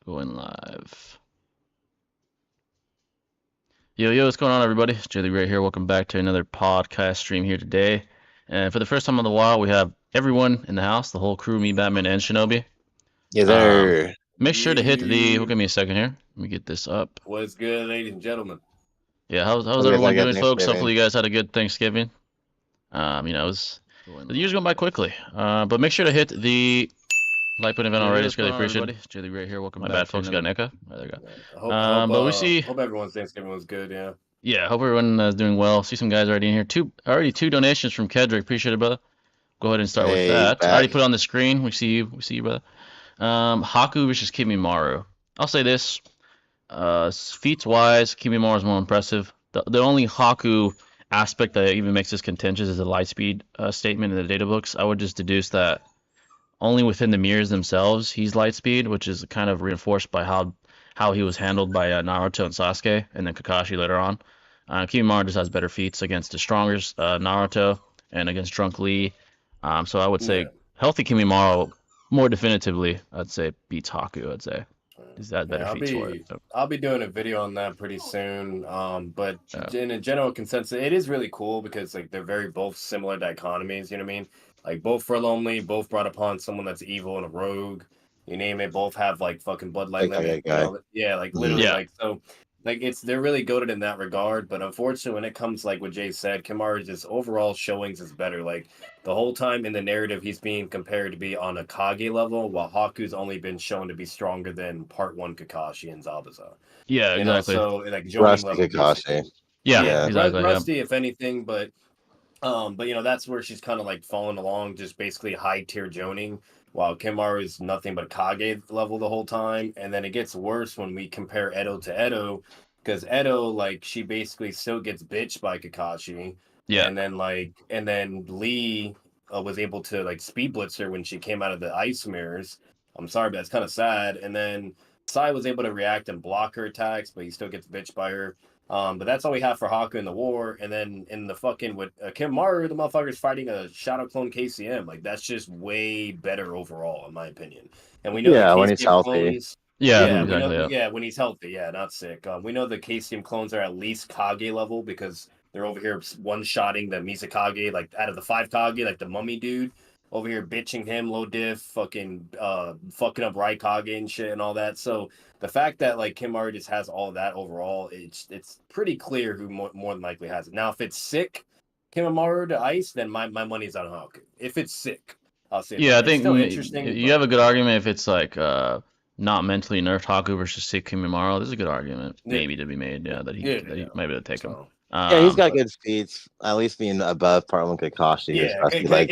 Going live. Yo, what's going on, everybody? It's Jay the Great here. Welcome back to another podcast stream here today. And for the first time in a while, we have everyone in the house, the whole crew, me, Batman, and Shinobi. Yes, Um, sir. Make sure to hit the. You, Give me a second here. Let me get this up. what's good, ladies and gentlemen? Yeah, how's Hope you guys everyone had a doing, good folks? Thanksgiving. Hopefully, you guys had a good Thanksgiving. The year's going by quickly. But make sure to hit the like button if you haven't already. It's greatly appreciated. It's Jay the Great here. Welcome back. My bad, folks. Got an echo. There you go. But we see. Hope everyone's Thanksgiving was good. Yeah. Yeah, hope everyone is doing well. See some guys already in here. Already two donations from Kedrick. Appreciate it, brother. Go ahead and start with that. I already put it on the screen. We see you. We see you, brother. Haku versus Kimimaro. I'll say this. Feats wise, Kimimaro is more impressive. The only Haku aspect that even makes this contentious is the light speed statement in the data books. I would just deduce that only within the mirrors themselves he's light speed, which is kind of reinforced by how he was handled by Naruto and Sasuke, and then Kakashi later on. Kimimaro just has better feats against the stronger Naruto and against Drunk Lee. So I would say healthy Kimimaro more definitively, I'd say beats Haku. I'd say he's had better feats for it. So. I'll be doing a video on that pretty soon. But in a general consensus, it is really cool because like they're very both similar dichotomies. You know what I mean? Like both for lonely, both brought upon someone that's evil and a rogue. You name it, both have like fucking bloodline limit. Yeah, like literally, like so. Like they're really goated in that regard, but unfortunately, when it comes like what Jay said, Kimimara's just overall showings is better. Like the whole time in the narrative, he's being compared to be on a Kage level, while Haku's only been shown to be stronger than Part 1 Kakashi and Zabuza. Yeah, exactly. So like Rusty Kakashi. Yeah, exactly. Rusty, if anything, but that's where she's kind of like following along, just basically high tier Joning. While Kimimaro is nothing but Kage level the whole time. And then it gets worse when we compare Edo to Edo, because Edo, like, she basically still gets bitched by Kakashi. Yeah. And then Lee was able to, like, speed blitz her when she came out of the ice mirrors. I'm sorry, but that's kind of sad. And then Sai was able to react and block her attacks, but he still gets bitched by her. But that's all we have for Haku in the war. And then in the fucking with Kimimaro, the motherfucker's fighting a Shadow Clone KCM. Like that's just way better overall, in my opinion. And we know when he's healthy. Clones, when he's healthy. Yeah, not sick. We know the KCM clones are at least Kage level because they're over here one-shotting the Mizukage, like out of the 5 Kage, like the mummy dude. Over here bitching him, low diff, fucking fucking up Raikage and shit and all that. So the fact that like Kimimaro just has all that overall, it's pretty clear who more than likely has it. Now, if it's sick Kimimaro to ice, then my money's on Haku. If it's sick, I'll say. Yeah, I think you have a good argument if it's like not mentally nerfed Haku versus sick Kimimaro. There's a good argument maybe to be made. Yeah, that he might be able to take him. Yeah, he's got good speeds, at least being above Part 1 Kakashi. Exactly. I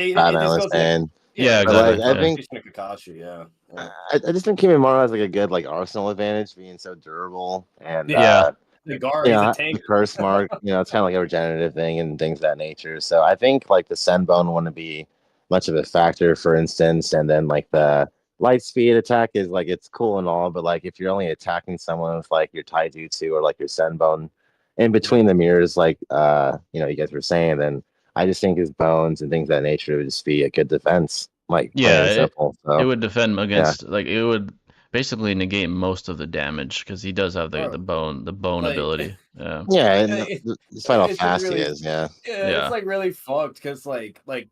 think Kakashi, I just think Kimimaro has like a good like arsenal advantage, being so durable and the guard is a tank. Curse mark, it's kind of like a regenerative thing and things of that nature. So I think like the Senbone wouldn't be much of a factor, for instance, and then like the light speed attack is like it's cool and all, but like if you're only attacking someone with like your Taijutsu or like your Senbone in between the mirrors, like you guys were saying, then I just think his bones and things of that nature would just be a good defense. Like it would defend against like it would basically negate most of the damage because he does have the bone ability. Despite how fast he is. It's like really fucked because like I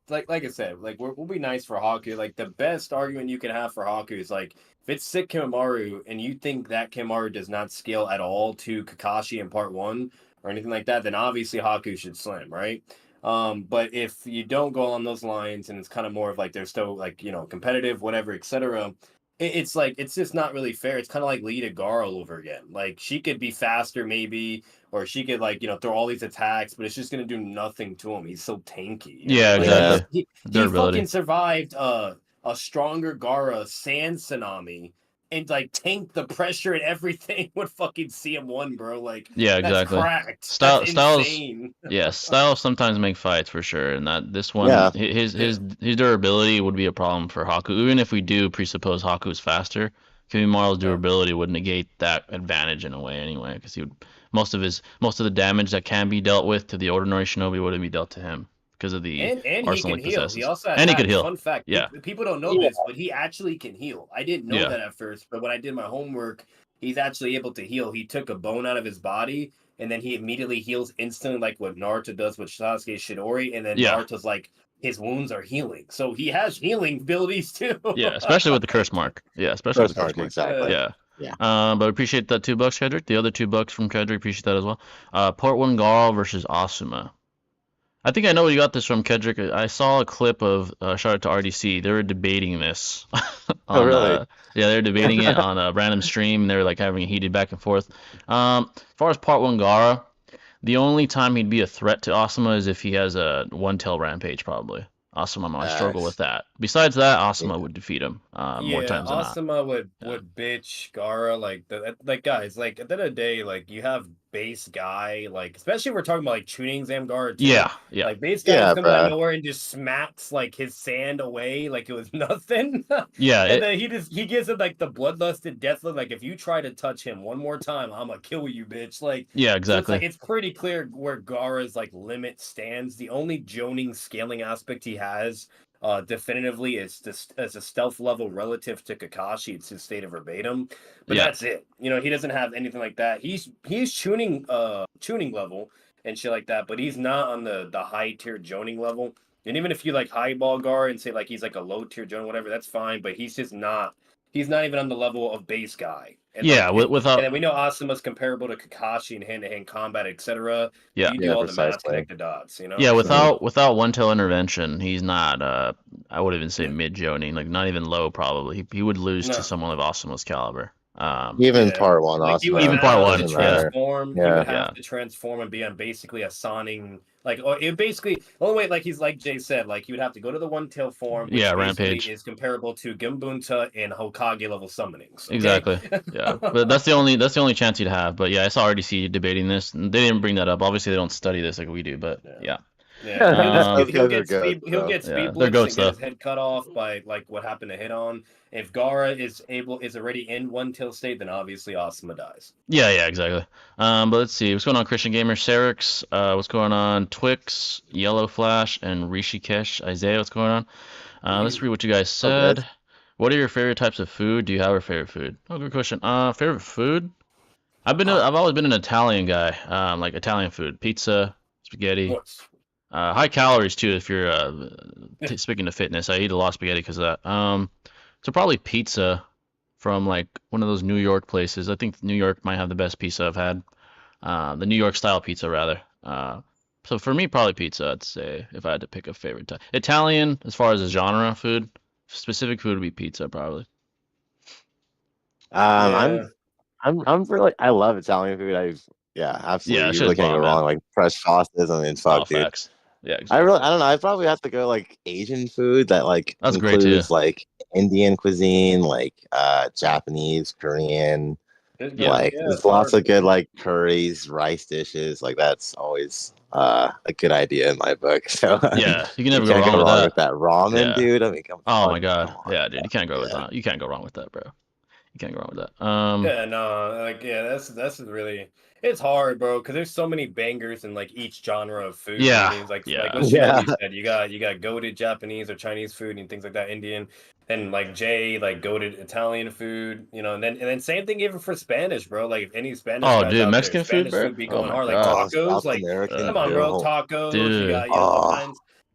said, like we'll be nice for Haku. Like the best argument you can have for Haku is like if it's sick Kimimaro and you think that Kimimaro does not scale at all to Kakashi in Part 1 or anything like that, then obviously Haku should slam, right? But if you don't go on those lines and it's kind of more of like they're still like competitive, whatever, etc. It's like it's just not really fair. It's kind of like Lee to Gar all over again. Like she could be faster maybe, or she could like throw all these attacks, but it's just gonna do nothing to him. He's so tanky. Exactly. He fucking survived a stronger Gara Sand Tsunami and like tank the pressure and everything with fucking CM1, bro. Like that's cracked. Styles sometimes make fights for sure, and that this one his durability would be a problem for Haku. Even if we do presuppose Haku is faster, Kimimaro's durability would negate that advantage in a way anyway, because he would most of the damage that can be dealt with to the ordinary shinobi wouldn't be dealt to him. because of the and he arsenal can he heal. He possesses. also has And he that could heal. fun fact. Yeah. People don't know this, but he actually can heal. I didn't know Yeah. that at first, but when I did my homework, he's actually able to heal. He took a bone out of his body, and then he immediately heals instantly, like what Naruto does with Sasuke Shidori, and then Yeah. Naruto's like, his wounds are healing. So he has healing abilities too. Yeah, especially with the curse mark. Yeah, especially with the curse mark. Exactly. Yeah. Yeah. But appreciate that $2, Kedrick. The other $2 from Kedrick, appreciate that as well. Part 1 Garl versus Asuma. I think I know where you got this from, Kedrick. I saw a clip of shout out to RDC. They were debating this. Oh, really? Yeah, they were debating it on a random stream. They were like having a heated back and forth. As far as Part 1 Gaara, the only time he'd be a threat to Asuma is if he has a one-tail rampage, probably. Asuma might struggle with that. Besides that, Asuma would defeat him more times than not. Asuma would bitch Gaara like guys, like at the end of the day, like you have base guy, like especially if we're talking about like tuning Zamgara too. Yeah. Like base guy comes out of nowhere and just smacks like his sand away like it was nothing. Yeah. And then he gives him like the bloodlusted death look, like if you try to touch him one more time, I'm gonna kill you, bitch. Like yeah, exactly. So it's pretty clear where Gaara's like limit stands. The only joning scaling aspect he has definitively is as a stealth level relative to Kakashi. It's his state of verbatim, but that's it. You know, he doesn't have anything like that. He's tuning level and shit like that, but he's not on the high tier joning level. And even if you like highball Gaara and say like he's like a low tier joning, whatever, that's fine. But he's just not. He's not even on the level of base guy. And yeah, like, without. And then we know Asuma's comparable to Kakashi in hand-to-hand combat, etc. Yeah, you do all the math, connect the dots. You know. Yeah, without one tail intervention, he's not. I would even say mid joning, like not even low. Probably he would lose to someone of Asuma's caliber. Even part 1, like even part 1, transform. He would have to transform and be on basically a Sonic. Like it basically the only way, like he's like Jay said, like you would have to go to the one tail form, which rampage is comparable to Gimbunta and Hokage level summonings. Okay? Exactly. Yeah, but that's the only chance you'd have. But yeah, I saw RDC debating this. And they didn't bring that up. Obviously, they don't study this like we do. But yeah. He'll get speed blitz and get his head cut off by like what happened to Hit-On. If Gaara is already in one tail state, then obviously Asuma dies. Yeah, exactly. But let's see what's going on. Christian Gamer, Serix, what's going on? Twix, Yellow Flash, and Rishikesh, Isaiah, what's going on? Let's read what you guys said. Okay. What are your favorite types of food? Do you have a favorite food? Oh, good question. Favorite food? I've always been an Italian guy. Like Italian food, pizza, spaghetti. High calories too. If you're speaking of fitness, I eat a lot of spaghetti because of that. So probably pizza from like one of those New York places. I think New York might have the best pizza I've had. The New York style pizza rather. So for me, probably pizza. I'd say if I had to pick a favorite type. Italian, as far as a genre food, specific food would be pizza probably. I'm really. I love Italian food. Absolutely. Yeah, you can't go wrong. Like fresh sauces. I mean, fuck, dude. Facts. Yeah, exactly. I don't know. I probably have to go like Asian food that like that's includes great too. Like Indian cuisine, like Japanese, Korean. There's lots of good like curries, rice dishes. Like that's always a good idea in my book. So yeah, you can never go wrong with that ramen, dude. I mean, my god, yeah, dude, you can't go with that. You can't go wrong with that, bro. You can't go wrong with that. That's really. It's hard, bro, because there's so many bangers in like each genre of food. Yeah. Like what you said, you got goated Japanese or Chinese food and things like that, Indian, and like Jay, like goated Italian food, you know, and then same thing even for Spanish, bro. Like if any Spanish guys out Mexican there, Spanish food, bro. Food be going hard, like tacos, like come on, bro, tacos. Dude.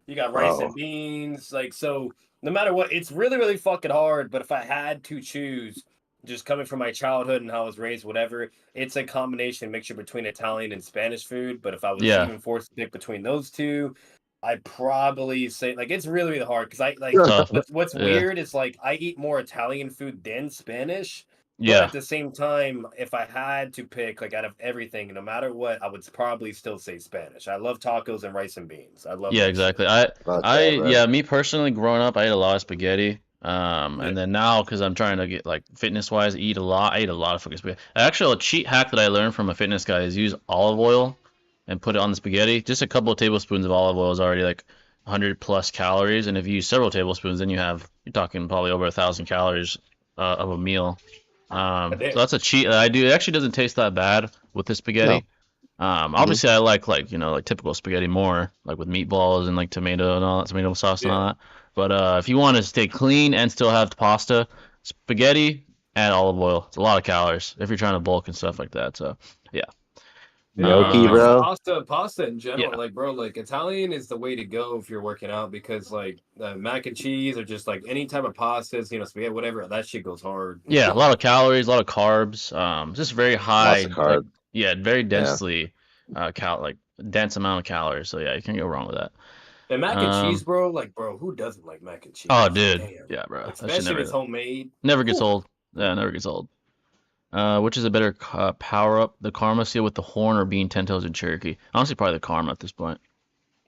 You got rice and beans, like so. No matter what, it's really really fucking hard. But if I had to choose. Just coming from my childhood and how I was raised, whatever, it's a combination mixture between Italian and Spanish food. But if I was even forced to pick between those two, I'd probably say like it's really really hard because I like what's weird is like I eat more Italian food than Spanish. But at the same time, if I had to pick like out of everything, no matter what, I would probably still say Spanish. I love tacos and rice and beans. I love. Yeah, exactly. Me personally, growing up, I ate a lot of spaghetti. And then now, because I'm trying to get like fitness wise, I ate a lot of fucking spaghetti. Actually, a cheat hack that I learned from a fitness guy is use olive oil and put it on the spaghetti. Just a couple of tablespoons of olive oil is already like 100 plus calories, and if you use several tablespoons, then you're talking probably over 1,000 calories of a meal. So that's a cheat that I do. It actually doesn't taste that bad with the spaghetti. Obviously I like like typical spaghetti more, like with meatballs and like tomato and all that, tomato sauce and all that. But if you want to stay clean and still have pasta, spaghetti, add olive oil. It's a lot of calories if you're trying to bulk and stuff like that. So yeah. Gnocchi, Just bro. pasta in general, Yeah. like bro, like Italian is the way to go if you're working out because like mac and cheese or just like any type of pastas, spaghetti, whatever, that shit goes hard. Yeah, a lot of calories, a lot of carbs. Just very Lots high, of like carbs. yeah, very Yeah. densely, like dense amount of calories. So yeah, you can't go wrong with that. And mac and cheese, bro, like bro, who doesn't like mac and cheese? Oh, dude, Damn, yeah, bro, like, that shit especially if it's homemade. never gets Whew. old. Yeah, never gets old. Which is a better power up, the Karma seal with the horn or being 10 toes in Cherokee? Honestly, probably the Karma at this point.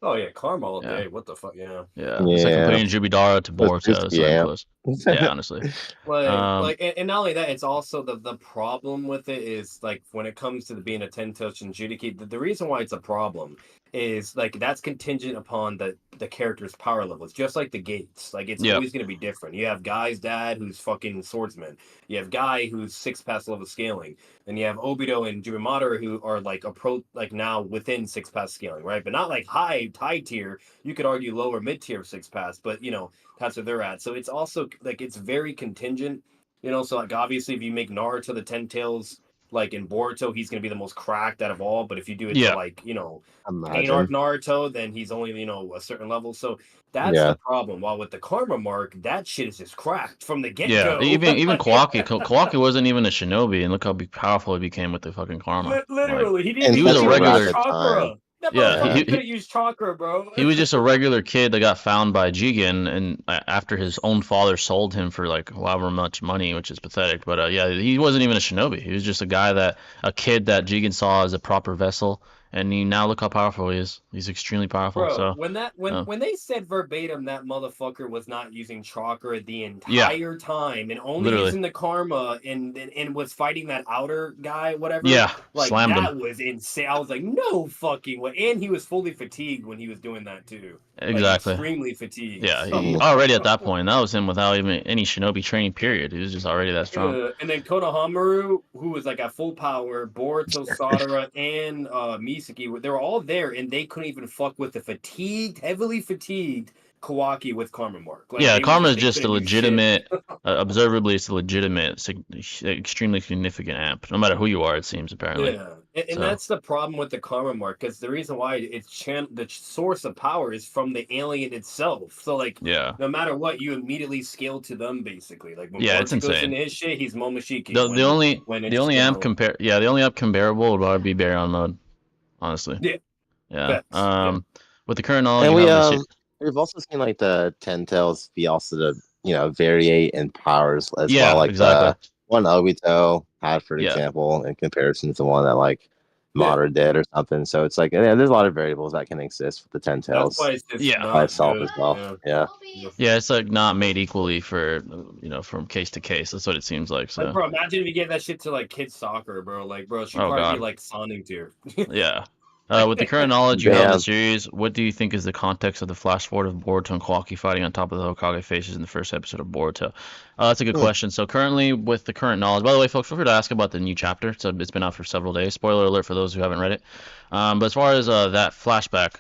Oh yeah, karma all Yeah. day. What the fuck? Yeah. Yeah, it's like comparing Jubidara to Boruto. It's not even close. Yeah, honestly. And not only that, it's also the problem with it is like when it comes to being a 10 touch and Judicate, the reason why it's a problem is like that's contingent upon the character's power levels, just like the gates. Like it's always gonna be different. You have Guy's dad who's fucking swordsman. You have Guy who's 6-pass level scaling. And you have Obito and Jubimaru who are like now within 6-pass scaling, right? But not like high tier. You could argue lower mid tier 6-pass, but that's where they're at. So it's also like it's very contingent, So like obviously, if you make Naruto the 10 tails, like in Boruto, he's gonna be the most cracked out of all. But if you do it to like Pain Arc Naruto, then he's only a certain level. So that's the problem. While with the Karma Mark, that shit is just cracked from the get go. Yeah, even Kawaki. Kawaki wasn't even a shinobi, and look how powerful he became with the fucking Karma. Literally, like, he was a regular chakra. That motherfucker couldn't use chakra, bro. He was just a regular kid that got found by Jigen, and after his own father sold him for like however much money, which is pathetic. But yeah, he wasn't even a shinobi. He was just a kid that Jigen saw as a proper vessel, and now look how powerful he is. He's extremely powerful. Bro, so when they said verbatim that motherfucker was not using chakra the entire time and only using the karma and was fighting that outer guy, whatever. Yeah, like slammed that him. was insane. I was like, no fucking way. And he was fully fatigued when he was doing that too. Exactly. Like, extremely fatigued. Yeah, already at that point. That was him without even any shinobi training. Period. He was just already that strong. And then Konohamaru, who was like at full power, Boruto, Sadara, and Misaki, they were all there, and they couldn't even fuck with the heavily fatigued Kawaki with Karma Mark. Like, Karma is just a legitimate, observably, it's a legitimate, extremely significant amp. No matter who you are, it seems apparently. Yeah, and that's the problem with the Karma Mark, because the reason why the source of power is from the alien itself. So like, no matter what, you immediately scale to them basically. Like when it's insane. Goes into his shit, he's Momoshiki. The only amp comparable would probably be Baryon mode, honestly. Yeah. With the current knowledge, we've also seen like the 10 tails be also the variate in powers as well. Like the one Obito had, for example, in comparison to one that like Madara did or something. So it's like there's a lot of variables that can exist with the 10 tails by itself as well. Yeah, it's like not made equally for from case to case. That's what it seems like. So bro, imagine if you get that shit to like kids soccer, bro. Like bro, she'd probably be like Sonic tier. Yeah. With the current knowledge you have in the series, what do you think is the context of the flash forward of Boruto and Kawaki fighting on top of the Hokage faces in the first episode of Boruto? That's a good question. So currently, with the current knowledge, by the way, folks, feel free to ask about the new chapter. So it's been out for several days. Spoiler alert for those who haven't read it. But as far as that flashback,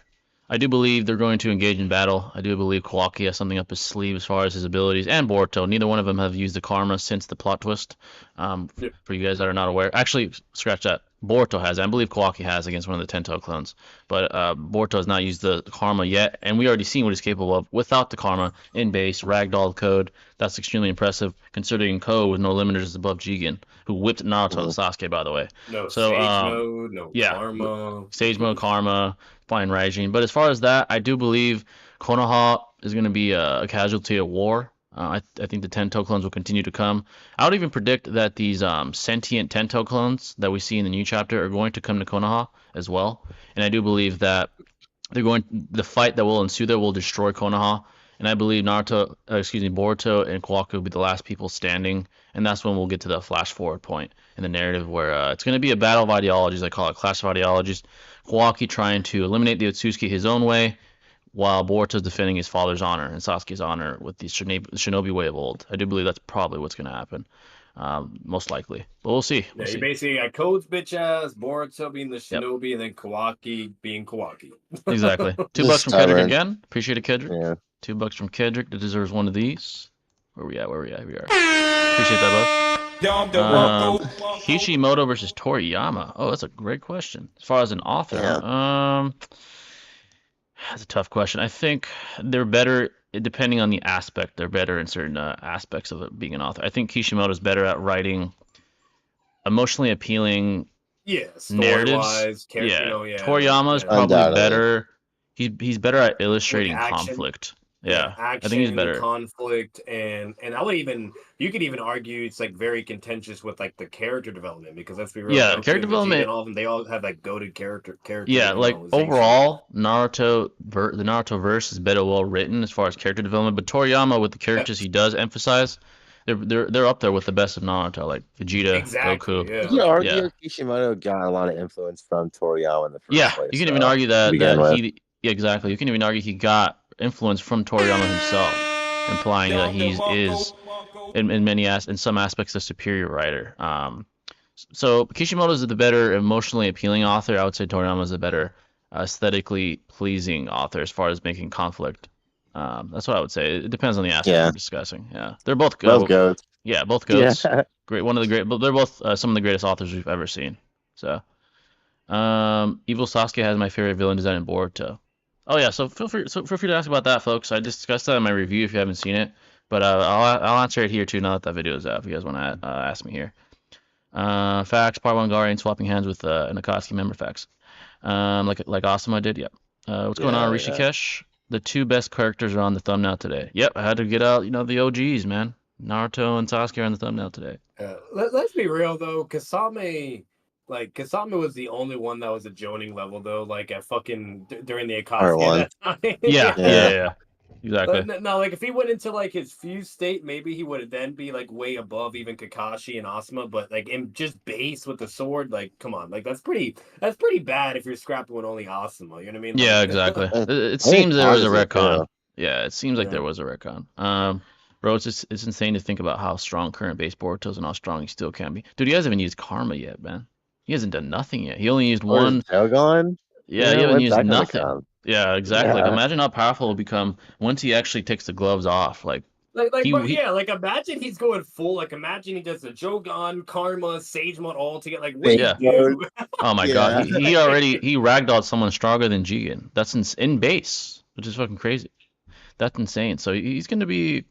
I do believe they're going to engage in battle. I do believe Kawaki has something up his sleeve as far as his abilities, and Boruto. Neither one of them have used the karma since the plot twist. For you guys that are not aware, actually, scratch that. Boruto has. I believe Kawaki has against one of the Tento clones. But Boruto has not used the karma yet, and we already seen what he's capable of without the karma in base, ragdoll code. That's extremely impressive, considering code with no limiters is above Jigen, who whipped Naruto and Sasuke, by the way. No sage mode, no karma. Sage mode, karma, flying Raijin. But as far as that, I do believe Konoha is going to be a casualty of war. I think the Tento clones will continue to come. I would even predict that these sentient Tento clones that we see in the new chapter are going to come to Konoha as well. And I do believe that the fight that will ensue there will destroy Konoha. And I believe Boruto and Kawaki will be the last people standing. And that's when we'll get to the flash forward point in the narrative where it's going to be a battle of ideologies. I call it clash of ideologies. Kawaki trying to eliminate the Otsutsuki his own way, while Boruto's defending his father's honor and Sasuke's honor with the shinobi way of old. I do believe that's probably what's going to happen. most likely. But we'll see. Yeah, you basically got Code's bitch ass, Boruto being the Yep. shinobi, and then Kawaki being Kawaki. Exactly. $2 from Kedrick again. Appreciate it, Kedrick. Yeah. $2 from Kedrick that deserves one of these. Where we at? Here we are. Appreciate that, bud. Kishimoto versus Toriyama. Oh, that's a great question. As far as an author, that's a tough question. I think they're better depending on the aspect. They're better in certain aspects of it being an author. I think Kishimoto's better at writing emotionally appealing narratives. Toriyama's probably better. He's better at illustrating conflict. Yeah, action, I think he's better. Conflict, and I would even you could even argue it's like very contentious with like the character development, because let's be real. Yeah, character development. All of them, they all have like goated character. Yeah, like overall, the Naruto verse is better well written as far as character development. But Toriyama, with the characters he does emphasize, they're up there with the best of Naruto, like Vegeta, Goku. Yeah. You argue Kishimoto got a lot of influence from Toriyama in the first place. Yeah, you can even argue that he. Yeah, exactly. You can even argue he got influence from Toriyama himself, implying that he is in some aspects a superior writer. So Kishimoto is the better emotionally appealing author. I would say Toriyama is the better aesthetically pleasing author as far as making conflict. That's what I would say. It depends on the aspect we're discussing. Yeah, they're both good. Both goats. Yeah, both goats. Yeah. Great. One of the great. But they're both some of the greatest authors we've ever seen. So, Evil Sasuke has my favorite villain design in Boruto. Oh yeah, so feel free to ask about that, folks. I discussed that in my review if you haven't seen it, but I'll answer it here too now that video is out. If you guys want to ask me here. Facts. Part 1 Garian swapping hands with an Akatsuki member. Facts. Like Asuma did. Yep. What's going on, Rishikesh? The 2 best characters are on the thumbnail today. Yep, I had to get out, the OGs, man. Naruto and Sasuke are on the thumbnail today. Let's be real though, Kasame was the only one that was a joning level though, like at fucking during the Akatsuki. Yeah. Exactly. No, like if he went into like his fused state, maybe he would then be like way above even Kakashi and Asuma. But like in just base with the sword, like come on, like that's pretty bad if you're scrapping with only Asuma. You know what I mean? Like, yeah, exactly. It seems there was a retcon. Yeah, it seems like there was a retcon. Bro, it's insane to think about how strong current base Boruto is and how strong he still can be. Dude, he hasn't even used Karma yet, man. He hasn't done nothing yet. He only used one. Tailgun? Yeah, he hasn't used nothing. Yeah, exactly. Yeah. Like, imagine how powerful it'll become once he actually takes the gloves off. Like imagine he's going full. Like, imagine he does the Jogan, Karma, Sage Mode all together. Like, what do you do? Oh my god, he ragdolled someone stronger than Jigen. That's in base, which is fucking crazy. That's insane. So he's gonna be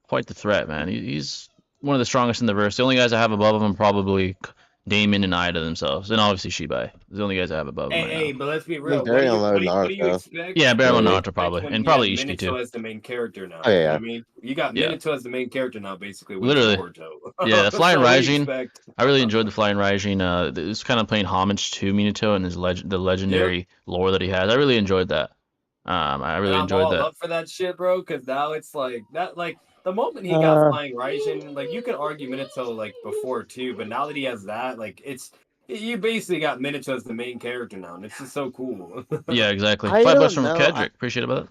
quite the threat, man. He's one of the strongest in the verse. The only guys I have above him probably Damon and Ida themselves, and obviously Shibai. The only guys I have above him right now. But let's be real. What do you expect? Yeah, Barry Naruto probably, and probably Ishiki too. Minato as the main character now. Oh, yeah. You know what I mean, you got Minato as the main character now, basically. Literally. Yeah, the Flying Raijin. I really enjoyed the Flying Raijin. It's kind of playing homage to Minato and the legendary lore that he has. I really enjoyed that. I really enjoyed that. I'm all up for that shit, bro. Because now it's like that, like. The moment he got Flying Raijin, like you could argue Minato like before too, but now that he has that, like you basically got Minato as the main character now, and it's just so cool. Yeah, exactly. $5 from Kedrick. Appreciate it, brother.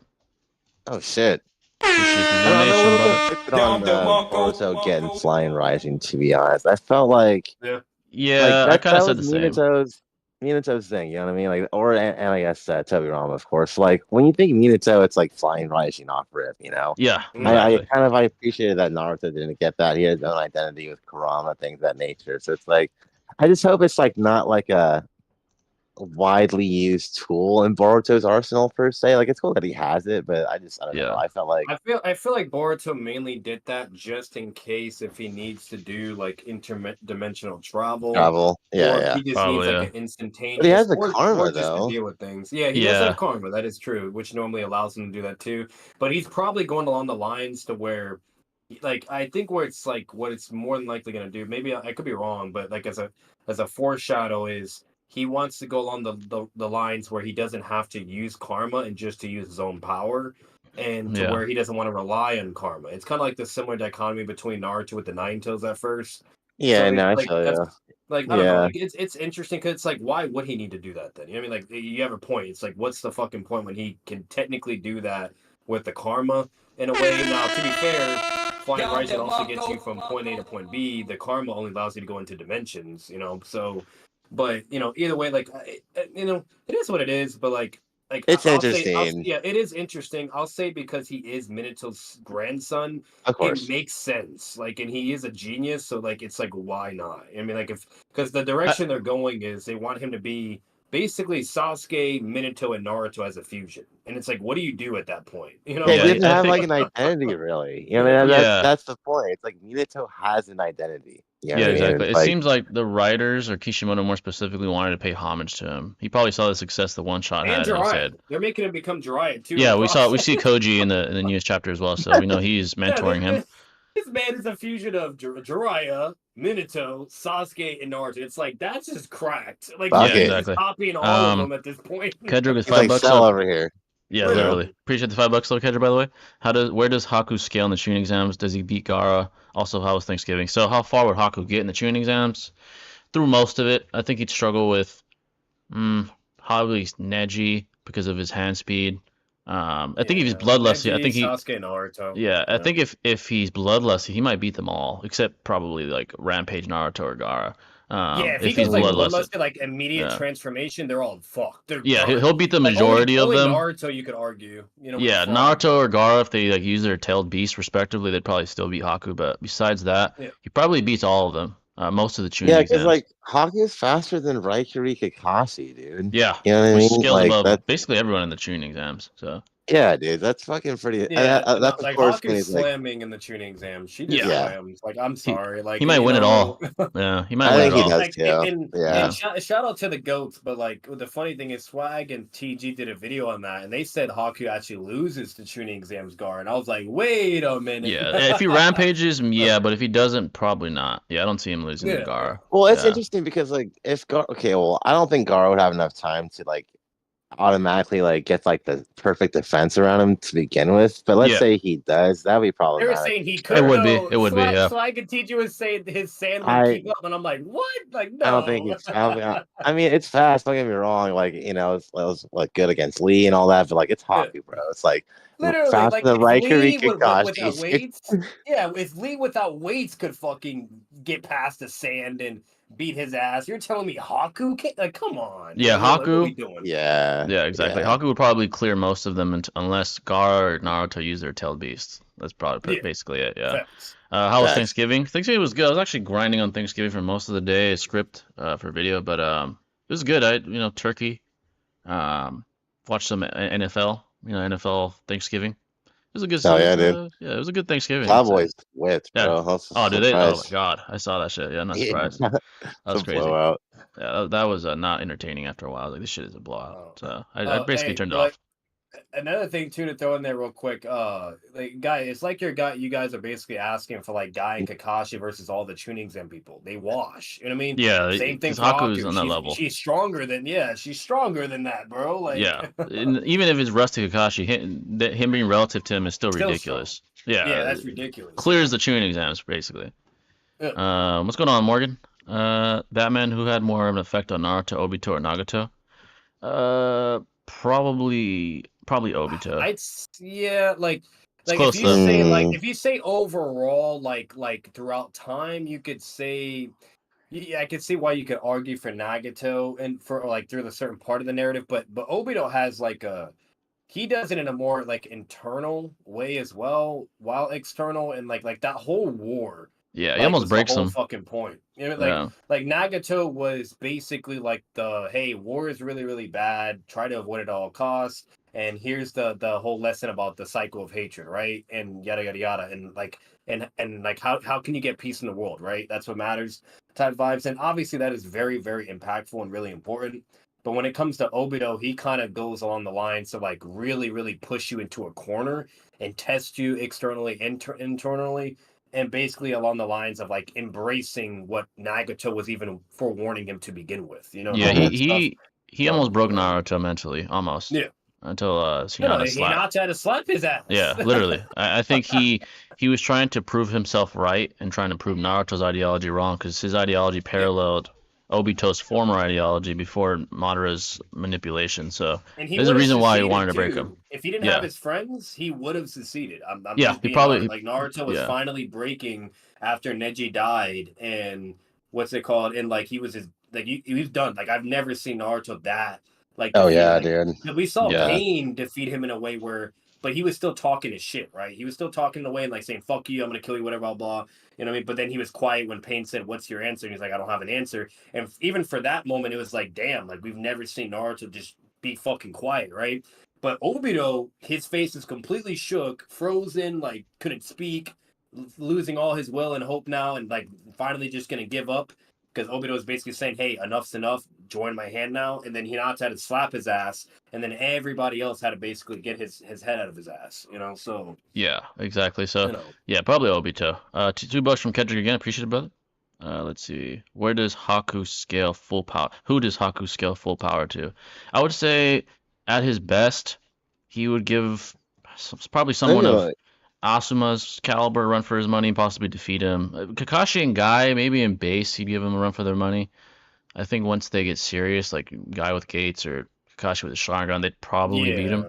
Oh shit. Appreciate the donation, brother. On Boruto getting Flying Raijin, to be honest, I felt like I kind of said the same. Minato's thing, you know what I mean? Like, and I guess Tobirama, of course. Like, when you think Minato, it's like Flying Raijin off rip, you know? Yeah. Exactly. I appreciated that Naruto didn't get that. He had his own identity with Kurama, things of that nature. So it's like, I just hope it's like not like a widely used tool in Boruto's arsenal per se. Like, it's cool that he has it, but I don't know. I felt like I feel like Boruto mainly did that just in case if he needs to do like interdimensional travel. Yeah. He just needs like an instantaneous. But he has the karma though. To deal with things. Yeah, he does have karma. That is true, which normally allows him to do that too. But he's probably going along the lines to where, like, I think where it's like what it's more than likely going to do. Maybe I could be wrong, but like as a foreshadow is. He wants to go along the lines where he doesn't have to use karma and just to use his own power, and to where he doesn't want to rely on karma. It's kind of like the similar dichotomy between Naruto with the Nine Tails at first. Yeah, I don't know. Like, it's interesting because it's like, why would he need to do that then? You know what I mean? Like, you have a point. It's like, what's the fucking point when he can technically do that with the karma in a way? Now, to be fair, flying right should also get you from point A to point B. The karma only allows you to go into dimensions, you know. So, but you know, either way, like you know, it is what it is. But like It's I'll say, interesting. yeah, it is interesting. I'll say because he is Minato's grandson, Of it course. makes sense. Like, and he is a genius, so like, it's like, why not? I mean, like, if because the direction they're going is they want him to be basically Sasuke, Minato, and Naruto as a fusion, and it's like, what do you do at that point? You know, Yeah, he Yeah, doesn't I have think. like an identity really. You know, what I mean, Yeah. that's the point. It's like Minato has an identity. You know Yeah, what I mean? exactly. It's It like seems like the writers, or Kishimoto more specifically, wanted to pay homage to him. He probably saw the success the one shot and had, and he Jiraiya, said, they're making him become Jiraiya too in "Yeah, the we process. see Koji in the newest chapter as well, so we know he's Yeah, mentoring him." this man is a fusion of Jiraiya, Minato, Sasuke, and Naruto. It's like that's just cracked. Like Yeah, he's fuck just exactly. copying all of them at this point. Kedrick with he's like $5. Cell So over here. yeah, You know? literally. Appreciate the $5 though, Kedrick. By the way, where does Haku scale in the tuning exams? Does he beat Gaara? Also, how was Thanksgiving? So how far would Haku get in the tuning exams? Through most of it, I think he'd struggle with probably Neji because of his hand speed. I think if he's bloodlusty, I think he. Sasuke and Naruto. Yeah, I think if he's bloodlusty, he might beat them all, except probably like Rampage, Naruto, or Gaara. Yeah, if he If he's goes like bloodlusted, bloodlusted, like immediate yeah, transformation, they're all fucked. They're yeah, done. he'll beat the Like, majority of only them. Naruto, you could argue. You know, with Yeah, the flying. Naruto or Gaara, if they like use their tailed beasts respectively, they'd probably still beat Haku. But besides that, Yeah. he probably beats all of them. Most of the tuning Yeah, because exams. like Haku is faster than Raikiri Kakashi, dude. Yeah, You know what I which mean? scales Like above that's basically everyone in the tuning exams. So yeah, dude. That's fucking pretty. Yeah, That's of like course when Haku's he's like. slamming in the tuning exam. She just yeah, slams. Like, I'm sorry. Like, he might you win it know, all. Yeah, he might I win think it he all. does like, too. Yeah. and shout out to the goats, but like the funny thing is, Swag and TG did a video on that, and they said Haku actually loses the tuning exams, Gar, and I was like, wait a minute. Yeah, if he rampages, yeah, but if he doesn't, probably not. Yeah, I don't see him losing to Gaara. Well, it's Yeah. interesting because like if Gar, okay, well, I don't think Gar would have enough time to like automatically like get like the perfect defense around him to begin with. But let's Yeah. say he does, that'd be They problematic. were saying he could. It would be. though. It would be. Yeah. Swag and TG was saying his sand would I- keep up, and I'm like, what? Like, no. I don't think it's. I mean, it's fast. Don't get me wrong. Like you know, it was like good against Lee and all that, but like it's hockey, bro. It's like Literally, faster like than if Raikiri Lee without Kakashi. weights, yeah, if Lee without weights could fucking get past the sand and beat his ass, you're telling me Haku can't? Like, come on. Yeah, Like, what are Haku- we doing? Yeah. Yeah, exactly. Yeah. Haku would probably clear most of them unless Gaara or Naruto use their tailed beasts. That's probably basically it. Yeah. Facts. How was Facts. Thanksgiving? Thanksgiving was good. I was actually grinding on Thanksgiving for most of the day, a script for video, but it was good. Turkey. Watched some NFL. NFL Thanksgiving. It was a good. Oh, yeah, dude. Yeah, it was a good Thanksgiving. Cowboys whipped, Yeah. bro. Oh, did they? Oh my God, I saw that shit. Yeah, I'm not surprised. That was Some crazy. blowout. Yeah, that was not entertaining after a while. I was like, this shit is a blowout. So I basically Hey, turned it but off. Another thing too to throw in there real quick, like guy, it's like you guys are basically asking for like Guy and Kakashi versus all the tuning exam people. They wash. You know what I mean? Yeah, Same thing 'cause for Haku's Haku. on that level. She's stronger than she's stronger than that, bro. Like Yeah, and even if it's Rusty Kakashi, him being relative to him is still ridiculous. yeah, that's ridiculous. Clears the tuning exams basically. Yeah. What's going on, Morgan? Batman, who had more of an effect on Naruto, Obito, or Nagato? Probably Obito. Like close, if you though. say if you say overall like throughout time, you could say. Yeah, I could see why you could argue for Nagato and for like through the certain part of the narrative, but Obito has he does it in a more like internal way as well, while external and like that whole war. Yeah, he almost was breaks the whole him. fucking point. You know, Yeah. like Nagato was basically like hey, war is really, really bad. Try to avoid it at all costs. And here's the whole lesson about the cycle of hatred, right? And yada yada yada. And like how can you get peace in the world, right? That's what matters type vibes. And obviously that is very, very impactful and really important. But when it comes to Obito, he kind of goes along the lines of like really, really push you into a corner and test you externally, internally. And basically along the lines of like embracing what Nagato was even forewarning him to begin with, you know? Yeah, he almost broke Yeah. Naruto mentally, almost. Yeah. Until Hinata slapped. Hinata had to slap his ass. Yeah, literally. I think he was trying to prove himself right and trying to prove Naruto's ideology wrong because his ideology paralleled Obito's former ideology before Madara's manipulation. So And he there's a would have reason why he wanted succeeded to break him. too. If he didn't have Yeah, his friends, he would have succeeded. I'm yeah, just he being honest. probably, Like Naruto was yeah, finally breaking after Neji died, and what's it called? And like he was he was done. Like I've never seen Naruto that like Oh defeated. yeah, Like dude. we saw yeah, Pain defeat him in a way where, but he was still talking his shit, right? He was still talking in a way and like saying "fuck you," "I'm gonna kill you," whatever, blah blah. You know what I mean? But then he was quiet when Pain said, "What's your answer?" And he's like, "I don't have an answer." And even for that moment, it was like, damn, like we've never seen Naruto just be fucking quiet, right? But Obito, his face is completely shook, frozen, like couldn't speak, losing all his will and hope now, and like finally just gonna give up because Obito is basically saying, "Hey, enough's enough. Join my hand now." And then Hinata had to slap his ass, and then everybody else had to basically get his head out of his ass. You know, so yeah, exactly. So you know, yeah, probably Obito. Two bucks from Kendrick again. Appreciate it, brother. Let's see. Where does Haku scale full power? Who does Haku scale full power to? I would say at his best, he would give probably I think someone of like Asuma's caliber a run for his money, possibly defeat him. Kakashi and Guy, maybe in base, he'd give him a run for their money. I think once they get serious, like Guy with Gates or Kakashi with a Sharingan, they'd probably beat him.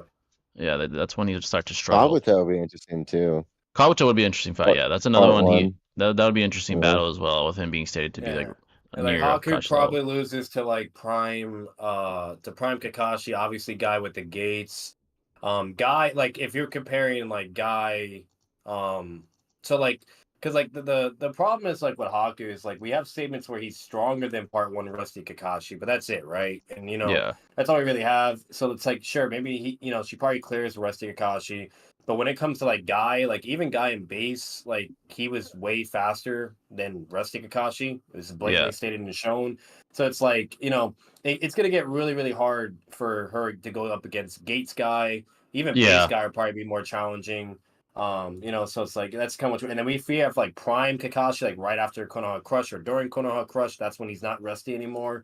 yeah, Yeah, that's when he'd start to struggle. Kabuto would be interesting too. Kabuto would be an interesting fight. Yeah, that's another Part one. one. That would be an interesting Yeah. battle as well, with him being stated to be like yeah. And like near Haku Kakashi level. probably loses to like prime Kakashi, obviously Guy with the gates. Guy, like if you're comparing like Guy, so like because like the problem is like with Haku is like we have statements where he's stronger than part one Rusty Kakashi, but that's it, right? And you know, Yeah, that's all we really have. So it's like sure, maybe he she probably clears Rusty Kakashi. But when it comes to like Guy, like even Guy in base, like he was way faster than Rusty Kakashi. It was yeah, blatantly stated and shown. So it's like, it's gonna get really, really hard for her to go up against Gates Guy. Even base yeah, Guy would probably be more challenging. So it's like that's kind of what, and then we have like Prime Kakashi, like right after Konoha Crush or during Konoha Crush, that's when he's not Rusty anymore.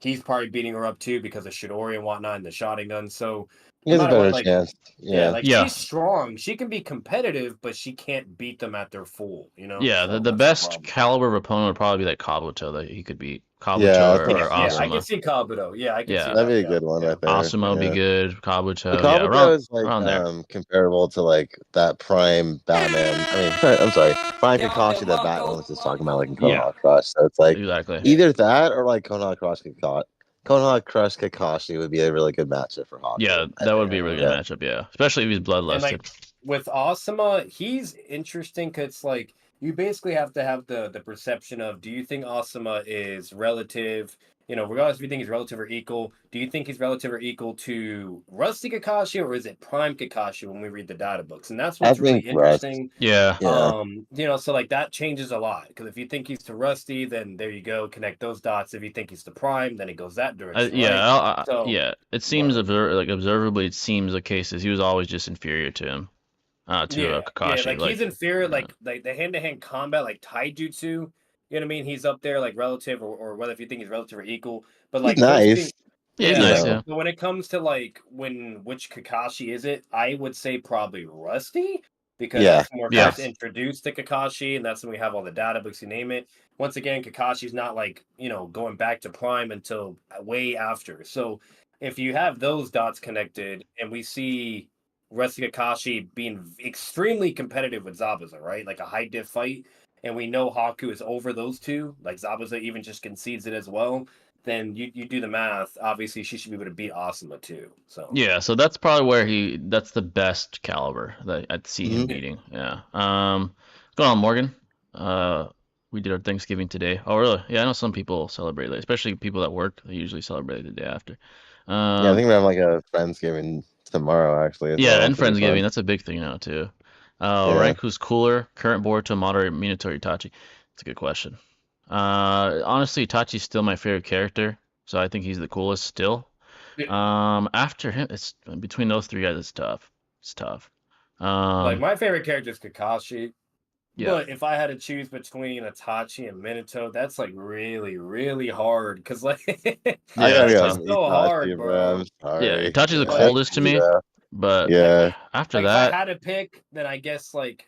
He's probably beating her up too because of Shidori and whatnot and the Sharingan. So He no has a matter what, better like chance. yeah, Yeah. like yeah, she's strong. She can be competitive, but she can't beat them at their full, yeah. The So the that's the best problem. caliber of opponent would probably be like Kabuto that he could beat. Yeah, Kabuto I Yeah, think or yeah, I can Asuma. see Kabuto. Yeah, I can see Yeah, that'd that. be a Yeah, good one yeah. right there. Asuma would be Yeah. good. But Kabuto, yeah, Kabuto is like around there. comparable to like that Prime Batman. I mean, I'm sorry, Prime Kakashi that Batman was just talking about like in Yeah, Konoha Crush. So it's like exactly. Yeah. either that or like Konoha Crush Kakashi. Konoha Crush Kakashi would be a really good matchup for Haku, Yeah, I that would think. be a really Yeah. good Yeah. matchup. Yeah, especially if he's And bloodlusted. like with Asuma, he's interesting because like you basically have to have the perception of, do you think Asuma is relative, regardless if you think he's relative or equal, do you think he's relative or equal to Rusty Kakashi, or is it Prime Kakashi when we read the data books? And that's I what's really think Rush. interesting. Yeah, Yeah. So like that changes a lot because if you think he's to Rusty, then there you go, connect those dots. If you think he's to Prime, then it goes that direction, right? So, yeah. It seems but observably, it seems the case is he was always just inferior to him, to yeah, Kakashi. like he's inferior, Yeah, like the hand-to-hand combat, like taijutsu. You know what I mean? He's up there, like relative, or whether if you think he's relative or equal. But He's like those nice. things, yeah, he's yeah. nice. Like, Yeah, but when it comes to like which Kakashi is it? I would say probably Rusty because Yeah. that's when we're yeah, first introduced to Kakashi, and that's when we have all the data books. You name it. Once again, Kakashi's not like going back to Prime until way after. So if you have those dots connected, and we see Rusty Kakashi being extremely competitive with Zabuza, right? Like a high diff fight. And we know Haku is over those two. Like Zabuza even just concedes it as well. Then you do the math. Obviously, she should be able to beat Asuma too. So yeah. So that's probably where that's the best caliber that I'd see him Mhm. beating. Yeah. What's going on, Morgan? We did our Thanksgiving today. Oh, really? Yeah, I know some people celebrate it, especially people that work. They usually celebrate the day after. Yeah, I think we're having like a Friendsgiving tomorrow actually as Yeah, well. and Should be Friendsgiving, fun. that's a big thing now too. Yeah. Rank who's cooler, current Boruto, moderate, Minato, Itachi? That's a good question. Honestly, Itachi's still my favorite character, so I think he's the coolest still. yeah, After him, it's between those three guys, it's tough. It's tough. like my favorite character is Kakashi. Yeah, But if I had to choose between Itachi and Minato, that's like really, really hard. Cause like I yeah, gotta it's it's go tough. just with so hard, Itachi, bro. I'm bro. Yeah, sorry. Itachi's the Yeah, Like coldest to me, yeah. but Yeah. after like if I that, had to pick, then I guess like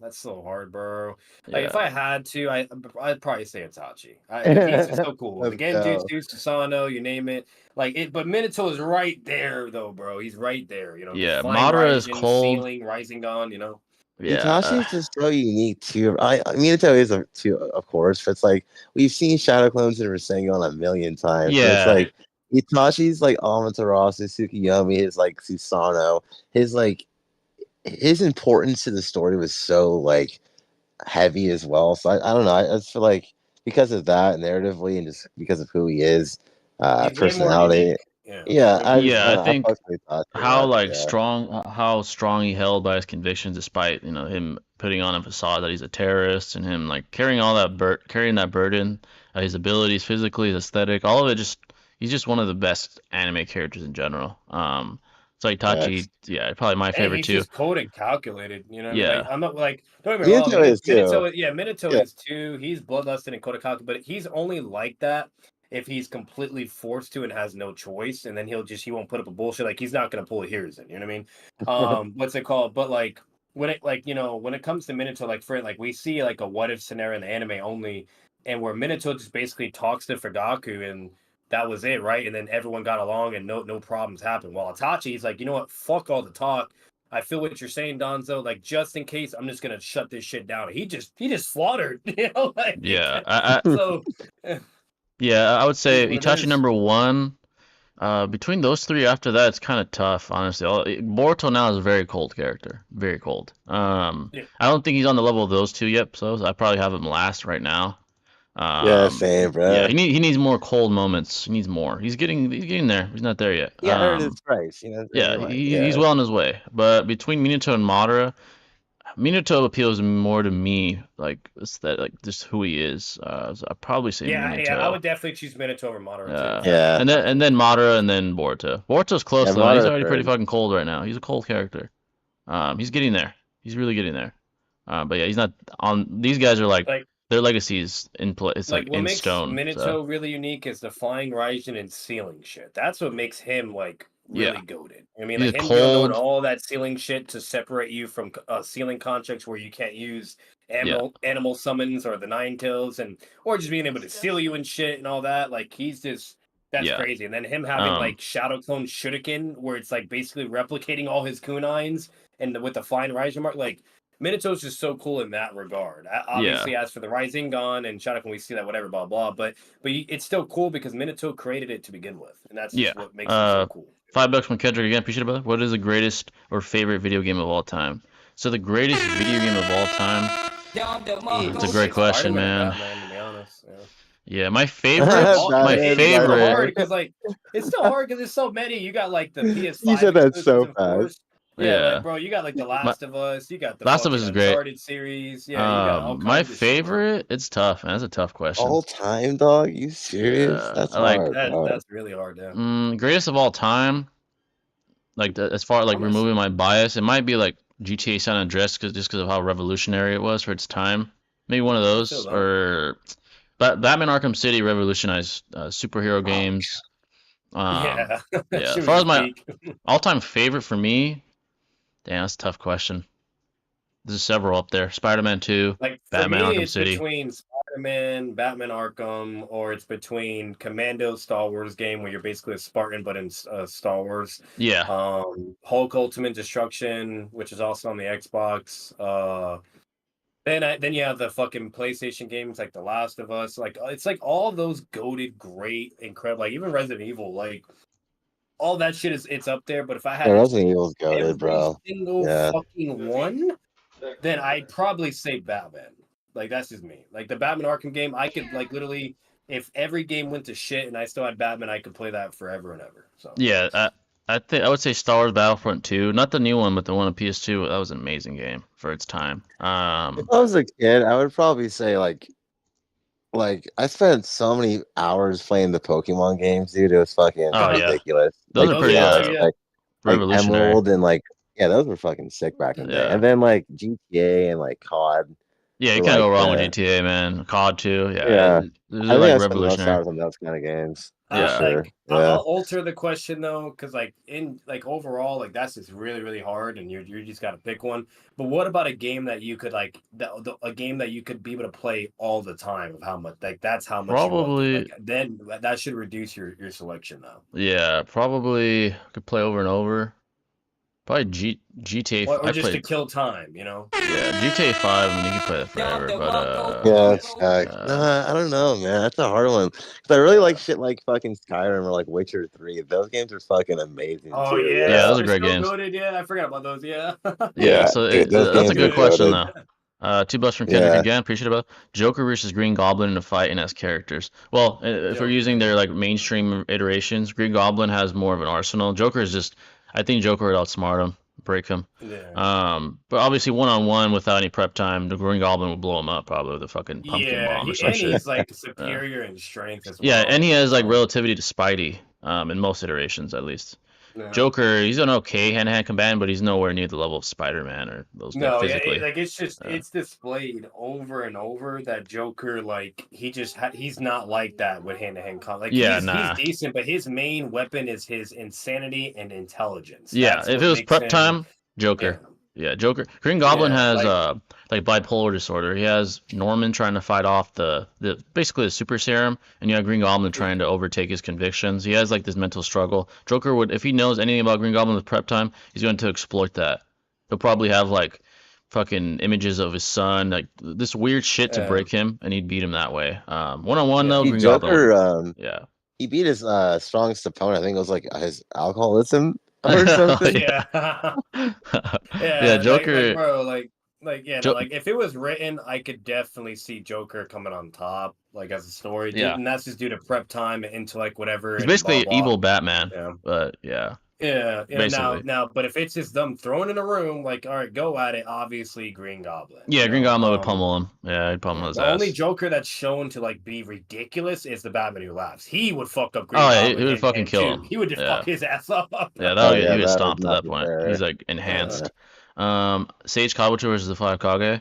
That's so hard, bro. Like if Yeah. I had to, I'd probably say Itachi. He's just so cool. The Let's go. Genjutsu, Susanoo, you name it. Like it, but Minato is right there, though, bro. He's right there. You know, Yeah. Defying Madara is Raijin, cold. Sealing, Rising Gun. You know. Yeah. Itachi is just so unique too. Minato is too, of course, but it's like we've seen Shadow Clones and Rasengan a million times. But it's Yeah. like Itachi's like Amaterasu, Tsukiyomi, his like Susanoo, his importance to the story was so like heavy as well. So I don't know. I just feel like because of that narratively and just because of who he is, He's way more personality. unique. Yeah. Yeah, I just Yeah. I I think personally thought that. how strong he held by his convictions, despite him putting on a facade that he's a terrorist, and him like carrying all that carrying that burden, his abilities physically, his aesthetic, all of it. He's just one of the best anime characters in general. So Yeah. Itachi, yeah, probably my And favorite he's too. just cold and calculated. You know what I mean? Like Yeah. I'm not like don't get me wrong. Minato is too. Minato Yeah. is too. He's bloodlusted and Kodakaka, but he's only like that if he's completely forced to and has no choice, and then he won't put up a bullshit. Like he's not gonna pull a Hiruzen. You know what I mean? What's it called? But like when it comes to Minato, like we see like a what if scenario in the anime only, and where Minato just basically talks to Fugaku and that was it, right? And then everyone got along and no problems happened. While Itachi's like, you know what? Fuck all the talk. I feel what you're saying, Donzo. Like, just in case, I'm just gonna shut this shit down. He just slaughtered, you know. Like, Yeah. so Yeah, I would is say what it Itachi is. number one. Between those three, after that, it's kind of tough, honestly. Boruto now is a very cold character, very cold. Yeah. I don't think he's on the level of those two yet, so I probably have him last right now. Yeah, same, Yeah, bro. he needs more cold moments. He needs more. He's getting there. He's not there yet. Yeah, earned his price. You know what I Yeah, mean? Like, he's well on his way. But between Minato and Madara, Minato appeals more to me, like it's that, like just who he is. So I'd probably say Yeah, I Minato. would definitely choose Minato over Madara too. Yeah. And then Madara and then Boruto. Boruto's close Yeah, though. He's Madara already pretty third. fucking cold right now. He's a cold character. He's getting there. He's really getting there. But yeah, he's not on. These guys are like Like their legacies in play. It's like what in makes stone. So Minato really unique is the flying Raijin and sealing shit. That's what makes him like yeah, really goated. I mean, he's like him knowing cold. all that sealing shit to separate you from sealing contracts where you can't use Yeah, animal summons or the nine tails and or just being able to seal you and shit and all that. Like he's just that's yeah. crazy. And then him having Um, like Shadow Clone Shuriken, where it's like basically replicating all his kunines and with the flying Raijin mark, like. Minato's just so cool in that regard. Obviously, yeah, as for the Rising Gun and Shadow, we see that whatever, blah blah. But it's still cool because Minato created it to begin with, and that's yeah. just what makes him so cool. $5 from Kendrick again. Appreciate it, brother. What is the greatest or favorite video game of all time? So the greatest video game of all time. It's a great question, man. Batman, to be honest. Yeah, my favorite. My It's still favorite. hard because it's still hard because there's so many. You got like the PS5. You said that so of course. fast. Yeah, Yeah. like bro, you got like The Last of Us. You got the Last of fucking Us is great. Uncharted series. Yeah, you got all kinds My of shit, favorite. It's tough, man. That's a tough question. All time, dog? You serious? Yeah, That's I like hard, bro. That's really hard, yeah. greatest of all time. Like as far like removing my bias, it might be like GTA San Andreas just because of how revolutionary it was for its time. Maybe one of those, or Batman Arkham City revolutionized superhero games. Yeah. Yeah. As far as my all-time favorite for me, damn, that's a tough question. There's several up there. Spider-Man 2, like Batman for me, Arkham it's City. between Spider-Man, Batman Arkham, or it's between Commando Star Wars game where you're basically a Spartan but in Star Wars. Yeah. Hulk Ultimate Destruction, which is also on the Xbox. Then you have the fucking PlayStation games like The Last of Us. Like it's like all those goated, great, incredible. Like even Resident Evil, like all that shit it's up there. But if I had Resident Evil's goated, every bro. single fucking one, then I'd probably say Batman. Like that's just me. Like the Batman Arkham game, I could like literally, if every game went to shit and I still had Batman, I could play that forever and ever. So yeah, I think I would say Star Wars Battlefront 2, not the new one, but the one on PS2. That was an amazing game for its time. If I was a kid, I would probably say like I spent so many hours playing the Pokemon games, dude. It was fucking ridiculous. Those are pretty like revolutionary. Emerald and those were fucking sick back in the day. And then like GTA and like COD, Yeah, you for can't like go wrong with the GTA, man. COD too. yeah. Yeah, these I are think like I spend most revolutionary. hours on those kind of games for Yeah. sure. I'll Yeah. alter the question though, because like in like overall, like that's just really really hard, and you just got to pick one. But what about a game that you could like a game that you could be able to play all the time? Of how much like that's how much you loved it. Probably, Like then that should reduce your selection though. yeah, probably could play over and over. Probably GTA. Or I just to played, kill time, you know? yeah, GTA 5. I mean, you can play that forever, but Yeah, it's uh, nah, I don't know, man. That's a hard one. 'Cause I really like Yeah. shit like fucking Skyrim or like Witcher 3. Those games are fucking amazing Oh too. yeah, yeah, Yeah. those so are they're great still games. good. Yeah, I forgot about those. Yeah. Yeah, Yeah, so dude, those that's a games are good question goated. though. $2 from Kendrick Yeah. again. Appreciate it. About Joker versus Green Goblin in a fight and as characters. Well, if we're using their Joker. like mainstream iterations, Green Goblin has more of an arsenal. Joker is just, I think Joker would outsmart him, break him. Yeah. But obviously one on one without any prep time, the Green Goblin would blow him up probably with a fucking pumpkin Yeah, bomb or some and shit. he's like Yeah, superior in strength as yeah, and well. he has like relativity to Spidey, in most iterations at least. Yeah. Joker, he's an okay hand-to-hand combatant, but he's nowhere near the level of Spider-Man or those guys No, yeah, physically. like it's just Yeah. it's displayed over and over that Joker like he's not like that with hand to hand combat. Like Yeah, he's nah. decent, but his main weapon is his insanity and intelligence. Yeah, That's if what it was makes prep him. time, Yeah, Joker. Yeah, Joker. Green Goblin yeah, has like bipolar disorder. He has Norman trying to fight off the basically the super serum, and you have Green Goblin trying to overtake his convictions. He has like this mental struggle. Joker would, if he knows anything about Green Goblin with prep time, he's going to exploit that. He'll probably have like fucking images of his son, like this weird shit to break him, and he'd beat him that way. One on one though, He Green Goblin would. Joker, Yeah. he beat his strongest opponent. I think it was like his alcoholism or Oh, something. yeah, yeah, yeah. Like Joker. bro, like yeah, no, Jo- like if it was written, I could definitely see Joker coming on top, like as a story, yeah. and that's just due to prep time and intellect, whatever, He's and blah basically blah. evil Batman. Yeah. But yeah, Yeah. basically. Now, but if it's just them thrown in a room, like, all right, go at it. Obviously, Green Goblin. Yeah, you Green know? Goblin would pummel him. Yeah, he'd pummel his The only ass. Joker that's shown to like be ridiculous is the Batman Who Laughs. He would fuck up Green Oh yeah, Goblin. he would and, fuculd and kill two, him. he would just Yeah, fuck his ass up. yeah, Oh he yeah, would that stomp would at not that be point. fair. He's like enhanced. Sage Kabuto versus the 5 Kage.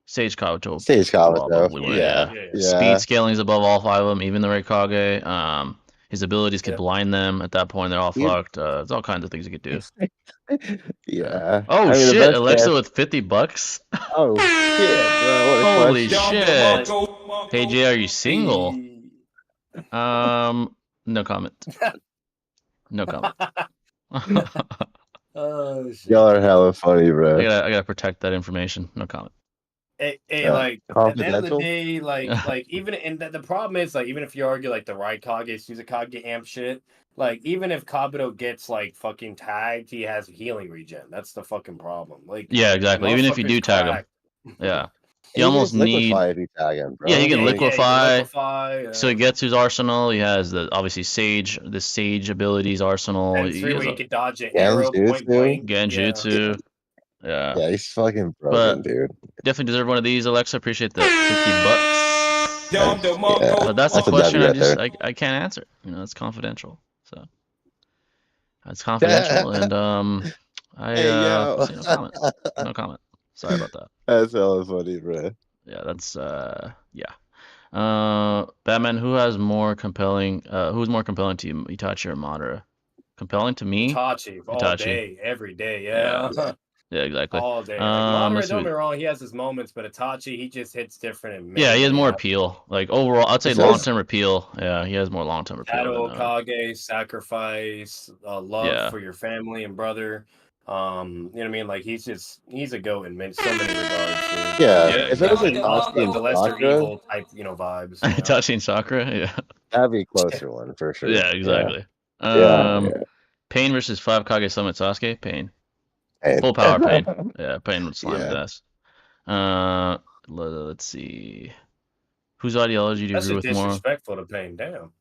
Sage Kabuto Stage Kabuto. probably win. Yeah. Yeah. Yeah. Speed scaling is above all 5 of them, even the Red Kage. His abilities could Yeah. blind them. At that point, they're all You- fucked. There's all kinds of things he could do. Yeah. Oh I mean, the shit! best Alexa cast- with $50. Oh shit, bro! What a Holy question. shit! Hey Jay, are you single? No comment. No comment. Oh shit. Y'all are hella funny, bro. I gotta protect that information. No comment. Hey, like at the end of the confidential? day, like even and the problem is like even if you argue like the right Kage, Suzukage amp shit, like even if Kabuto gets like fucking tagged, he has healing regen. That's the fucking problem. Like Yeah, exactly. Even if you do motherfuckers tag him. crack. Yeah. He You can almost just liquefy need. if you tag him, bro. Yeah, he can Yeah, liquefy. liquefy. So he gets his arsenal. He has the obviously Sage, the Sage abilities arsenal. and He three has where you a could dodge an arrow point Genjutsu. blank. Genjutsu. Yeah. Yeah, he's fucking broken, But dude. definitely deserve one of these, Alexa. Appreciate the $50. Yeah. But that's a That's a question W right there. I can't answer. You know, it's confidential. So it's confidential, and Hey, yo. let's see, no comment. No comment. Sorry about that. That's hella funny, bro. Yeah, that's yeah. Batman, who's more compelling to you, Itachi or Madara? Compelling to me? Itachi all Itachi. day, every day. Yeah. Yeah, exactly. All day. Like, let's Madara, see don't what- get me wrong, he has his moments, but Itachi, he just hits different. And Yeah, he has more yeah. appeal. Like overall, I'd say It says- long-term appeal. Yeah, he has more long-term appeal. Shadow than, Kage, sacrifice, love Yeah. for your family and brother. You know what I mean? Like he's a goat in so many regards. Dude. Yeah, Yeah, if it was exactly. Itachi and The lesser Sakura, evil type, vibes. you know? Itachi and Sakura. Yeah. that'd be a closer one for sure. Yeah, exactly. Yeah. Pain versus 5 Kage Summit Sasuke. Pain. Hey. Full power Pain. Yeah, Pain would slime Yeah. his ass. Let's see. Whose ideology do you That's agree just with more? disrespectful to Pain. Damn.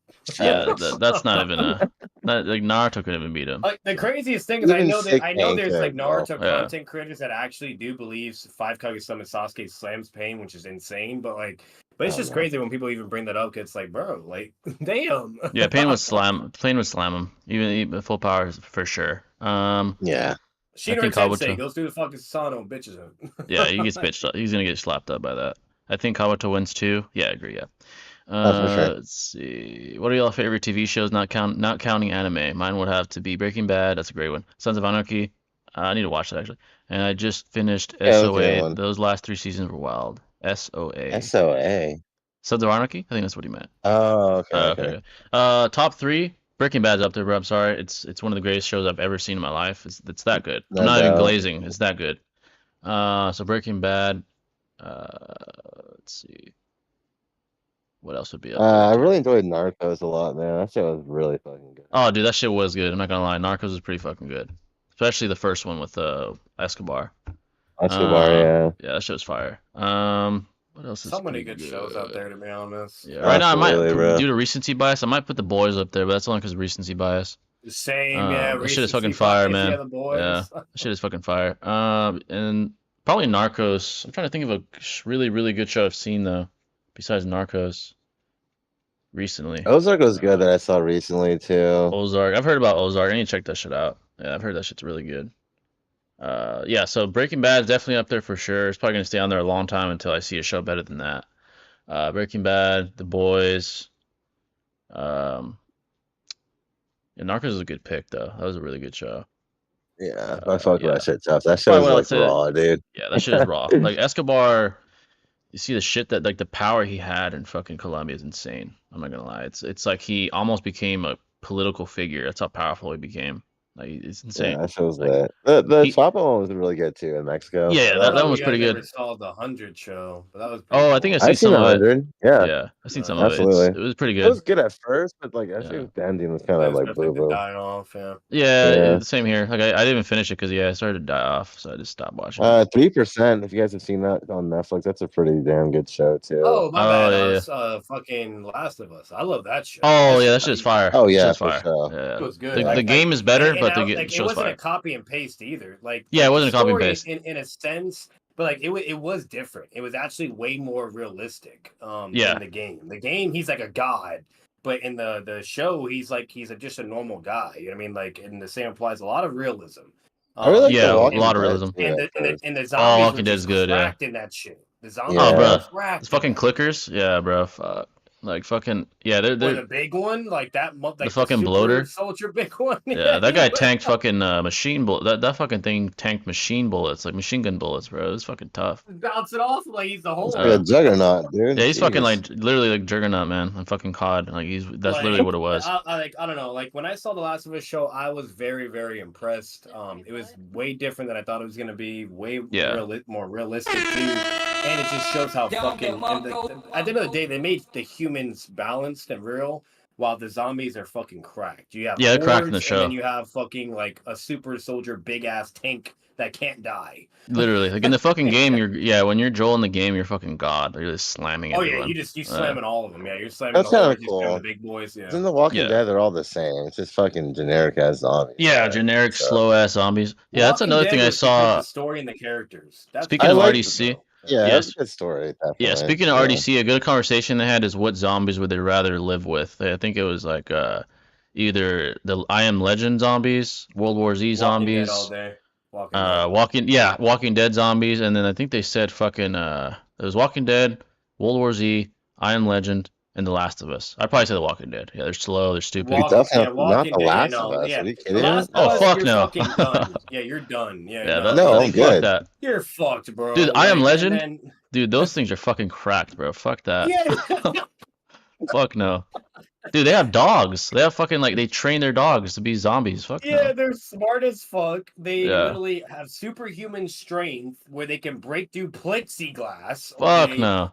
Yeah, that's not even like Naruto couldn't even beat him. Like the craziest thing is Even I know sick Pain there's like could, bro. Naruto Yeah. content creators that actually do believe 5 Kage Summon Sasuke slams Pain, which is insane. But it's Oh, just no. crazy when people even bring that up. 'Cause it's like, bro, like, damn. Yeah, Pain would slam him. Even full power for sure. Yeah. Shinra Tensei goes through the fucking Sasano and bitches him. Yeah, he gets bitched up. He's gonna get slapped up by that. I think Kabuto wins too. Yeah, I agree. Yeah. For sure. Let's see. What are y'all favorite TV shows not counting anime? Mine would have to be Breaking Bad. That's a great one. Sons of Anarchy. I need to watch that actually. And I just finished SOA. Those last 3 seasons were wild. SOA. SOA. Sons of Anarchy? I think that's what he meant. Oh, okay. Top 3. Breaking Bad's up there, bro. I'm sorry. It's one of the greatest shows I've ever seen in my life. It's that good. I'm not even glazing. It's that good. So Breaking Bad. Let's see. What else would be up there? I really enjoyed Narcos a lot, man. That shit was really fucking good. Oh, dude, that shit was good. I'm not gonna lie. Narcos was pretty fucking good. Especially the first one with Escobar. Yeah. Yeah, that shit was fire. What else is so many good shows out there, to be honest. Yeah, right now I might, due to recency bias, I might put The Boys up there, but that's only because of recency bias. Same, yeah. That shit is fucking fire, man. Yeah, that shit is fucking fire. And probably Narcos. I'm trying to think of a really, really good show I've seen though, besides Narcos. Recently. Ozark was good that I saw recently too. Ozark. I've heard about Ozark. I need to check that shit out. Yeah, I've heard that shit's really good. Yeah, so Breaking Bad is definitely up there for sure. It's probably gonna stay on there a long time until I see a show better than that. Breaking Bad, The Boys. Yeah, Narcos is a good pick though. That was a really good show. Yeah, I fuck with that shit tough. That shit was like raw, dude. Yeah, that shit is raw. Like Escobar, you see the shit that like the power he had in fucking Colombia is insane. I'm not gonna lie. It's like he almost became a political figure. That's how powerful he became. Like it's insane. Yeah, that shows that. The Chapo one was really good too in Mexico. Yeah, that one was pretty good. I saw the 100 show, but that was. Oh, I think I've seen some of it. Yeah, I've seen some of it. It was pretty good. It was good at first, but like I think the ending was kind of like boo boo. Dying off, yeah. Same here. Like I didn't even finish it because it started to die off, so I just stopped watching. 3%. If you guys have seen that on Netflix, that's a pretty damn good show too. Oh my bad. That was fucking Last of Us. I love that show. Oh yeah, that shit's fire. Oh yeah, for fire. Sure. Yeah. It was good. The game is better, but the show's fire. It wasn't a copy and paste either. Like it wasn't a copy and paste in a sense, but like it was different. It was actually way more realistic. In the game. The game, he's like a god, but in the show, he's just a normal guy. You know what I mean? Like, and the same applies. A lot of realism. A lot of realism. And the zombies Walking Dead is good. Yeah. In that shit. The zombies. Oh, bro. It's fucking clickers. Yeah, bro. Fuck. Like fucking they're the big one, like that, like the fucking bloater soldier big one. Yeah, that guy tanked fucking machine bullet. That fucking thing tanked machine bullets, like machine gun bullets, bro. It was fucking tough. Bounce it off like he's the whole. Like a juggernaut, dude. Yeah, he's fucking like literally like juggernaut, man. I'm fucking COD. Like that's literally what it was. I don't know. Like when I saw the Last of Us show, I was very, very impressed. It was way different than I thought it was gonna be. Way more realistic too. And it just shows how fucking. At the end of the day, they made the humans balanced and real, while the zombies are fucking cracked. You have they're cracked in the show. And then you have fucking like a super soldier, big ass tank that can't die. Literally, like in the fucking game, when you're Joel in the game, you're fucking god. You're just slamming everyone. Oh yeah, you slamming all of them. Yeah, you're slamming. That's kind of cool. The big boys. Yeah. In The Walking Dead, they're all the same. It's just fucking generic ass zombies. Yeah, generic slow ass zombies. Yeah, that's another thing I saw. The story and the characters. Speaking of RDC. Yeah, that's a good story. Definitely. Yeah, speaking of RDC, a good conversation they had is what zombies would they rather live with? I think it was like either the I Am Legend zombies, World War Z zombies, Walking Dead zombies, and then I think they said fucking it was Walking Dead, World War Z, I Am Legend, and The Last of Us. I'd probably say The Walking Dead. Yeah, they're slow, they're stupid. Not The Last of Us. Are you kidding me? Oh fuck no. Yeah, you're done. I'm good. That. You're fucked, bro. Dude, I Am Legend. Dude, those things are fucking cracked, bro. Fuck that. Yeah. Fuck no. Dude, they have dogs. They have fucking they train their dogs to be zombies. Fuck no. They're smart as fuck. They literally have superhuman strength where they can break through plexiglass. Fuck no.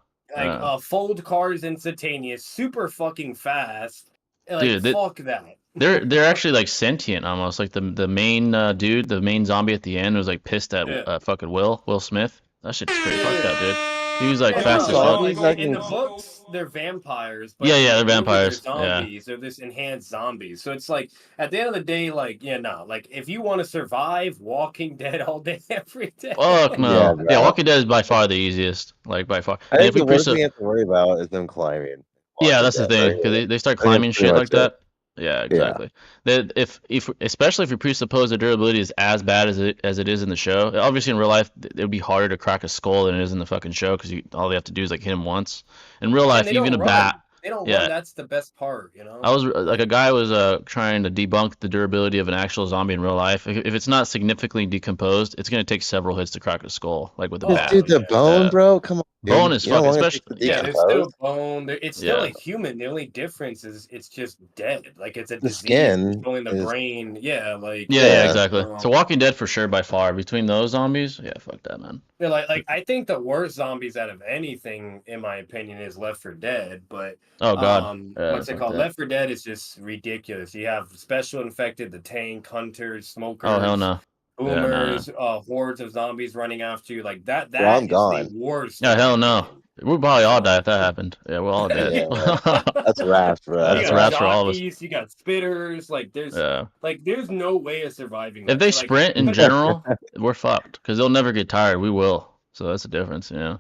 Fold cars instantaneous, super fucking fast. Dude, fuck that. They're actually like sentient almost. Like the main dude, the main zombie at the end was like pissed at fucking Will Smith. That shit's pretty fucked up, dude. He was like fast as fuck. In the books, they're vampires. But they're vampires. Zombies. They're this enhanced zombies. So it's like at the end of the day, like if you want to survive, Walking Dead all day, every day. Fuck no. Yeah, Walking Dead is by far the easiest. Like by far. I think the worst thing you have to worry about is them climbing. Yeah, that's the thing. Because they start climbing shit like that. Yeah, exactly. That if especially if you presuppose the durability is as bad as it is in the show. Obviously, in real life, it would be harder to crack a skull than it is in the fucking show because all they have to do is like hit him once. In real And life, they even don't a run. bat. They don't run. Yeah, That's the best part, you know. I was like a guy was trying to debunk the durability of an actual zombie in real life. If it's not significantly decomposed, it's gonna take several hits to crack a skull, like with a Just bat. Oh dude, the yeah. bone, bro. Come on, Bone dude. is You know fucking, how long it takes especially to Yeah, yeah, there's still decompose? bone. It's still yeah. a human. The only difference is it's just dead. Like it's a The disease skin controlling the is brain. Yeah, like Yeah, yeah. exactly. So Walking Dead for sure by far. Between those zombies, yeah, fuck that, man. yeah, like I think the worst zombies out of anything, in my opinion, is Left 4 Dead. But Oh God. what's it Fuck called? that. Left 4 Dead is just ridiculous. You have special infected, the tank hunters, Oh hell smokers, no. Yeah, no. boomers, hordes of zombies running after you. Like that. Well, I'm That is the gone. worst, Yeah, in my hell no. opinion. We'd probably You all know. die if that happened. Yeah, we're all dead. Yeah, that's raps, bro. You That's That's got rats raps. for all of us. jockeys, you got spitters. Yeah. There's no way of surviving If that. they Like, sprint in general, we're fucked because they'll never get tired. We will. So that's the difference, you know.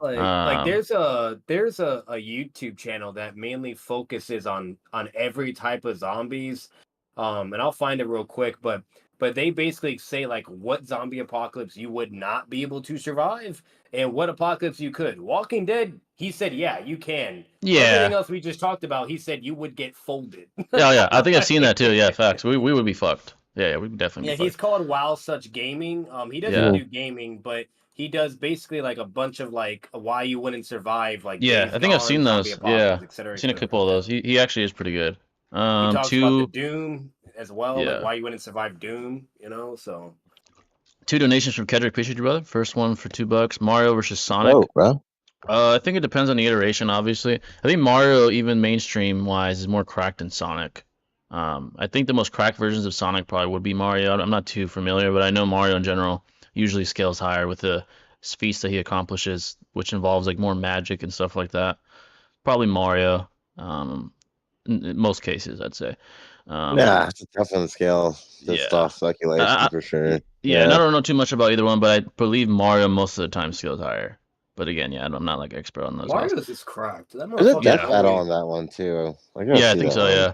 there's a YouTube channel that mainly focuses on every type of zombies. And I'll find it real quick, but they basically say like what zombie apocalypse you would not be able to survive and what apocalypse you could. Walking Dead, he said, yeah, you can. Everything Yeah. else we just talked about, he said you would get folded. Yeah, yeah. I think I've seen that too. Yeah, facts. We would be fucked. Yeah, yeah, we'd definitely Yeah, be he's fucked. called Wow Such Gaming. He doesn't Yeah. do gaming, but he does basically like a bunch of like why you wouldn't survive, like Yeah, Days I think I've seen Gone, Zombie those. Yeah. Apocalypse, etc., I've seen a etc. couple of Yeah. those. He actually is pretty good. He talks about the Two Doom as well, like yeah. why you wouldn't survive Doom, you know. So Two donations from Kedrick. Appreciate you, brother. First one for $2. Mario versus Sonic. Oh, bro. I think it depends on the iteration, obviously. I think Mario, even mainstream wise, is more cracked than Sonic. I think the most cracked versions of Sonic probably would be Mario. I'm not too familiar, but I know Mario in general usually scales higher with the feats that he accomplishes, which involves like more magic and stuff like that. Probably Mario, in most cases, I'd say. Yeah, it's a tough one to scale. Just Yeah. off speculation for sure. Yeah, and I don't know too much about either one, but I believe Mario most of the time scales higher. But again, yeah, I'm not like expert on those guys. Mario's is cracked. That There's a motherfucker. death Yeah. battle on that one too. Yeah, I think so. One. Yeah.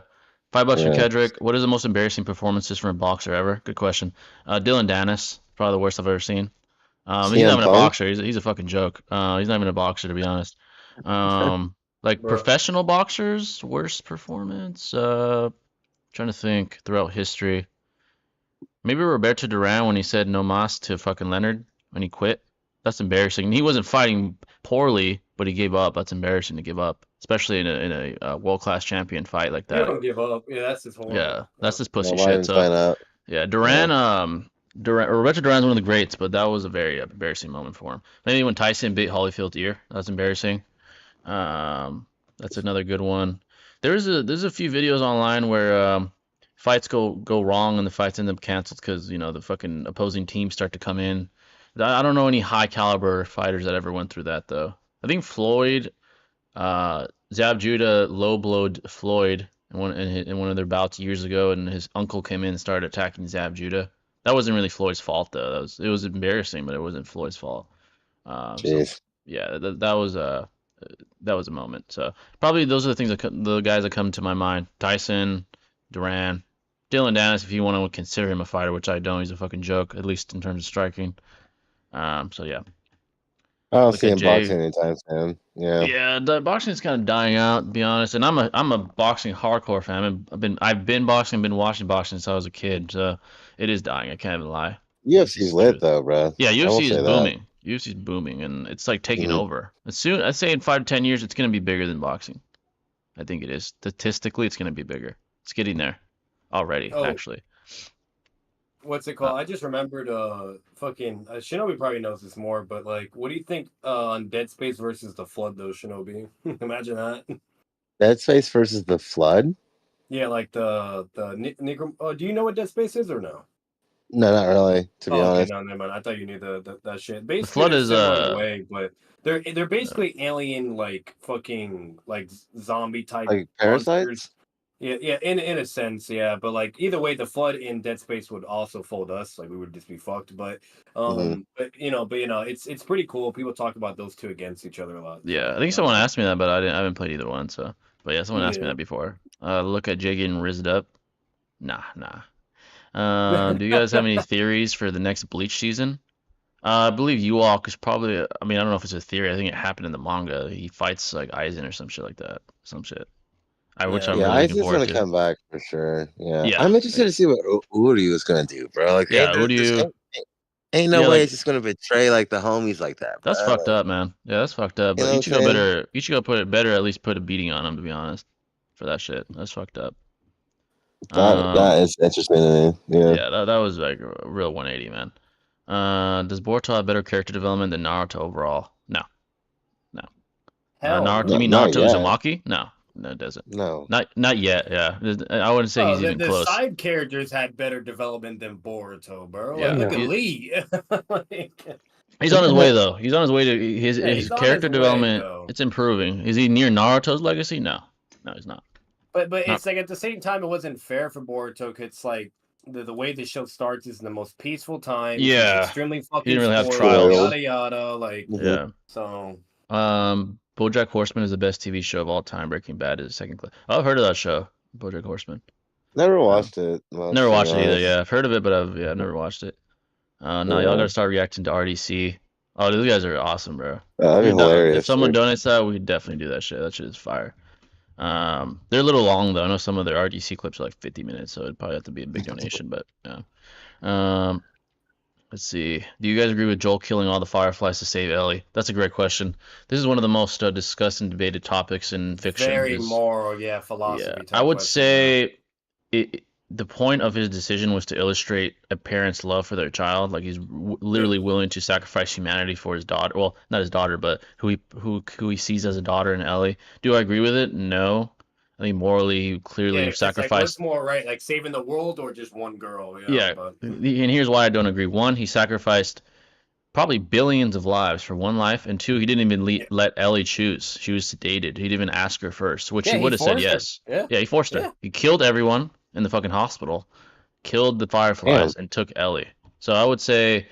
$5 for Yeah. Kedrick. What is the most embarrassing performances from a boxer ever? Good question. Dylan Dennis, probably the worst I've ever seen. He's not CM even a Punk? boxer. He's a fucking joke. He's not even a boxer to be honest. Like Bro. professional boxers, worst performance. Trying to think throughout history. Maybe Roberto Duran when he said no mas to fucking Leonard when he quit. That's embarrassing. He wasn't fighting poorly, but he gave up. That's embarrassing to give up, especially in a world-class champion fight like You that. don't give up. Yeah, that's just horrible. Yeah, that's just pussy Well, shit. So out. yeah, Duran, Roberto Duran's one of the greats, but that was a very embarrassing moment for him. Maybe when Tyson bit Holyfield's ear, that's embarrassing. That's another good one. There's a few videos online where fights go wrong and the fights end up canceled because the fucking opposing teams start to come in. I don't know any high caliber fighters that ever went through that though. I think Floyd, Zab Judah low blowed Floyd in one of their bouts years ago, and his uncle came in and started attacking Zab Judah. That wasn't really Floyd's fault though. It was embarrassing, but it wasn't Floyd's fault. So yeah, that was a moment. So probably those are the things the guys that come to my mind. Tyson, Duran, Dylan Dennis, if you want to consider him a fighter, which I don't. He's a fucking joke, at least in terms of striking. So yeah. I don't see him boxing anytime soon. Yeah. Yeah, the boxing is kind of dying out, to be honest. And I'm a boxing hardcore fan. I've been boxing, been watching boxing since I was a kid. So it is dying. I can't even lie. UFC's lit though, bro. Yeah, UFC is booming. UFC's booming, and it's like taking over. Soon, I'd say in 5 to 10 years, it's gonna be bigger than boxing. I think it is. Statistically, it's gonna be bigger. It's getting there already, actually. What's it called? I just remembered fucking Shinobi probably knows this more, but like what do you think on Dead Space versus the Flood though, Shinobi? Imagine that. Dead Space versus the Flood? Yeah, like the Negro do you know what Dead Space is or no? No, not really, to be honest. Okay, no, never mind. I thought you knew that shit. Basically, the Flood is way, but they're basically alien like fucking like zombie type like parasites. Monsters. Yeah, in a sense, yeah. But like either way, the Flood in Dead Space would also fold us. Like we would just be fucked. But but it's pretty cool. People talk about those two against each other a lot. Yeah, I think someone asked me that, but I haven't played either one. So But yeah, someone asked me that before. Look at Jay getting rizzed up. Nah. Do you guys have any theories for the next Bleach season? I believe Ewok is probably. I mean, I don't know if it's a theory. I think it happened in the manga. He fights like Aizen or some shit like that. Some shit. Which I'm Yeah, really looking Isaac's forward gonna to. come back for sure. Yeah, Yeah. I'm interested to see what Uri was gonna do, bro. Like, Yeah. ain't no Yeah, way like he's just gonna betray like the homies like that, that's bro. fucked Like, up, man. Yeah, that's fucked up. you But know what I'm saying? Ichigo put it better. At least put a beating on him, to be honest, for that shit. That's fucked up. That is interesting to me. Yeah. Yeah, that was like a real 180, man. Does Boruto have better character development than Naruto overall? No. Hell Naruto, you no. mean Not Naruto yet. Uzumaki? No, it doesn't. No. Not yet. Yeah, I wouldn't say Bro, he's even the close. side characters had better development than Boruto, bro. Like, Yeah, look at Yeah. Lee. he's on his way though. He's on his way to his He's on his character way development. though. It's improving. Is he near Naruto's legacy? No, he's not. But Not it's like at the same time, it wasn't fair for Boruto. 'Cause it's like the way the show starts is in the most peaceful times. He's yeah. extremely He fucking didn't really have spoiled, trials. yada yada. Like, Mhm. Yeah. so BoJack Horseman is the best TV show of all time. Breaking Bad is the second. I've heard of that show, BoJack Horseman. Never watched it. Much, Never to be watched it either. honest. Yeah, I've heard of it, but I've never watched it. No, y'all Yeah. gotta start reacting to RDC. Oh, these guys are awesome, bro. That'd be If hilarious. someone Dude. donates that, we could definitely do that shit. That shit is fire. They're a little long though. I know some of their RDC clips are like 50 minutes, so it'd probably have to be a big donation. But yeah. Let's see. Do you guys agree with Joel killing all the Fireflies to save Ellie? That's a great question. This is one of the most discussed and debated topics in fiction. very moral, philosophy. Yeah, Type I would question, say the point of his decision was to illustrate a parent's love for their child. Like he's literally willing to sacrifice humanity for his daughter. Well, not his daughter, but who he sees as a daughter in Ellie. Do I agree with it? No. I think morally, he clearly sacrificed. Like, what's more right, like saving the world or just one girl? Yeah, and here's why I don't agree. One, he sacrificed probably billions of lives for one life, and two, he didn't even let Ellie choose. She was sedated. He didn't even ask her first, which he would have said yes. Yeah, he forced her. He killed everyone in the fucking hospital, killed the Fireflies, and took Ellie. So I would say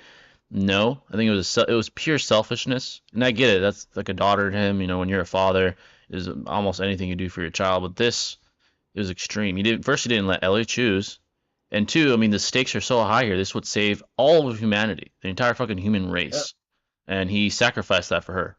no. I think it was pure selfishness, and I get it. That's like a daughter to him. You know, when you're a father, is almost anything you do for your child. But this, it was extreme. He didn't let Ellie choose. And two, I mean, the stakes are so high here. This would save all of humanity, the entire fucking human race, and he sacrificed that for her,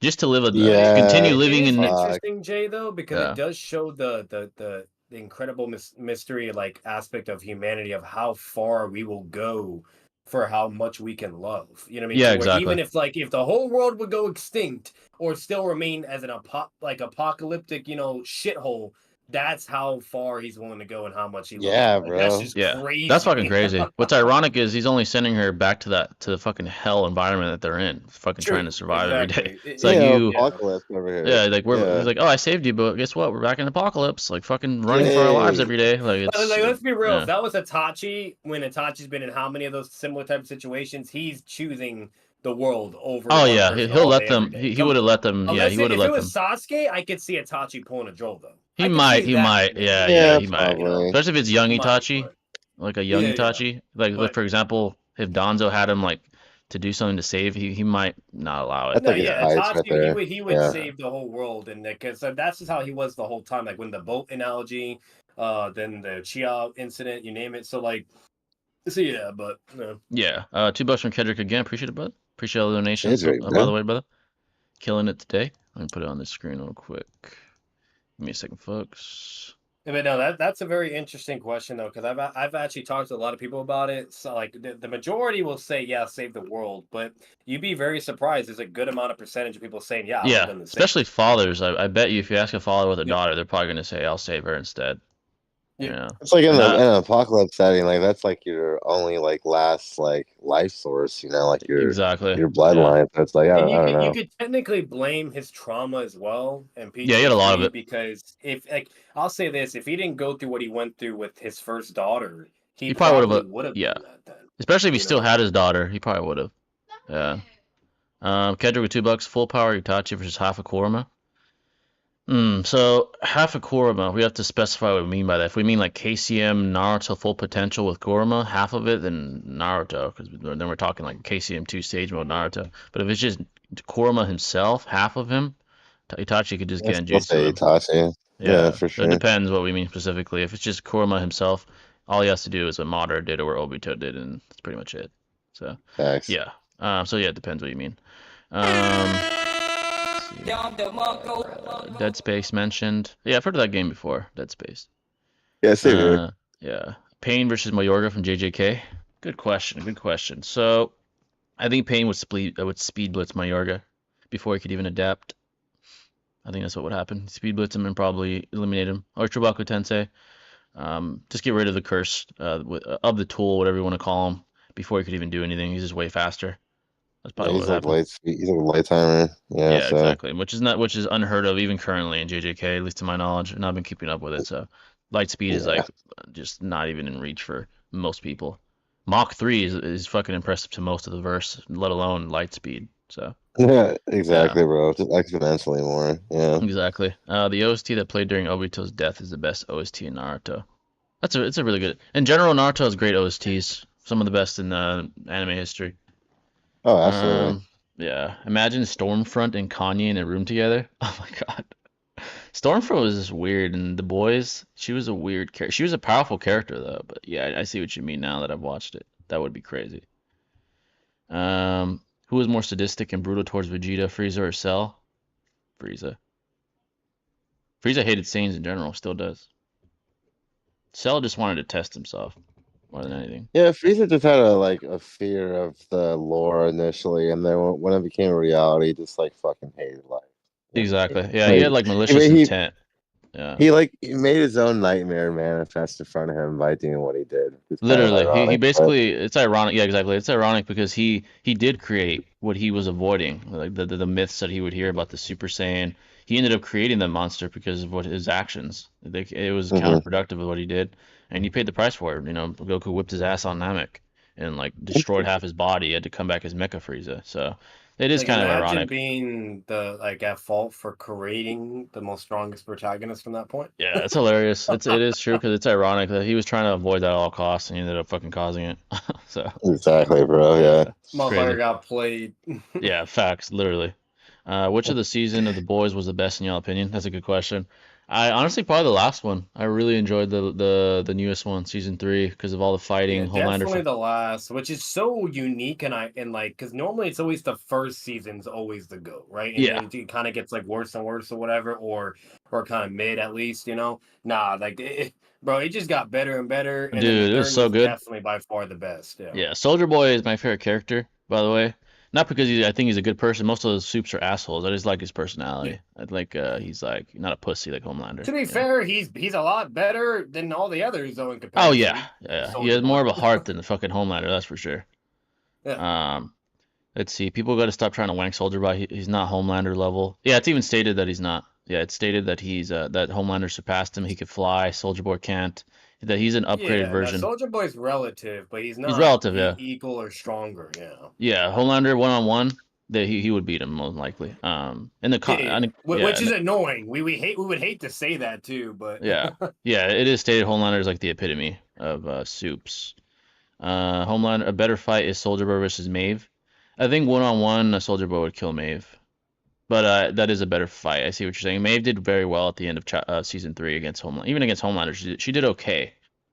just to continue living in. Interesting, Jay, though, because it does show the incredible mystery like aspect of humanity of how far we will go for how much we can love. You know what I mean? Yeah, exactly. Even if the whole world would go extinct or still remain as an apocalyptic, shithole. That's how far he's willing to go and how much he loves her. Bro. That's just crazy. That's fucking crazy. What's ironic is he's only sending her back to the fucking hell environment that they're in, fucking trying to survive every day. It's like apocalypse over here. Yeah, like he's like, oh, I saved you, but guess what? We're back in the apocalypse, like fucking running for our lives every day. Like, let's be real. If that was Itachi, when Itachi's been in how many of those similar type of situations, he's choosing the world over. Oh yeah, he'll let them. He would have let them. Yeah, he would have let them. If it was Sasuke, I could see Itachi pulling a Joel though. He might. Yeah, he might. Especially if it's young Itachi, like a young Itachi. Like for example, if Danzo had him like to do something to save, he might not allow it. Itachi, he would save the whole world, and because that's just how he was the whole time. Like when the boat analogy, then the Chia incident, you name it. So like, yeah, but no. Yeah, $2 from Kedrick again. Appreciate it, brother. Appreciate all the donations. By the way, brother, killing it today. Let me put it on the screen real quick. Give me a second, folks. Yeah, but no, that's a very interesting question though, because I've actually talked to a lot of people about it. So like the majority will say save the world, but you'd be very surprised. There's a good amount of percentage of people saying especially fathers. I bet you if you ask a father with a daughter, they're probably gonna say I'll save her instead. Yeah, it's like in an apocalypse setting, like that's like your only like last like life source, like your bloodline. So it's like I don't know. You could technically blame his trauma as well, and PTSD, he had a lot of it. Because if I'll say this, if he didn't go through what he went through with his first daughter, he probably would have. Yeah, done that then. Especially if he still had his daughter, he probably would have. Yeah. Kedrick with $2. Full power Itachi versus half a Kurama. So half a Kurama, we have to specify what we mean by that. If we mean like KCM Naruto full potential with Kurama, half of it, then Naruto, because then we're talking like KCM 2 stage mode Naruto. But if it's just Kurama himself, half of him, Itachi could just get Let's in we'll say jutsu him. Itachi. Yeah, for So it sure. depends what we mean specifically. If it's just Kurama himself, all he has to do is what Madara did or what Obito did, and that's pretty much it. So, Thanks. yeah. So yeah, it depends what you mean. Let's see. Dead Space mentioned. Yeah, I've heard of that game before. Dead Space. Yeah, same here. Yeah. Pain versus Mayorga from JJK. Good question. Good question. So, I think Pain would speed blitz Mayorga before he could even adapt. I think that's what would happen. Speed blitz him and probably eliminate him. Or Chubaku Tensei. Just get rid of the curse of the tool, whatever you want to call him, before he could even do anything. He's just way faster. That's probably what would happen. He's like a light timer. Yeah, so. Exactly. Which is unheard of even currently in JJK, at least to my knowledge, and I've been keeping up with it. So light speed is like just not even in reach for most people. Mach 3 is fucking impressive to most of the verse, let alone light speed. So yeah, exactly, bro. Just exponentially more. Yeah. Exactly. The OST that played during Obito's death is the best OST in Naruto. It's a really good. In general, Naruto has great OSTs. Some of the best in anime history. Oh, absolutely. Yeah. Imagine Stormfront and Kanye in a room together. Oh my god. Stormfront was just weird, and the boys. She was a weird character. She was a powerful character though. But yeah, I see what you mean now that I've watched it. That would be crazy. Who was more sadistic and brutal towards Vegeta, Frieza, or Cell? Frieza. Frieza hated Saiyans in general, still does. Cell just wanted to test himself more than anything. Yeah, Frieza just had a fear of the lore initially, and then when it became a reality, he just fucking hated life. Exactly. Yeah, he had malicious intent. Yeah. He made his own nightmare manifest in front of him by doing what he did. It's Literally, kind of ironic, he basically it's ironic. Yeah, exactly. It's ironic because he did create what he was avoiding, like the myths that he would hear about the Super Saiyan. He ended up creating the monster because of what his actions. It was counterproductive of what he did, and he paid the price for it. You know, Goku whipped his ass on Namek and destroyed half his body. He had to come back as Mecha Frieza. So it is kind of ironic. Imagine being at fault for creating the most strongest protagonist from that point. Yeah, it's hilarious. It is true because it's ironic that he was trying to avoid that at all costs and he ended up fucking causing it. So exactly, bro. Yeah, motherfucker got played. Yeah, facts, literally. Which of the season of The Boys was the best in your opinion? That's a good question. I honestly probably the last one. I really enjoyed the newest one, season 3, because of all the fighting. Yeah, definitely the last, which is so unique, and because normally it's always the first season's always the GOAT, right? And yeah, it kind of gets worse and worse or whatever, or kind of mid at least, you know. Nah, bro, it just got better and better. And dude, it was so good. Definitely by far the best. Yeah. Yeah, Soldier Boy is my favorite character, by the way. Not because I think he's a good person. Most of those soups are assholes. I just like his personality. Yeah. I like he's not a pussy like Homelander. To be fair, he's a lot better than all the others though in comparison. Oh yeah. He has more of a heart than the fucking Homelander. That's for sure. Yeah. Let's see. People got to stop trying to wank Soldier Boy. He's not Homelander level. Yeah, it's even stated that he's not. Yeah, it's stated that he's that Homelander surpassed him. He could fly. Soldier Boy can't. That he's an upgraded version. Soldier Boy's relative, but he's not. He's relative, equal or stronger. Yeah. Yeah, Homelander 1-on-1, that he would beat him most likely. In the which is annoying. We would hate to say that too, but yeah, it is stated Homelander is like the epitome of soups. Homelander, a better fight is Soldier Boy versus Maeve. I think 1-on-1, Soldier Boy would kill Maeve. But that is a better fight. I see what you're saying. Maeve did very well at the end of season 3 against Homelander. Even against Homelander, she did okay.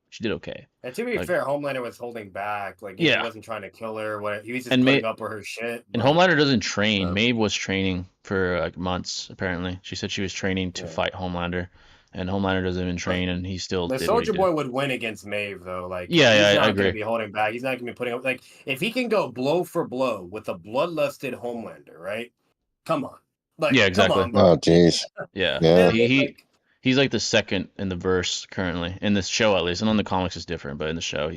She did okay. And to be fair, Homelander was holding back. He wasn't trying to kill her. He was just putting up with her shit. And Homelander doesn't train. Maeve was training for months, apparently. She said she was training to fight Homelander. And Homelander doesn't even train, and he still did. The Soldier Boy would win against Maeve, though. I agree. He's not going to be holding back. He's not going to be putting up. If he can go blow for blow with a bloodlusted Homelander, right? Come on. Yeah, exactly. Come on, oh, jeez. Yeah. He's like the second in the verse currently in this show, at least. And on the comics it's different, but in the show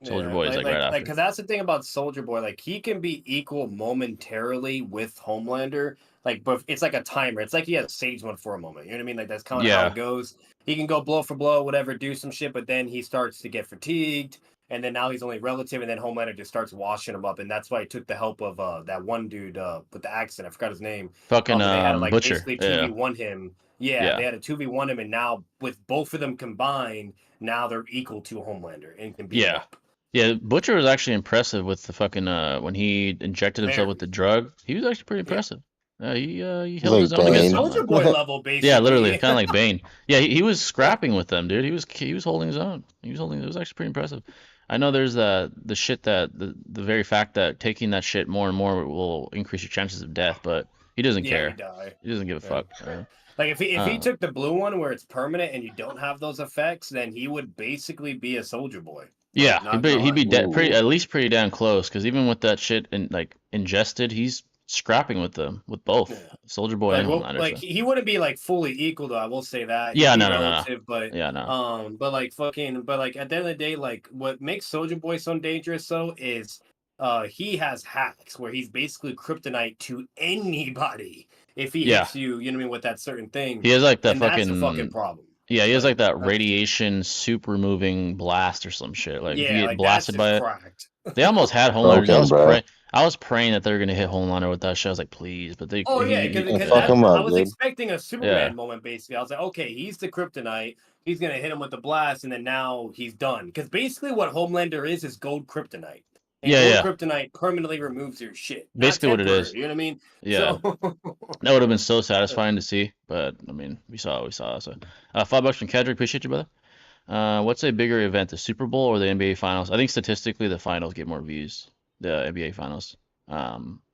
Soldier Boy is right after. Because that's the thing about Soldier Boy. He can be equal momentarily with Homelander. But it's like a timer. It's like he has Sage Mode for a moment. You know what I mean? That's kind of how it goes. He can go blow for blow, whatever, do some shit, but then he starts to get fatigued. And then now he's only relative, and then Homelander just starts washing him up, and that's why he took the help of that one dude with the accent. I forgot his name. Fucking they had Butcher. Basically 2v1 him. Yeah, they had a 2v1 him, and now with both of them combined, now they're equal to Homelander and can beat him up. Yeah, Butcher was actually impressive with the fucking when he injected himself with the drug. He was actually pretty impressive. He He's held like his own Like a against Bane. Soldier Homelander. Boy level, Yeah, literally, basically. kind of like Bane. Yeah, he was scrapping with them, dude. He was holding his own. He was holding. It was actually pretty impressive. I know there's the shit that the very fact that taking that shit more and more will increase your chances of death, but he doesn't Yeah, you care. die. He doesn't give a Yeah. fuck. Like if he Uh, took the blue one where it's permanent and you don't have those effects, then he would basically be a Soldier Boy. Like yeah, not gonna he'd lie. be pretty Ooh. at least pretty damn close. Because even with that shit and like ingested, he's scrapping with them with both Yeah. Soldier Boy Like and well, Homelander. like So he wouldn't be like fully equal though. I will say that he'd yeah, be no. relative, but Yeah, no. like fucking, but like at the end of the day, like what makes Soldier Boy so dangerous though is he has hacks where he's basically kryptonite to anybody if he Yeah, hits you. You know what I mean with that certain thing, he has like that and that's a fucking fucking problem. yeah, he has like Like that radiation soup removing blast or some shit. Like if you yeah, get like that's blasted just by it, cracked. they almost had Homelander. Broken, bro. I was praying that they were gonna hit Homelander with that shit. I was like, please, but Oh yeah, And because fuck that him I up, was dude. expecting a yeah, Superman moment. Basically, I was like, okay, he's the kryptonite. He's gonna hit him with the blast, and then now he's done. Because basically, what Homelander is gold kryptonite, and gold yeah. kryptonite permanently removes your shit, not Basically what it temporary. is. You know what I mean? Yeah, So that would have been so satisfying to see. But I mean, we saw. So, $5 from Kedrick. Appreciate you, brother. What's a bigger event, the Super Bowl or the NBA Finals? I think statistically the finals get more views. The NBA Finals.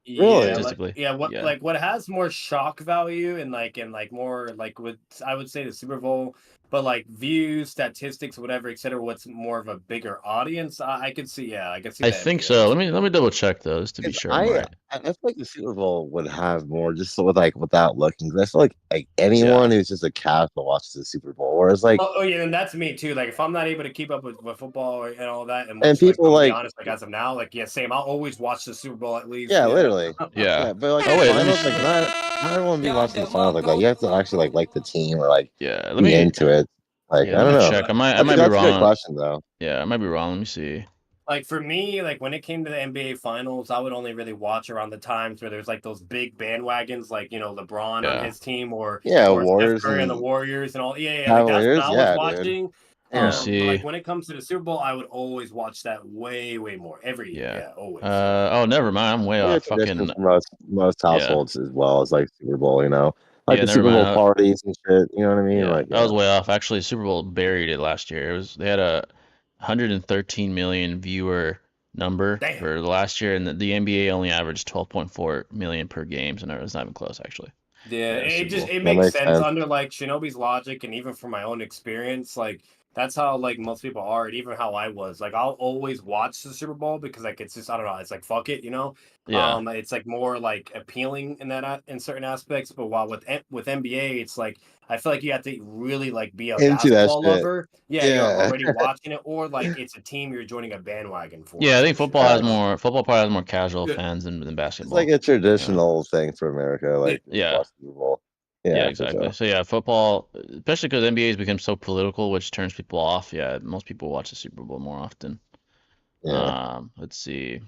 yeah, Really? like Statistically, yeah, yeah. what has more shock value and like more like what I would say the Super Bowl, but like views, statistics, whatever, etc. What's more of a bigger audience? I could see, yeah, I could see I the think NBA so. absolutely. Let me double check though, just to be Because sure I'm right. I feel like the Super Bowl would have more just so with like without looking. Because I feel like Yeah. anyone who's just a casual watches the Super Bowl, whereas like Oh yeah, and that's me too. Like if I'm not able to keep up with football and all that, and and which like people I'm gonna be like honest, like as of now, like yeah, same. I'll always watch the Super Bowl at least. yeah, Yeah. literally. Yeah. Yeah, but like Oh the wait, let me. finals, like not everyone be watching the finals like that. You have to actually like the team or like Yeah. be into it. Like Yeah. I Let don't me know. check. I might be That's a good wrong. question though. Yeah, I might be wrong. Let me see. Like for me, like when it came to the NBA finals, I would only really watch around the times where there's like those big bandwagons, like LeBron on Yeah. his team Yeah, or Steph Warriors Curry on the and Warriors and all. Yeah, like that's when Cavaliers. I was Yeah, dude. watching. Let me Yeah. But see. like when it comes to the Super Bowl, I would always watch that way more every year. Yeah. Yeah, always. Yeah. Oh, never mind. I'm way Like a off. tradition Fucking for most yeah. households as well as like Super Bowl. Like Yeah. the Never Super mind. Bowl parties and shit. You know what I mean? Yeah, Like I was yeah. way off. Actually, Super Bowl buried it last year. They had a 113 million viewer number Damn. for the last year, and the NBA only averaged 12.4 million per game, so no, it's not even close actually. Yeah, Yeah, it Super just Bowl. it That makes makes sense sense. under like Shinobi's logic and even from my own experience, like that's how like most people are, and even how I was. Like I'll always watch the Super Bowl because like it's just I don't know, it's like fuck it. Yeah, It's like more like appealing in that in certain aspects, but while with NBA, it's like I feel like you have to really like be a Into that basketball shit. lover. Yeah, you're Yeah. already watching it, or like it's a team you're joining a bandwagon for or yeah. I some think shit. You know? football probably has more casual Yeah. fans than It's like basketball. a Yeah, traditional thing for America, Yeah. like yeah, watch the Super Bowl. yeah, Yeah, for exactly. sure. So yeah, football, especially because NBA has become so political, which turns people off. Yeah, most people watch the Super Bowl more often. Yeah. Let's see.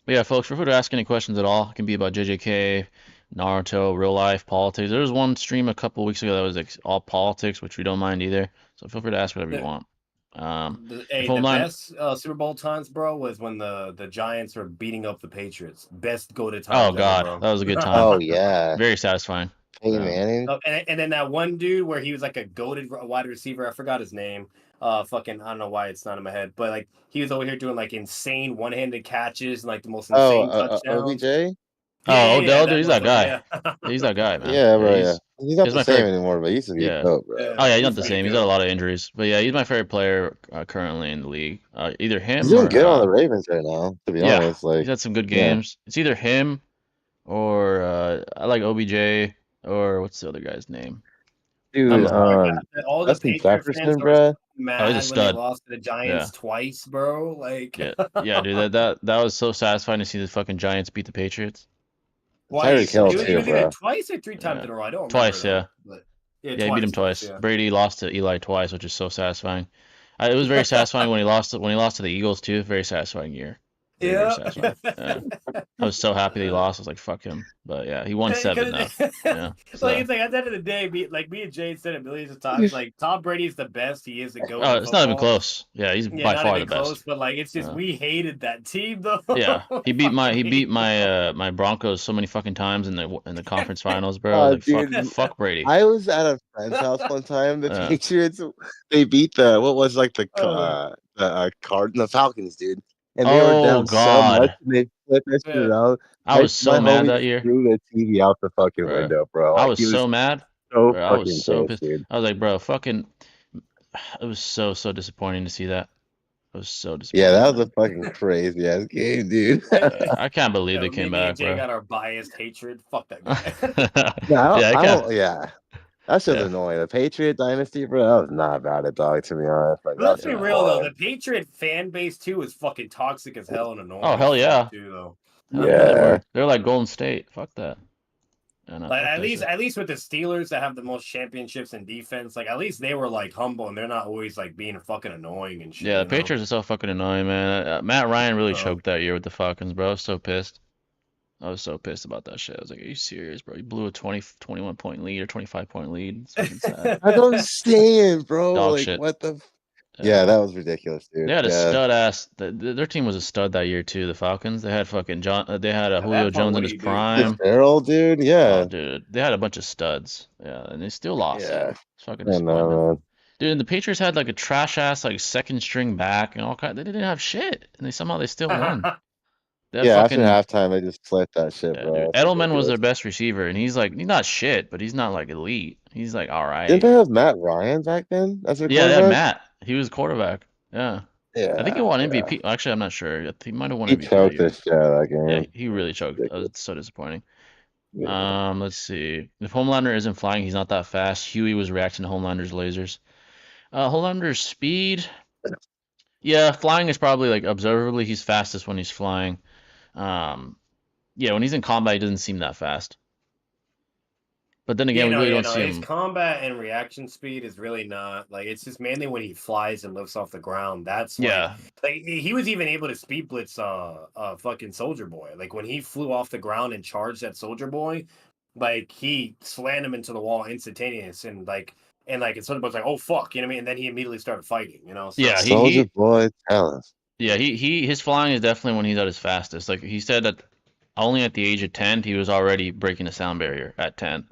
But yeah, folks, feel free to ask any questions at all. It can be about JJK, Naruto, real life, politics. There was one stream a couple weeks ago that was like all politics, which we don't mind either. So feel free to ask whatever you Yeah. want. If The online, best Super Bowl times, bro, was when the Giants were beating up the Patriots. Best go-to oh times ever, God, bro. that was a good time. Oh yeah. Very satisfying. Peyton Yeah. Manning. And then that one dude where he was like a goated wide receiver, I forgot his name. Fucking, I don't know why it's not in my head, but like he was over here doing like insane one-handed catches and like the most insane touchdowns. OBJ. Oh, Odell, dude, That he's that motherfucker, guy. yeah. He's that guy, man. Yeah, Yeah, bro. Yeah, he's not he's the my same favorite. anymore, but he used to be Yeah. dope, bro. Oh yeah, he's not He's the pretty same. He's had a good. lot of injuries, but yeah, he's my favorite player currently in the league. Either He's him doing or good on the Ravens right now. To be yeah, honest, he's like had some good yeah, games. It's either him or I like OBJ or what's the other guy's name? I'm dude. sorry, but all the Justin Patriot fans Jefferson, are so bro. Oh, he's a mad when they stud. lost to the Yeah, Giants twice, bro. Like yeah, dude. That was so satisfying to see the fucking Giants beat the Patriots. Tyreek twice. Hill It too, was either bro. twice or three times Yeah, in a row. I don't remember twice. Yeah, though. But yeah, yeah, he beat him twice. twice. Yeah. Brady lost to Eli twice, which is so satisfying. It was very satisfying when he lost to the Eagles too. Very satisfying year. Pretty Yeah. satisfying. Yeah. I was so happy that he lost. I was like, fuck him. But yeah, he won 7 though. Yeah. So. Like it's like at the end of the day, me and Jay said it millions of times. Like Tom Brady's the best. He is the GOAT in It's not even football. close. Yeah, he's by not far even the close, best. but like it's just we hated that team though. Yeah, he beat my Broncos so many fucking times in the conference finals, bro. Like dude, fuck Brady. I was at a friend's house one time. The Patriots, they beat the Falcons, dude, and they were down so much, and they flipped that shit around. I was so mad that year. Threw the TV out the fucking window, bro. I was so mad. So bro, I was so pissed, dude. I was like, bro, fucking. It was so disappointing to see that. It was so disappointing. Yeah, that was a fucking crazy ass game, dude. I can't believe they came back, Jay bro. got our biased hatred. Fuck that guy. That's just annoying. The Patriot dynasty, bro, that was not about it, dog. To be honest, like, let's be real though. The Patriot fan base too is fucking toxic as hell and annoying. Oh hell yeah, too, though. Yeah, they're like Golden State. Fuck that. Like at least with the Steelers that have the most championships in defense, like at least they were like humble and they're not always like being fucking annoying and shit. Yeah, the Patriots are so fucking annoying, man. Matt Ryan really choked that year with the Falcons, bro. I was so pissed. I was so pissed about that shit. I was like, are you serious, bro? You blew a 21 point lead or 25 point lead. It's fucking sad. I don't understand, bro. Dog like shit. What the Yeah, that was ridiculous, dude. They had a stud ass. Their team was a stud that year too. The Falcons. They had fucking They had Julio Jones in his prime. Farrell, dude. Yeah, oh, dude. They had a bunch of studs. Yeah, and they still lost. Yeah, it's fucking disappointment. Dude, and the Patriots had like a trash ass like second string back and all kind. They didn't have shit, and they still won. After halftime, they just flipped that shit, bro. Dude. Edelman was their best receiver, and he's not shit, but he's not like elite. He's like all right. Didn't they have Matt Ryan back then? That's they had Matt. He was quarterback. Yeah. Yeah. I think he won MVP. Actually, I'm not sure. He might have won MVP. He choked this shit that game. Yeah, he really choked. That was so disappointing. Yeah. Let's see. If Homelander isn't flying, he's not that fast. Huey was reacting to Homelander's lasers. Homelander's speed. Yeah, flying is probably like observably he's fastest when he's flying. Yeah, when he's in combat, he doesn't seem that fast. But then again, we really don't see him. His combat and reaction speed is really not like it's just mainly when he flies and lifts off the ground. That's like he was even able to speed blitz fucking Soldier Boy. Like when he flew off the ground and charged that Soldier Boy, like he slammed him into the wall instantaneous and Soldier Boy's like, oh fuck, you know what I mean? And then he immediately started fighting, you know. So, Soldier Boy, tell us. Yeah, his flying is definitely when he's at his fastest. Like he said that only at the age of 10 he was already breaking the sound barrier at 10.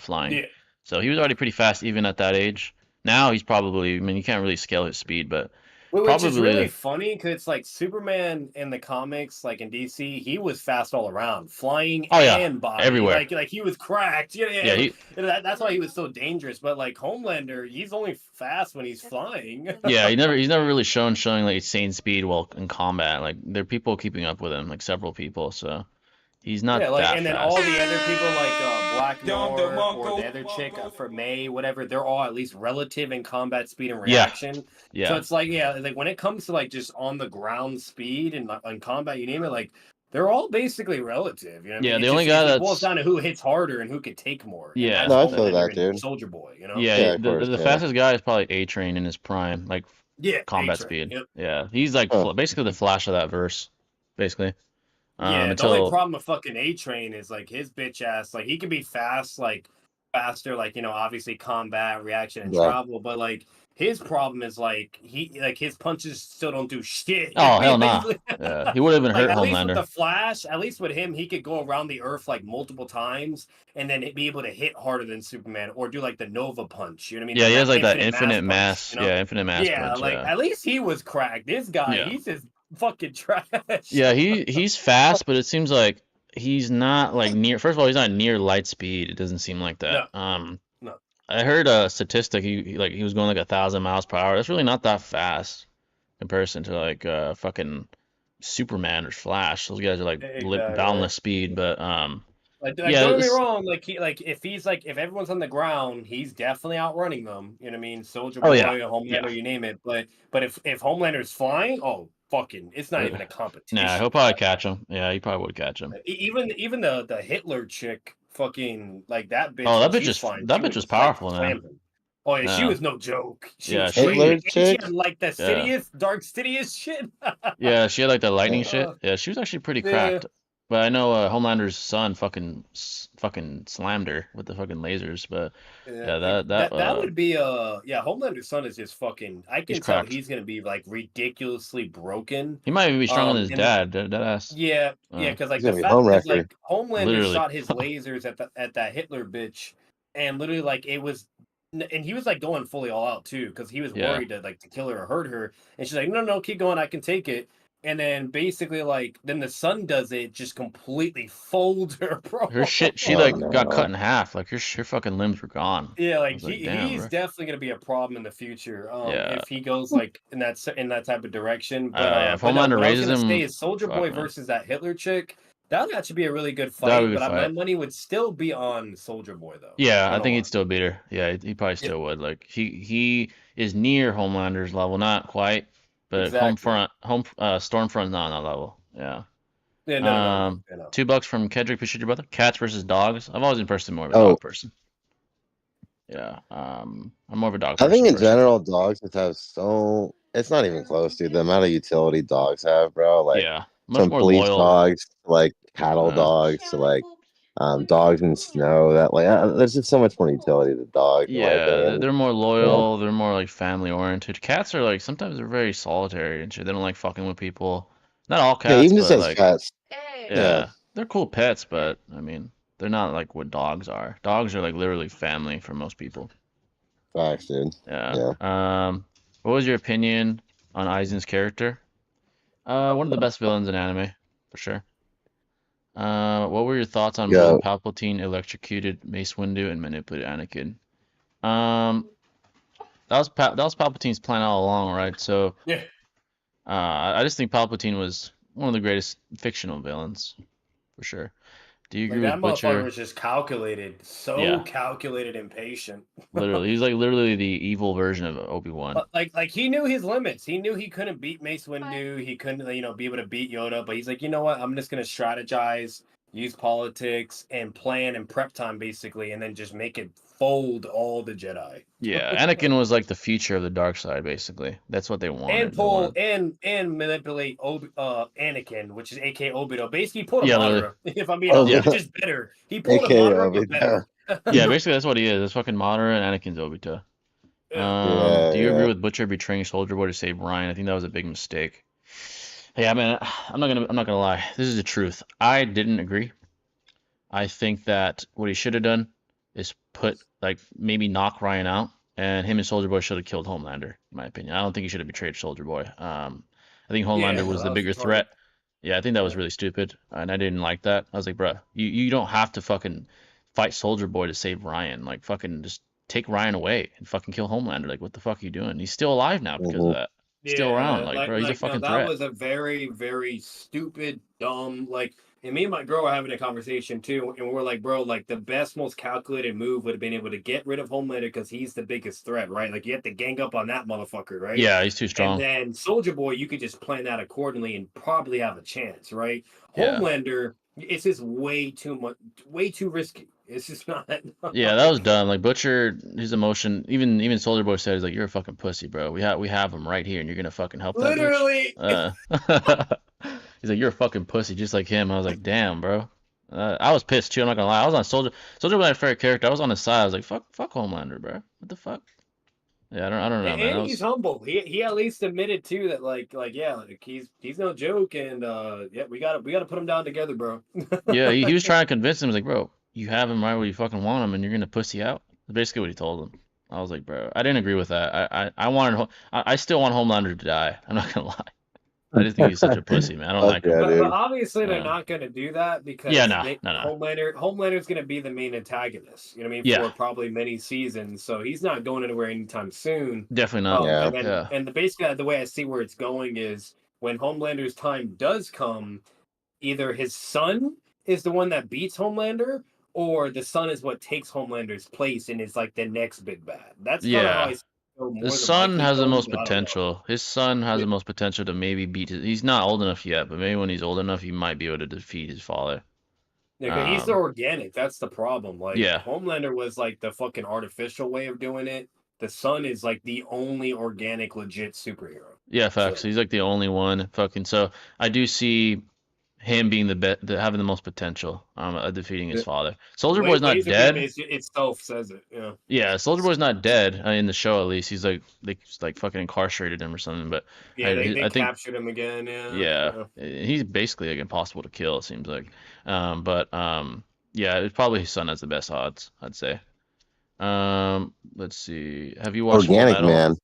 Flying. Yeah. So he was already pretty fast even at that age. Now he's probably, I mean, you can't really scale his speed, but which is really funny because it's like Superman in the comics, like in DC, he was fast all around, flying and body, everywhere. Like he was cracked. Yeah. That's why he was so dangerous. But like Homelander, he's only fast when he's flying. Yeah, he's never really showing like insane speed while in combat. Like there are people keeping up with him, like several people. So. He's not that fast. And then all the other people like Black Noir or the other chick for May, whatever, they're all at least relative in combat speed and reaction. Yeah. So it's like, like when it comes to like just on the ground speed and on combat, you name it, like they're all basically relative. You know what I mean? The only guy that boils down to who hits harder and who can take more. Yeah, no, I feel that, dude. Soldier Boy, you know. Yeah, the fastest guy is probably A-Train in his prime, like combat speed. Yep. Yeah, he's like basically the Flash of that verse, basically. The only problem with fucking A-Train is like his bitch ass. Like he can be fast, like faster, like obviously combat, reaction, and travel. But like his problem is like his punches still don't do shit. Oh hell no! Yeah, he would have been hurt Homelander. At least with the Flash, at least with him, he could go around the Earth like multiple times and then be able to hit harder than Superman or do like the Nova punch. You know what I mean? Yeah, he has like that infinite mass. Punch, infinite mass. Yeah, punch, like at least he was cracked. This guy, he's just fucking trash. Yeah, he's fast, but it seems like he's not like near. First of all, he's not near light speed. It doesn't seem like that. No. I heard a statistic. He was going like 1,000 miles per hour. That's really not that fast in comparison to like fucking Superman or Flash. Those guys are like boundless speed. But don't get me wrong. If everyone's on the ground, he's definitely outrunning them. You know what I mean? Soldier Boy, Homelander, you name it. But if Homelander's flying, fucking, it's not even a competition. Nah, he'll probably catch him. Yeah, he probably would catch him. Even the Hitler chick, fucking like that bitch. Oh, that bitch was powerful, man. Oh yeah, she was no joke. She was she crazy. Hitler And she chick. had like the Sidious, dark Sidious shit. yeah, she had like the lightning shit. Uh, Yeah, she was actually pretty yeah. cracked. But I know Homelander's son fucking slammed her with the fucking lasers. But Yeah, yeah, like that that would be yeah, Homelander's son is just fucking I he's can tell cracked. he's gonna be like ridiculously broken. He might even be stronger than his And dad. That ass. yeah, Uh, because He's like the gonna be fact because homewrecker. like Homelander literally. shot his lasers at that Hitler bitch, and literally like it was, and he was like going fully all out too because he was Yeah. worried to kill her or hurt her, and she's like, no, keep going, I can take it. And then basically like then the son does it, just completely folds her, bro. Her shit, she Oh like got cut no. in half. Like her fucking limbs were gone. Yeah, I like was like, damn, he's bro. definitely gonna be a problem in the future. Yeah. If he goes like in that type of direction. Yeah. If But no, Homelander what I was raises gonna say him, is Soldier fuck Boy man, versus that Hitler chick. That would actually be a really good that would fight. be a good But my fight. money would still be on Soldier Boy though. Yeah, Not I gonna think lie. he'd still beat her. Yeah, he probably Yeah, still would. Like he is near Homelander's level, not quite, but exactly. Stormfront's not on that level. Yeah. Yeah, no. You know. $2 from Kedrick. Appreciate your brother. Cats versus dogs. I've always been personally more of a Oh, dog person. Yeah. I'm more of a dog I person think in personally. general, dogs just have so. It's not even close, dude. The amount of utility dogs have, bro. Like Yeah, much from more police loyal. dogs to like cattle dogs to like dogs in snow. That like there's just so much more utility to dogs, in my Yeah, opinion. they're more Yeah. loyal. They're more like family oriented. Cats are like sometimes they're very solitary and shit. They don't like fucking with people. Not all Yeah, cats, even just but as like pets. Yeah, yeah, they're cool pets. But I mean, they're not like what dogs are. Dogs are like literally family for most people. facts, dude. Yeah. Yeah. What was your opinion on Aizen's character? One of the best villains in anime, for sure. What were your thoughts on when Go. Palpatine electrocuted Mace Windu and manipulated Anakin? Um, that was Palpatine's plan all along, right? So, Yeah. I just think Palpatine was one of the greatest fictional villains, for sure. Do you Like agree that with motherfucker Butcher? was just calculated, so Yeah, calculated and patient. literally. He's like literally the evil version of Obi-Wan. Like he knew his limits. He knew he couldn't beat Mace Windu. He couldn't, be able to beat Yoda. But he's like, you know what? I'm just gonna strategize, use politics, and plan and prep time basically, and then just make it fold all the Jedi. Yeah, Anakin was like the future of the dark side, basically. That's what they And wanted. They pull wanted, and manipulate Anakin, which is AK Obito. Basically, he pulled a yeah, literally. Madara. If I'm being Oh, honest, just better. He pulled a AKA Madara, but Obito. better. Yeah, basically that's what he is. It's fucking Madara and Anakin's Obito. Yeah. Yeah, Do you agree yeah. with Butcher betraying Soldier Boy to save Ryan? I think that was a big mistake. Hey, I mean, I'm not gonna lie. This is the truth. I didn't agree. I think that what he should have done is put like maybe knock Ryan out, and him and Soldier Boy should have killed Homelander. In my opinion, I don't think he should have betrayed Soldier Boy. I think Yeah, Homelander no, was the that was bigger retarded. threat. Yeah, I think that was Yeah. really stupid, and I didn't like that. I was like, bruh, you don't have to fucking fight Soldier Boy to save Ryan. Like, fucking just take Ryan away and fucking kill Homelander. Like, what the fuck are you doing? He's still alive now because of Mhm. that. He's still around. Yeah, Like, bro, he's a no, fucking that threat. was a very, very stupid, dumb, and me and my girl were having a conversation too, and we're like, bro, like the best, most calculated move would have been able to get rid of Homelander because he's the biggest threat, right? Like you have to gang up on that motherfucker, right? Yeah, he's too And strong. then Soldier Boy, you could just plan that accordingly and probably have a chance, right? Yeah. Homelander, it's just way too much, way too risky. It's just not. Yeah, that was dumb. Like Butcher, his emotion, even Soldier Boy said, he's like, "You're a fucking pussy, bro. We have him right here, and you're gonna fucking help that bitch." Literally. He's like, "You're a fucking pussy, just like him." I was like, "Damn, bro." I was pissed too. I'm not gonna lie. I was on Soldier. Soldier was my favorite character. I was on his side. I was like, fuck Homelander, bro. What the fuck?" Yeah, I don't know, man. And That he's was humble. He at least admitted too that yeah, like he's no joke, and yeah, we gotta put him down together, bro. yeah. He was trying to convince him. He was like, "Bro, you have him right where you fucking want him, and you're gonna pussy out." That's basically what he told him. I was like, bro, I didn't agree with that. I wanted, I still want Homelander to die. I'm not gonna lie. I just think he's such a pussy, man. I don't Fuck like him. yeah, But dude. obviously they're not gonna do that Yeah, because no, no, no. Homelander's gonna be the main antagonist. You know what I mean? Yeah, For probably many seasons, so he's not going anywhere anytime soon. definitely not. Yeah. Yeah, And basically the way I see where it's going is when Homelander's time does come, either his son is the one that beats Homelander, or the son is what takes Homelander's place and is like the next big bad. That's kind of how I yeah. see it more The than son likely has the going, most but I don't know. potential. His son has Yeah, the most potential to maybe beat his. He's not old enough yet, but maybe when he's old enough, he might be able to defeat his father. yeah, 'cause he's the organic. That's the problem. Like Yeah, Homelander was like the fucking artificial way of doing it. the son is like the only organic, legit superhero. Yeah, facts. So He's like the only one. Fucking. So I do see him being having the most potential. Defeating his father. Soldier Boy's not Laser Beam dead. itself says it. Yeah. Yeah, Soldier Boy's not dead in the show. At least he's like they like fucking incarcerated him or something. But Yeah, they I think captured him again. Yeah. yeah, Yeah. he's basically like impossible to kill. It seems like. Yeah, it's probably his son has the best odds. I'd say. Let's see. Have you watched Full Organic Metal? man.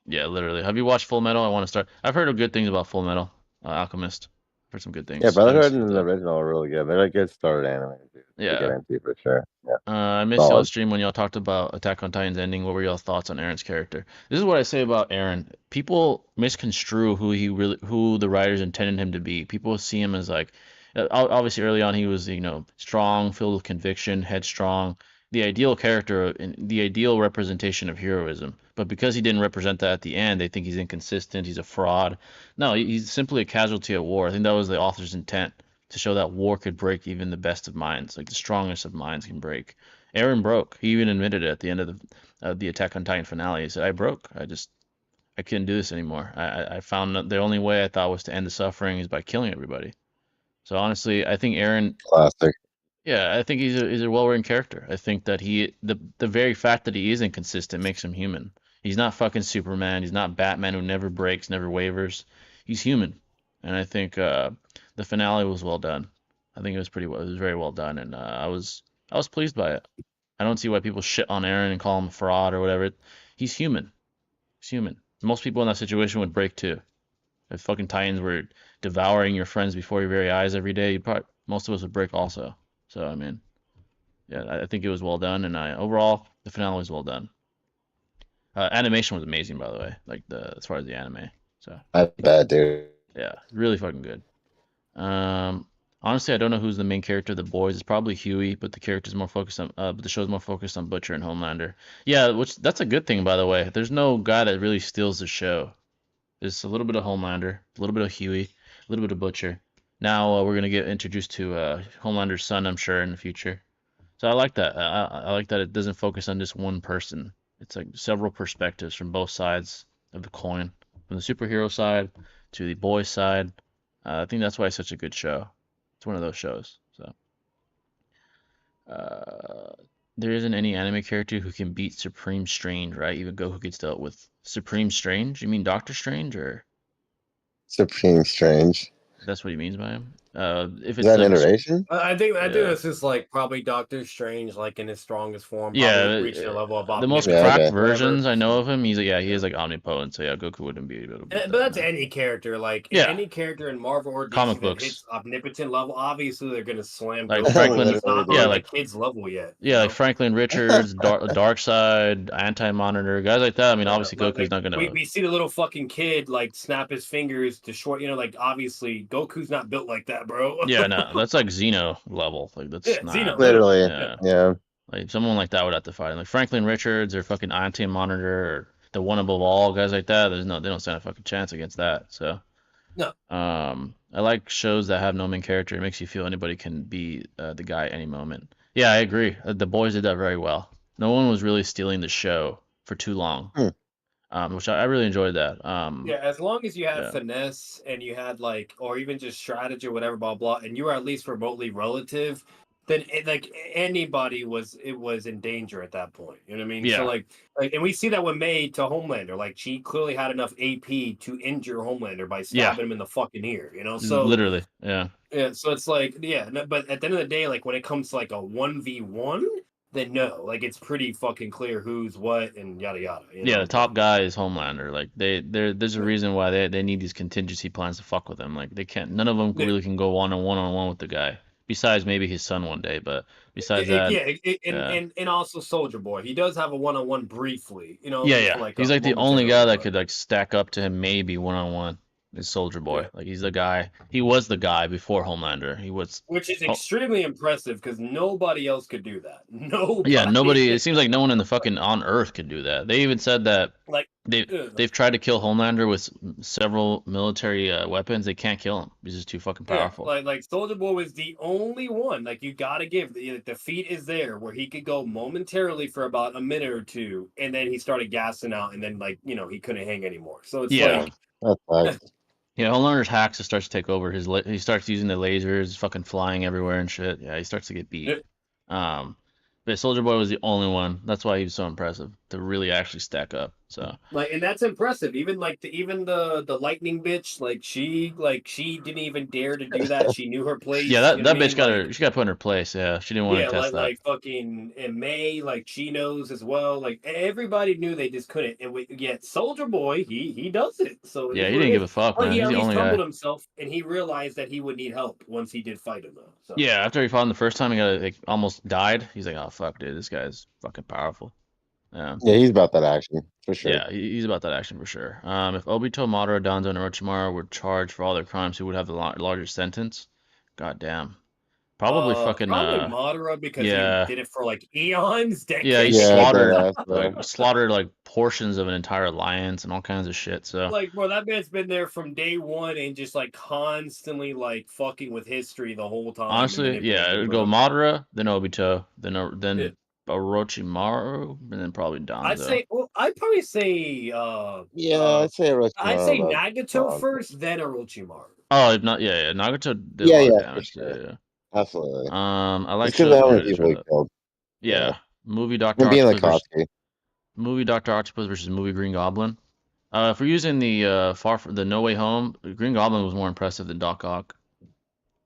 Yeah, literally. Have you watched Full Metal? I want to start. I've heard good things about Full Metal Alchemist. I've heard some good things. Yeah, I haven't Brotherhood seen it and the though. original are really good. They're like good started anime to get Yeah. into for sure. Yeah, I missed y'all's solid. stream when y'all talked about Attack on Titan's ending. What were y'all thoughts on Aaron's character? This is what I say about Aaron. People misconstrue who the writers intended him to be. People see him as like, obviously early on he was, strong, filled with conviction, headstrong, the ideal character, and the ideal representation of heroism. But because he didn't represent that at the end, they think he's inconsistent, he's a fraud. No, he's simply a casualty at war. I think that was the author's intent to show that war could break even the best of minds, like the strongest of minds can break. Aaron broke. He even admitted it at the end of the Attack on Titan finale. He said, "I broke. I couldn't do this anymore. I found that the only way I thought was to end the suffering is by killing everybody." So honestly, I think Aaron, Classic. yeah, I think he's a well-written character. I think that the very fact that he is inconsistent makes him human. He's not fucking Superman. He's not Batman who never breaks, never wavers. He's human, and I think the finale was well done. I think it was very well done, and I was pleased by it. I don't see why people shit on Aaron and call him a fraud or whatever. He's human. He's human. Most people in that situation would break too. If fucking Titans were devouring your friends before your very eyes every day, most of us would break also. So I mean, yeah, I think it was well done, and overall the finale was well done. Animation was amazing, by the way, like as far as the anime. So I bet, dude. yeah, really fucking good. Honestly, I don't know who's the main character of the boys. It's probably Huey, but the show's more focused on Butcher and Homelander. Yeah, which that's a good thing, by the way. There's no guy that really steals the show. There's a little bit of Homelander, a little bit of Huey, a little bit of Butcher. Now we're gonna get introduced to Homelander's son, I'm sure, in the future. So I like that. I like that it doesn't focus on just one person. It's like several perspectives from both sides of the coin, from the superhero side to the boy side. I think that's why it's such a good show. It's one of those shows. So uh, there isn't any anime character who can beat Supreme Strange, right? Even Goku gets dealt with Supreme Strange. You mean Doctor Strange, or Supreme Strange. that's what he means by him? If Is it's that an iteration? I think yeah. this is like probably Doctor Strange, like in his strongest form. Yeah, Probably reaching a level of the most omnipotent, cracked okay. versions I know of him, he is like omnipotent. So yeah, Goku wouldn't be able to beat But that, that's man. any character. Like Yeah. any character in Marvel or DC Comic that books. hits omnipotent level, obviously they're gonna slam Like Goku. Franklin, He's not yeah, on like the kid's level yet. yeah, like Franklin Richards, Darkseid, Anti-Monitor, guys like that. I mean, obviously Goku's not gonna. We see the little fucking kid like snap his fingers to short. Like obviously Goku's not built like that, bro. Yeah, no, that's like Xeno level. Like that's not Xeno. Literally. Yeah. Yeah. Like someone like that would have to fight him. Like Franklin Richards or fucking Anti-Monitor or the one above all guys like that. They don't stand a fucking chance against that. So no. I like shows that have no main character. It makes you feel anybody can be the guy at any moment. Yeah, I agree. The boys did that very well. No one was really stealing the show for too long. Which I really enjoyed that. Yeah, as long as you had finesse and you had or even just strategy or whatever, blah blah, and you were at least remotely relative, then anybody was in danger at that point. You know what I mean? Yeah. So and we see that when May to Homelander, she clearly had enough AP to injure Homelander by stabbing him in the fucking ear. So literally, yeah. Yeah, so it's but at the end of the day, when it comes to a 1v1. Then no, it's pretty fucking clear who's what and yada yada. The top guy is Homelander. There's a reason why they need these contingency plans to fuck with him. They can't. None of them really can go one on one with the guy. Besides maybe his son one day, but besides that, and also Soldier Boy, he does have a one-on-one briefly. Yeah. He's the only guy that could stack up to him maybe one on one. is Soldier Boy. Yeah. Like he's the guy. He was the guy before Homelander. He was. Which is extremely impressive because nobody else could do that. Nobody. Yeah, nobody. It seems like no one in the fucking on Earth could do that. They even said that like they've tried to kill Homelander with several military weapons. They can't kill him. He's just too fucking powerful. like Soldier Boy was the only one. Like you gotta give the feat is there where he could go momentarily for about a minute or two, and then he started gassing out, and then he couldn't hang animore. So it's Yeah, Homelander's hacks starts to take over. He starts using the lasers, fucking flying everywhere and shit. Yeah, he starts to get beat. But Soldier Boy was the only one. That's why he was so impressive to really actually stack up. So and that's impressive. Even the lightning bitch, she didn't even dare to do that. She knew her place. Yeah, that bitch she got put in her place. Yeah, she didn't want to test that. Like fucking and May, she knows as well. Like everybody knew they just couldn't. And yet Soldier Boy, he does it. So yeah, he didn't give a fuck. But man. he at least humbled guy. himself, and he realized that he would need help once he did fight him though. So. Yeah, after he fought him the first time, he got almost died. He's like, oh fuck, dude, this guy's fucking powerful. Yeah, he's about that action for sure. Yeah, he's about that action for sure. If Obito, Madara, Danzo, and Orochimaru were charged for all their crimes, who would have the larger sentence? God damn. Probably fucking Madara because he did it for eons, decades. Yeah, he slaughtered portions of an entire alliance and all kinds of shit. So bro, that man's been there from day one and just constantly fucking with history the whole time. Honestly, yeah, it would go Madara, then Obito, then Orochimaru, and then probably Danzo. I'd probably say I'd say Orochimaru. I'd say Nagato first, then Orochimaru. Oh, not Nagato did a lot of damage. Yeah. Absolutely. I like killed. Yeah. Movie Doctor Octopus versus movie Green Goblin. If we're using the No Way Home, Green Goblin was more impressive than Doc Ock.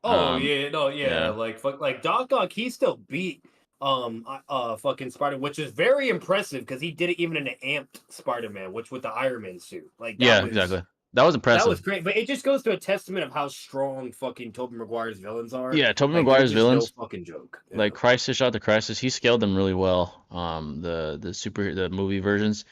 Like Doc Ock, he still beat fucking Spider, which is very impressive because he did it even in an amped Spider-Man, which with the Iron Man suit. Exactly. That was impressive. That was great, but it just goes to a testament of how strong fucking Tobey Maguire's villains are. Yeah, Tobey Maguire's villains. No fucking joke. Yeah. Like Crisis Shot the Crisis, he scaled them really well. The movie versions.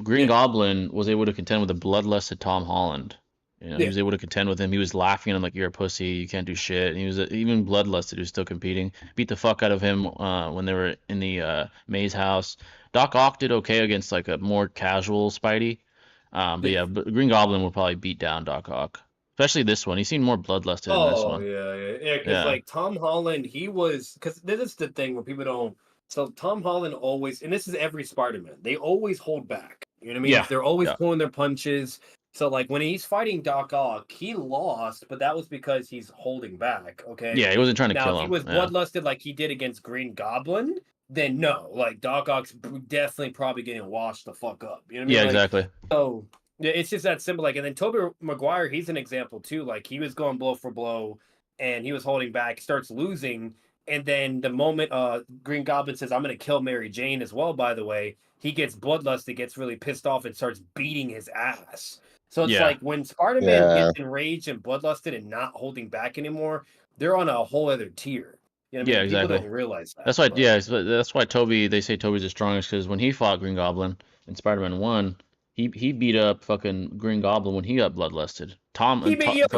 Green Goblin was able to contend with the bloodlusted Tom Holland. He was able to contend with him. He was laughing at him like, "You're a pussy. You can't do shit." And he was even bloodlusted. He was still competing. Beat the fuck out of him when they were in the Maze house. Doc Ock did okay against a more casual Spidey. But Green Goblin will probably beat down Doc Ock, especially this one. He seemed more bloodlusted in this one. Because Tom Holland, because this is the thing where people don't. So Tom Holland always, and this is every Spider-Man, they always hold back. You know what I mean? Yeah. They're always pulling their punches. So when he's fighting Doc Ock, he lost, but that was because he's holding back. Okay. Yeah, he wasn't trying to kill him. Now, if he was bloodlusted like he did against Green Goblin, then no, Doc Ock's definitely probably getting washed the fuck up. You know what I mean? Yeah, exactly. So it's just that simple. And then Tobey Maguire, he's an example too. He was going blow for blow, and he was holding back, starts losing, and then the moment Green Goblin says, "I'm gonna kill Mary Jane" as well, by the way, he gets bloodlusted, gets really pissed off, and starts beating his ass. So it's when Spider-Man gets enraged and bloodlusted and not holding back anymore, they're on a whole other tier. You know what I mean? Exactly. People don't realize that. That's why they say Toby's the strongest, because when he fought Green Goblin in Spider-Man 1, he beat up fucking Green Goblin when he got bloodlusted. He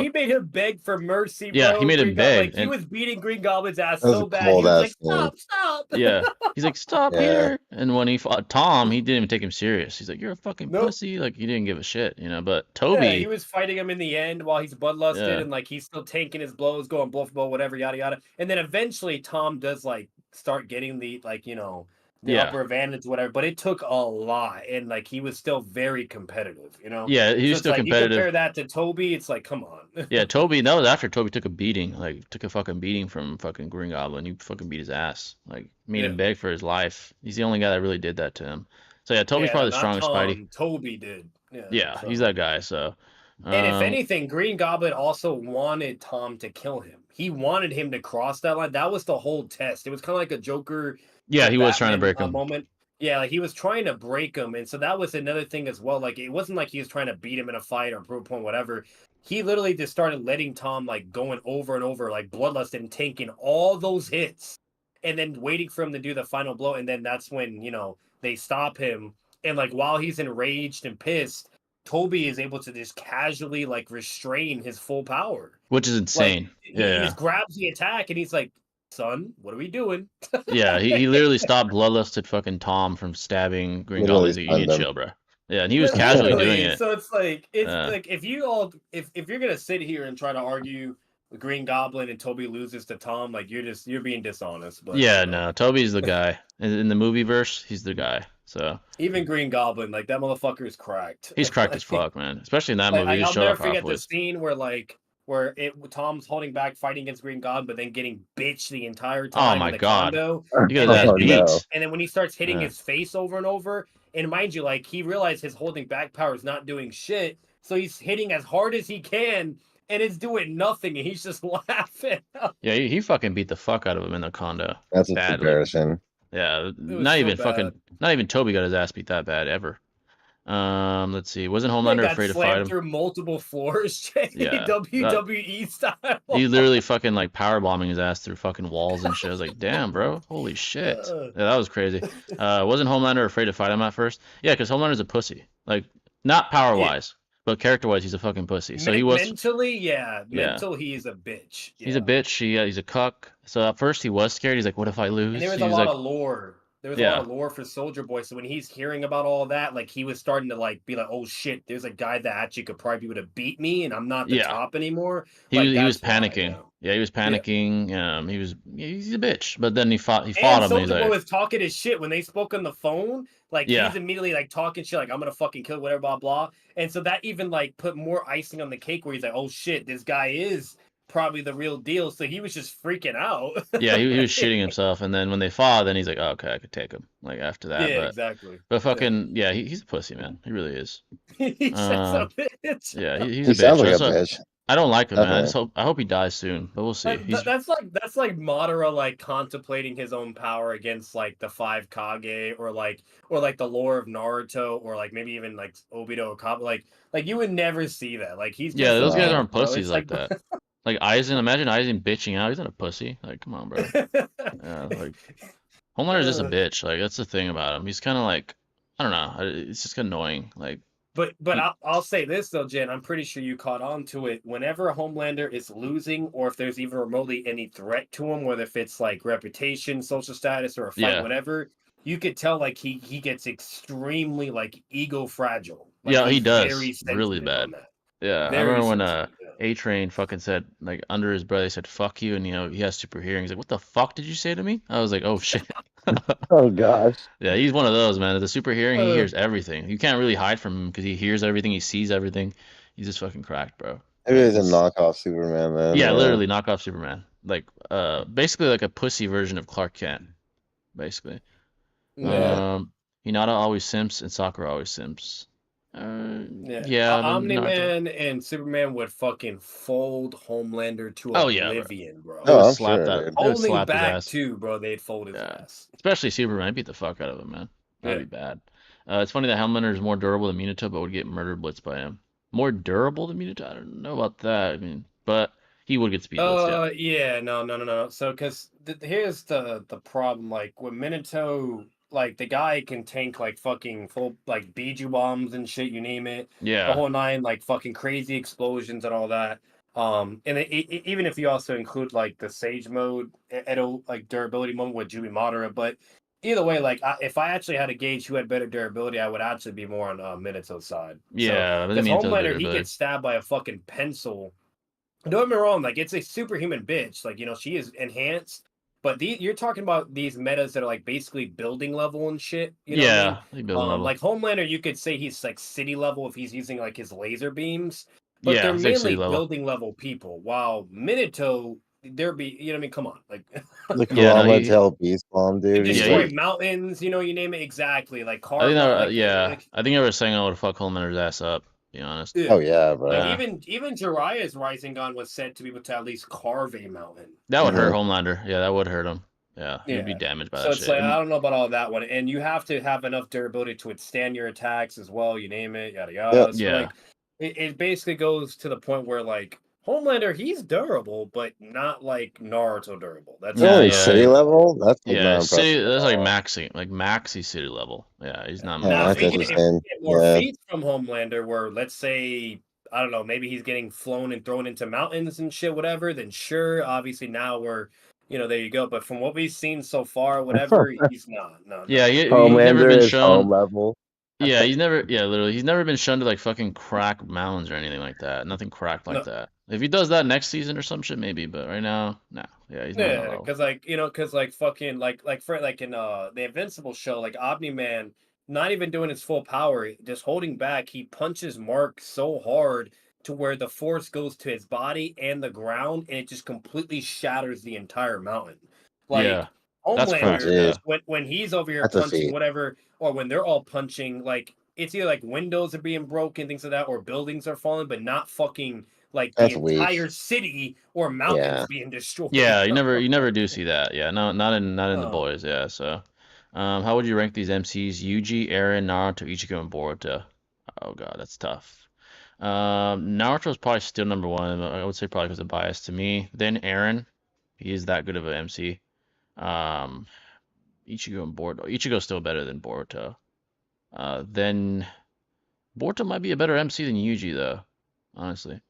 made him beg for mercy, bro. Yeah, he made him beg. He was beating Green Goblin's ass so bad. He was like, stop. Yeah. He's like, stop here. And when he fought Tom, he didn't even take him serious. He's like, you're a fucking pussy. He didn't give a shit, But Toby... Yeah, he was fighting him in the end while he's bloodlusted and he's still tanking his blows, going blow for blow, whatever, yada, yada. And then eventually Tom does start getting the, the upper advantage, whatever, but it took a lot, and he was still very competitive, Yeah, he was still competitive. You compare that to Toby, it's come on. Yeah, Toby. That was after Toby took a beating, took a fucking beating from fucking Green Goblin. He fucking beat his ass, made him beg for his life. He's the only guy that really did that to him. So yeah, Toby's probably the strongest Spidey. Toby did. He's that guy. So. And if anything, Green Goblin also wanted Tom to kill him. He wanted him to cross that line. That was the whole test. It was kind of like a Joker. Yeah, he was trying to break him. Moment. Yeah, he was trying to break him, and so that was another thing as well. It wasn't like he was trying to beat him in a fight or prove a point, whatever. He literally just started letting Tom going over and over, bloodlust and taking all those hits, and then waiting for him to do the final blow. And then that's when they stop him, and while he's enraged and pissed, Toby is able to just casually like restrain his full power, which is insane. Like, he just grabs the attack and he's like, "Son, what are we doing?" Yeah, he literally stopped bloodlusted fucking Tom from stabbing Green Goblin. He's like, you need to chill, bro. Yeah, and he was casually doing it. So it's like like if you're gonna sit here and try to argue Green Goblin and Toby loses to Tom, like you're being dishonest. But yeah, no, Toby's the guy in the movie verse. He's the guy. So even Green Goblin, like that motherfucker is cracked. He's cracked as fuck, man. Especially in that movie. I'll never forget the scene where Tom's holding back fighting against Green Goblin, but then getting bitched the entire time. Oh my god! Condo. You got that beat. And then when he starts hitting his face over and over, and mind you, like he realized his holding back power is not doing shit, so he's hitting as hard as he can, and it's doing nothing, and he's just laughing. Yeah, he fucking beat the fuck out of him in the condo. That's a comparison. Yeah, not even Toby got his ass beat that bad ever. Let's see. Wasn't Homelander afraid to fight him? Through multiple floors, yeah, WWE style. He literally fucking like power bombing his ass through fucking walls and shit. I was like, damn, bro, holy shit. Yeah, that was crazy. Wasn't Homelander afraid to fight him at first? Yeah, because Homelander's a pussy. Like, not power wise, but character wise, he's a fucking pussy. So he was mentally, he's a bitch. Yeah. He's a bitch. He's a cuck. So at first he was scared. He's like, what if I lose? And there was a lot of lore. There was a lot of lore for Soldier Boy. So when he's hearing about all that, like he was starting to like be like, "Oh shit, there's a guy that actually could probably be able to beat me, and I'm not the top anymore." He was panicking. Yeah, he was panicking. He's a bitch. But then he fought him. Soldier Boy was talking his shit when they spoke on the phone. Like he's immediately like talking shit, like I'm gonna fucking kill whatever, blah blah. And so that even like put more icing on the cake, where he's like, "Oh shit, this guy is probably the real deal." So he was just freaking out. Yeah, he was shitting himself, and then when they fought, then he's like, oh, okay, I could take him. Like after that, exactly. But fucking he's a pussy, man. He really is. He's a bitch. Yeah, he's a bitch. Sounds like a bitch. I don't like him, man. I hope he dies soon, but we'll see. That's like Madara like contemplating his own power against like the 5 Kage or like the lore of Naruto or like maybe even like Obito Okabe. Like you would never see that. Like he's just those guys aren't pussies like that. Like Aizen, imagine Aizen bitching out. He's not a pussy. Like, come on, bro. Yeah, like Homelander's just a bitch. Like that's the thing about him. He's kind of like, I don't know. It's just annoying. Like, but I'll say this though, Jen. I'm pretty sure you caught on to it. Whenever a Homelander is losing, or if there's even remotely any threat to him, whether if it's like reputation, social status, or a fight, whatever, you could tell like he gets extremely like ego fragile. Like, he does really bad. Yeah, I remember when A-Train fucking said, like, under his breath, he said, fuck you, and, he has super hearing. He's like, what the fuck did you say to me? I was like, oh, shit. Oh, gosh. Yeah, he's one of those, man. The super hearing, he hears everything. You can't really hide from him because he hears everything, he sees everything. He's just fucking cracked, bro. Maybe he's a knockoff Superman, man. Yeah, literally knockoff Superman. Like, basically like a pussy version of Clark Kent, basically. Yeah. Hinata always simps, and Sakura always simps. Omni-Man and Superman would fucking fold Homelander to oblivion, bro. Oh, slap that. Holding back too, bro. They'd fold his ass. Especially Superman, beat the fuck out of him, man. That'd be bad. It's funny that Homelander is more durable than Minato, but would get murder blitzed by him. More durable than Minato? I don't know about that. I mean, but he would get speed blitzed. No. So, because here's the problem. Like with Minato. Like the guy can tank like fucking full like Biju bombs and shit, you name it. Yeah. The whole 9, like fucking crazy explosions and all that. And even if you also include like the Sage mode, it'll like durability moment with Jubi Madara. But either way, like if I actually had a gauge who had better durability, I would actually be more on Minato's side. Yeah. Because Homelander, he gets stabbed by a fucking pencil. Don't get me wrong, like it's a superhuman bitch. Like she is enhanced. But you're talking about these metas that are like basically building level and shit. You know what I mean? Like Homelander, you could say he's like city level if he's using like his laser beams. But they're mainly building level people. While Minato, you know what I mean? Come on, like the Kurama Beast Bomb, dude. Destroy mountains, you name it exactly. Like car. I think I was saying I would fuck Homelander's ass up. Be honest. Oh yeah, bro. Like even Jiraiya's Rising Gun was said to be able to at least carve a mountain. That would hurt Homelander. Yeah, that would hurt him. Yeah, he'd be damaged by that shit. So it's like I don't know about all that one, and you have to have enough durability to withstand your attacks as well. You name it, yada yada. Yep. So like, it basically goes to the point where like Homelander, he's durable, but not like Naruto durable. That's Really, not city level? That's like not city. impressive at That's like all. maxi city level. Yeah, he's not Yeah, now. If that's he Naruto get level. interesting. more Yeah. feats from Homelander, where let's say I don't know, maybe he's getting flown and thrown into mountains and shit, whatever. Then sure, obviously now we're there you go. But from what we've seen so far, whatever, he's not. No, Yeah, no. he's never been Homelander is home shown. level. Yeah, he's never. Yeah, literally, he's never been shown to like fucking crack mountains or anything like that. Nothing cracked like No, that. If he does that next season or some shit, maybe. But right now, no. Yeah, he's not on that yeah, level. because like fucking for like in the Invincible show, like Omni Man, not even doing his full power, just holding back. He punches Mark so hard to where the force goes to his body and the ground, and it just completely shatters the entire mountain. Yeah, Like that's Oh, cracked. Homelander, jeez. Yeah, when he's over here That's a punching feat. whatever, or when they're all punching, like it's either like windows are being broken, things like that, or buildings are falling, but not fucking like the That's weak. entire city or mountains Yeah. being destroyed. yeah. You never do see that. Yeah, no, not in the Oh, boys. Yeah. So, how would you rank these MCs? Yuji, Eren, Naruto, Ichigo, and Boruto. Oh god, that's tough. Naruto's probably still number one. I would say probably because of bias to me. Then Eren, he is that good of an MC. Um, Ichigo and Boruto. Ichigo's still better than Boruto. Then Boruto might be a better MC than Yuji though, honestly.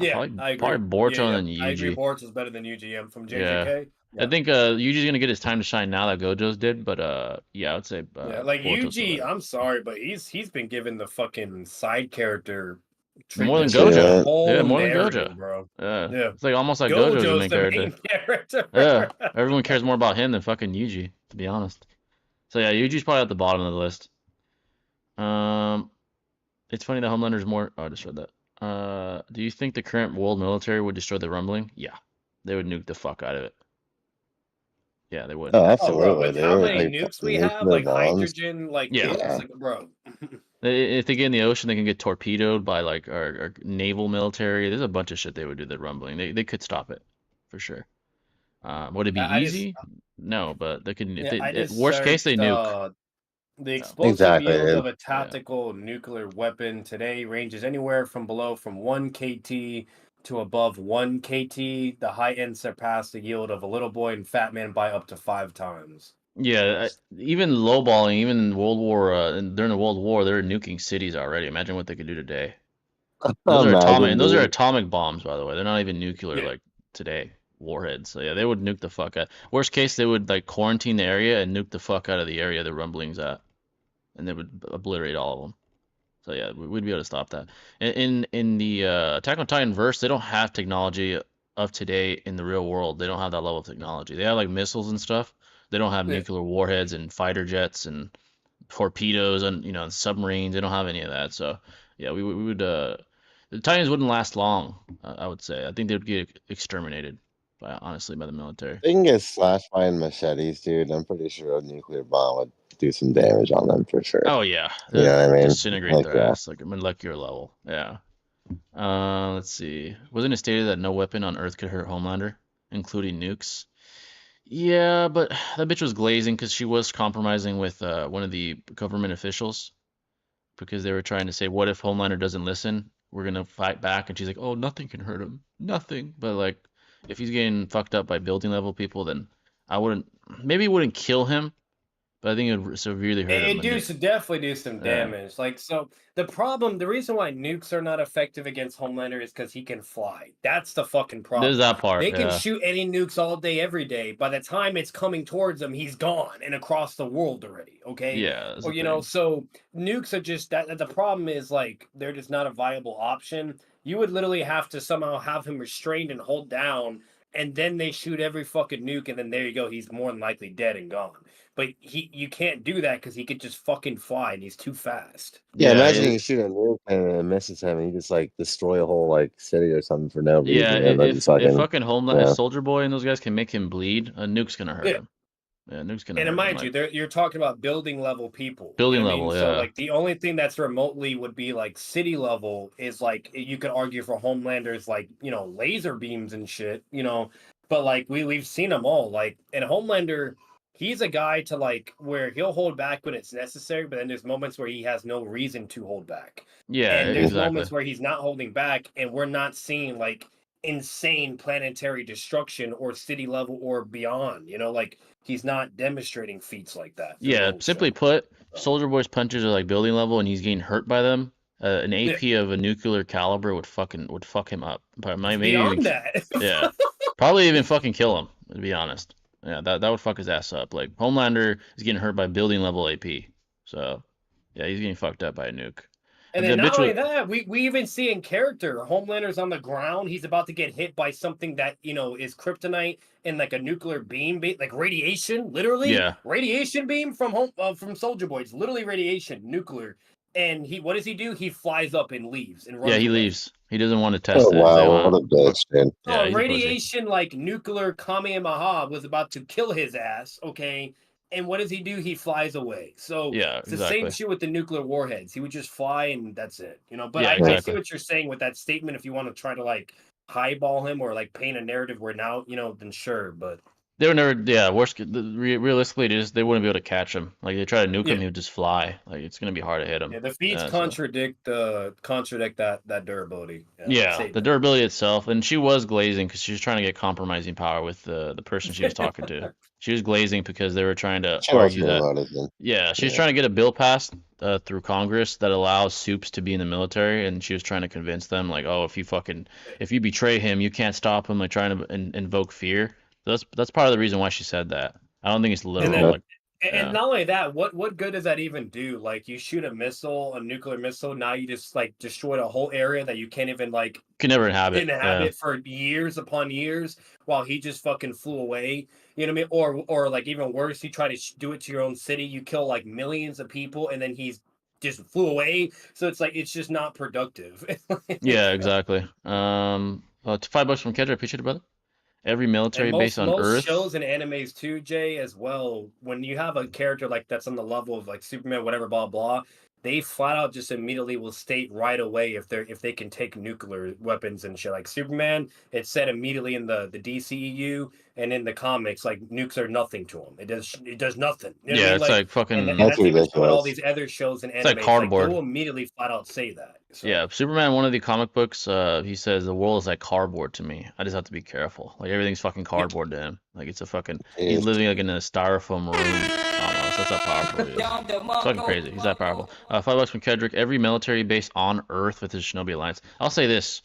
yeah, Probably I agree. probably Yeah, Boruto and yeah, then I agree. Yuji. Boruto's better than UGM from Yeah. JJK. I Yeah, think Yuji's gonna get his time to shine now that Gojo's did, but yeah, I would say yeah. Like Boruto's still UG, better. I'm sorry, but he's been given the fucking side character More than treatment the Gojo. Treatment. Yeah, whole more than Gojo. narrative, bro. Yeah. Yeah, It's like almost like Gojo's the Gojo's main the character. main character. Yeah. Everyone cares more about him than fucking Yuji, to be honest. So yeah, Yuji's probably at the bottom of the list. Um, it's funny that Homelander's more. Oh, I just read that. Do you think the current world military would destroy the rumbling? Yeah, they would nuke the fuck out of it. Yeah, they would. Oh, Oh, bro, absolutely. with how They're many like nukes we have, nuclear like bombs. hydrogen, like Yeah. nukes, Yeah. like bro. If they get in the ocean, they can get torpedoed by like our naval military. There's a bunch of shit they would do. The rumbling. They could stop it, for sure. Would it be I just easy? No, but they can. If yeah, they I just worst case, they searched nuke. the Yeah. explosive Exactly, yield dude. of a Yeah. tactical nuclear weapon today ranges anywhere from below from 1 kT to above 1 kT. The high end surpassed the yield of a little boy and fat man by up to 5 times. Yeah, even lowballing, even in World War, during the World War, they're nuking cities already. Imagine what they could do today. Those are atomic, Imagine, and those are dude. atomic bombs, by the way. They're not even nuclear Yeah. like today, warheads. So yeah, they would nuke the fuck out. Worst case, they would like quarantine the area and nuke the fuck out of the area the rumblings at, and they would obliterate all of them. So yeah, we'd be able to stop that. In the Attack on Titan verse, they don't have technology of today in the real world. They don't have that level of technology. They have like missiles and stuff. They don't have Yeah. nuclear warheads and fighter jets and torpedoes and submarines. They don't have any of that. So yeah, we would the Titans wouldn't last long. I would say. I think they would get exterminated honestly by the military. They can get slashed by machetes, dude. I'm pretty sure a nuclear bomb would do some damage on them for sure. Oh yeah, You know what I mean? disintegrate Like, their yeah. ass like a molecular level. Yeah. Let's see. Wasn't it stated that no weapon on Earth could hurt Homelander, including nukes? Yeah, but that bitch was glazing because she was compromising with one of the government officials because they were trying to say, what if Homelander doesn't listen? We're gonna fight back, and she's like, oh, nothing can hurt him, nothing. But like, if he's getting fucked up by building level people, then I wouldn't. Maybe it wouldn't kill him, but I think it would severely hurt him. Definitely do some Yeah, damage. Like so, the reason why nukes are not effective against Homelander is because he can fly. That's the fucking there's problem. that part. They can Yeah, shoot any nukes all day, every day. By the time it's coming towards him, he's gone and across the world already. Okay, yeah, that's or the thing. so nukes are just that. The problem is like they're just not a viable option. You would literally have to somehow have him restrained and hold down, and then they shoot every fucking nuke, and then there you go. He's more than likely dead and gone. But you can't do that because he could just fucking fly and he's too fast. Yeah, Yeah, imagine you shoot a nuke and it misses him and you just like destroy a whole like city or something for no yeah. reason. And then just If fucking fucking Homeland, if yeah. Soldier Boy and those guys can make him bleed, a nuke's gonna hurt Yeah. him. Yeah, nuke's gonna And hurt him. mind you, Like you're talking about building level people. You building know what I mean? level. So Yeah, like the only thing that's remotely would be like city level is like you could argue for Homelander's like, laser beams and shit, But like we've seen them all. Like in Homelander, he's a guy to like where he'll hold back when it's necessary, but then there's moments where he has no reason to hold back. Yeah, And there's exactly. moments where he's not holding back and we're not seeing like insane planetary destruction or city level or beyond. Like he's not demonstrating feats like that through the Yeah, whole simply show. put, Soldier Boy's punches are like building level, and he's getting hurt by them. An Yeah, AP of a nuclear caliber would fuck him up. But it's maybe even beyond that. yeah, probably even fucking kill him. To be honest, yeah, that would fuck his ass up. Like Homelander is getting hurt by building level AP, so yeah, he's getting fucked up by a nuke. And The then not bitch only with that, we even see in character, Homelander's on the ground. He's about to get hit by something that is kryptonite and like a nuclear beam, like radiation, literally yeah radiation beam from Soldier Boy. It's literally radiation, nuclear. And what does he do? He flies up and leaves and yeah runs he away. leaves. He doesn't want to Oh test it. He's like, wow, what a bitch, dude. yeah, Oh, he's a pussy. radiation like nuclear Kamehameha was about to kill his ass, okay? And what does he do? He flies away. So Yeah, it's the same exactly. shit with the nuclear warheads. He would just fly and that's it. But Yeah, I see exactly. what you're saying with that statement. If you want to try to like highball him or like paint a narrative where now, then sure. But They would never, yeah. Realistically, they wouldn't be able to catch him. Like they try to nuke him, yeah, he would just fly. Like it's gonna be hard to hit him. yeah, the feats So contradict that durability. yeah, the Statement. durability itself, and she was glazing because she was trying to get compromising power with the person she was talking to. She was glazing because they were trying to She must argue know that, about it then. yeah, she was Yeah. trying to get a bill passed through Congress that allows supes to be in the military, and she was trying to convince them like, oh, if you betray him, you can't stop him, like trying to invoke fear. That's part of the reason why she said that. I don't think it's And literal. then, Okay. Like, and yeah, not only that, what good does that even do? Like, you shoot a nuclear missile. Now you just like destroyed a whole area that you can't even like can never inhabit. Yeah, inhabit for years upon years, while he just fucking flew away. You know what I mean? Or like even worse, he tried to do it to your own city. You kill like millions of people, and then he's just flew away. So it's like it's just not productive. yeah, exactly. It's $5 from Kedra. Appreciate it, brother. Every military And base on most Earth. shows and animes too, Jay, as well. When you have a character like that's on the level of like Superman, whatever, blah blah, they flat out just immediately will state right away if they can take nuclear weapons and shit. Like Superman, it said immediately in the DCEU and in the comics, like nukes are nothing to him. It does nothing. You know what I Yeah, mean? it's Like, like and fucking. That's that's even true in all ridiculous. these other shows and It's like animes. Like cardboard. they'll immediately flat out say that. So Yeah, Superman, one of the comic books, he says the world is like cardboard to me. I just have to be careful. Like everything's fucking yeah. cardboard to him. Like it's a fucking he's Jeez. living like in a styrofoam room almost. That's how powerful he is. It's fucking crazy. He's that powerful. $5 from Kedrick. Every military base on Earth with his Shinobi Alliance. I'll say this.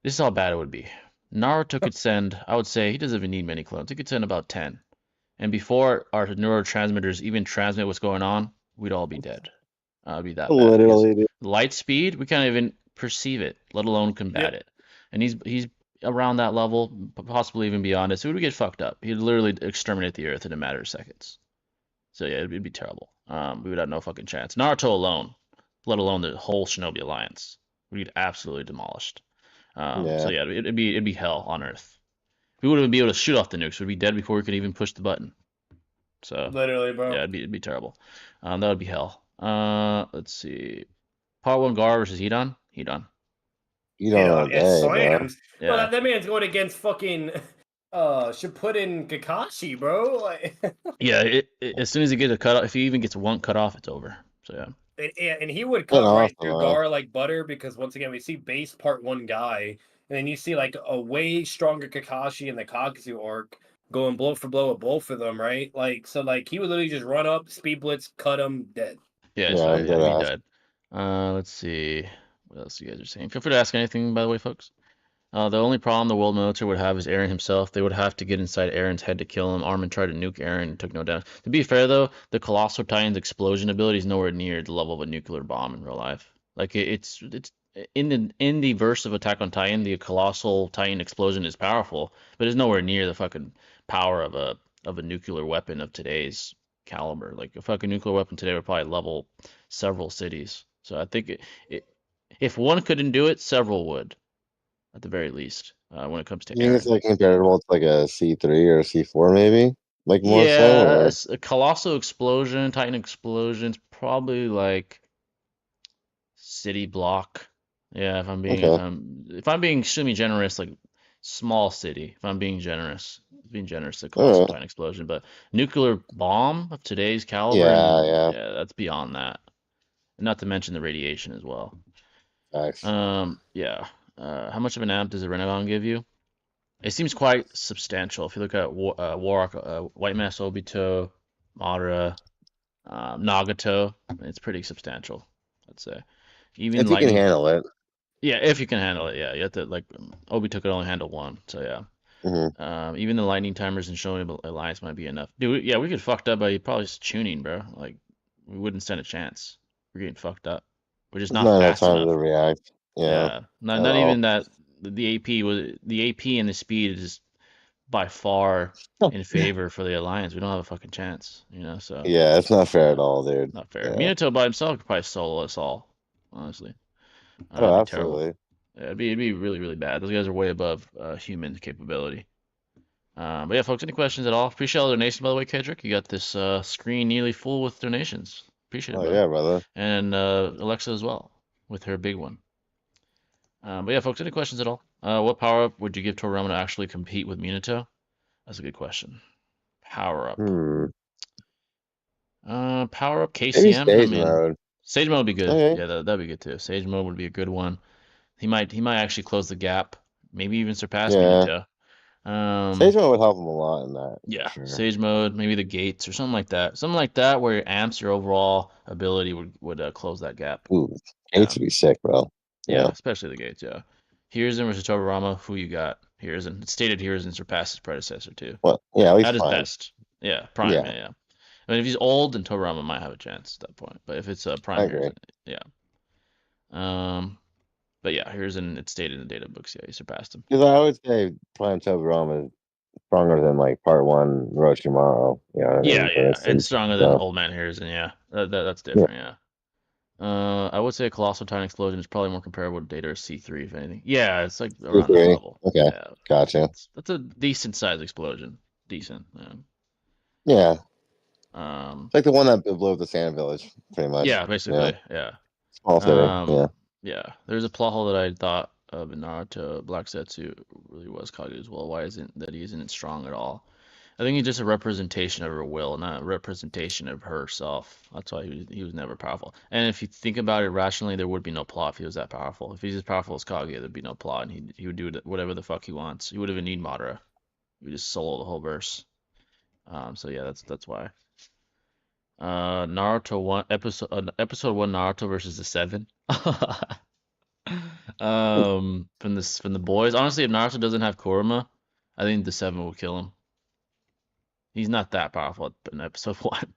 This is how bad it would be. Naruto could send, I would say, he doesn't even need many clones. He could send about 10. And before our neurotransmitters even transmit what's going on, we'd all be dead. It'd be that bad because Literally, dude. light speed, we can't even perceive it, let alone combat Yep. it. And he's around that level, possibly even beyond it. So we'd get fucked up. He'd literally exterminate the Earth in a matter of seconds. So yeah, it'd be terrible. We would have no fucking chance. Naruto alone, let alone the whole Shinobi Alliance, we'd get absolutely demolished. So Yeah. yeah, it'd be hell on Earth. We wouldn't be able to shoot off the nukes. We'd be dead before we could even push the button. So Literally, bro. yeah, it'd be terrible. That would be hell. Let's see. Part one Gar versus Hedon. Hedon. You Hit don't on know it day, bro. slams. Bro, Yeah. that man's going against fucking Shippuden Kakashi, bro. Like, Yeah. As soon as he gets a cut off, if he even gets one cut off, it's over. So yeah. and he would Been cut right awesome, through huh? Gar like butter because once again we see base part one guy, and then you see like a way stronger Kakashi in the Kakuzu arc going blow for blow with both of them, right? Like so, like he would literally just run up, speed blitz, cut him, dead. Yeah. Yeah, So I'm yeah, dead he ass. died. Let's see. What else you guys are saying? Feel free to ask anything, by the way, folks. The only problem the world military would have is Eren himself. They would have to get inside Eren's head to kill him. Armin tried to nuke Eren and took no damage. To be fair, though, the Colossal Titan's explosion ability is nowhere near the level of a nuclear bomb in real life. Like it's in the verse of Attack on Titan, the Colossal Titan explosion is powerful, but it's nowhere near the fucking power of a nuclear weapon of today's caliber. Like a fucking nuclear weapon today would probably level several cities. So I think if one couldn't do it, several would at the very least, when it comes to You think it's Aaron. like comparable to like a C3 or a C4 maybe? Like more so, Yeah, or a colossal explosion, Titan explosion's probably like city block. Yeah, okay. if I'm being extremely generous, like small city. If I'm being generous, being generous to Colossal Titan Explosion, but nuclear bomb of today's caliber, and yeah, that's beyond that. And not to mention the radiation as well. Nice. Yeah. How much of an amp does a Renegon give you? It seems quite substantial. If you look at Warrock, White Mask Obito, Madara, Nagato, it's pretty substantial, I'd say. Even if you can lightning. handle it. Yeah, if you can handle it. Yeah, you have to like Obito could only handle one, so yeah. Even the lightning timers and showing alliance might be enough. Dude, yeah, we get fucked up by probably just tuning, bro. Like we wouldn't stand a chance. We're getting fucked up. We're just It's not not enough fast time enough. to react. Yeah. Not even that. The AP and the speed is by far in favor for the alliance. We don't have a fucking chance, you know. So yeah, it's not fair at all, dude. not fair. Yeah. Minato by himself could probably solo us all, honestly. Oh, It'd be absolutely. terrible. Yeah, it'd be really, really bad. Those guys are way above human capability. But yeah, folks, any questions at all? Appreciate all the donations, by the way, Kedrick. You got this screen nearly full with donations. Appreciate it, Oh, brother. yeah, brother. And Alexa as well, with her big one. But yeah, folks, any questions at all? What power up would you give Toriyama to actually compete with Minato? That's a good question. Power up. Power up KCM. Maybe stage mode. Stage mode would be good. Okay. Yeah, that'd be good too. Stage mode would be a good one. He might actually close the gap. Maybe even surpass Minato. Sage mode would help him a lot in that. Yeah, sure. Sage mode, maybe the gates or something like that. Something like that where your amps your overall ability would close that gap. Ooh, gates would be sick, bro. Yeah, especially the gates. Yeah. Hiruzen versus Tobirama. Who you got? Hiruzen. It's stated Hiruzen surpassed his predecessor too. Well, yeah, at least at his prime. best. Yeah, prime. Yeah. I mean, if he's old, then Tobirama might have a chance at that point. But if it's prime Hiruzen, yeah. But yeah, Hiruzen. It's stated in the data books. Yeah, he surpassed him. Because I would say prime Tobirama is stronger than like part one Orochimaru. You know what I mean? Yeah, and stronger than Old Man Hiruzen. Yeah, that's different. Yeah. I would say a Colossal Titan Explosion is probably more comparable to Data or C3, if anything. Yeah, it's like around that level. Okay, yeah. Gotcha. That's a decent size explosion. Decent. Yeah. It's like the one that blew up the Sand Village, pretty much. Yeah, basically. Yeah. Small city. Yeah. There's a plot hole that I thought of in Naruto. Black Setsu really was Kage as well. Why isn't that he isn't strong at all? I think he's just a representation of her will, not a representation of herself. That's why he was never powerful. And if you think about it rationally, there would be no plot if he was that powerful. If he's as powerful as Kage, there'd be no plot, and he would do whatever the fuck he wants. He wouldn't even need Madara. He would just solo the whole verse. So yeah, that's why. Naruto episode 1 Naruto versus the 7. From the boys. Honestly, if Naruto doesn't have Kurama, I think the 7 will kill him. He's not that powerful in episode 1.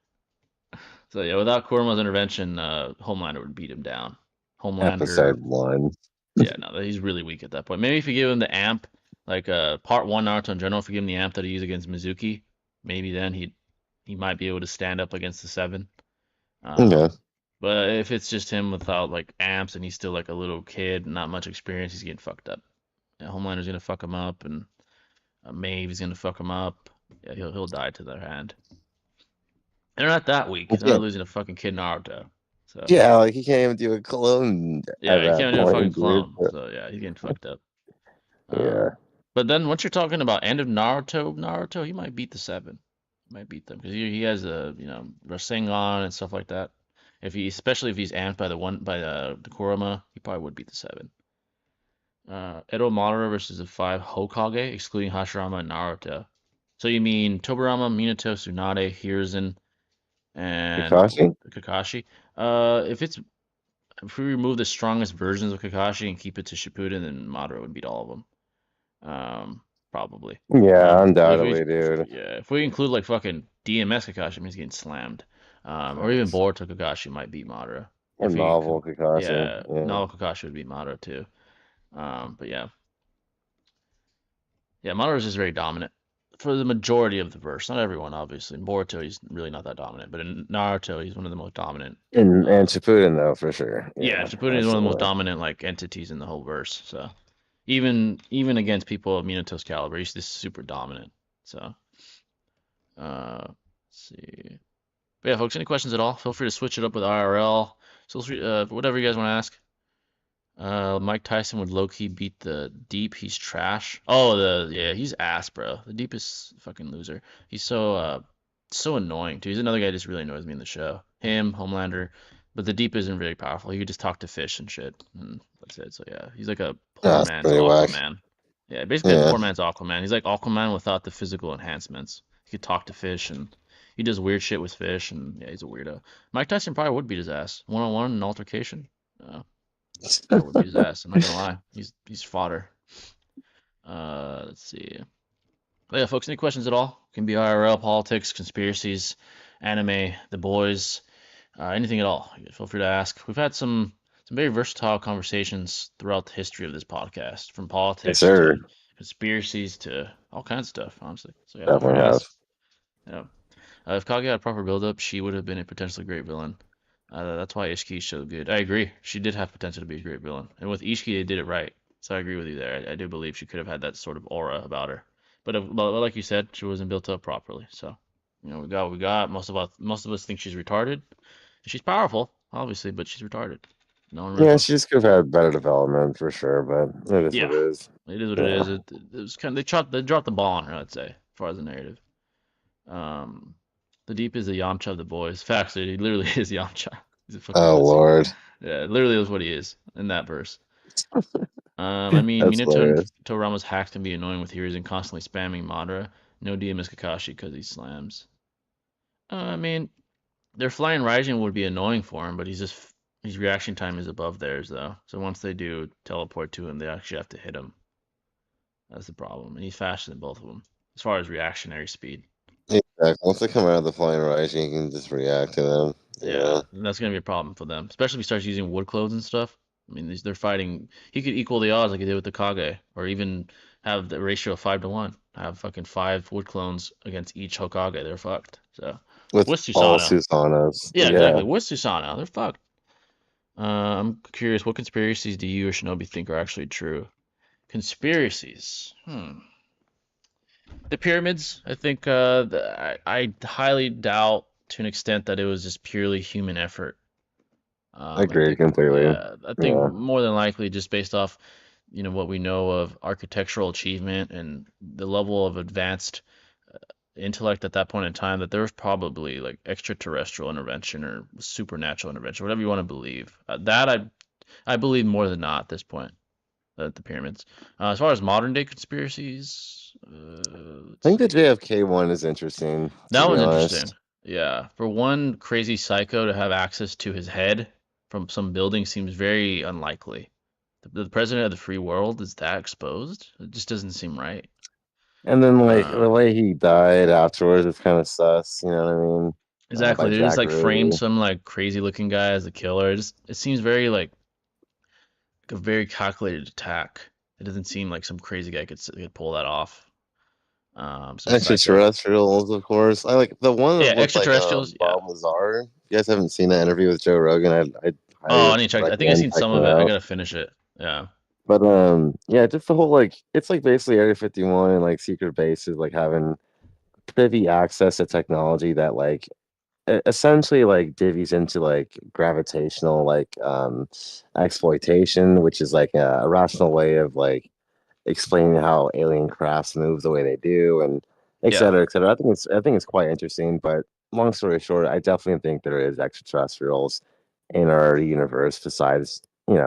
So yeah, without Kurama's intervention, Homelander would beat him down. Homelander. Episode 1. Yeah, no, he's really weak at that point. Maybe if you give him the amp, like part 1 Naruto in general, if you give him the amp that he used against Mizuki, maybe then he might be able to stand up against the 7. But if it's just him without like amps and he's still like a little kid, not much experience, he's getting fucked up. Yeah, Homelander's gonna fuck him up, and Maeve is gonna fuck him up. Yeah, he'll die to their hand. They're not that weak. They're not losing a fucking kid Naruto. So yeah, like he can't even do a clone. Yeah, he can't do a fucking clone. So yeah, he's getting fucked up. But then once you're talking about end of Naruto, he might beat the 7. He might beat them because he has a Rasengan and stuff like that. Especially if he's amped by the Kurama, he probably would beat the 7. Edo Madara versus the 5 Hokage, excluding Hashirama and Naruto. So you mean Tobirama, Minato, Tsunade, Hiruzen, and Kakashi? If we remove the strongest versions of Kakashi and keep it to Shippuden, then Madara would beat all of them. Probably. Yeah, undoubtedly, dude. Yeah, if we include like fucking DMS Kakashi, he's getting slammed. Or even Boruto Kakashi might beat Madara. Or novel Kakashi. Yeah, novel Kakashi would beat Madara too. But yeah. Yeah, Madara is just very dominant for the majority of the verse. Not everyone, obviously. In Boruto, he's really not that dominant. But in Naruto, he's one of the most dominant. And Shippuden, though, for sure. Yeah, Shippuden is one of the most dominant like entities in the whole verse. So even against people of Minato's caliber, he's just super dominant. So let's see. But yeah, folks, any questions at all? Feel free to switch it up with IRL. So whatever you guys want to ask. Mike Tyson would low key beat the Deep. He's trash. Oh, yeah, he's ass, bro. The Deep is a fucking loser. He's so annoying too. He's another guy that just really annoys me in the show. Him, Homelander, but the Deep isn't very powerful. He could just talk to fish and shit, and that's it. So yeah, he's like a poor That's man's pretty whack. Aquaman. Yeah, basically a Yeah. poor man's Aquaman. He's like Aquaman without the physical enhancements. He could talk to fish and he does weird shit with fish, and yeah, he's a weirdo. Mike Tyson probably would beat his ass 1-on-1 in altercation. Probably would beat his ass. I'm not gonna lie. He's fodder. Let's see. But yeah, folks, any questions at all? Can be IRL, politics, conspiracies, anime, the boys, anything at all. Feel free to ask. We've had some very versatile conversations throughout the history of this podcast, from Yes, politics sir. to conspiracies to all kinds of stuff, honestly. So yeah, feel free Definitely to have. ask. Yeah. If Kage had a proper build-up, she would have been a potentially great villain. That's why Ishiki is so good. I agree. She did have potential to be a great villain, and with Ishiki, they did it right. So I agree with you there. I do believe she could have had that sort of aura about her, but like you said, she wasn't built up properly. So, we got what we got. Most of us think she's retarded. She's powerful, obviously, but she's retarded. No one really Yeah, fucks. she just could have had better development for sure, but it is what Yeah, it is. it is what it Yeah. is. It was kind of they dropped the ball on her, I'd say, as far as the narrative. Um, the Deep is the Yamcha of the boys. Facts, dude. He literally is Yamcha. He's a fucking Oh pussy. Lord. Yeah, literally is what he is in that verse. I mean, That's Minato and hilarious. Toriyama's hacks can be annoying with heroes and constantly spamming Madara. No DM is Kakashi because he slams. I mean, their flying Raijin would be annoying for him, but his reaction time is above theirs though. So once they do teleport to him, they actually have to hit him. That's the problem, and he's faster than both of them as far as reactionary speed. Exactly. Once they come out of the flying rising, you can just react to them. Yeah, and that's gonna be a problem for them, especially if he starts using wood clothes and stuff. I mean, they're fighting. He could equal the odds like he did with the Kage, or even have the ratio of 5-1. Have fucking 5 wood clones against each Hokage. They're fucked. So With with all Susanoo, Susanos. yeah, Yeah. exactly. With Susanoo, they're fucked. I'm curious, what conspiracies do you or Shinobi think are actually true? Conspiracies. The pyramids. I think I highly doubt to an extent that it was just purely human effort. I Agreed think, completely. yeah, I think Yeah. more than likely, just based off, what we know of architectural achievement and the level of advanced intellect at that point in time, that there was probably like extraterrestrial intervention or supernatural intervention, whatever you want to believe. That I believe more than not at this point. The pyramids. As far as modern day conspiracies, I let's think the see. JFK one is interesting, to That be one's honest. interesting. Yeah, for one crazy psycho to have access to his head from some building seems very unlikely. The president of the free world is that exposed? It just doesn't seem right. And then like the Um, way he died afterwards is kind of sus, you know what I mean? exactly. By They just Jack like frame Ruby. some like crazy looking guy as the killer. It seems very like a very calculated attack. It doesn't seem like some crazy guy could pull that off. Some psycho. Extraterrestrials, of course. I like the one Yeah, with like extraterrestrials. Yeah. Bob Lazar. If you guys haven't seen that interview with Joe Rogan, I'd Oh, highly I need to check. I think I've recommend seen some checking of it it. I out. gotta finish it. Yeah. But yeah, just the whole like it's like basically Area 51 and like secret bases like having privy access to technology that like essentially like divvies into like gravitational like exploitation, which is like a rational way of like explaining how alien crafts move the way they do and et Yeah. cetera, et cetera. I think it's quite interesting, but long story short, I definitely think there is extraterrestrials in our universe besides,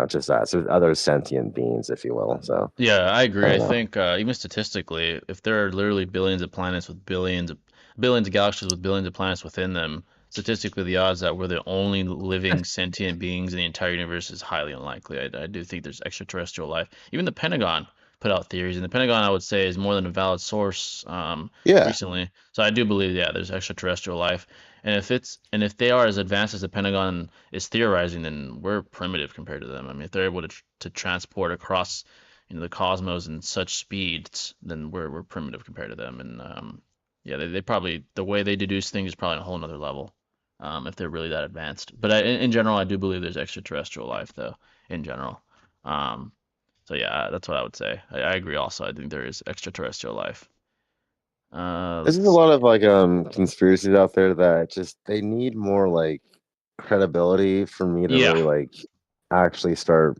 just us. There's other sentient beings, if you will. So Yeah, I I agree. I don't know. think even statistically, if there are literally billions of planets with billions of galaxies with billions of planets within them, statistically, the odds that we're the only living sentient beings in the entire universe is highly unlikely. I do think there's extraterrestrial life. Even the Pentagon put out theories, and the Pentagon, I would say, is more than a valid source Yeah. recently. So I do believe, yeah, there's extraterrestrial life. And if they are as advanced as the Pentagon is theorizing, then we're primitive compared to them. I mean, if they're able to transport across the cosmos in such speeds, then we're primitive compared to them. And yeah, they probably the way they deduce things is probably on a whole nother level, if they're really that advanced. But in general, I do believe there's extraterrestrial life, though. In general, um, so yeah, that's what I would say. I agree. Also, I think there is extraterrestrial life. There's just a Let's lot see. of like conspiracies out there that just they need more like credibility for me to Yeah, really like actually start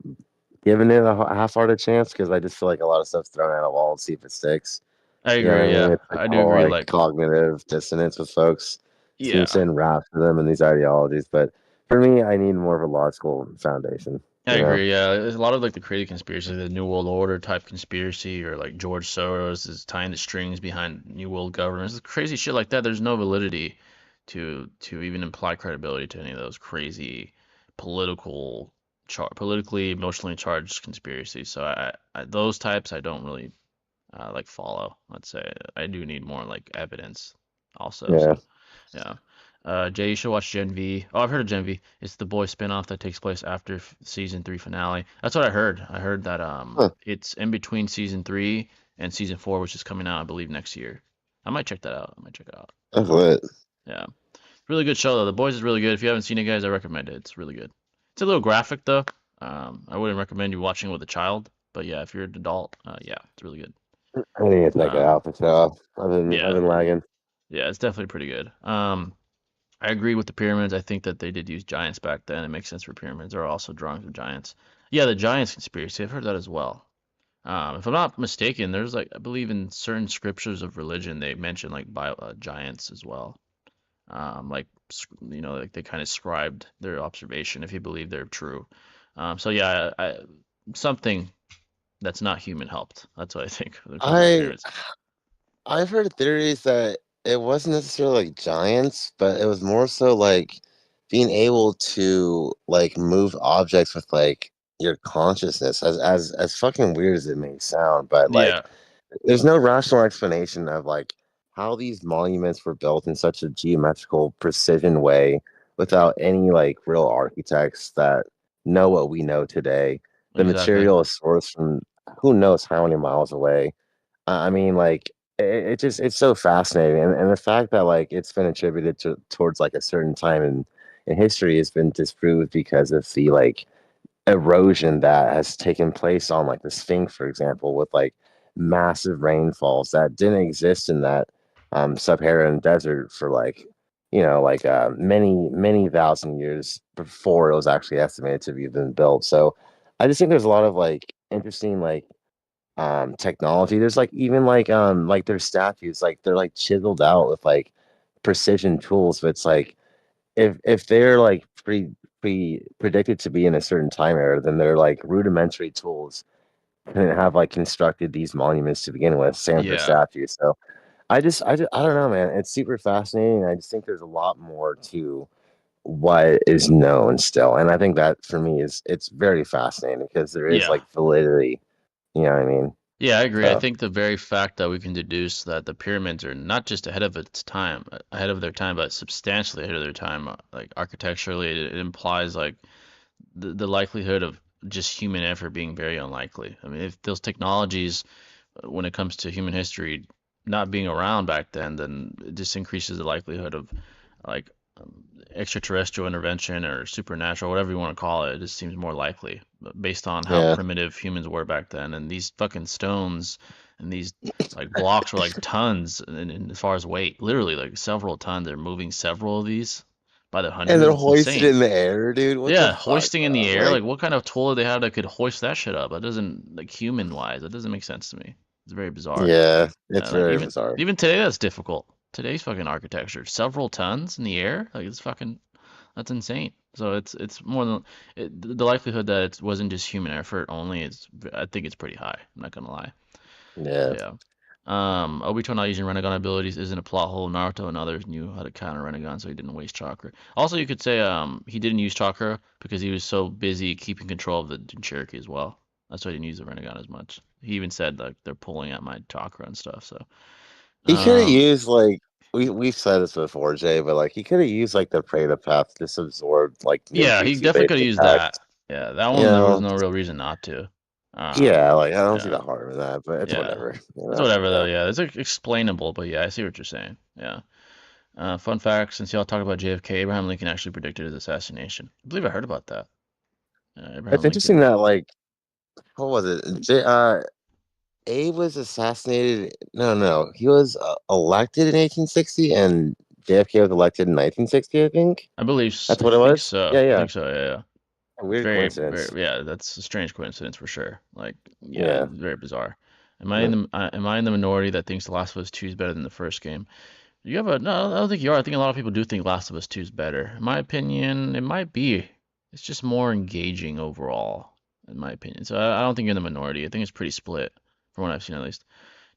giving it a half-hearted chance because I just feel like a lot of stuff's thrown at a wall to see if it sticks. I You know what agree. I mean? Yeah, It's like I do all agree. like Like, cognitive dissonance with folks. Seems yeah, to enwrap them in these ideologies, but for me, I need more of a logical foundation. I You know? agree. Yeah, there's a lot of like the creative conspiracy, like the New World Order type conspiracy, or like George Soros is tying the strings behind New World governments. Crazy shit like that. There's no validity to even imply credibility to any of those crazy politically, emotionally charged conspiracies. So those types I don't really like follow. Let's say I do need more like evidence also. Yeah. So yeah. Jay, you should watch Gen V. Oh, I've heard of Gen V. It's the boys spinoff that takes place after season three finale. That's what I heard. I heard that Huh. it's in between season three and season four, which is coming out, I believe, next year. I might check that out. I might check it out. That's lit. Yeah, really good show though. The boys is really good. If you haven't seen it, guys, I recommend it. It's really good. It's a little graphic though. I wouldn't recommend you watching it with a child, but yeah, if you're an adult, yeah, it's really good. I need to check it Um, out for sure. I've yeah, been lagging. yeah, it's definitely pretty good. I agree with the pyramids. I think that they did use giants back then. It makes sense for pyramids. There are also drawings of giants. Yeah, the giants conspiracy. I've heard that as well. If I'm not mistaken, there's like I believe in certain scriptures of religion they mention like giants as well. Like like they kind of scribed their observation if you believe they're true. So yeah, something that's not human helped. That's what I think when it comes to the I pyramids. I've heard theories that it wasn't necessarily like giants, but it was more so like being able to like move objects with like your consciousness, as fucking weird as it may sound, but like Yeah, there's no rational explanation of like how these monuments were built in such a geometrical precision way without any like real architects that know what we know today. The exactly. material is sourced from who knows how many miles away. I mean, like it just it's so fascinating, and the fact that like it's been attributed to towards like a certain time in history has been disproved because of the like erosion that has taken place on like the Sphinx, for example, with like massive rainfalls that didn't exist in that Sub-Saharan desert for like like many thousand years before it was actually estimated to have been built. So I just think there's a lot of like interesting like technology. There's like even like their statues, like they're like chiseled out with like precision tools. But it's like if they're like predicted to be in a certain time era, then they're like rudimentary tools couldn't have like constructed these monuments to begin with, same for Yeah, statues. So I don't know, man. It's super fascinating. I just think there's a lot more to what is known still. And I think that for me is it's very fascinating because there is yeah. like validity, you know what I mean? Yeah, I agree. I So think the very fact that we can deduce that the pyramids are not just ahead of its time, ahead of their time, but substantially ahead of their time, like architecturally, it implies like the likelihood of just human effort being very unlikely. I mean, if those technologies, when it comes to human history, not being around back then it just increases the likelihood of like extraterrestrial intervention or supernatural, whatever you want to call it. It just seems more likely based on how yeah. primitive humans were back then. And these fucking stones and these like blocks were like tons in as far as weight, literally like several tons. They're moving several of these by the And hundreds. they're It's hoisted insane. in the air, dude. What the Yeah, fuck, hoisting in the bro? air. Like, Like, what kind of tool did they have that could hoist that shit up? That doesn't, like, human wise, that doesn't make sense to me. It's very bizarre. yeah, it's Like, very even bizarre. even today, that's difficult. Today's fucking architecture, several tons in the air, like it's fucking, that's insane. So it's more than the likelihood that it wasn't just human effort only is, I think it's pretty high. I'm not gonna lie. So Yeah. yeah. Obito not using Rinnegan abilities isn't a plot hole. Naruto and others knew how to counter Rinnegan, so he didn't waste chakra. Also, you could say he didn't use chakra because he was so busy keeping control of the Jinchuriki as well. That's why he didn't use the Rinnegan as much. He even said like they're pulling at my chakra and stuff. So He could have um, used like we've said this before, Jay, but like he could have used like the Preda path to just absorb like yeah, he ninjutsu definitely based could have used that. attacks. Yeah, that You one there was know? no real reason not to. Yeah, like I don't see Yeah, the harm in that, but it's yeah, whatever. it's whatever though. Yeah, it's like, explainable, but yeah, I see what you're saying. Yeah. Fun fact, since y'all talk about JFK, Abraham Lincoln actually predicted his assassination. I believe I heard about that. It's Abraham interesting Lincoln. that like what was it? Abe was assassinated. No, he was elected in 1860, and JFK was elected in 1960. I think I believe, that's I what it think was. so. Yeah, I yeah. think so. Yeah, yeah. A weird coincidence. yeah, that's a strange coincidence for sure. Like, yeah, Yeah. it's very bizarre. Am I in the minority that thinks The Last of Us 2 is better than the first game? You have a no, I don't think you are. I think a lot of people do think Last of Us 2 is better. In my opinion, it might be. It's just more engaging overall, in my opinion. So I don't think you're in the minority. I think it's pretty split from what I've seen at least.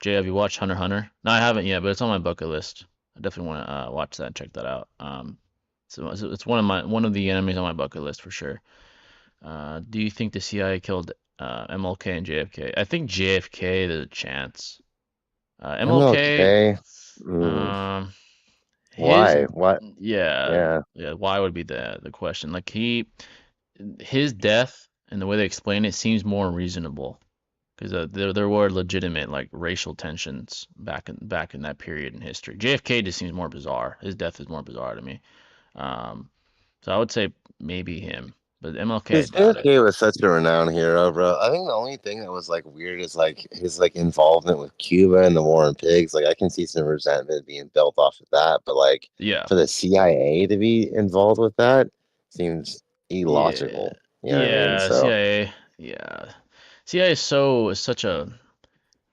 Jay, have you watched Hunter x Hunter? No, I haven't yet, but it's on my bucket list. I definitely want to watch that and check that out. So it's one of the enemies on my bucket list for sure. Do you think the CIA killed MLK and JFK? I think JFK there's a chance. MLK, MLK. um, his Why? What? yeah Yeah. yeah. Why would be the question? Like his death and the way they explain it seems more reasonable because there were legitimate like racial tensions back in that period in history. JFK just seems more bizarre. His death is more bizarre to me. Um, so I would say maybe him, but MLK I Because doubt it. JFK was such a renowned hero, bro. I think the only thing that was like weird is like his like involvement with Cuba and the war on pigs. Like I can see some resentment being built off of that, but like Yeah. for the CIA to be involved with that seems Yeah, illogical. You know what I mean? yeah, So CIA, yeah, CIA is such a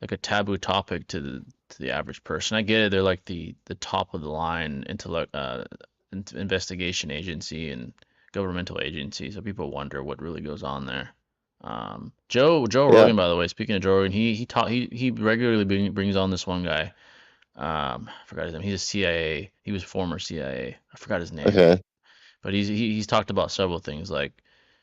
like a taboo topic to the average person. I get it; they're like the top of the line intellect investigation agency and governmental agency, so people wonder what really goes on there. Joe yeah. Rogan, by the way, speaking of Joe Rogan, he regularly brings on this one guy. I forgot his name. He's a CIA. He was former CIA. I forgot his name. Okay. But he's talked about several things like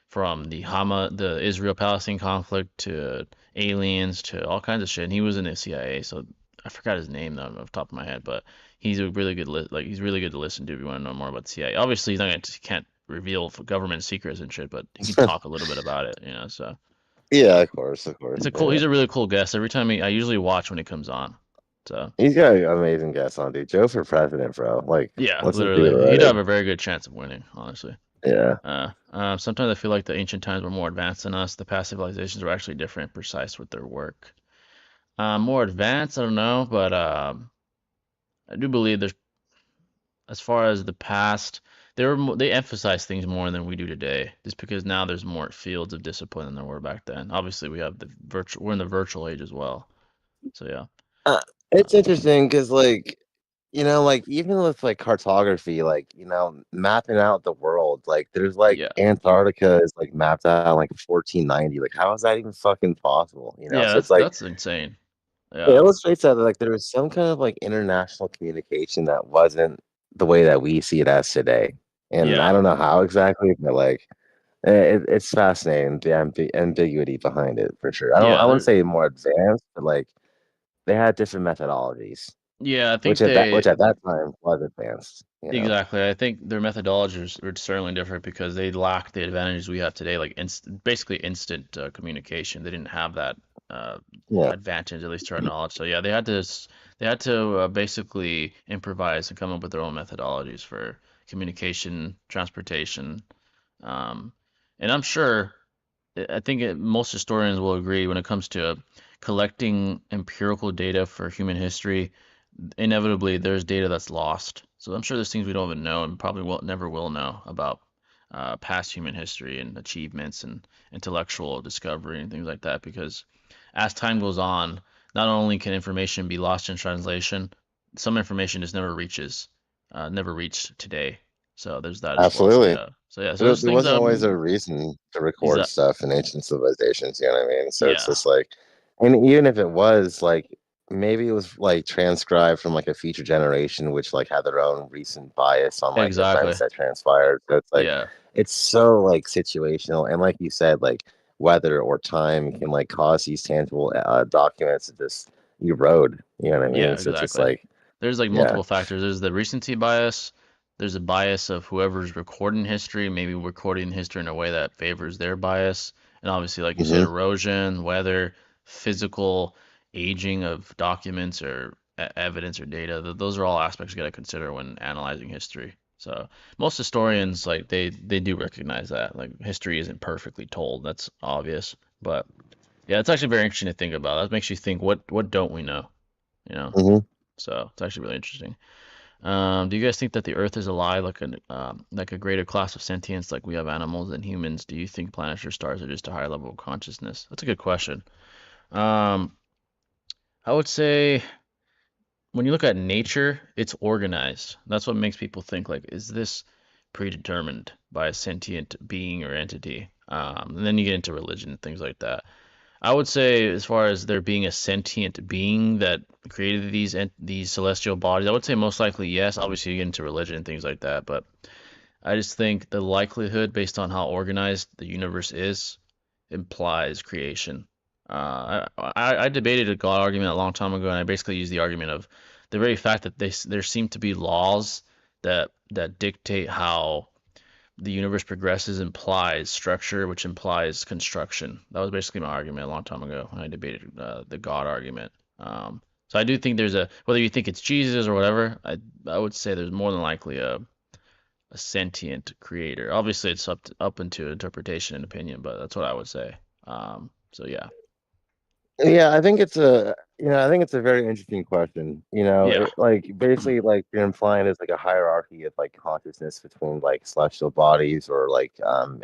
from the Israel-Palestine conflict to aliens to all kinds of shit. And he was in the CIA, so I forgot his name though off the top of my head. But he's a really good he's really good to listen to if you want to know more about the CIA. Obviously, he can't reveal government secrets and shit, but he can talk a little bit about it, you know. So Yeah, uh, of course. he's Yeah. a really cool guest. Every time I usually watch when he comes on. So He's got amazing guests on, dude. Joe for president, bro. Like, yeah, what's this dude literally, he'd already? have a very good chance of winning, honestly. Yeah. Sometimes I feel like the ancient times were more advanced than us. The past civilizations were actually different and precise with their work. More advanced, I don't know, but I do believe there's, as far as the past, they emphasize things more than we do today, just because now there's more fields of discipline than there were back then. Obviously, we're in the virtual age as well. So yeah, Uh, it's interesting because, like, like even with like cartography, like, mapping out the world, like there's like yeah, Antarctica is like mapped out in like 1490. Like, how is that even fucking possible? yeah. So it's like That's insane. it Yeah, illustrates that like there was some kind of like international communication that wasn't the way that we see it as today. And I yeah, don't know how exactly, but like it's fascinating the ambiguity behind it for sure. I yeah. wouldn't say more advanced, but like they had different methodologies. Yeah. I Which think at that time was advanced. Exactly. I think their methodologies are certainly different because they lack the advantages we have today, like basically instant communication. They didn't have that uh, Yeah. advantage, at least to our knowledge. So yeah, they had to basically improvise and come up with their own methodologies for communication, transportation, um, and I'm sure I think most historians will agree when it comes to collecting empirical data for human history inevitably there's data that's lost. So I'm sure there's things we don't even know and probably never will know about past human history and achievements and intellectual discovery and things like that. Because as time goes on, not only can information be lost in translation, some information just never reached today. So there's that as well. So Absolutely. yeah, so there's There things wasn't always a reason to record exact stuff in ancient civilizations, you know what I mean? So it's yeah, just like, and even if it was like, maybe it was like transcribed from like a future generation, which like had their own recent bias on like exactly, events that transpired. So it's like, yeah, it's so like situational. And like you said, like weather or time can like cause these tangible documents to just erode, you know what I yeah, mean? So it's just exactly. like, There's like yeah. multiple factors. There's the recency bias. There's a bias of whoever's recording history, maybe recording history in a way that favors their bias. And obviously, like you said, Hmm. erosion, weather, physical aging of documents or evidence or data. Those are all aspects you got to consider when analyzing history. So most historians, like they do recognize that. Like history isn't perfectly told. That's obvious. But yeah, it's actually very interesting to think about. That makes you think, what don't we know? You know? Hmm. So it's actually really interesting. Do you guys think that the Earth is alive, like a greater class of sentience, like we have animals and humans? Do you think planets or stars are just a higher level of consciousness? That's a good question. Um, I would say when you look at nature, it's organized. That's what makes people think like, is this predetermined by a sentient being or entity? And then you get into religion and things like that. I would say, as far as there being a sentient being that created these celestial bodies, I would say most likely yes. Obviously, you get into religion and things like that, but I just think the likelihood, based on how organized the universe is, implies creation. I debated a God argument a long time ago, and I basically used the argument of the very fact that there seem to be laws that dictate how the universe progresses implies structure, which implies construction. That was basically my argument a long time ago when I debated the God argument. So I do think there's whether you think it's Jesus or whatever, I would say there's more than likely a sentient creator. Obviously, it's up into interpretation and opinion, but that's what I would say. So yeah, Yeah, I think I think it's a very interesting question. yeah, Like basically, like you're implying there's like a hierarchy of like consciousness between like celestial bodies or like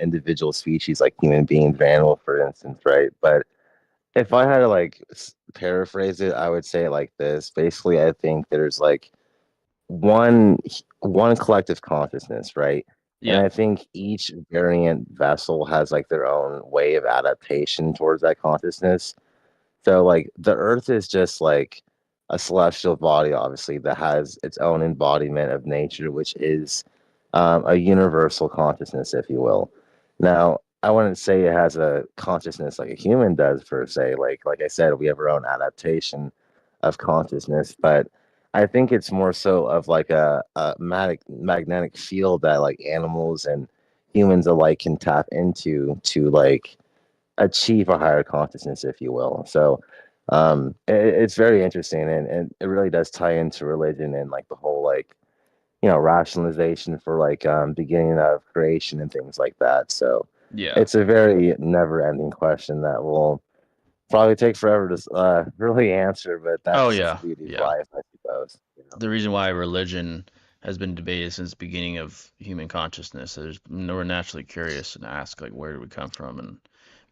individual species, like human beings, animal, for instance, right? But if I had to like paraphrase it, I would say it like this. Basically, I think there's like one one collective consciousness, right? And yeah, I think each variant vessel has like their own way of adaptation towards that consciousness. So like the Earth is just like a celestial body, obviously, that has its own embodiment of nature, which is a universal consciousness, if you will. Now, I wouldn't say it has a consciousness like a human does per se. Like I said, we have our own adaptation of consciousness, but I think it's more so of like a magnetic field that like animals and humans alike can tap into to like achieve a higher consciousness, if you will. So it's very interesting, and it really does tie into religion and like the whole like rationalization for like beginning of creation and things like that. So yeah. it's a very never-ending question that will probably take forever to really answer, but Oh that's just yeah, the beauty of yeah. life, I suppose. The reason why religion has been debated since the beginning of human consciousness is we're naturally curious and ask like where do we come from, and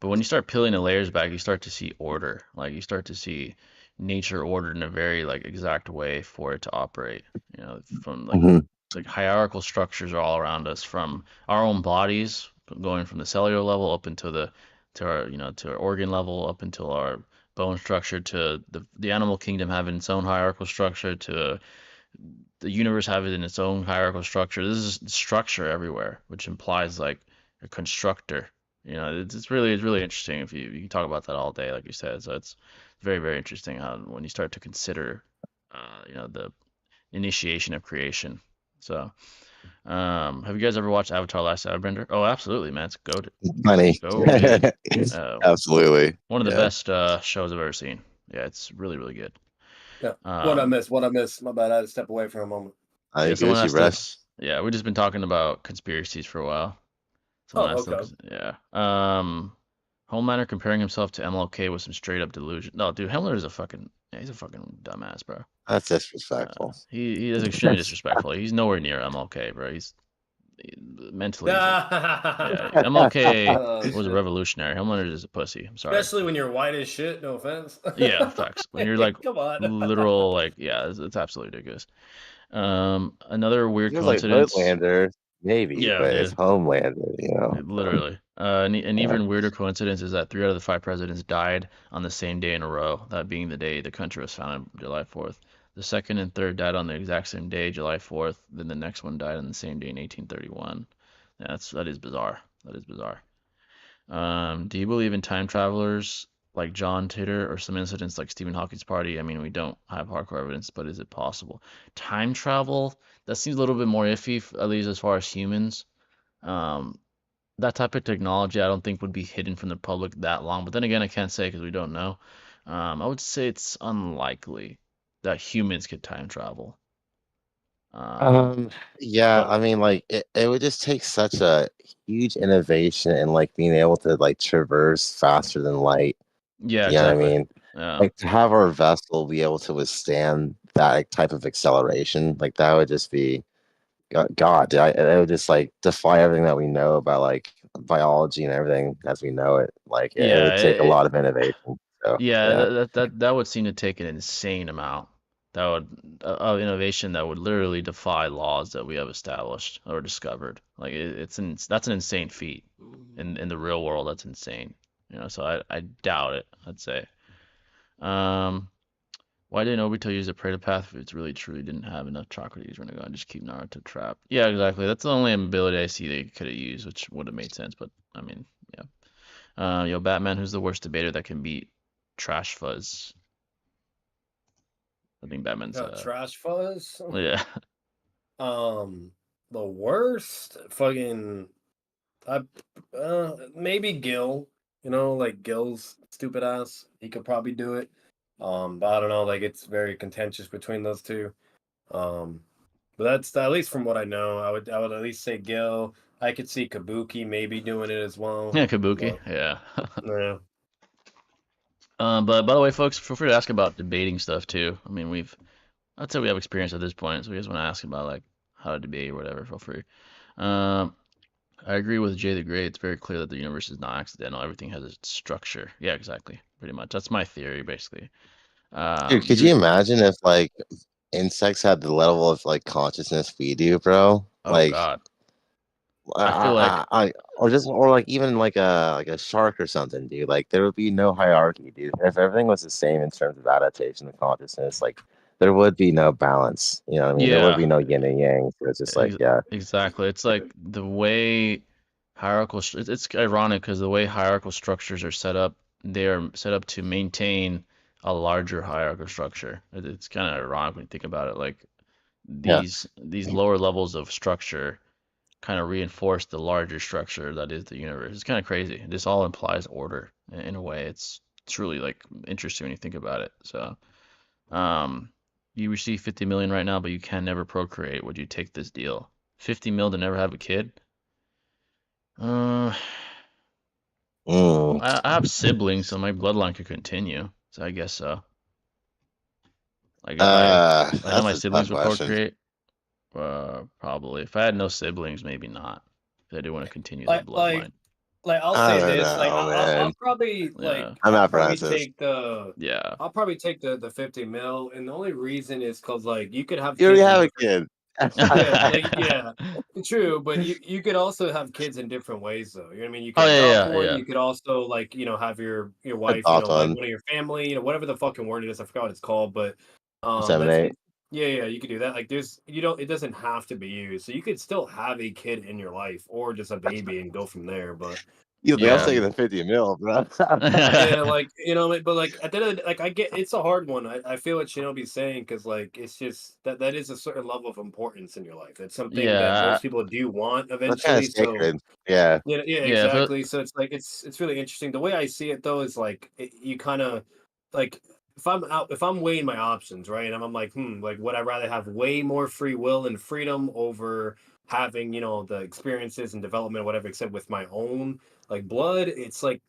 but when you start peeling the layers back, you start to see order. Like you start to see nature ordered in a very like exact way for it to operate. From Hmm. like hierarchical structures are all around us, from our own bodies, going from the cellular level up into to our organ level, up until our bone structure, to the animal kingdom having its own hierarchical structure, to the universe having its own hierarchical structure. This is structure everywhere, which implies like a constructor. It's really interesting if you can talk about that all day, like you said. So it's very, very interesting how when you start to consider, the initiation of creation. So, have you guys ever watched Avatar: Last Airbender? Oh, absolutely, man. It's goated. Funny. Goated. Uh, Absolutely. one of the Yeah. best shows I've ever seen. Yeah, it's really, really good. Yeah. What I Um, missed? What I missed? My bad. I had to step away for a moment. I yeah, agree someone with you, asked Brett. us. Yeah, we've just been talking about conspiracies for a while. Someone Oh, asked them, okay. yeah. Homelander comparing himself to MLK with some straight up delusion. No, dude, Himmler is he's a fucking dumbass, bro. That's disrespectful. He is extremely disrespectful. He's nowhere near MLK, bro. Mentally, yeah. MLK Oh was a shit. revolutionary. Himmler is a pussy. I'm sorry. Especially when you're white as shit. No offense. Yeah, facts. When you're like Come on. literal, like, yeah, it's absolutely ridiculous. Another weird Feels like coincidence. Hoodlander, maybe, Yeah, but it's dude. Homelander. Literally. An Yeah. even weirder coincidence is that 3 out of the 5 presidents died on the same day in a row, that being the day the country was founded, July 4th. The second and third died on the exact same day, July 4th. Then the next one died on the same day in 1831. Yeah, that is bizarre. That is bizarre. Do you believe in time travelers like John Titor or some incidents like Stephen Hawking's party? I mean, we don't have hardcore evidence, but is it possible? Time travel? That seems a little bit more iffy, at least as far as humans. Um, that type of technology I don't think would be hidden from the public that long. But then again, I can't say because we don't know. I would say it's unlikely that humans could time travel. Um, Yeah, but I mean, like it would just take such a huge innovation and like being able to like traverse faster than light. yeah, You know what I exactly. mean? Yeah, Like to have our vessel be able to withstand that type of acceleration, like that would just be God. It would just like defy everything that we know about like biology and everything as we know it. Like it Yeah, would take a lot of innovation. So yeah, yeah, that would seem to take an insane amount. That would of innovation that would literally defy laws that we have established or discovered. Like that's an insane feat. In the real world, that's insane. So I doubt it, I'd say. Um, why didn't Obito use the Preta path if it's really truly didn't have enough chakra to use Rinnegan and just keep Naruto trapped? Yeah, exactly. That's the only ability I see they could have used, which would have made sense. But I mean, yeah. Yo, Batman, who's the worst debater that can beat Trash Fuzz? I think Batman's Trash Fuzz. yeah. The worst fucking I maybe Gil. Like Gil's stupid ass. He could probably do it. But I don't know. Like it's very contentious between those two. Um, but that's at least from what I know. I would at least say Gil. I could see Kabuki maybe doing it as well. Yeah, Kabuki. But Yeah. yeah. But by the way, folks, feel free to ask about debating stuff too. I mean, I'd say we have experience at this point, so if you guys want to ask about like how to debate or whatever, feel free. Um, I agree with Jay the Great. It's very clear that the universe is not accidental. Everything has a structure. Yeah, exactly. Pretty much. That's my theory, basically. dude, could you imagine if like insects had the level of like consciousness we do, bro? Oh Like God. I feel like or like even like a shark or something, dude. Like there would be no hierarchy, dude. If everything was the same in terms of adaptation and consciousness, like there would be no balance. You know what I mean? There would yeah, be no yin and yang. So it's just like, ex yeah, exactly. It's like the way it's ironic because the way hierarchical structures are set up, they are set up to maintain a larger hierarchical structure. It's kind of ironic when you think about it. Like yeah, these lower levels of structure kind of reinforce the larger structure that is the universe. It's kind of crazy. This all implies order in a way. It's really like interesting when you think about it. So, um, you receive 50 million right now, but you can never procreate. Would you take this deal? 50 mil to never have a kid? Uh, mm, I have siblings, so my bloodline could continue. So I guess so. Like if I know that's my a tough siblings would question. procreate, probably. If I had no siblings, maybe not. 'Cause I do want to continue the Like like bloodline. like I'll I say don't this. Like know, I'll man. probably Yeah, I'm not for answers. yeah. I'll probably take the 50 mil, and the only reason is because like you could have You already kids in have a different. kid. Yeah, like yeah, true, but you could also have kids in different ways though. You know what I mean? You Oh could yeah, adopt yeah, one. yeah. You could also like have your wife, Adopt like one. one of your family, whatever the fucking word it is. I forgot what it's called, but that's Inseminate. yeah, you could do that. Like there's you don't it doesn't have to be you, so you could still have a kid in your life or just a baby and go from there. But You think I'm Yeah. taking the 50 mil, bro? yeah, like but like at the end of the, like I get it's a hard one. I feel what Shinobi's saying because like it's just that is a certain level of importance in your life. It's something that Yeah, most people do want That's kind of eventually. So sacred. Yeah. yeah, yeah, so exactly. So it's like it's really interesting. The way I see it though is like you kind of like if I'm weighing my options, right, and I'm like, like would I rather have way more free will and freedom over having the experiences and development or whatever, except with my own like blood? It's like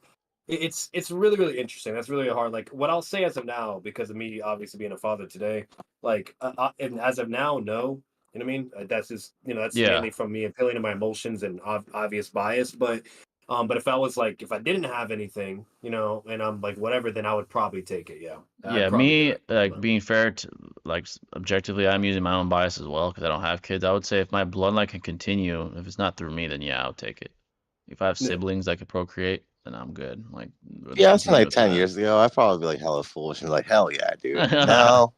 it's really really interesting. That's really hard. Like what I'll say as of now, because of me obviously being a father today, like and as of now, no. You know what I mean? That's just that's yeah. mainly from me appealing to my emotions and obvious bias. But if I was like if I didn't have anything, and I'm like whatever, then I would probably take it. Yeah, I'd Yeah, probably do me it. like But, being fair to like objectively, I'm using my own bias as well because I don't have kids. I would say if my bloodline can continue, if it's not through me, then yeah, I'll take it. If I have yeah, siblings that could procreate, then I'm good. Like, Yeah, let's that's continue like with 10 that. years ago. I'd probably be like hella foolish and be like, hell yeah, dude. Now,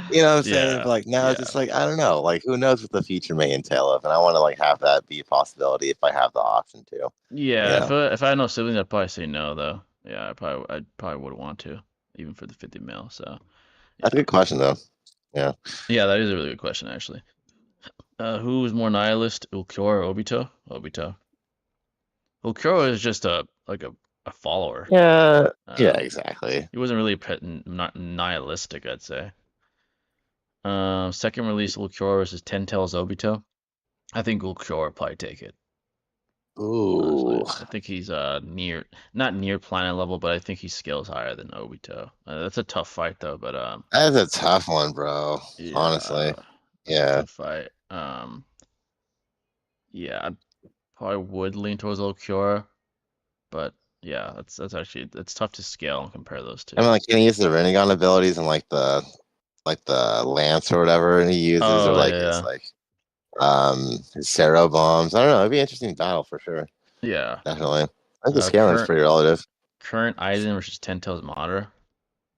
you know what I'm saying? But Yeah, like now it's yeah, just like, I don't know. Like who knows what the future may entail of. And I want to like have that be a possibility if I have the option to. yeah. Yeah. If I had no siblings, I'd probably say no though. Yeah, I probably would want to, even for the 50 mil. So That's a yeah, good question though. Yeah. yeah, that is a really good question actually. Who is more nihilist, Ulquiorra or Obito? Obito. Ulquiorra is just a follower. Yeah. Yeah, Um, exactly. he wasn't really not nihilistic, I'd say. Second release, Ulquiorra versus Ten Tails Obito. I think Ulquiorra would probably take it. Honestly, Ooh, I think he's not near planet level, but I think he scales higher than Obito. That's a tough fight though, but that's a tough one, bro. yeah, Honestly, that's a yeah. tough fight. Yeah, I probably would lean towards Ulquiorra, but yeah, that's actually it's tough to scale and compare those I two. mean, like, can he use the Rinnegan abilities and like the lance or whatever he uses, or Oh like his yeah, his Cero bombs? I don't know. It'd be an interesting battle for sure. yeah. Definitely. I think the scaling's Current pretty relative. Aizen versus Ten Tails Madara.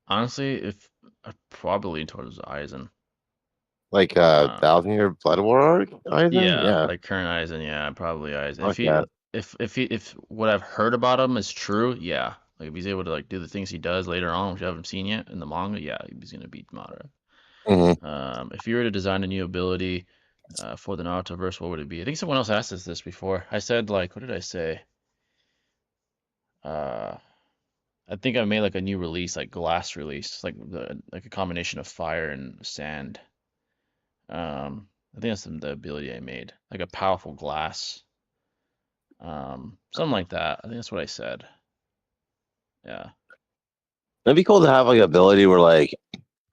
Honestly, if I'd probably lean towards Aizen. Like Uh, 1,000-year Blood War arc, Aizen? yeah, Yeah. like current Aizen, yeah, probably Aizen. Fuck yeah. If what I've heard about him is true, yeah. Like if he's able to like do the things he does later on, which I haven't seen yet in the manga, yeah, he's gonna beat Madara. Hmm. If you were to design a new ability for the Naruto verse, what would it be? I think someone else asked us this before. I said like, what did I say? Uh, I think I made like a new release, like glass release, like a combination of fire and sand. I think that's the ability I made, like a powerful glass, something like that. I think that's what I said. Yeah. It'd be cool to have like ability where like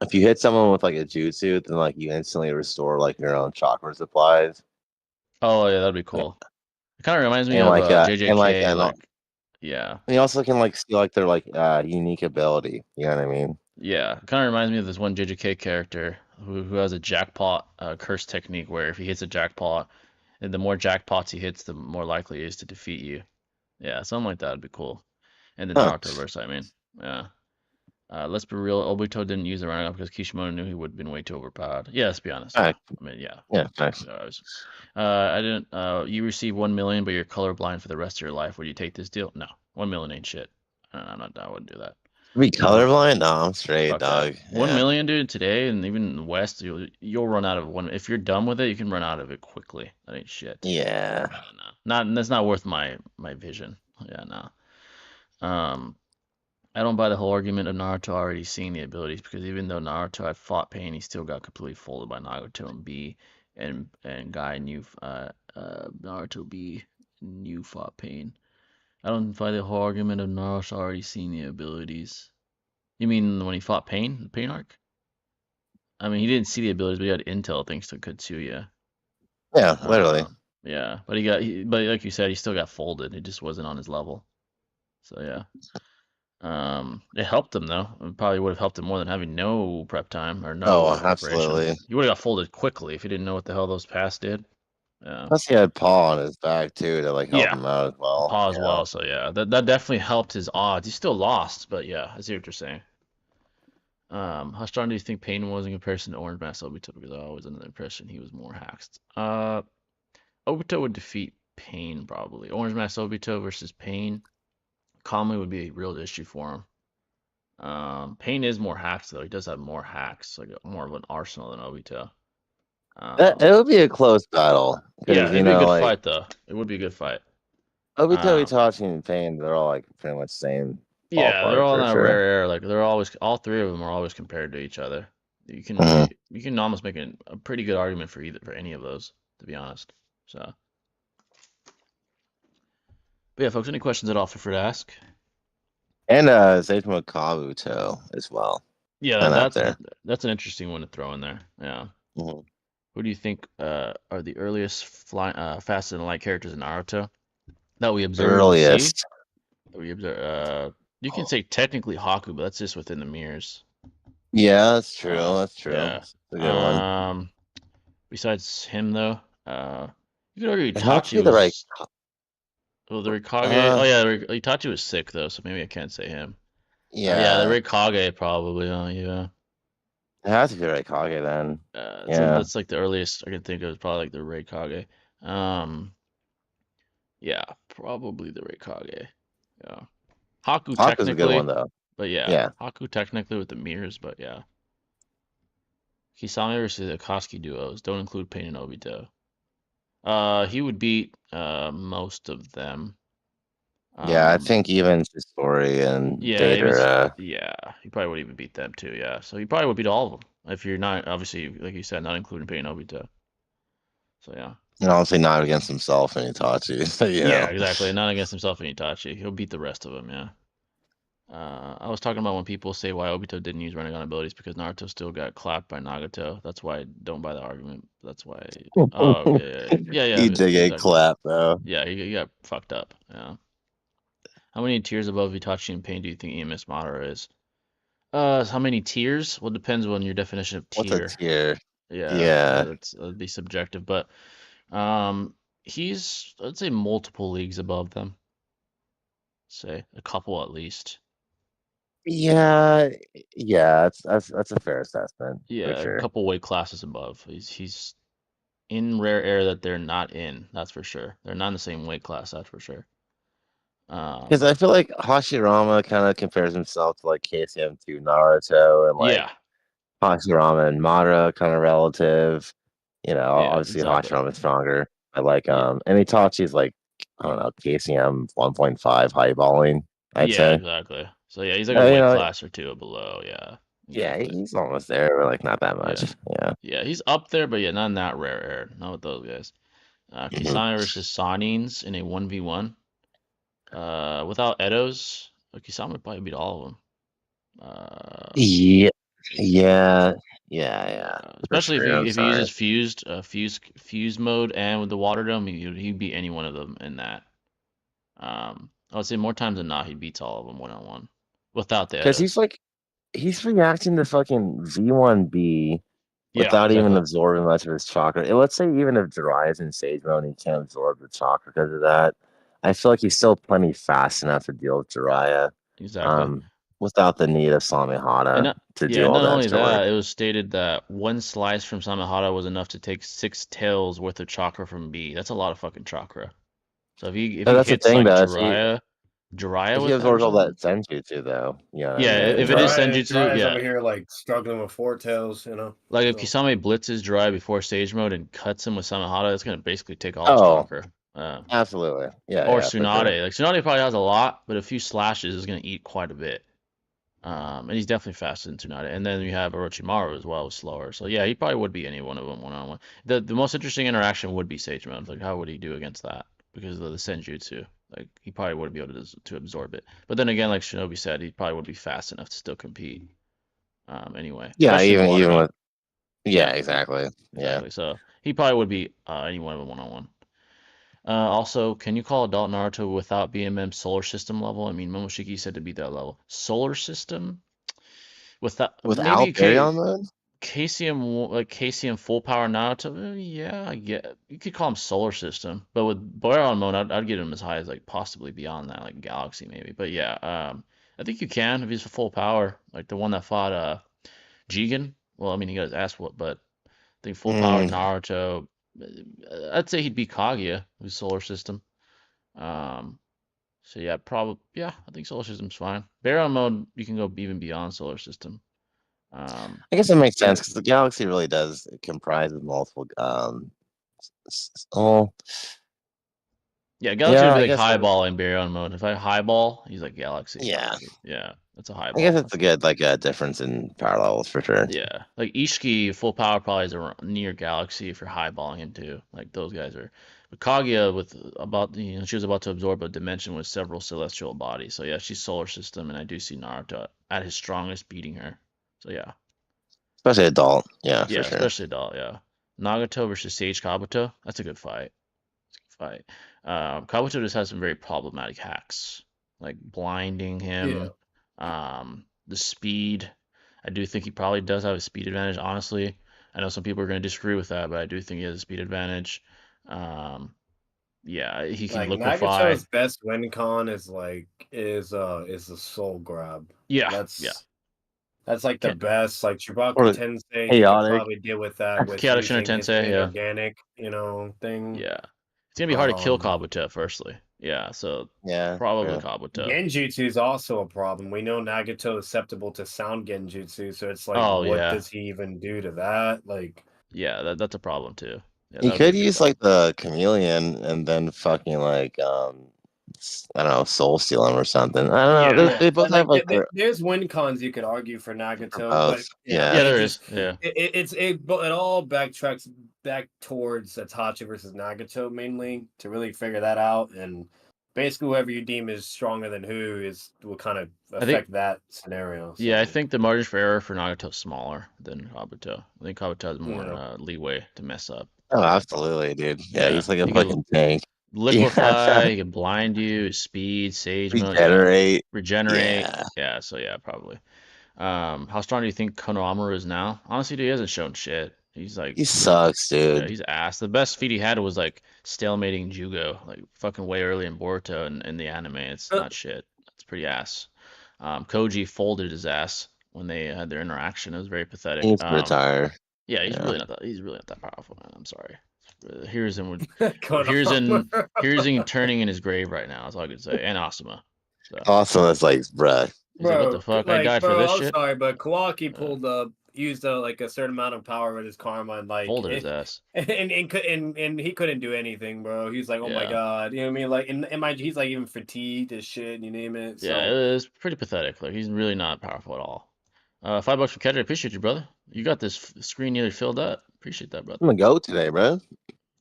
if you hit someone with like a jutsu, then like you instantly restore like your own chakra supplies. Oh yeah, that'd be cool. It kind of reminds me And of like JJK, like yeah, and you also can like see like their like unique ability. You know what I mean? yeah. It kind of reminds me of this one JJK character who has a jackpot curse technique where if he hits a jackpot, and the more jackpots he hits, the more likely he is to defeat you. Yeah, something like that would be cool. And the Huh. Naruto verse, I mean, yeah. Let's be real. Obito didn't use the Rinnegan because Kishimoto knew he would have been way too overpowered. Yeah, let's be honest. All Yeah, right. I mean, yeah. Yeah, nice. I didn't. You receive 1 million, but you're colorblind for the rest of your life. Would you take this deal? No, 1 million ain't shit. I'm not. I wouldn't do that. Be Uh, colorblind? No, I'm straight, fuck that. dog. One Yeah. million, dude. Today and even in the West, you'll run out of one. If you're done with it, you can run out of it quickly. That ain't shit. Yeah. No. Not. That's not worth my vision. Yeah, no. I don't buy the whole argument of Naruto already seeing the abilities because even though Naruto had fought Pain, he still got completely folded by Nagato and B, and Guy knew Naruto B knew fought Pain. I don't buy the whole argument of Naruto already seeing the abilities. You mean when he fought Pain, the Pain arc? I mean, he didn't see the abilities, but he had intel thanks to Katsuya. Yeah, literally. Yeah, but but like you said, he still got folded. It just wasn't on his level. So yeah. It helped him though. It probably would have helped him more than having no prep time or no Oh, preparation. absolutely. He would have got folded quickly if he didn't know what the hell those pass did. Yeah. Plus he had Paul on his back too to like help Yeah. him out as well. Paul as You well. know? So yeah, that definitely helped his odds. He still lost, but yeah, I see what you're saying. How strong do you think Pain was in comparison to Orange Mask Obito? Because I was under the impression he was more hacked. Obito would defeat Pain probably. Orange Mask Obito versus Pain, calmly would be a real issue for him. Pain is more hacks though. He does have more hacks, like more of an arsenal than Obito. It would be a close battle Yeah, because it'd be a good fight though. It would be a good fight. Obito, Um, Itachi, and Pain, they're all like pretty much same yeah, they're ballpark all in for that rare sure. air. Like they're always, all three of them are always compared to each other. Mhm. You can almost make a pretty good argument for any of those, to be honest. So, but yeah, folks, any questions at all? Feel free to ask. And Seijima Kabuto as well. Yeah, Kind of up there. that's an interesting one to throw in there. Yeah. Mhm. Who do you think are the earliest faster than light characters in Naruto that we observe and see? Earliest. We observe. You can say technically Haku, but that's just within the mirrors. Yeah, that's true. That's true. Yeah. It's a good one. Besides him though, you could argue It has to Itachi be the right. was. Well, the Rikage. Oh Uh, yeah, Itachi was sick though, so maybe I can't say him. Yeah, the yeah, Rikage probably. Oh yeah. it has to be the right Kage then. Yeah, That's like the earliest I can think of is probably like the Rikage. Yeah, probably the Rikage. Yeah. Haku Haku's a good one technically, though. but yeah, Yeah, Haku technically with the mirrors, but yeah. Kisame versus Akatsuki duos don't include Pain and Obito. He would beat most of them. yeah. I think even Shisori and Yeah, Date even are. yeah, he probably would even beat them too. Yeah, so he probably would beat all of them if you're not obviously like you said not including Pain and Obito. So yeah. And obviously not against himself and Itachi. So, Yeah, exactly. Not against himself and Itachi. He'll beat the rest of them. Yeah. I was talking about when people say why Obito didn't use Rinnegan abilities because Naruto still got clapped by Nagato. That's why I don't buy the argument. That's why. Oh, okay. Yeah. He did get Exactly. clapped, though. Yeah, he got fucked up. Yeah. How many tiers above Itachi in pain do you think EMS Madara is? How many tiers? Well, it depends on your definition of What's a tier. tier? Yeah, Yeah. that'd be subjective, but um, he's I'd say multiple leagues above them. Say a couple at least. Yeah, that's a fair assessment Yeah, for a sure. couple weight classes above. He's in rare air that they're not in. That's for sure. They're not in the same weight class. That's for sure. Because I feel like Hashirama kind of compares himself to like KCM2 Naruto, and like Yeah, Hashirama and Madara kind of relative. yeah, Obviously exactly. Hashirama is stronger. I like Yeah, and Itachi's like, I don't know, KCM 1.5 highballing, I'd yeah, say. exactly. So yeah, he's like a weight You know, class or two below. Yeah, yeah, exactly. he's almost there, but like not that Yeah, much. Yeah. yeah, he's up there, but yeah, not in that rare air. Not with those guys. Mhm. Kisame versus Sanins in a 1v1. Without Edos, Kisame would probably beat all of them. Yeah, yeah, yeah, for Especially sure. I'm if he sorry. uses fuse mode and with the water dome, he'd beat any one of them in that. I would say more times than not, he beats all of them 1-on-1 without the Because Edos. he's reacting to fucking V1B Yeah, without even exactly. absorbing much of his chakra. And let's say even if Jiraiya's in Sage Mode and he can't absorb the chakra because of that, I feel like he's still plenty fast enough to deal with Jiraiya, Exactly. um, without the need of And Samihara not, to yeah, do all not the only extra work. that, it was stated that one slice from Samehada was enough to take 6 tails worth of chakra from B. That's a lot of fucking chakra. So if But he that's the hits thing, like though. Jiraiya If he with that or absorbs all that something, Senjutsu, though, you know what I yeah, Yeah, mean? if it is Like, Senjutsu, Jiraiya's yeah, over here like struggling with four tails, you know. like if So Kisame blitzes Jiraiya before stage mode and cuts him with Samehada, it's gonna basically take all his oh, chakra. absolutely. Yeah, Or yeah, for sure. Tsunade, like Tsunade probably has a lot, but a few slashes is gonna eat quite a bit. And he's definitely faster than Tsunade. And then you have Orochimaru as well, slower. So yeah, he probably would be any one of them 1-on-1. The most interesting interaction would be Sage Mode. Like how would he do against that? Because of the Senjutsu. Like he probably wouldn't be able to absorb it. But then again, like Shinobi said, he probably would be fast enough to still compete. Anyway, Yeah, especially with Water even Dome. with yeah, Yeah, exactly. Yeah. exactly. So he probably would be any one of them 1-on-1. Also, can you call adult Naruto without BMM solar system level? I mean, Momoshiki said to be that level. Solar system? Without maybe Without Baryon mode? KCM full power Naruto, yeah, I get you could call him solar system, but with Boron mode, I'd get him as high as like possibly beyond that, like galaxy maybe. But yeah, I think you can if he's full power, like the one that fought Jigen. Well, I mean he got his ass whooped, but I think full power Mm, Naruto, I'd say he'd beat Kaguya with solar system. Um, so yeah, probably yeah, I think solar system's fine. Baron mode, you can go even beyond solar system. Um, I guess it makes yeah, sense because the galaxy really does comprise of multiple. Oh, Yeah, Galaxy yeah. would be like highball in Baryon mode. If I highball, he's like Galaxy. Yeah. Yeah, that's a I guess highball. it's a good difference in power levels for sure. Yeah, like Ishiki full power probably is near Galaxy if you're highballing him too. Like those guys are. But Kaguya with she was about to absorb a dimension with several celestial bodies. So yeah, she's solar system, and I do see Naruto at his strongest beating her. So yeah, Especially adult. Yeah, for yeah, sure. especially Doll. Yeah, Nagato versus Sage Kabuto. That's a good fight. Fight. Kabuto just has some very problematic hacks, like blinding yeah. him, the speed. I do think he probably does have a speed advantage, honestly. I know some people are going to disagree with that, but I do think he has a speed advantage. Um, yeah, he can Like liquefy. Nagato's best win con is the soul grab. Yeah, yeah. That's like the Can, best. Like Chewbacca Or Tensei, he could chaotic. probably deal with that with Chaotic Shinra using his Tensei, yeah. inorganic, thing. Yeah. It's going to be hard to kill Um Kabuto, firstly. Yeah, so Yeah. probably True. Kabuto. Genjutsu is also a problem. We know Nagato is susceptible to sound genjutsu, so it's like, Oh, what yeah. does he even do to that? Like, Yeah, that's a problem, too. Yeah, You that would be a could big use problem. like the chameleon and then fucking like I don't know, soul steal him or something. I don't know. Yeah. yeah, They both have like there's win cons you could argue for for Nagato, both. but yeah, Yeah. Yeah, it there just is. Yeah. it all backtracks back towards Itachi versus Nagato mainly to really figure that out, and basically whoever you deem is stronger than who will kind of I think, affect that scenario. So. yeah, I think the margin for error for Nagato is smaller than Kabuto. I think Kabuto has more leeway to mess up. Oh, absolutely, dude. Yeah, he's like a he fucking tank. liquefy, he can blind you, speed, sage mode, regenerate. Yeah, so yeah, probably. How strong do you think Konohamaru is now? Honestly, dude, he hasn't shown shit. He's like, he sucks, dude. Yeah, he's ass. The best feat he had was like stalemating Jugo, like fucking way early in Boruto and in the anime. It's not shit. It's pretty ass. Koji folded his ass when they had their interaction. It was very pathetic. He needs to retire. Yeah, he's really not that. He's really not that powerful, man. I'm sorry. Here's him turning in his grave right now. That's all I could say. And Asuma. So. Asuma's like, bruh. He's like, what the fuck? I died for this shit. Sorry, but Kawaki used like a certain amount of power with his karma and like folded his ass. And he couldn't do anything, bro. He's like, oh my god, you know what I mean? Like, and he's like even fatigued as shit. You name it. So. Yeah, it's pretty pathetic. Like he's really not powerful at all. $5 for Kedra. Appreciate you, brother. You got this screen nearly filled up. Appreciate that, brother. I'm a goat today, bro.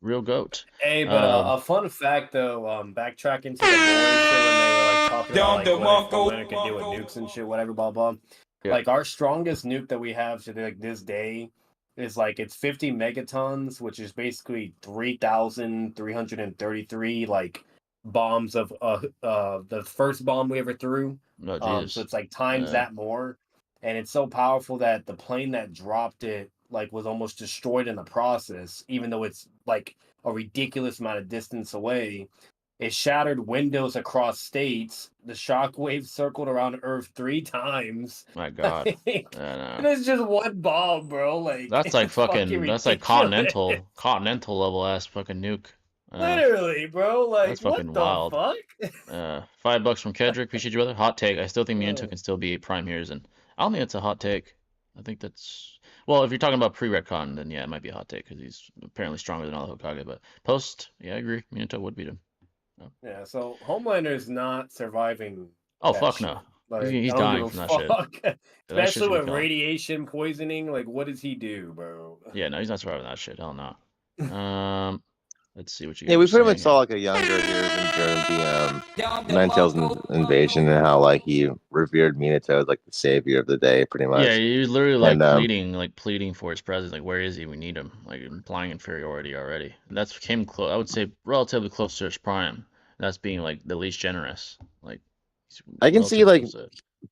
Real goat. Hey, but a fun fact though, backtracking to the boys when they were like talking about like, what if can do with nukes and shit, whatever, blah blah. Yeah. Like our strongest nuke that we have to like this day is like it's 50 megatons, which is basically 3,333 like bombs of the first bomb we ever threw. Oh, so it's like times that more, and it's so powerful that the plane that dropped it like was almost destroyed in the process, even though it's like a ridiculous amount of distance away. It shattered windows across states. The shockwave circled around Earth 3 times. My God. And it's just one bomb, bro. Like that's like fucking that's like continental level ass fucking nuke. Literally, bro. Like that's fucking wild. Fuck? $5 from Kedrick. Appreciate you, brother. Hot take. I still think Minato can still be Prime Heroes, and I don't think it's a hot take. I think that's if you're talking about pre-retcon, then yeah, it might be a hot take because he's apparently stronger than all the Hokage. But post, yeah, I agree. Minato would beat him. Yeah, so Homelander's not surviving. Oh fuck shit. No! Like, he's dying from that shit. Especially with radiation poisoning. Like, what does he do, bro? Yeah, no, he's not surviving that shit. Hell no. Let's see what you. Yeah, we pretty much saw like a younger Hiruzen during the Nine Tails invasion and how like he revered Minato as like the savior of the day, pretty much. Yeah, he was literally like pleading for his presence. Like, where is he? We need him. Like implying inferiority already. And that's came close. I would say relatively close to his prime. That's being like the least generous. Like I can see like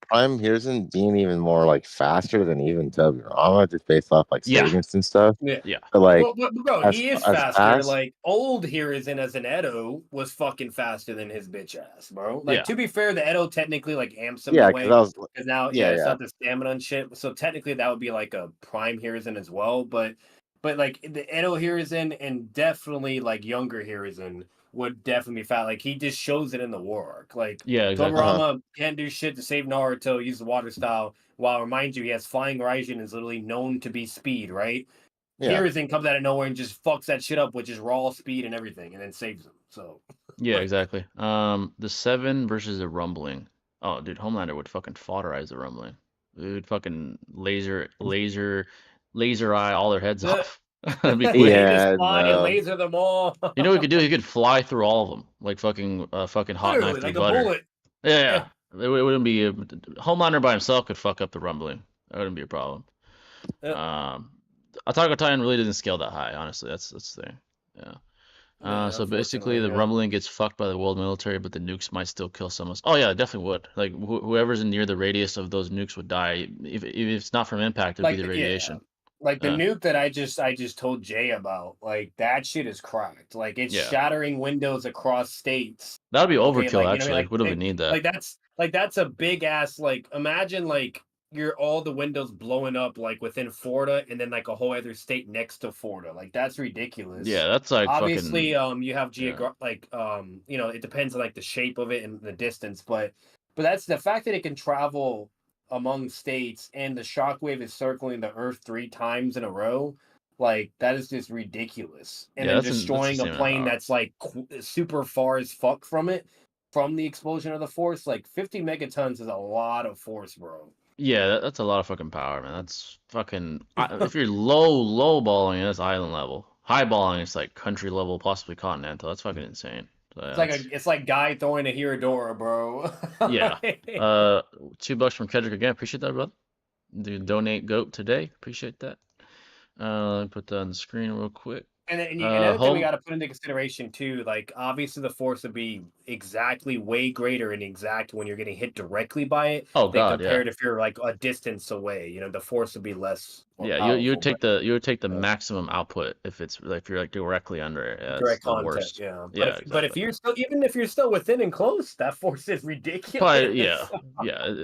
Prime Hiruzen being even more like faster than even Tobirama, just based off like savings and stuff. Yeah. But like, bro, he is faster. Like old Hiruzen as an Edo was fucking faster than his bitch ass, bro. Like to be fair, the Edo technically like amps him away because now it's not the stamina and shit. So technically that would be like a Prime Hiruzen as well. But like the Edo Hiruzen and definitely like younger Hiruzen would definitely be fat. Like he just shows it in the war arc. Like Tobirama can't do shit to save Naruto, use the water style. While remind you, he has flying Raijin is literally known to be speed, right? Hiruzen comes out of nowhere and just fucks that shit up, which is raw speed and everything, and then saves him. So exactly. The 7 versus the rumbling. Oh, dude, Homelander would fucking foderize the rumbling. Dude, fucking laser eye all their heads off. That'd be cool. Just fly and laser them all. You know what he could do? He could fly through all of them, like fucking hot knife through butter. Bullet. Yeah. It wouldn't be Homelander by himself could fuck up the rumbling. That wouldn't be a problem. Attack on Titan really doesn't scale that high, honestly. That's the thing. Yeah. So basically, the rumbling gets fucked by the world military, but the nukes might still kill some of us. Oh yeah, it definitely would. Like whoever's near the radius of those nukes would die. If it's not from impact, it'd be the radiation. Yeah. Like the nuke that I just told Jay about, like that shit is cracked. Like it's shattering windows across states. That'd be overkill, actually. We don't even need that. That's a big ass. Like imagine like all the windows blowing up like within Florida, and then like a whole other state next to Florida. Like that's ridiculous. Yeah, that's like obviously you have it depends on like the shape of it and the distance, but that's the fact that it can travel among states and the shockwave is circling the Earth 3 times in a row. Like that is just ridiculous. And then destroying a plane that's like super far as fuck from the explosion of the force. Like 50 megatons is a lot of force, bro. Yeah, that's a lot of fucking power, man. That's fucking if you're low balling, that's island level. highballing, it's like country level, possibly continental. That's fucking insane. So, yeah, it's like Guy throwing a Hiradora, bro. yeah. $2 from Kedrick again. Appreciate that, brother. Do donate goat today. Appreciate that. Let me put that on the screen real quick. And another thing we got to put into consideration too, like obviously the force would be exactly way greater and exact when you're getting hit directly by it. Oh god, compared if you're like a distance away, the force would be less. Yeah, you would take the maximum output if you're like directly under it. Yeah, direct the contact, worst. yeah. But if you're still if you're still within and close, that force is ridiculous. Probably, yeah.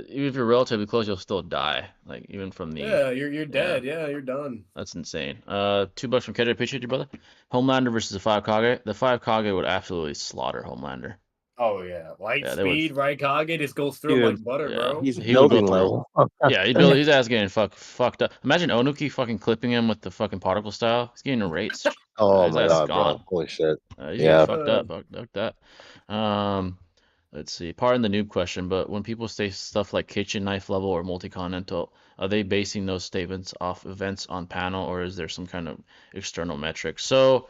Even if you're relatively close, you'll still die. Like even from the you're dead. Yeah, you're done. That's insane. $2 from Kedrick. Appreciate you, brother. Homelander versus the 5 Kage. The 5 Kage would absolutely slaughter Homelander. Oh yeah, light speed, right? Kage just goes through him like butter, bro. He's building level. His ass getting fucked up. Imagine Onuki fucking clipping him with the fucking particle style. He's getting erased. Oh my god, bro. Holy shit. He's getting fucked up. Fucked up. Let's see. Pardon the noob question, but when people say stuff like kitchen knife level or multi-continental, are they basing those statements off events on panel, or is there some kind of external metric? So,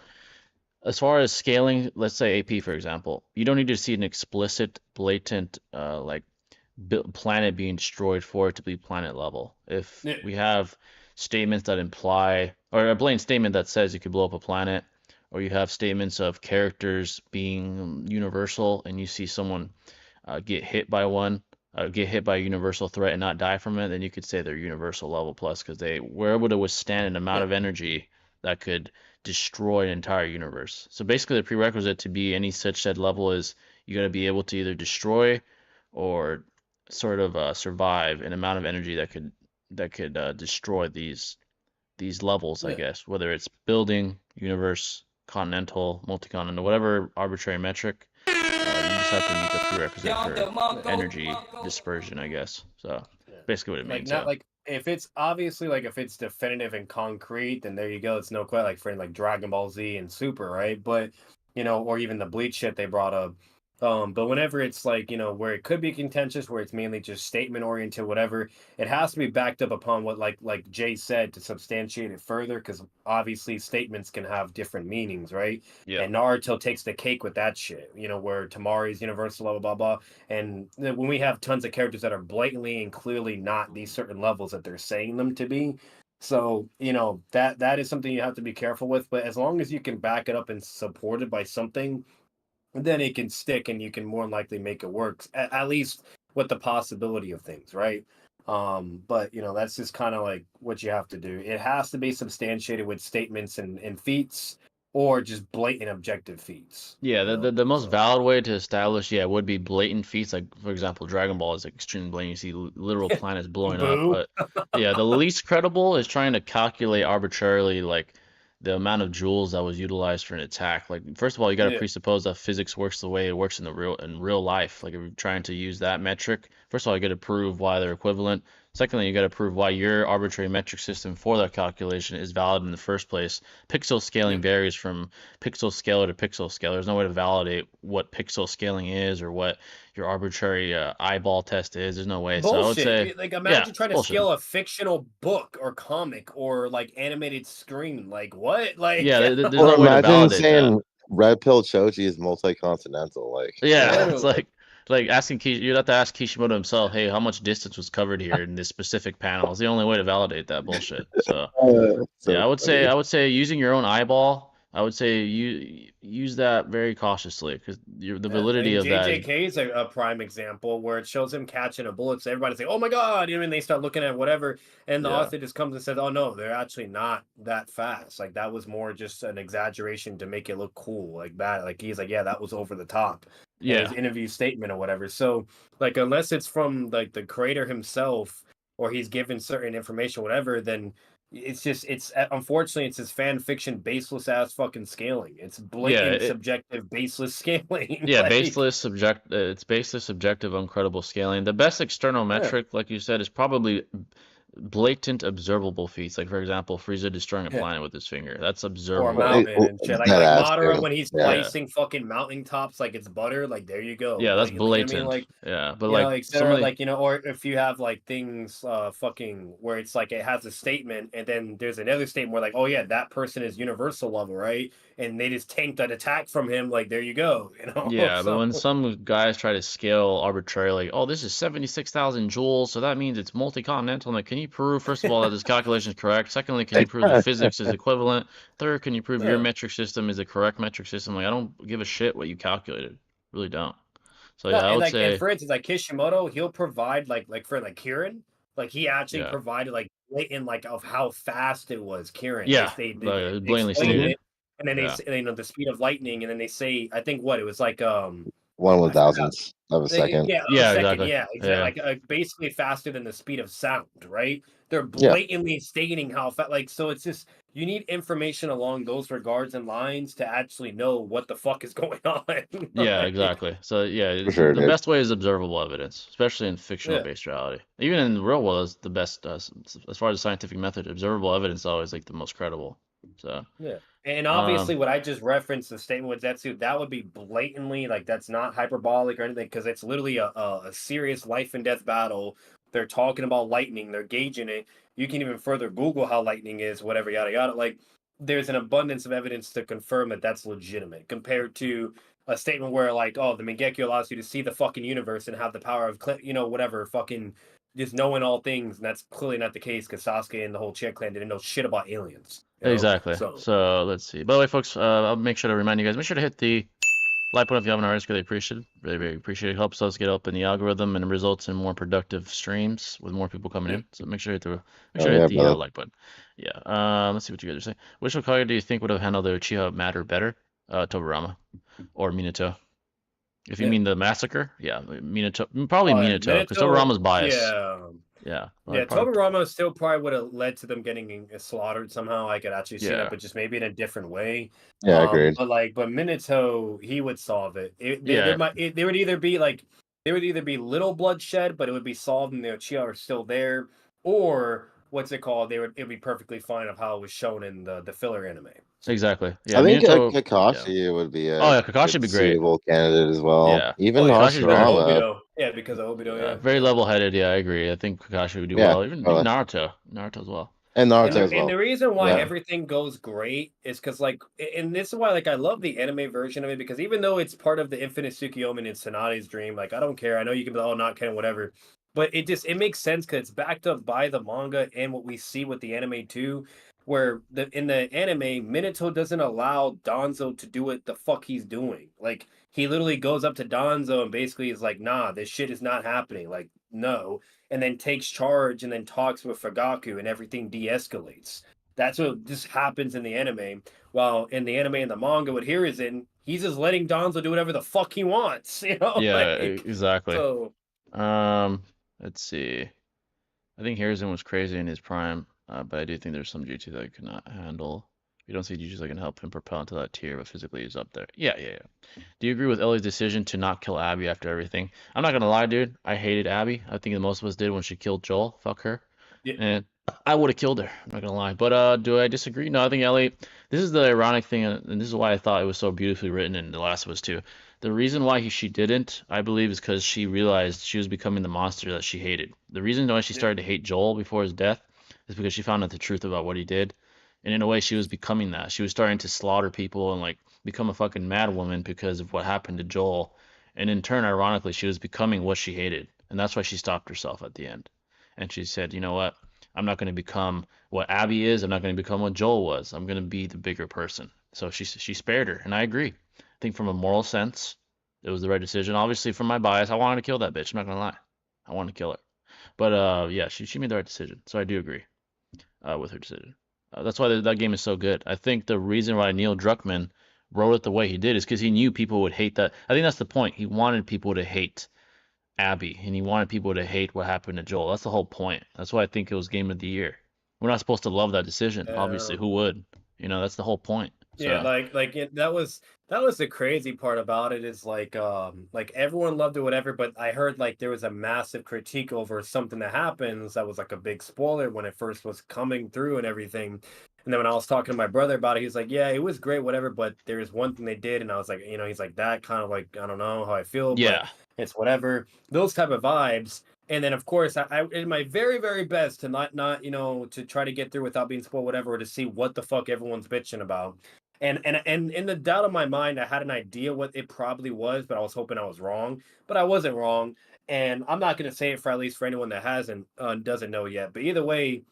as far as scaling, let's say AP, for example, you don't need to see an explicit, blatant, planet being destroyed for it to be planet level. If we have statements that imply, or a blatant statement that says you could blow up a planet, or you have statements of characters being universal, and you see someone get hit by a universal threat and not die from it, then you could say they're universal level plus because they were able to withstand an amount of energy that could destroy an entire universe. So basically, the prerequisite to be any such said level is you got to be able to either destroy or sort of survive an amount of energy that could destroy these levels, I guess, whether it's building, universe, continental, multi-continental, whatever arbitrary metric. You just have to meet the prerequisite for energy dispersion, I guess. So basically what it means. If it's obviously if it's definitive and concrete, then there you go. It's no quite like for like Dragon Ball Z and Super, right? But or even the Bleach shit they brought up. But whenever it's where it could be contentious, where it's mainly just statement oriented, whatever, it has to be backed up upon what like Jay said to substantiate it further, because obviously statements can have different meanings, right? Yeah. And Naruto takes the cake with that shit, where Tamari's universal, blah blah blah blah. And when we have tons of characters that are blatantly and clearly not these certain levels that they're saying them to be. So, that is something you have to be careful with. But as long as you can back it up and support it by something, then it can stick and you can more likely make it work, at least with the possibility of things, right? But that's just kind of like what you have to do. It has to be substantiated with statements and feats, or just blatant objective feats. Yeah, the most valid way to establish would be blatant feats. Like for example, Dragon Ball is like extremely blatant. You see literal planets blowing up. But the least credible is trying to calculate arbitrarily the amount of joules that was utilized for an attack. Like first of all, you got to presuppose that physics works the way it works in real life. Like if you're trying to use that metric, first of all, you got to prove why they're equivalent. Secondly, you got to prove why your arbitrary metric system for that calculation is valid in the first place. Pixel scaling varies from pixel scaler to pixel scaler. There's no way to validate what pixel scaling is or what your arbitrary eyeball test is. There's no way. Bullshit. So I would say, imagine trying to scale a fictional book or comic or animated screen. What? There's no way to validate saying Red Pill Choji is multi-continental. It's like asking you'd have to ask Kishimoto himself, hey, how much distance was covered here in this specific panel? It's the only way to validate that bullshit. So I would say using your own eyeball, I would say you use that very cautiously because the validity of that. JJK is a prime example where it shows him catching a bullet. So everybody's like, "Oh my god!" And they start looking at whatever, and the author just comes and says, "Oh no, they're actually not that fast. That was more just an exaggeration to make it look cool, like that." He's like, "Yeah, that was over the top." His interview statement or whatever. So unless it's from the creator himself or he's given certain information, whatever, then it's unfortunately it's his fan fiction baseless ass fucking scaling. It's blatant subjective baseless scaling. Baseless subject. It's baseless subjective uncredible scaling. The best external metric, like you said, is probably blatant observable feats. Like for example, Frieza destroying a Yeah. planet with his finger. That's Or a observable. mountain and shit. Like Madara when he's Yeah. slicing fucking mountain tops like it's butter. Like there you go. Yeah, that's Blatantly. You know what I mean? blatant. Like Yeah, but you know, like some etc. of the Like, you know, or if you have like things fucking where it's like it has a statement and then there's another statement where like, oh yeah, that person is universal level, right? And they just tanked an attack from him, like there you go, you know. yeah, but So when some guys try to scale arbitrarily, oh, this is 76,000 joules, so that means it's multi-continental. Like, can you prove, first of all, that this calculation is correct? Secondly, can you prove the physics is equivalent? Third, can you prove your yeah. metric system is the correct metric system? Like, I don't give a shit what you calculated. Really don't. So No, yeah, I and would like, and say, for instance, like Kishimoto, he'll provide like for like Kieran, like he actually yeah, provided like blatant like of how fast it was. Kieran, yeah, they blatantly explained stated. it, and then Yeah, you know the speed of lightning, and then they say I think what it was like 1/1000th I of a second. yeah, a yeah, second, exactly. yeah, exactly. Yeah, Like basically faster than the speed of sound, right? They're Yeah, blatantly stating how fast. Like, so it's just you need information along those regards and lines to actually know what the fuck is going on. yeah, Like, exactly. So yeah, for sure, the dude. best way is observable evidence, especially in fictional yeah. based reality. Even in the real world, is the best as far as the scientific method. Observable evidence is always like the most credible. So, Yeah. And obviously, um, what I just referenced, the statement with Zetsu, that would be blatantly like that's not hyperbolic or anything because it's literally a serious life and death battle. They're talking about lightning, they're gauging it. You can even further Google how lightning is, whatever, yada, yada. Like, there's an abundance of evidence to confirm that that's legitimate compared to a statement where, like, oh, the Mangekyo allows you to see the fucking universe and have the power of, you know, whatever, fucking just knowing all things. And that's clearly not the case because Sasuke and the whole Chick clan didn't know shit about aliens. You know, exactly. so So let's see. By the way, folks, I'll make sure to remind you guys. Make sure to hit the like button if you haven't already. It's really appreciated. Really, really appreciate it. Helps us get up in the algorithm and results in more productive streams with more people coming yeah. in. So make sure to hit Oh yeah, the brother. like button. Yeah. Let's see what you guys are saying. Which Hokage do you think would have handled the Uchiha matter better? Tobirama or Minato? If you Yeah. mean the massacre, yeah, Minato, probably Oh, yeah. Minato, because Tobirama's bias. Yeah. Yeah, Yeah, probably. Tobirama still probably would have led to them getting slaughtered somehow. I could actually see that, Yeah, but just maybe in a different way. Yeah, agreed. But Minato, he would solve it. yeah, There would either be like there would either be little bloodshed, but it would be solved and the Uchiha are still there, or what's it called? It'd be perfectly fine of how it was shown in the filler anime. exactly. Yeah, I think Minato. Yeah. Kakashi would be Oh a yeah, Kakashi would good be great. suitable candidate as well. Yeah. Even Oh, Kakashi's Because of very. Hashirama. Obito. Yeah, because of Obito. Yeah, Yeah, very yeah. level-headed. Yeah, I agree. I think Kakashi would do Yeah, well. Even totally. Naruto as well. And Naruto as And well. the reason why Yeah. everything goes great is because like and this is why like I love the anime version of it because even though it's part of the Infinite Tsukuyomi and Tsunade's dream, like I don't care. I know you can be like, oh not canon, whatever. But it makes sense because it's backed up by the manga and what we see with the anime too, where in the anime, Minato doesn't allow Danzo to do what the fuck he's doing. Like he literally goes up to Danzo and basically is like, nah, this shit is not happening. Like, no, and then takes charge and then talks with Fugaku and everything de-escalates. That's what just happens in the anime. While in the anime and the manga, what here is in, he's just letting Danzo do whatever the fuck he wants, you know? Yeah, Like exactly. so Let's see. I think Harrison was crazy in his prime, but I do think there's some jutsu that he could not handle. You don't see jutsu that can help him propel into that tier, but physically he's up there. Yeah, yeah, yeah. Do you agree with Ellie's decision to not kill Abby after everything? I'm not gonna lie, dude. I hated Abby. I think most of us did when she killed Joel. Fuck her. yeah, And I would have killed her. I'm not gonna lie. But do I disagree? No, I think Ellie. This is the ironic thing, and this is why I thought it was so beautifully written in The Last of Us 2. The reason why she didn't, I believe, is because she realized she was becoming the monster that she hated. The reason why she yeah, started to hate Joel before his death is because she found out the truth about what he did, and in a way, she was becoming that. She was starting to slaughter people and like become a fucking mad woman because of what happened to Joel. And in turn, ironically, she was becoming what she hated, and that's why she stopped herself at the end. And she said, you know what? I'm not going to become what Abby is. I'm not going to become what Joel was. I'm going to be the bigger person. So she spared her, and I agree. I think from a moral sense, it was the right decision. Obviously, from my bias, I wanted to kill that bitch. I'm not gonna lie, I wanted to kill her. But yeah, she made the right decision. So I do agree with her decision. That's why that game is so good. I think the reason why Neil Druckmann wrote it the way he did is because he knew people would hate that. I think that's the point. He wanted people to hate Abby, and he wanted people to hate what happened to Joel. That's the whole point. That's why I think it was Game of the Year. We're not supposed to love that decision. Obviously, who would? You know, that's the whole point. So. Yeah, that was the crazy part about it is like everyone loved it, whatever, but I heard like there was a massive critique over something that happens that was like a big spoiler when it first was coming through and everything. And then when I was talking to my brother about it, he's like, "Yeah, it was great, whatever, but there's one thing they did," and I was like, he's like that kind of like I don't know how I feel, but Yeah. it's whatever. Those type of vibes. And then of course I did my very, very best to not to try to get through without being spoiled, whatever, or to see what the fuck everyone's bitching about. And in the doubt of my mind, I had an idea what it probably was, but I was hoping I was wrong. But I wasn't wrong, and I'm not going to say it for at least for anyone that hasn't doesn't know yet. But either way,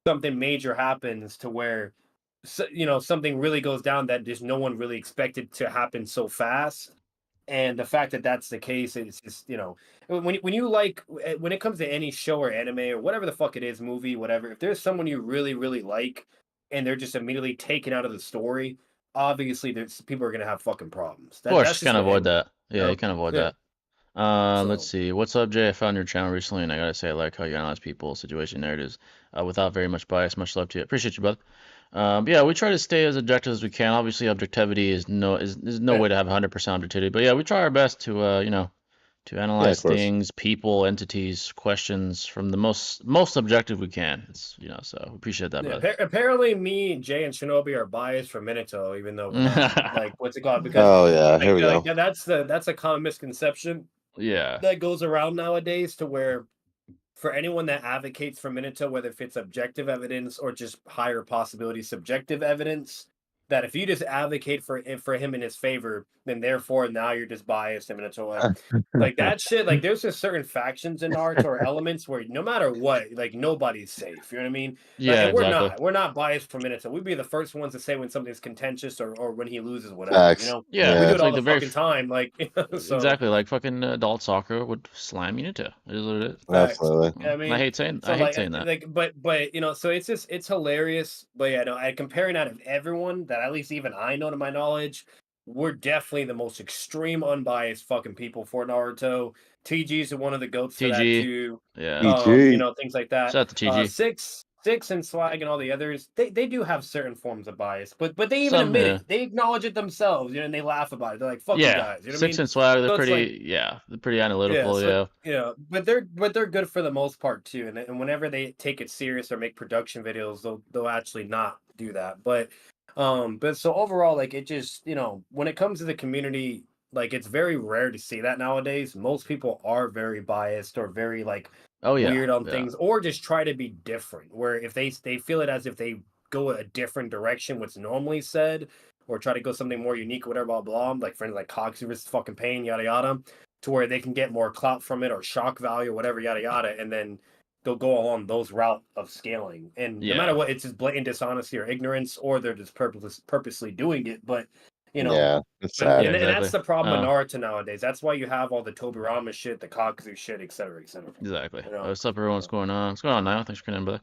something major happens to where something really goes down that just no one really expected to happen so fast. And the fact that that's the case is just when it comes to any show or anime or whatever the fuck it is, movie, whatever, if there's someone you really really like and they're just immediately taken out of the story, obviously there's people are gonna have fucking problems. Of course, That's you just can't what avoid anime, that. you Yeah, you know? can't avoid Yeah. that. Let's So see. What's up, Jay? I found your channel recently, and I gotta say, I like how you analyze people, situation, narratives, without very much bias. Much love to you. Appreciate you, brother. Yeah, we try to stay as objective as we can. Obviously, objectivity is no yeah, way to have 100% objectivity, but yeah, we try our best to to Yeah, of analyze course. things, people, entities, questions from the most objective we can. It's so we appreciate that, yeah. brother. Apparently, me, Jay, and Shinobi are biased for Minato, even though we're not. Like, what's it called? Because Oh yeah, here we go. that's a common misconception Yeah. that goes around nowadays to where for anyone that advocates for Minato, whether if it's objective evidence or just higher possibility subjective evidence, that if you just advocate for him in his favor, then therefore now you're just biased and Minato like that shit. Like there's just certain factions in Naruto or elements where no matter what, like nobody's safe. You know what I mean? Yeah, And exactly. we're not biased for Minato. We'd be the first ones to say when something's contentious or when he loses, whatever. Facts. Yeah, We do Yeah, it it's all like the the very fucking time. Like so. exactly like fucking adult soccer would slam Unita. It is what it is. Facts. absolutely. I And I mean, hate saying so that. but so it's just it's hilarious. But yeah, no, I comparing that of everyone that at least even I know to my knowledge, we're definitely the most extreme unbiased fucking people for Naruto. TG's one of the goats for that TG. too. Yeah. EG. Things like that. Shout out to TG. Six and Swag and all the others, they do have certain forms of bias, but they even Some, admit yeah. it. They acknowledge it themselves, and they laugh about it. They're like, "Fuck you Yeah. guys," you know what I Six mean? and Swag, So it's like, they're pretty yeah, analytical, so yeah. but they're good for the most part too. And whenever they take it serious or make production videos, they'll actually not do that. But so overall, like it just when it comes to the community, like it's very rare to see that nowadays. Most people are very biased or very like Oh yeah. weird on Yeah. things, or just try to be different. Where if they feel it as if they go a different direction, what's normally said, or try to go something more unique, whatever, blah blah. Like friends like Cox versus fucking Pain, yada yada, to where they can get more clout from it or shock value or whatever, yada yada, and then they'll go along those route of scaling. And no matter Yeah. what, it's just blatant dishonesty or ignorance, or they're just purposely doing it. But Yeah, it's and, Yeah, sad. and that's exactly. the problem with Naruto nowadays. That's why you have all the Tobirama shit, the Kakuzu shit, et cetera, et cetera. Exactly. You know. What's up, everyone? What's going on? What's going on now? Thanks for coming in, brother.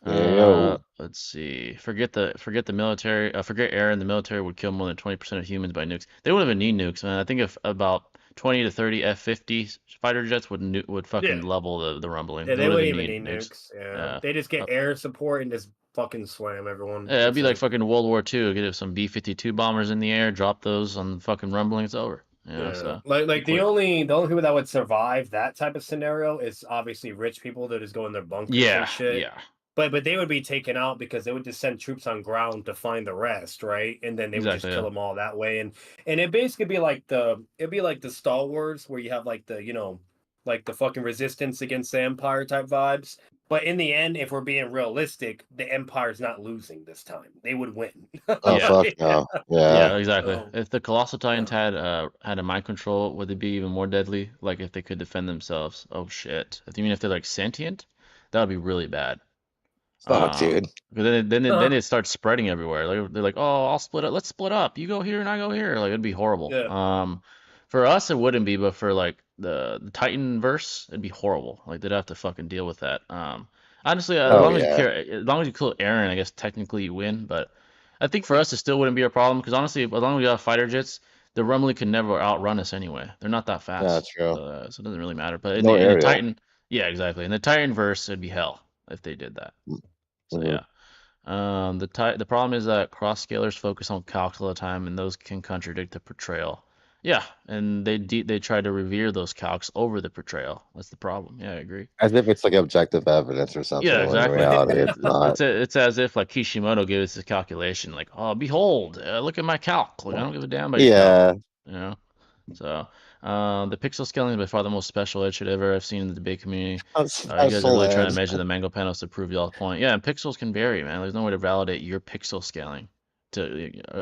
Yo. Let's see. Forget the military. Forget air and the military would kill more than 20% of humans by nukes. They wouldn't even need nukes, man. I think if about 20 to 30 F-50 fighter jets would Yeah. fucking level the rumbling. Yeah, They they wouldn't wouldn't even even need need nukes. nukes. Yeah, Yeah. they just get air support and just fucking slam everyone. Yeah, it'd That's be like it. fucking World War II. Get some B-52 bombers in the air, drop those on the fucking rumbling, it's over. Yeah, So like quick. the only people that would survive that type of scenario is obviously rich people that just go in their bunkers and Yeah, shit. yeah, But they would be taken out because they would just send troops on ground to find the rest, right? And then they would just exactly. kill Yeah, them all that way. And it basically be like it'd be like the Star Wars where you have like the like the fucking resistance against the Empire type vibes. But in the end, if we're being realistic, the Empire's not losing this time. They would win. Oh yeah, fuck no. Yeah. yeah, exactly. So, If the Colossal Titans yeah. had a mind control, would they be even more deadly? Like if they could defend themselves? Oh shit! If you mean if they're like sentient, that would be really bad. Fuck, dude. Because then it starts spreading everywhere. Like they're like, oh, I'll split up. Let's split up. You go here and I go here. Like it'd be horrible. Yeah. For us it wouldn't be, but for like the Titan verse, it'd be horrible. Like they'd have to fucking deal with that. Honestly, as Oh long as you yeah. care, as long as you kill Aaron, I guess technically you win. But I think for us it still wouldn't be a problem because honestly, as long as we have fighter jets, the Rumbly could never outrun us anyway. They're not that Yeah, fast, true. so it doesn't really matter. But No in the aerial. Titan, yeah, exactly. In the Titan verse, it'd be hell if they did that. So Mhm. yeah. The problem is that cross scalers focus on calcs all the time, and those can contradict the portrayal. Yeah, and they try to revere those calcs over the portrayal. That's the problem. Yeah, I agree. As if it's like objective evidence or Yeah, something, when in exactly. reality it's not. It's as if like Kishimoto gave us a calculation, like, oh, behold, look at my calc. Like, I don't give a damn about your calc. Yeah, You know. So, the pixel scaling is by far the most special edge ever I've seen in the debate community. that's You guys are special really trying to edge. measure the mango panels to prove y'all's point. Yeah, and pixels can vary, man. There's no way to validate your pixel scaling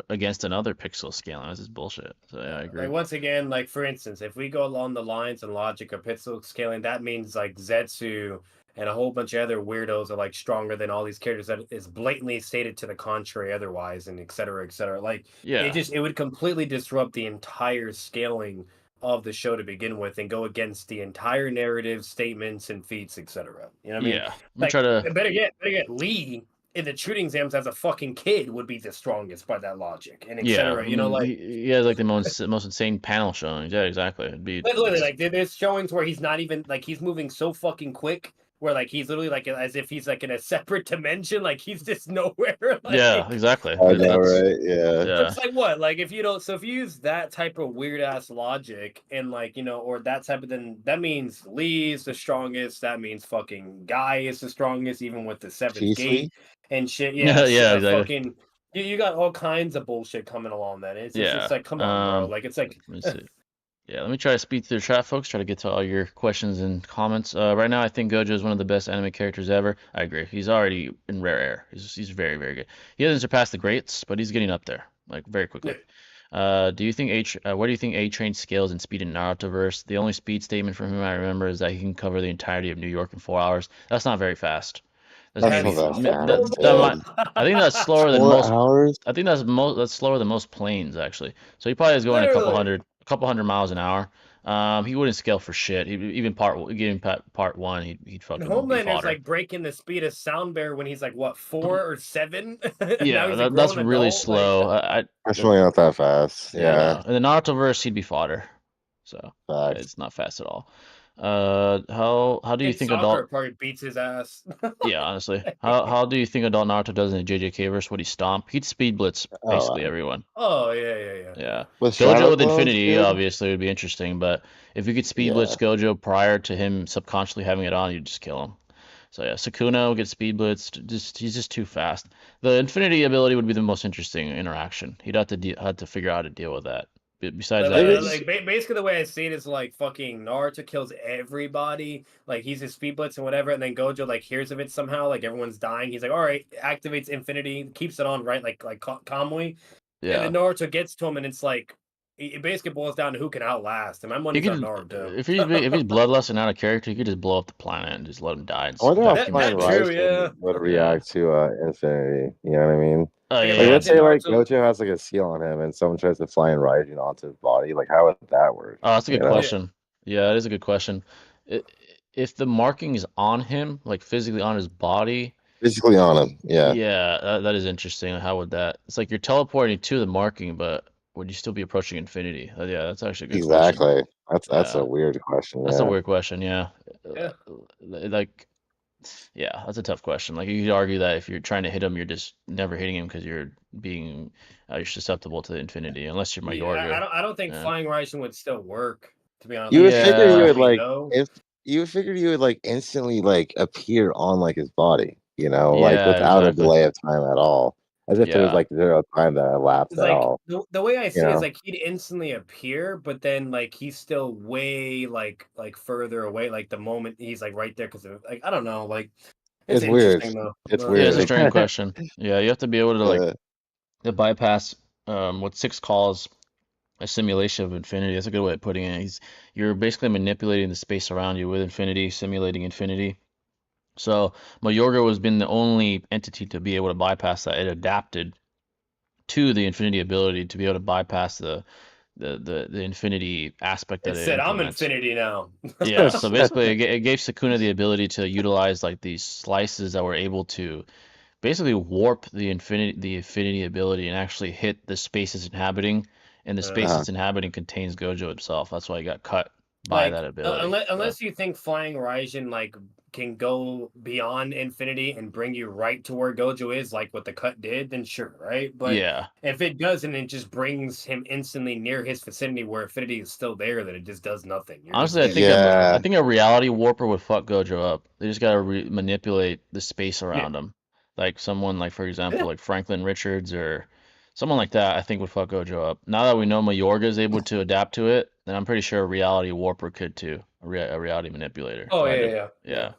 against another pixel scaling. This is bullshit. So yeah, I agree. Like once again, like for instance, if we go along the lines and logic of pixel scaling, that means like Zetsu and a whole bunch of other weirdos are like stronger than all these characters that is blatantly stated to the contrary otherwise, and et cetera, et cetera. Like Yeah. it would completely disrupt the entire scaling of the show to begin with and go against the entire narrative, statements, and feats, etc. You know what I mean? Yeah. Like Try to. better yet, Lee in the shooting exams as a fucking kid would be the strongest by that logic, and etc. Yeah, You know, like he has like the most insane panel showings. Yeah, exactly. It'd be literally like there's showings where he's not even like he's moving so fucking quick where like he's literally like as if he's like in a separate dimension, like he's just nowhere. Like, yeah, exactly. I know, right? Yeah. Yeah. it's like what? Like if you don't so if you use that type of weird ass logic and like, you know, or that type of then that means Lee is the strongest, that means fucking Guy is the strongest, even with the seventh gate and shit. Yeah, yeah, exactly. Fucking you got all kinds of bullshit coming along then. It's just it's like come on, bro. Like it's like let me see. Yeah, let me try to speed through the chat, folks. Try to get to all your questions and comments. Right now, I think Gojo is one of the best anime characters ever. I agree. He's already in rare air. He's very, very good. He hasn't surpassed the greats, but he's getting up there, like very quickly. Do you think what do you think A Train scales in speed in Narutoverse? The only speed statement from him I remember is that he can cover the entirety of New York in 4 hours. That's not very fast. I think that's slower than most. Hours? I think that's slower than most planes actually. So he probably is going a couple hundred miles an hour. He wouldn't scale for shit. Even part one, he'd fucking. Homelander's like breaking the speed of Sound Bear when he's like what 4 or 7. Yeah, that's really slow. Like... That's really not that fast. Yeah. In the Narutoverse, he'd be fodder. So it's not fast at all. How do you think adult probably beats his ass? Yeah, honestly. How do you think adult Naruto does in the JJK verse? Would he stomp? He'd speed blitz basically everyone. Oh yeah. Yeah. Gojo with Infinity obviously would be interesting, but if you could speed blitz Gojo prior to him subconsciously having it on, you'd just kill him. So yeah, Sukuna would get speed blitzed. He's just too fast. The Infinity ability would be the most interesting interaction. He'd have to figure out how to deal with that. Besides that, basically the way I see it is like fucking Naruto kills everybody, like he's a speed blitz and whatever, and then Gojo like hears of it somehow, like everyone's dying. He's like, all right, activates Infinity, keeps it on, right, like calmly. Yeah. And then Naruto gets to him, and it's like it basically boils down to who can outlast. And my money's on Naruto. If he's bloodlust and out of character, he could just blow up the planet and just let him die. I wonder how Flying would react to Infinity. You know what I mean? Let's say like Gojo has like a seal on him, and someone tries to fly and ride onto his body. Like, how would that work? Oh, that's a good question. Yeah, that is a good question. If the marking is on him, like physically on his body. Physically on him, yeah. Yeah, that is interesting. How would that? It's like you're teleporting to the marking, but would you still be approaching Infinity? Yeah, that's actually a good question. Exactly. That's a weird question. That's a weird question. Yeah. Yeah, that's a tough question. Like you could argue that if you're trying to hit him, you're just never hitting him because you're susceptible to the Infinity, unless you're Mayorga. I don't think Flying Raijin would still work. To be honest, you would figure you would like if you figured you would like instantly like appear on like his body, you know, like without a delay of time at all. As if there was like zero time that elapsed at all. The way I see it is like he'd instantly appear, but then like he's still way like further away. Like the moment he's like right there, because like I don't know, like it's weird. It's weird. Yeah, it's a strange question. Yeah, you have to be able to like to bypass what 6 calls a simulation of Infinity. That's a good way of putting it. You're basically manipulating the space around you with Infinity, simulating Infinity. So Mayorga has been the only entity to be able to bypass that. It adapted to the Infinity ability to be able to bypass the Infinity aspect that it said, I'm Infinity now. Yeah, so basically it gave Sukuna the ability to utilize like these slices that were able to basically warp the Infinity ability and actually hit the space it's inhabiting, and the space it's inhabiting contains Gojo himself. That's why he got cut buy that ability. Unless you think flying Raijin like can go beyond infinity and bring you right to where Gojo is, like what the cut did, then sure, right? But yeah, if it doesn't, it just brings him instantly near his vicinity where infinity is still there, then it just does nothing. honestly, I think a reality warper would fuck Gojo up. They just gotta manipulate the space around him, like someone like, for example, like Franklin Richards or someone like that. I think would fuck Gojo up. Now that we know Mayorga is able to adapt to it, then I'm pretty sure a reality warper could too. A reality manipulator. Oh Yeah.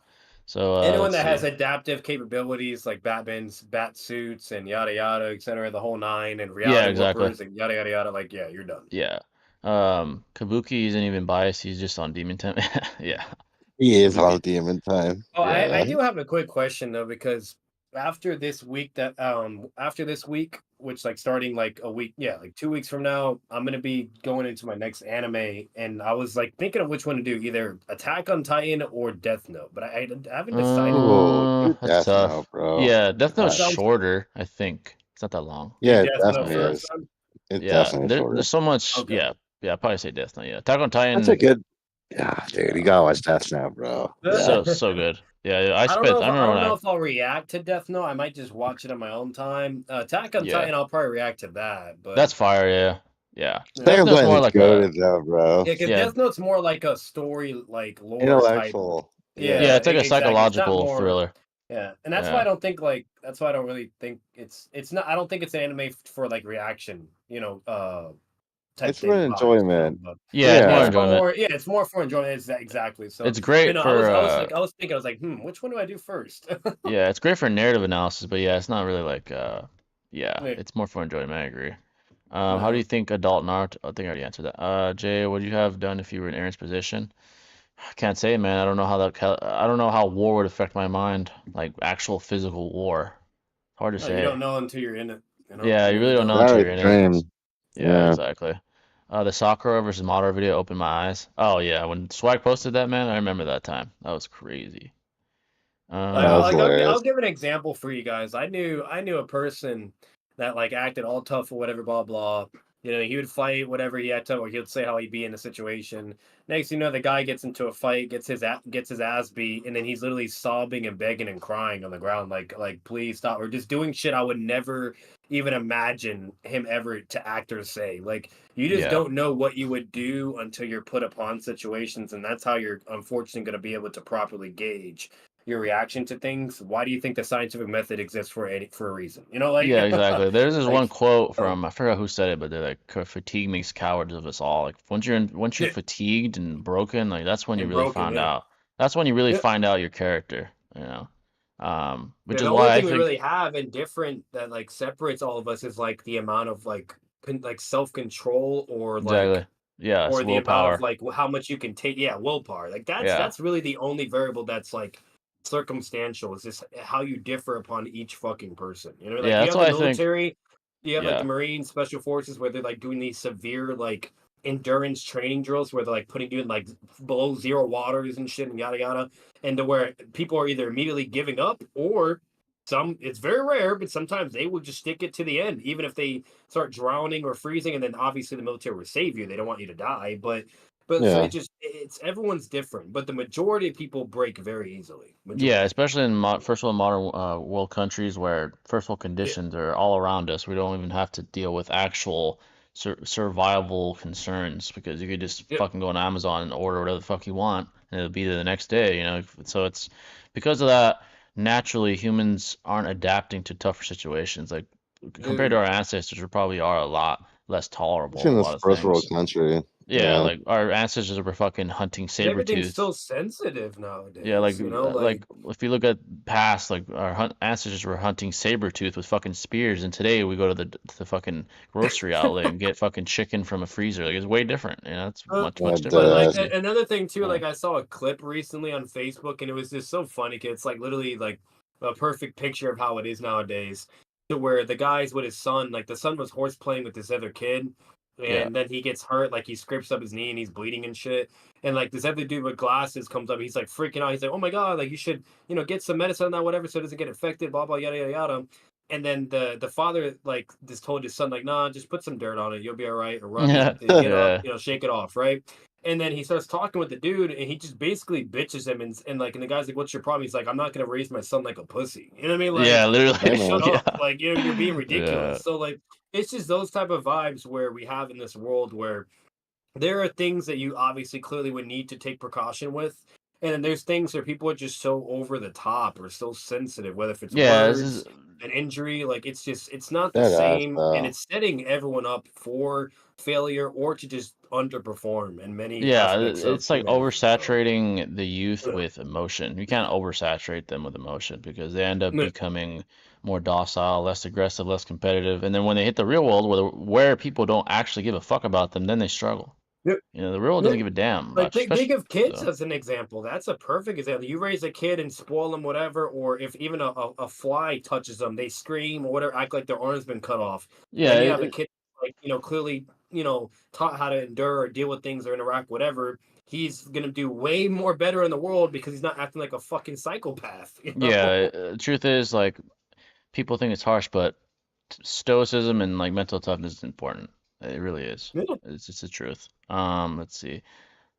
So anyone let's that has see. adaptive capabilities like Batman's bat suits and yada yada, etc., the whole nine, and Yeah, reality exactly. warpers and yada yada yada, like you're done. Yeah. Kabuki isn't even biased. He's just on Demon Time. Yeah. He is on Demon Time. Oh, Yeah. I do have a quick question though, because after this week, which like starting like a week, like 2 weeks from now, I'm gonna be going into my next anime, and I was like thinking of which one to do, either Attack on Titan or Death Note, but I haven't decided. Oh, That's tough. Note, bro. Yeah, Death Note's shorter, I think. It's not that long. Yeah, Death definitely Note is. It's yeah, definitely shorter. There's so much. Okay. Yeah, I'd probably say Death Note. Yeah, Attack on Titan. That's a good. Yeah, dude, you gotta watch Death Note, bro. Yeah. So good. Yeah, I don't know if I'll react to Death Note. I might just watch it on my own time. Attack on Titan, I'll probably react to that. But that's fire. Yeah. Death Note's more like a bro. Yeah, because Death Note's more like a story, like lore intellectual. Type. Yeah, it's like a psychological thriller. Yeah, and that's why I don't think like that's why I don't really think it's not. I don't think it's an anime for like reaction. Type it's for enjoyment. It's more enjoyment. It's more for enjoyment. Exactly. So it's great for. I was thinking, which one do I do first? Yeah, it's great for narrative analysis, but it's not really like. It's more for enjoyment. I agree. How do you think adult Naruto? I think I already answered that. Jay, what would you have done if you were in Aaron's position? I can't say, man. I don't know how war would affect my mind, like actual physical war. Hard to say. You don't know until you're in it. Yeah, you really don't know until you're in it. Yeah, exactly. The Sakura versus Madara video opened my eyes. Oh yeah, when Swag posted that, man, I remember that time. That was crazy. I'll give an example for you guys. I knew a person that like acted all tough or whatever, blah blah. He would fight whatever he had to, or he would say how he'd be in a situation. Next, the guy gets into a fight, gets his ass beat, and then he's literally sobbing and begging and crying on the ground, like please stop, or just doing shit I would never even imagine him ever to act or say. Like you just don't know what you would do until you're put upon situations, and that's how you're unfortunately going to be able to properly gauge your reaction to things. Why do you think the scientific method exists for a reason? Yeah, exactly. There's this one quote from I forgot who said it, but they're like, fatigue makes cowards of us all. Like once you're fatigued and broken, like that's when you really find out. That's when you really find out your character. Which is why I think we really have and different that like separates all of us is like the amount of like self-control or like or the amount of like how much you can take. Yeah, willpower. Like that's really the only variable that's like circumstantial. Is just how you differ upon each fucking person. You have the military, you have like the Marine Special Forces where they're like doing these severe like endurance training drills where they're like putting you in like below zero waters and shit and yada yada, and to where people are either immediately giving up or it's very rare, but sometimes they will just stick it to the end, even if they start drowning or freezing, and then obviously the military will save you. They don't want you to die, but so it's everyone's different, but the majority of people break very easily. Yeah, especially in first world modern world countries where first world conditions are all around us. We don't even have to deal with actual survival concerns because you could just fucking go on Amazon and order whatever the fuck you want, and it'll be there the next day. So it's because of that. Naturally, humans aren't adapting to tougher situations. Like compared to our ancestors, we probably are a lot less tolerable. In this first world country. Yeah, like our ancestors were fucking hunting saber tooth. Everything's so sensitive nowadays. Yeah, like if you look at past, like our ancestors were hunting saber tooth with fucking spears, and today we go to the fucking grocery outlet and get fucking chicken from a freezer. Like it's way different. It's much different. But like another thing too, like I saw a clip recently on Facebook, and it was just so funny. Cause it's like literally like a perfect picture of how it is nowadays. To where the guy's with his son, like the son was horse playing with this other kid. And then he gets hurt, like he scrapes up his knee and he's bleeding and shit. And like this other dude with glasses comes up, he's like freaking out. He's like, "Oh my god, like you should, get some medicine or whatever, so it doesn't get infected." Blah blah yada yada yada. And then the father like just told his son like, "Nah, just put some dirt on it, you'll be all right, or rub it, get up, shake it off, right?" And then he starts talking with the dude, and he just basically bitches him, and the guy's like, "What's your problem?" He's like, "I'm not gonna raise my son like a pussy." You know what I mean? Yeah, literally. Shut up! Yeah. Like, you're being Yeah. ridiculous. So it's just those type of vibes where we have in this world where there are things that you obviously clearly would need to take precaution with. And then there's things where people are just so over the top or so sensitive, whether if it's Yeah, this is words, an injury, it's not the Dead ass same. And though. it's setting everyone up for failure or to just underperform in many yeah, aspects of it's like humanity. So, oversaturating the youth yeah. with emotion. You can't oversaturate them with emotion because they end up Yeah. becoming more docile, less aggressive, less competitive, and then when they hit the real world where people don't actually give a fuck about them, then they struggle. Yeah. You know, the real world Yeah. doesn't give a damn Like about you, think especially of kids so. as an example. That's a perfect example. You raise a kid and spoil them, whatever, or if even a fly touches them, they scream or whatever, act like their arm's been cut off. Yeah, Then you have a kid clearly taught how to endure or deal with things or interact, whatever. He's gonna do way more better in the world because he's not acting like a fucking psychopath. yeah. Truth is, like, people think it's harsh, but stoicism and like mental toughness is important. It really is. Yeah. It's just the truth. Let's see.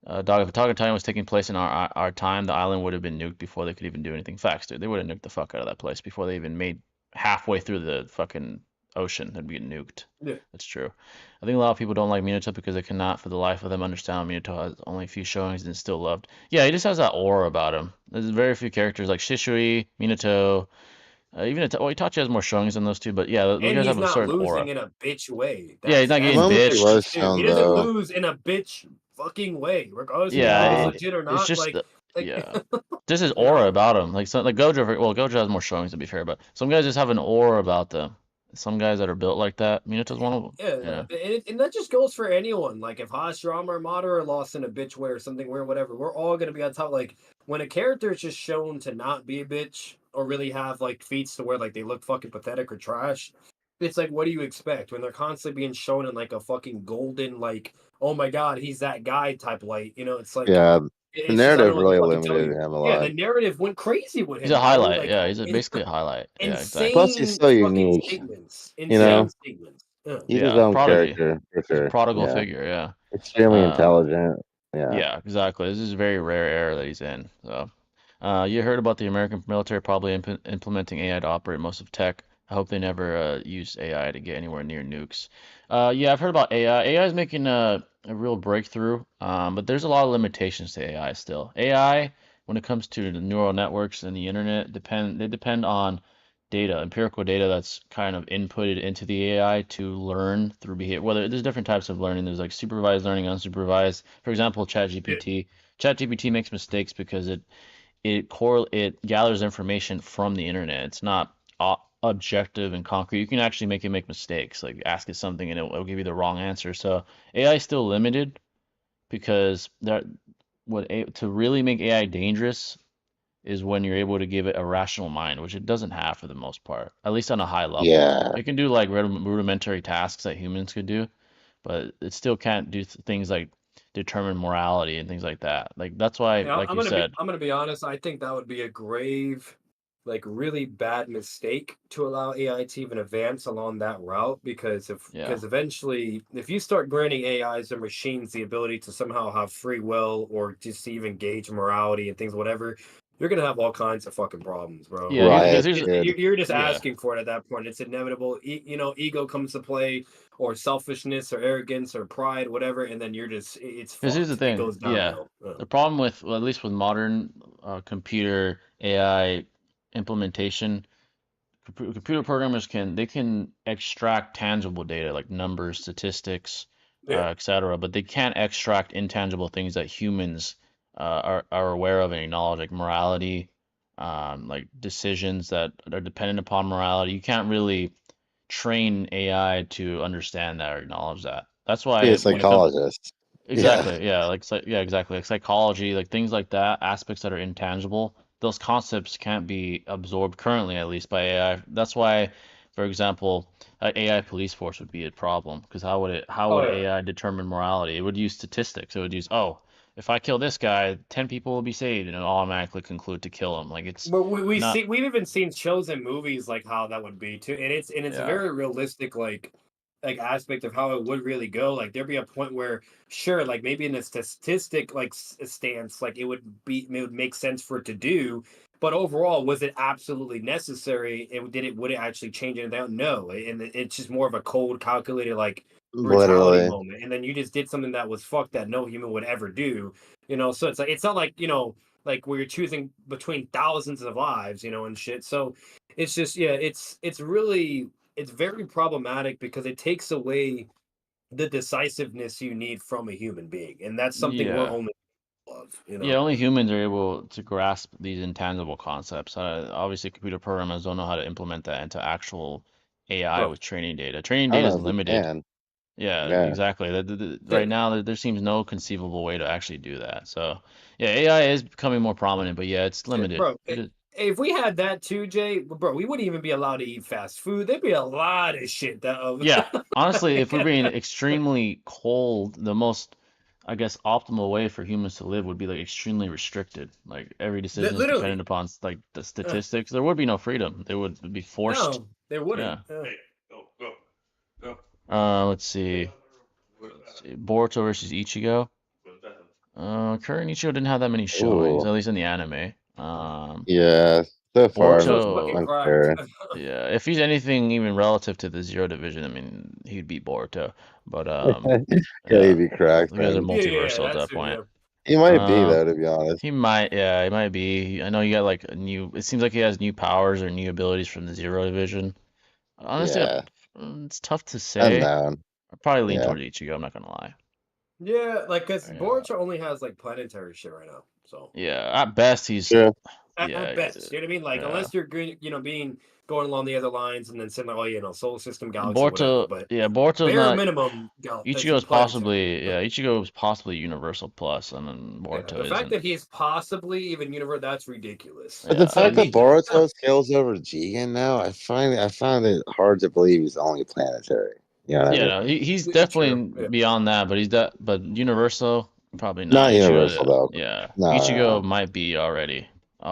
Dog, if Attack on Titan was taking place in our time, the island would have been nuked before they could even do anything. Facts, dude. They would have nuked the fuck out of that place before they even made halfway through the fucking ocean. They'd be nuked. Yeah. That's true. I think a lot of people don't like Minato because they cannot for the life of them understand Minato has only a few showings and is still loved. Yeah, he just has that aura about him. There's very few characters like Shisui, Minato, even Itachi has more showings than those two, but yeah, those And guys he's have a not certain losing aura. in a bitch way. Yeah, he's not That's getting Moment he the bitched. was difference too. He shown doesn't though. lose in a bitch fucking way, regardless if he kills Yeah, Yeah. legit or it's not. just the, Like yeah. Just his you aura know. about him. Like Gojo, well, Gojo has more showings to be fair, but some guys just have an aura about them. Some guys that are built like that. Minato's one of them. Yeah, Yeah. and that just goes for anyone. Like if Hashirama or Madara are lost in a bitch way or something weird, whatever, we're all gonna be on top. Like when a character is just shown to not be a bitch or really have like feats to where like they look fucking pathetic or trash, it's like what do you expect when they're constantly being shown in like a fucking golden like oh my god he's that guy type light? It's like Yeah. The it's just I don't narrative know what to really fucking tell limited you. him a Yeah, lot. the narrative went crazy with He's him, a bro. highlight. Like Yeah, he's basically a highlight. Yeah, exactly. Plus he's insane so fucking unique. statements. You know? Insane statements. He's his Yeah, own prodigy. character for He's a sure. prodigal Yeah. figure. Yeah. Extremely Um, intelligent. Yeah. yeah, exactly. This is a very rare era that he's in. So, you heard about the American military probably implementing AI to operate most of tech. I hope they never use AI to get anywhere near nukes. Yeah, I've heard about AI. AI is making a real breakthrough, but there's a lot of limitations to AI still. AI, when it comes to the neural networks and the internet, they depend on data, empirical data that's kind of inputted into the AI to learn through behavior. Whether there's different types of learning. There's like supervised learning, unsupervised. For example, ChatGPT. ChatGPT makes mistakes because it gathers information from the internet. It's not objective and concrete. You can actually make it make mistakes. Like ask it something and it'll give you the wrong answer. So AI is still limited because to really make AI dangerous is when you're able to give it a rational mind, which it doesn't have for the most part, at least on a high level. Yeah. It can do like rudimentary tasks that humans could do, but it still can't do things like determine morality and things like that. Like that's why, Yeah, like you said, I'm gonna be honest. I think that would be a grave, like really bad mistake to allow AI to even advance along that route yeah. because eventually, if you start granting AIs and machines the ability to somehow have free will or just even gauge morality and things, whatever, you're gonna have all kinds of fucking problems, bro. Yeah, Like because Riot, here's dude. you're just yeah. asking for it at that point. It's inevitable. Ego comes to play, or selfishness, or arrogance, or pride, whatever, and then it's Because here's the fucked. It thing, goes yeah. downhill. The problem with, well, at least with modern computer AI implementation, computer programmers can extract tangible data like numbers, statistics, Yeah. etc., but they can't extract intangible things that humans are aware of and acknowledge, like morality, like decisions that are dependent upon morality. You can't really train AI to understand that or acknowledge that. That's Be why a when it comes psychologist. Yeah. exactly, yeah, yeah, exactly, like psychology, like things like that, aspects that are intangible, those concepts can't be absorbed currently, at least by AI. That's why, for example, AI police force would be a problem because how Oh would yeah. AI determine morality? It would use statistics. It would use, oh, if I kill this guy, 10 people will be saved, and it automatically conclude to kill him. Like it's But not, we've even seen shows and movies like how that would be too, and it's a yeah, very realistic like like aspect of how it would really go. Like there'd be a point where, sure, like maybe in a statistic like stance, like it would make sense for it to do. But overall, was it absolutely necessary? Would it actually change anything? No, and it's just more of a cold, calculated like brutality Literally. moment. And then you just did something that was fucked that no human would ever do. So it's like it's not like like where you're choosing between thousands of lives, and shit. So it's just yeah, it's very problematic because it takes away the decisiveness you need from a human being, and that's something we're Yeah. only of, Yeah, only humans are able to grasp these intangible concepts. Obviously, computer programmers don't know how to implement that into actual AI Bro, with training data. Training I don't data know is if we limited. can. Yeah, Yeah. exactly. Right dude, now, there seems no conceivable way to actually do that. So, yeah, AI is becoming more prominent, but yeah, it's limited. bro. If we had that too, Jay, bro, we wouldn't even be allowed to eat fast food. There'd be a lot of shit that. Yeah, honestly, if we're being extremely cold, the most, I guess, optimal way for humans to live would be like extremely restricted. Like every decision is dependent Literally, upon like the uh, statistics. There would be no freedom. They would be forced. no, they wouldn't. Yeah. Let's see. Boruto versus Ichigo. Current Ichigo didn't have that many showings, Ooh. at least in the anime. Yeah. So far, Boruto's fucking Boruto, cracked. unsure. yeah, if he's anything even relative to the Zero Division, I mean, he'd beat Boruto. But Yeah, he'd yeah, be cracked you guys are then. Yeah, multiversal at that's that true. point. Yeah. He might be Um, though, to be honest. he might, yeah, he might be. I know you got like a new. It seems like he has new powers or new abilities from the Zero Division. Honestly, Yeah. it's tough to say. Unknown. I'd probably lean Yeah. towards Ichigo. I'm not gonna lie. Yeah, like because Yeah, Boruto only has like planetary shit right now. So yeah. At best, he's True. at yeah, best, you know what I mean? Like yeah. unless you're going, being going along the other lines and then saying like, oh, solar system, galaxy, whatever. Boruto, But yeah, Boruto's bare not. minimum, Ichigo he's is planetary. possibly, yeah, Ichigo is possibly Universal Plus, and then Yeah, Boruto the fact isn't. that he's possibly even universe, that's ridiculous. But the Yeah, So fact that he, Boruto scales over Jigen now, I find it hard to believe he's only planetary. You know what I yeah, mean? no, he's true. definitely Yeah. beyond that, but but Universal probably not. Not universal Ichigo, though. yeah, No, no, Ichigo no. might be already,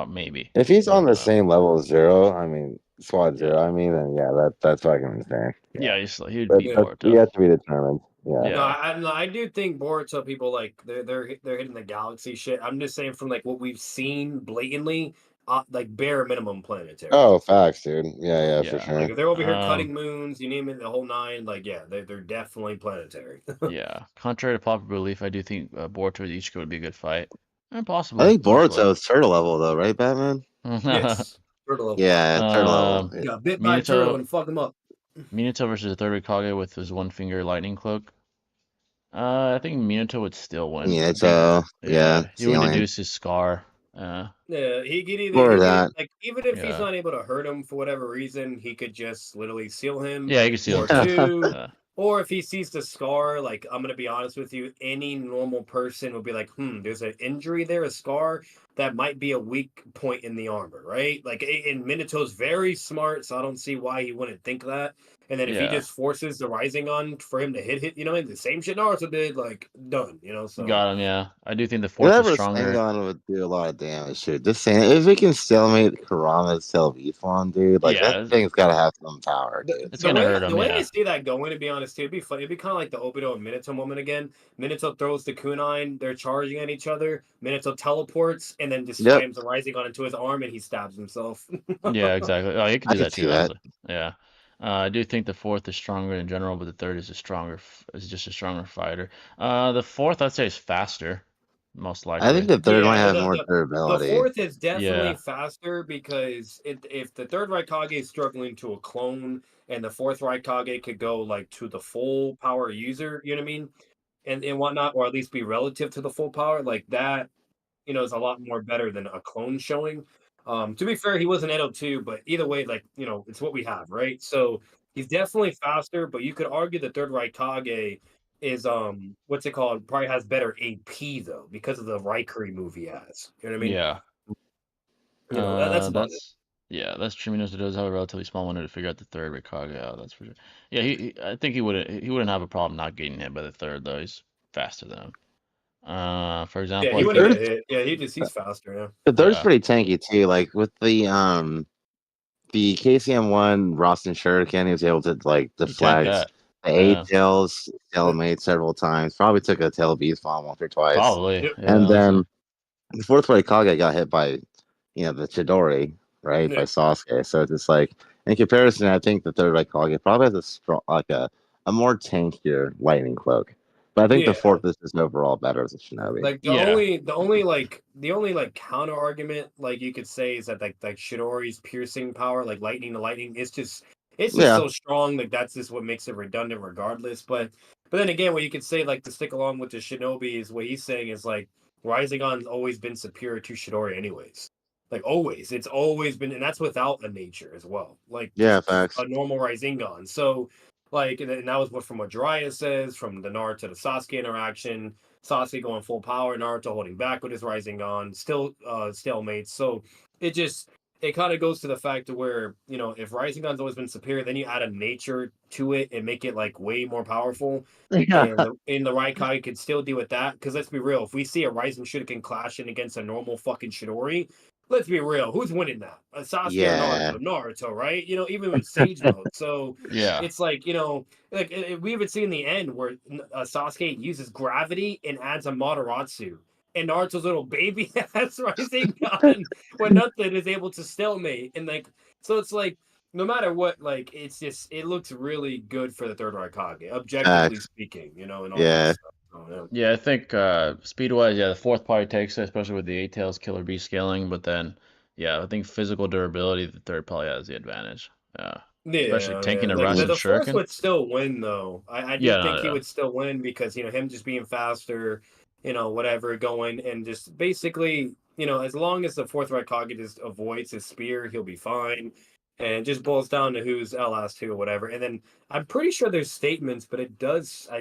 maybe. If he's I on don't the know. same level as Zero, I mean Squad Zero, Yeah, I mean, then yeah, that's fucking insane. Yeah. yeah, he'd But beat Yeah. that's Boruto. yet to be determined. Yeah. No, Yeah, I do think Boruto people like they're hitting the galaxy shit. I'm just saying from like what we've seen blatantly, like bare minimum planetary. Oh, facts, dude. Yeah, yeah, for yeah, Like sure. if they're over here cutting moons, you name it, the whole nine. Like yeah, they're definitely planetary. yeah. Contrary to popular belief, I do think Boruto and Ichigo would be a good fight, and I possibly think eventually. Boruto is turtle level though, right, Batman? Yes, turtle level. Yeah, turtle level. Um, Got bit by a turtle Minato, and fuck him up. Minato versus the third Hokage with his one finger lightning cloak. I think Minato would still win. Minato, yeah, Yeah, he would ceiling. deduce his scar. Yeah, Or he could that. like even if he's Yeah, not able to hurt him for whatever reason, he could just literally seal him. yeah, he could seal Or himself. two, Uh, or if he sees the scar, like I'm gonna be honest with you, any normal person would be like, there's an injury there, a scar that might be a weak point in the armor, right? Like and Minato's very smart, so I don't see why he wouldn't think that. And then if he yeah, just forces the rising on for him to hit, the same shit Naruto did, like done, so. got him. Yeah, I do think the fourth is Whatever stronger. Sengon would do a lot of damage, dude. Just saying, if it can stalemate Kurama's Selvi form, dude, like that Yeah, thing's gotta have some power, The, dude. it's the gonna way hurt the him. way I Yeah, see that going, to be honest, too, it'd be funny. It'd be kind of like the Obito and Minato moment again. Minato throws the kunai, they're charging at each other. Minato teleports and then just Yep, slams the rising on into his arm, and he stabs himself. yeah, exactly. Oh, he could I do could that see too, that. honestly. Yeah, I do think the fourth is stronger in general, but the third is is just a stronger fighter. The fourth, I'd say, is faster, most I think likely. the third might Yeah, have more the durability. fourth is definitely Yeah, faster because if the third Raikage is struggling to a clone, and the fourth Raikage could go like to the full power user, you know what I mean, and whatnot, or at least be relative to the full power, like that is a lot more better than a clone showing. To be fair, he was an Edo too, but either way, like, it's what we have, right? So he's definitely faster, but you could argue the third Raikage is what's it called? Probably has better AP though, because of the Raikiri move he has. You know what I mean? yeah. That's about it. That's yeah, that's true. Minato does have a relatively small window to figure out the third Hokage out. That's for sure. Yeah, I think he wouldn't have a problem not getting hit by the third though. He's faster than him. For Yeah, example, he The I wouldn't think get third, hit. Yeah, he's faster, yeah. the third's yeah, pretty tanky too. Like with the KCM one Roston Shuriken, he was able to like he tanked deflect that. The eight tails still made several times. Probably took a tail beast bomb once or twice. Probably. Yep. Yeah, And then the fourth Ray Kage got hit by, the Chidori, right, by Sasuke. So it's just like, in comparison, I think the third Ray Kage probably has a strong, like a more tankier lightning cloak. But I think the fourth is just overall better as a shinobi. Like the only counter argument like you could say is that like Shidori's piercing power, like lightning to lightning, it's just so strong. Like that's just what makes it redundant, regardless. But then again, what you could say like to stick along with the Shinobi is what he's saying is like Rasengan's always been superior to Shidori, anyways. Like always, it's always been, and that's without a nature as well. Like just facts. a normal Rasengan. So like, and that was what from what Jiraiya says from the Naruto to Sasuke interaction. Sasuke going full power, Naruto holding back with his Rasengan, still stalemate. So it kind of goes to the fact to where, if Rasengan's always been superior, then you add a nature to it and make it like way more powerful. And the Raikai could still deal with that. Because let's be real, if we see a Rising Shuriken clashing against a normal fucking Shidori, let's be real, who's winning that? Sasuke or Naruto? Naruto, right? Even with Sage Mode. So it's like, like we even see in the end where Sasuke uses gravity and adds a Mataratsu. And Naruto's little baby has Rising Gun when nothing is able to stalemate. And like, so it's like, no matter what, like it looks really good for the third Raikage, objectively speaking, and all that stuff. So, I think speed wise, the fourth probably takes it, especially with the eight tails killer bee scaling. But then, I think physical durability, the third probably has the advantage. Especially tanking a like Rasen the fourth Shuriken. would still win though. I do think he would still win because him just being faster, whatever, going and just basically, as long as the fourth Raikage just avoids his spear, he'll be fine. And it just boils down to who's LS2 or whatever. And then I'm pretty sure there's statements, but I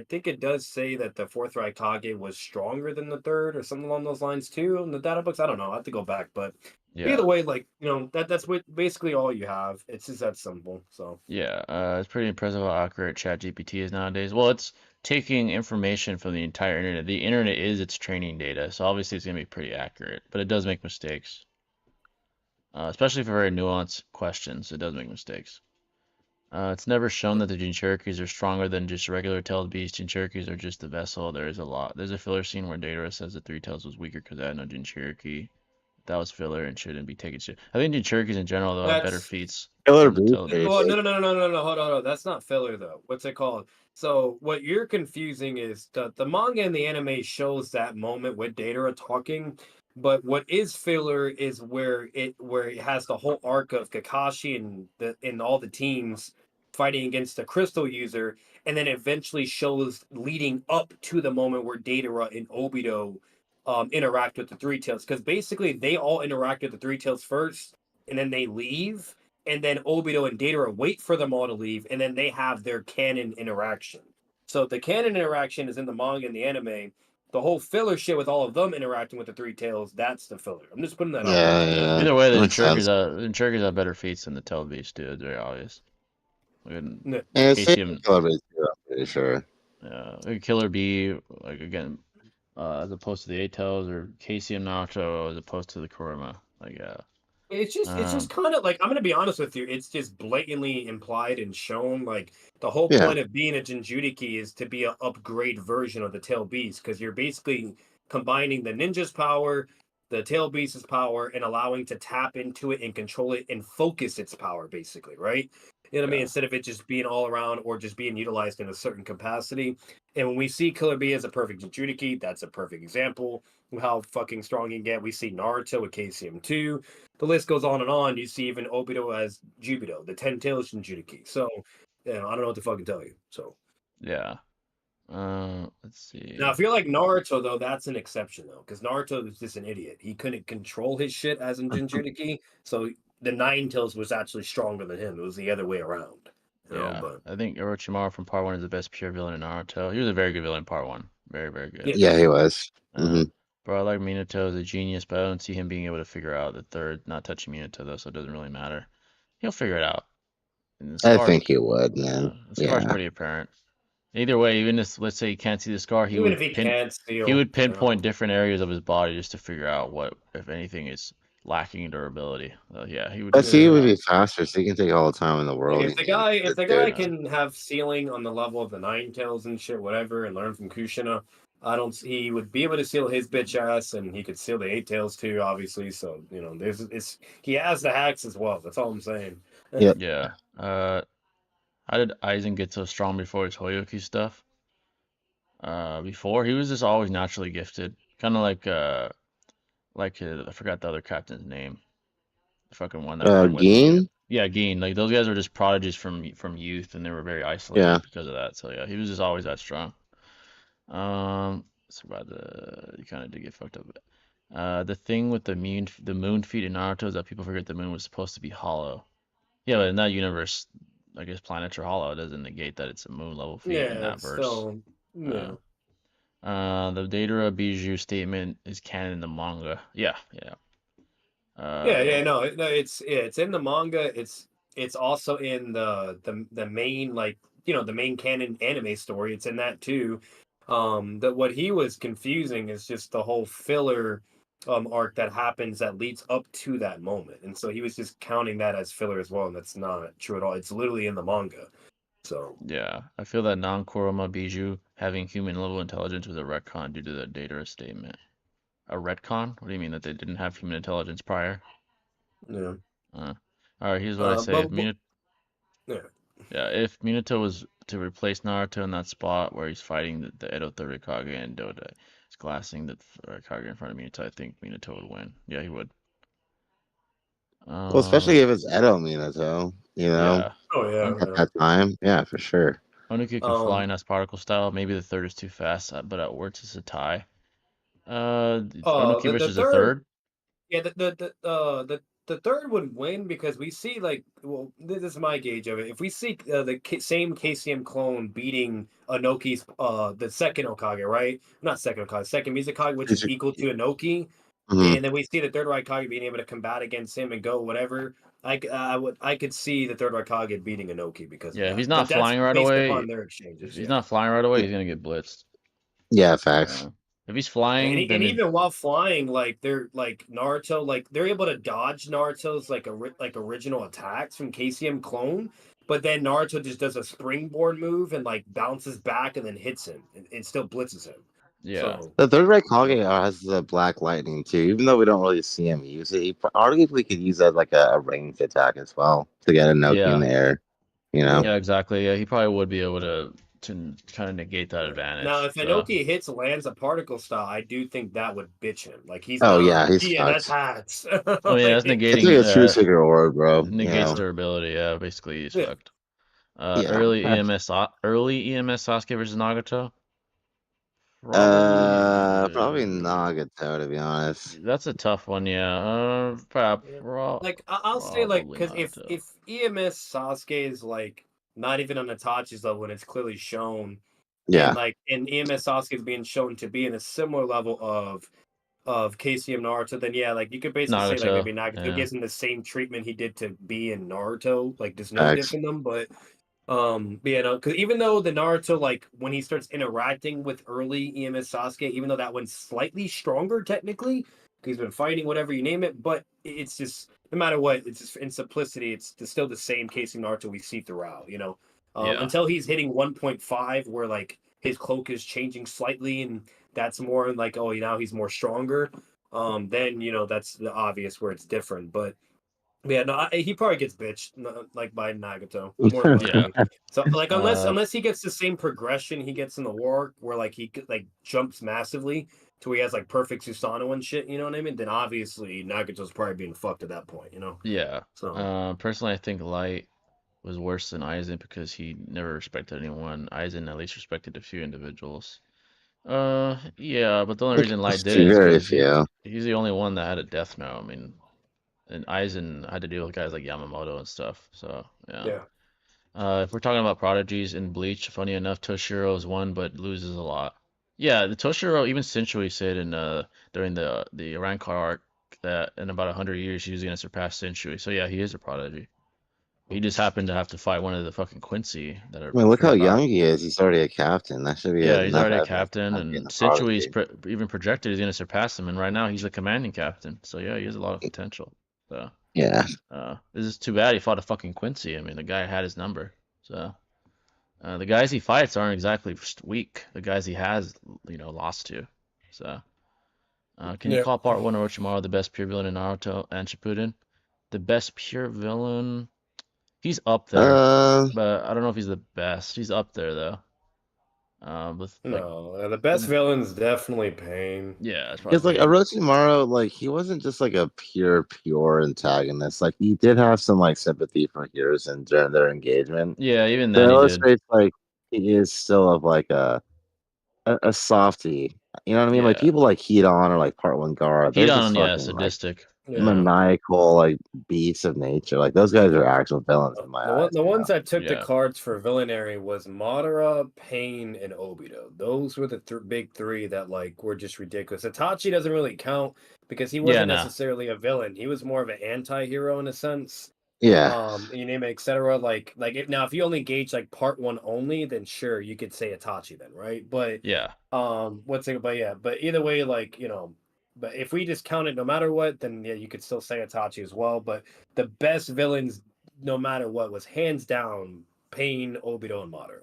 think it does say that the fourth Raikage was stronger than the third or something along those lines too in the data books. I don't know. I have to go back, but either way, like, that's what basically all you have. It's just that simple. So it's pretty impressive how accurate ChatGPT is nowadays. Well, it's taking information from the entire internet. The internet is its training data, so obviously it's gonna be pretty accurate, but it does make mistakes. Especially for very nuanced questions, it does make mistakes. It's never shown that the Jinchurikis are stronger than just regular tailed beasts. Jinchurikis are just the vessel. There's a filler scene where Datara says the three tails was weaker because I had no Jinchuriki. That was filler and shouldn't be taken shit. I think Jinchurikis in general though have better feats. Killer beast. Well, no, hold on. That's not filler though. What's it called? So what you're confusing is the manga and the anime shows that moment with Datara talking. But what is filler is where it has the whole arc of Kakashi and all the teams fighting against the crystal user, and then eventually shows leading up to the moment where Datara and Obito interact with the Three Tails. Because basically they all interact with the Three Tails first, and then they leave, and then Obito and Datara wait for them all to leave, and then they have their canon interaction. So the canon interaction is in the manga and the anime. The whole filler shit with all of them interacting with the Three Tails, that's the filler. I'm just putting that out there. Either way, the Jinchurikis have better feats than the tailed beast, dude. It's very obvious. Killer Bee, I'm pretty sure. Yeah, Killer Bee, like again, as opposed to the eight tails, or KCM Naruto as opposed to the Kurama. Like, it's just kind of like, I'm gonna be honest with you, it's just blatantly implied and shown. Like the whole point of being a Jinchuriki is to be an upgrade version of the Tail Beast, because you're basically combining the ninja's power, the Tail Beast's power, and allowing to tap into it and control it and focus its power, basically, right? You know what I mean? Instead of it just being all around or just being utilized in a certain capacity. And when we see Killer Bee as a perfect Jinchuriki, that's a perfect example of how fucking strong you can get. We see Naruto with KCM2. The list goes on and on. You see even Obito as Jubito, the 10 tails Jinchuriki. So, I don't know what to fucking tell you. So, let's see. Now, if you're like Naruto, though, that's an exception, though, because Naruto is just an idiot. He couldn't control his shit as in Jinchuriki, so the Nine Tails was actually stronger than him. It was the other way around. But I think Orochimaru from Part 1 is the best pure villain in Naruto. He was a very good villain in Part 1. Very, very good. Yeah, he was. Bro, I like Minato as a genius, but I don't see him being able to figure out the third, not touching Minato, though, so it doesn't really matter. He'll figure it out. I think he would, man. The scar's pretty apparent. Either way, even if, let's say, he can't see the scar, he would pinpoint different areas of his body just to figure out what, if anything, is lacking in durability. Yeah, he would But do he very would Yeah. well. be faster, so he can take all the time in the Like world he if the needs. guy Good if the guy dude. Yeah. can have ceiling on the level of the Nine Tails and shit, whatever, and learn from Kushina, I don't. He would be able to seal his bitch ass, and he could seal the Eight Tails too, obviously. So there's it's he has the hacks as well. That's all I'm saying. Yep. Yeah. How did Aizen get so strong before his Hoyoki stuff? Before he was just always naturally gifted, kind of like I forgot the other captain's name, the fucking one that went with him. Geen? Yeah, Geen. Like those guys were just prodigies from youth, and they were very Yeah. isolated because of that. So yeah, he was just always that strong. It's about you kind of did get fucked up. The thing with the moon feet in Naruto is that people forget the moon was supposed to be hollow. Yeah, but in that universe, I guess planets are hollow. It doesn't negate that it's a moon level feet in Yeah, that it's verse. still Uh, yeah. the Datara Bijou statement is canon in the manga. Yeah, yeah. Yeah, Uh, no, it's in the manga. It's also in the main the main canon anime story. It's in that too. That what he was confusing is just the whole filler arc that happens that leads up to that moment, and so he was just counting that as filler as well, and that's not true at all. It's literally in the manga. So yeah, I feel that non-Kurama Bijou having human level intelligence was a retcon due to the Datara statement. A retcon? What do you mean that they didn't have human intelligence prior? yeah, Uh, all right, here's what I say. but yeah. If Minato was to replace Naruto in that spot where he's fighting the Edo Third Hokage and Doda is glassing the Hokage in front of Minato, I think Minato would win. Yeah, he would. Well, Uh, especially if it's Edo Minato, yeah. Oh yeah, at yeah. that time. Yeah, for sure. Onuki can fly Um, in as particle style. Maybe the third is too fast, but at worst it's a tie. oh, Onuki the versus the third. third? Yeah, the third would win because we see this is my gauge of it. If we see same KCM clone beating Anoki's the second Okage, right? Not second Okage, second Mizukage, which is equal to Anoki, Mm-hmm. and then we see the third Raikage being able to combat against him and go whatever. I could see the third Raikage beating Anoki because of Yeah, if that, he's but not that's flying right based away, upon their if exchanges. he's Yeah. not flying right away, he's gonna get blitzed. Yeah, facts. Yeah. If he's And, flying, then and it, even while flying, like they're like Naruto, like they're able to dodge Naruto's original attacks from KCM clone, but then Naruto just does a springboard move and like bounces back and then hits him and still blitzes him. yeah. So The third you know, Raikage has the Black Lightning too. Even though we don't really see him use it, he arguably could use that like a ranged attack as well to get a Noki in Yeah. the air. You know? yeah, Yeah, exactly. Yeah, he probably would be able to kind of negate that yeah. Now, advantage. if So, Inoki hits lands a particle style, I do think that would bitch him. Like he's Oh not. yeah, he's Yeah, that's fucked. hats. I mean, that's Like, It's like negating a true figure orb, bro. You negates know? yeah, durability. Yeah, basically he's yeah. fucked. Yeah. Early EMS Sasuke versus Nagato. Probably. Probably Nagato to be honest. That's a tough one. Yeah. Yeah. Like I'll say Probably because if Nagato. if EMS Sasuke is like not even on the Itachi's level and it's clearly shown, and Yeah, EMS Sasuke is being shown to be in a similar level of KCM Naruto, then yeah, like you could basically say like Nagato. maybe Nagato Yeah. gives him the same treatment he did to B in Naruto. Like there's no facts. diff in them, but yeah, no, because even though the Naruto, like when he starts interacting with early EMS Sasuke, even though that one's slightly stronger technically, because he's been fighting whatever you name it, but it's just no matter what, it's just in simplicity, it's still the same Casey Naruto we see throughout, Yeah. until he's hitting 1.5, where like his cloak is changing slightly, and that's more like oh now he's more stronger. Then that's the obvious where it's different, but yeah, no, he probably gets bitched like by Nagato more than Yeah. likely. So like Uh, unless he gets the same progression he gets in the war, where like he like jumps massively to where he has like perfect Susanoo and shit, you know what I mean? Then obviously Nagato's probably being fucked at that point. yeah. So Personally, I think Light was worse than Aizen because he never respected anyone. Aizen at least respected a few individuals. Yeah, but the only reason Light did it is Very because few. he's the only one that had a death note. I mean, and Aizen had to deal with guys like Yamamoto and stuff. So yeah. yeah. If we're talking about prodigies in Bleach, funny enough, Toshiro is one, but loses a lot. Yeah, the Toshiro, even Sensui said in during the Rancor arc that in about 100 years he's gonna surpass Sensui. So yeah, he is a prodigy. He just happened to have to fight one of the fucking Quincy that are I mean, look how pretty young powerful. he is. He's already a captain. That should be Yeah, he's enough already a evidence captain, of him being and a Senchui's prodigy. even projected he's going to surpass him, and right now he's the commanding captain. So yeah, he has a lot of potential. So Yeah. this is too bad he fought a fucking Quincy. I mean, the guy had his number. So the guys he fights aren't exactly weak. The guys he has, lost to. So can you Yeah. call Part 1 Orochimaru the best pure villain in Naruto and Shippuden? The best pure villain? He's up there, Uh, but I don't know if he's the best. He's up there though. With like, No, the best villain's definitely Pain. yeah, it's probably Because like Pain. Orochimaru, like he wasn't just like a pure antagonist. Like he did have some like sympathy for heroes and during their engagement. Yeah, even So it then he did. illustrates like he is still of like a softie. You know what I mean? Like Yeah, people like Hedon or like Part One Guard, they're just Hedon, yeah, fucking like sadistic. Yeah. maniacal like beasts of nature. Like those guys are actual villains in my eyes. The You know? ones that took the Yeah, cards for villainary was Madara, Pain, and Obito. Those were the big three that like were just ridiculous. Itachi doesn't really count because he yeah, wasn't nah, necessarily a villain. He was more of an anti-hero in a sense. Yeah. You name it, etc. Like if you only gauge like part one only, then sure you could say Itachi then, right? But yeah, what's it? But yeah, but either way, like but if we just count it no matter what, then yeah, you could still say Itachi as well. But the best villains, no matter what, was hands down Pain, Obito, and Madara.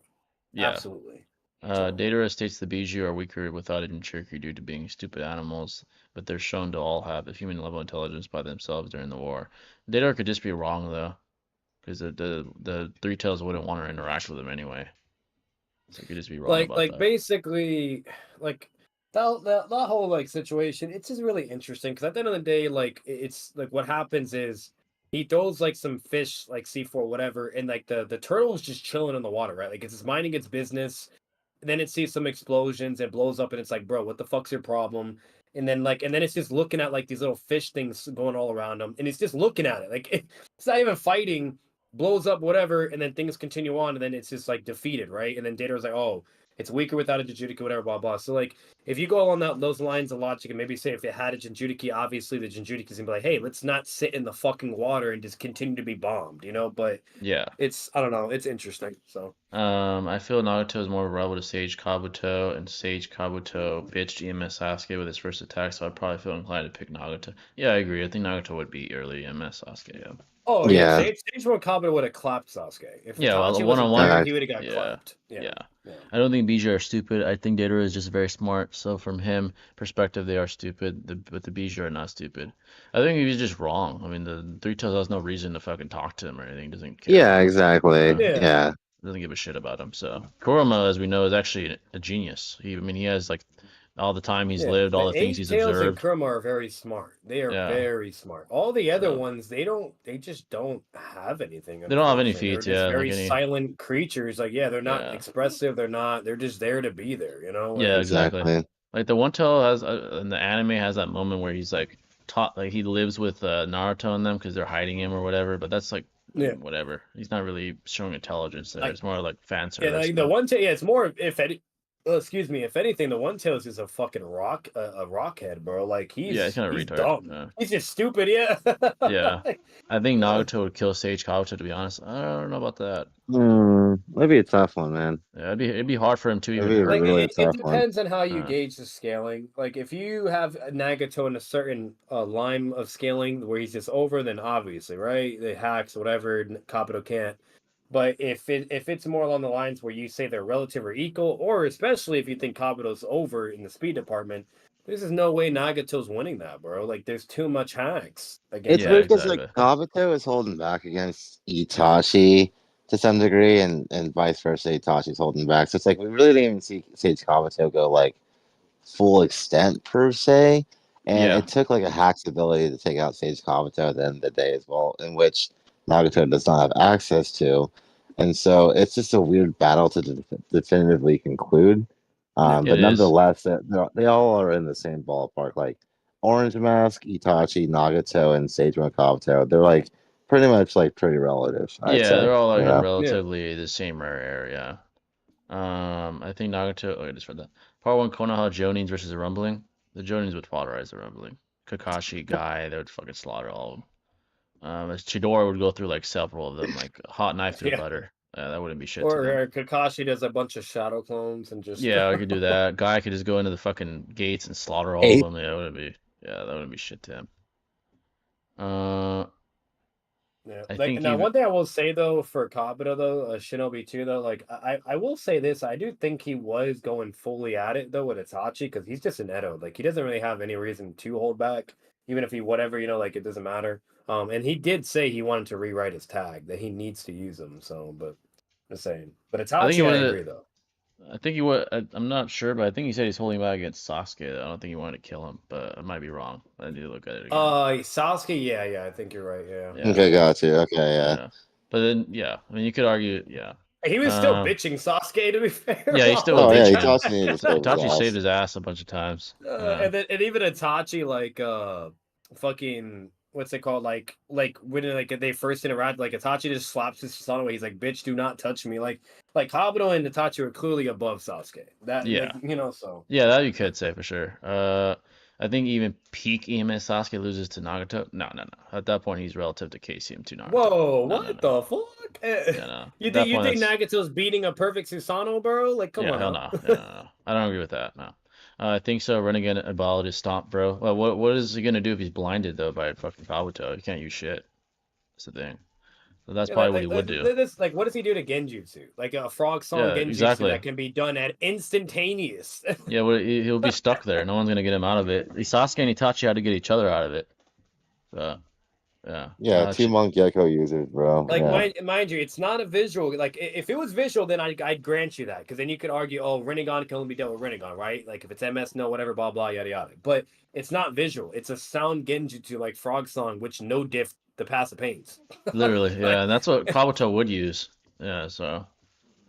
yeah. Absolutely. So Datara states the Biju are weaker without a Jinchuriki due to being stupid animals, but they're shown to all have a human level intelligence by themselves during the war. Datara could just be wrong though, because the Three Tails wouldn't want to interact with them anyway. So he could just be wrong about like that. basically like that whole like situation, it's just really interesting because at the end of the day, like it's like what happens is he throws like some fish like C4 whatever, and like the turtle is just chilling in the water, right? Like it's just minding its business. And then it sees some explosions, it blows up, and it's like, bro, what the fuck's your problem? And then it's just looking at like these little fish things going all around him, and it's just looking at it. Like it's not even fighting, blows up, whatever, and then things continue on, and then it's just like defeated, right? And then Data was like, oh, it's weaker without a Jinchuriki, whatever, blah blah. So like, if you go along those lines of logic, and maybe say if it had a Jinchuriki, obviously the Jinchuriki is gonna be like, hey, let's not sit in the fucking water and just continue to be bombed, But Yeah. it's I don't know, it's interesting. So I feel Naruto is more of a rival to Sage Kabuto, and Sage Kabuto bitched EMS Sasuke with his first attack, so I'd probably feel inclined to pick Nagato. Yeah, I agree. I think Nagato would beat early EMS Sasuke. Yeah. oh yeah, Yeah. Sage Kabuto would have clapped Sasuke. If Yeah, well, Itachi one on wasn't one. there, Uh, he would have got Yeah. clapped. Yeah. Yeah. Yeah. I don't think Bijou are stupid. I think Datara is just very smart. So from him perspective, they are stupid. But the Bijou are not stupid. I think he's just wrong. I mean, the Three Tails has no reason to fucking talk to him or anything. Doesn't care. yeah, exactly. Yeah. Yeah. Doesn't give a shit about him. So Kurama, as we know, is actually a genius. I mean, he has like all the time he's Yeah. lived, all The the things Eight he's Tails and observed. Kurama are very smart. They are Yeah. very smart. All the other So ones, they just don't have anything, they don't have any unfortunately. They're feats. just Yeah, like very any. silent creatures. Like, yeah, they're not Yeah. expressive. They're just there to be there, Yeah, And exactly. Exactly. Like the One Tail has in the anime has that moment where he's like taught like he lives with Naruto and them because they're hiding him or whatever. But that's like yeah. whatever. He's not really showing intelligence there. Like It's more like fan yeah, service. like the But one tail, yeah, it's more if any excuse me, if anything, the one tails is a fucking a rockhead, bro. Like yeah, he's kind of he's retard. dumb. Yeah. He's just stupid, yeah. Yeah. I think Naruto would kill Sage Kabuto, to be honest. I don't know about that. Maybe a tough one, man. Yeah, it'd be hard for him to even Maybe a hurt Like him. really it tough one. depends on how you Uh, gauge the scaling. Like if you have a Nagato in a certain line of scaling where he's just over, then obviously, right? The hacks, whatever, Kabuto can't. But if it's more along the lines where you say they're relative or equal, or especially if you think Kabuto's over in the speed department, there's just no way Nagato's winning that, bro. Like there's too much hacks It's against yeah, weird because Nagato. like exactly. Kabuto is holding back against Itachi to some degree, and vice versa. Itachi's holding back, so it's like we really didn't even see Sage Kabuto go like full extent per se, and Yeah. it took like a hack's ability to take out Sage Kabuto at the end of the day as well, in which Nagato does not have access to, and so it's just a weird battle to definitively conclude. Yeah. It But is. nonetheless, they all are in the same ballpark. Like Orange Mask, Itachi, Nagato, and Sage Kabuto, they're like pretty much like pretty relative, I'd Yeah, say. they're all You like know? Yeah. relatively the same rare area. I think Nagato. Oh, I just read that. Part one, Konoha Jonins versus the Rumbling. The Jonins would foderize the Rumbling. Kakashi, Guy, they would fucking slaughter all of them. Chidori would go through like several of them, like hot knife through Yeah. butter. That wouldn't be shit to them. Or Kakashi does a bunch of shadow clones and just Yeah, I could do that. Guy could just go into the fucking gates and slaughter all of them. That wouldn't be shit to him. Yeah, I like think now even one thing I will say though for Kabuto though, Shinobi 2 though, like I will say this, I do think he was going fully at it though with Itachi because he's just an Edo, like he doesn't really have any reason to hold back, even if he whatever like it doesn't matter. And he did say he wanted to rewrite his tag that he needs to use them. So, but just saying, but I think he Itachi, I wanted agree though. I think he would. I'm not sure, but I think he said he's holding back against Sasuke. I don't think he wanted to kill him, but I might be wrong. I need to look at it again. Sasuke, yeah, I think you're right, yeah. Okay, got you. Okay, yeah. Yeah. But then, yeah, I mean, you could argue, yeah. He was still bitching Sasuke to be fair. Yeah, he still Oh was yeah, bitching him. Itachi needed to save his Itachi ass. saved his ass a bunch of times. And even Itachi, like fucking what's it called? Like when they first interact, like Itachi just slaps his son away. He's like, "Bitch, do not touch me!" Like Kabuto and Itachi are clearly above Sasuke. That Yeah, so yeah, that you could say for sure. I think even peak EMS Sasuke loses to Nagato. No. At that point, he's relative to KCM to Naruto. Whoa, No, what the fuck? Yeah, no. You think Nagato's beating a perfect Susanoo, bro? Like, come on. Hell no. No. I don't agree with that. No. I think so. Renegade ability stomp, bro. Well, what is he gonna do if he's blinded though by fucking Kabuto? He can't use shit. That's the thing. So that's probably what he would do. What does he do to Genjutsu? Like a frog song Genjutsu exactly. that can be done at instantaneous. Yeah, well, he'll be stuck there. No one's gonna get him out of it. Sasuke and Itachi had to get each other out of it. So, yeah. Yeah, two monk gecko users, bro. Like yeah. mind you, it's not a visual. Like if it was visual, then I'd grant you that because then you could argue, oh, Rinnegan can only be dealt with Rinnegan, right? Like if it's MS, no, whatever, blah blah, yada yada. But it's not visual. It's a sound Genjutsu like Frog Song, which no diff the passive pains. Literally, yeah, and that's what Kabuto would use. Yeah, so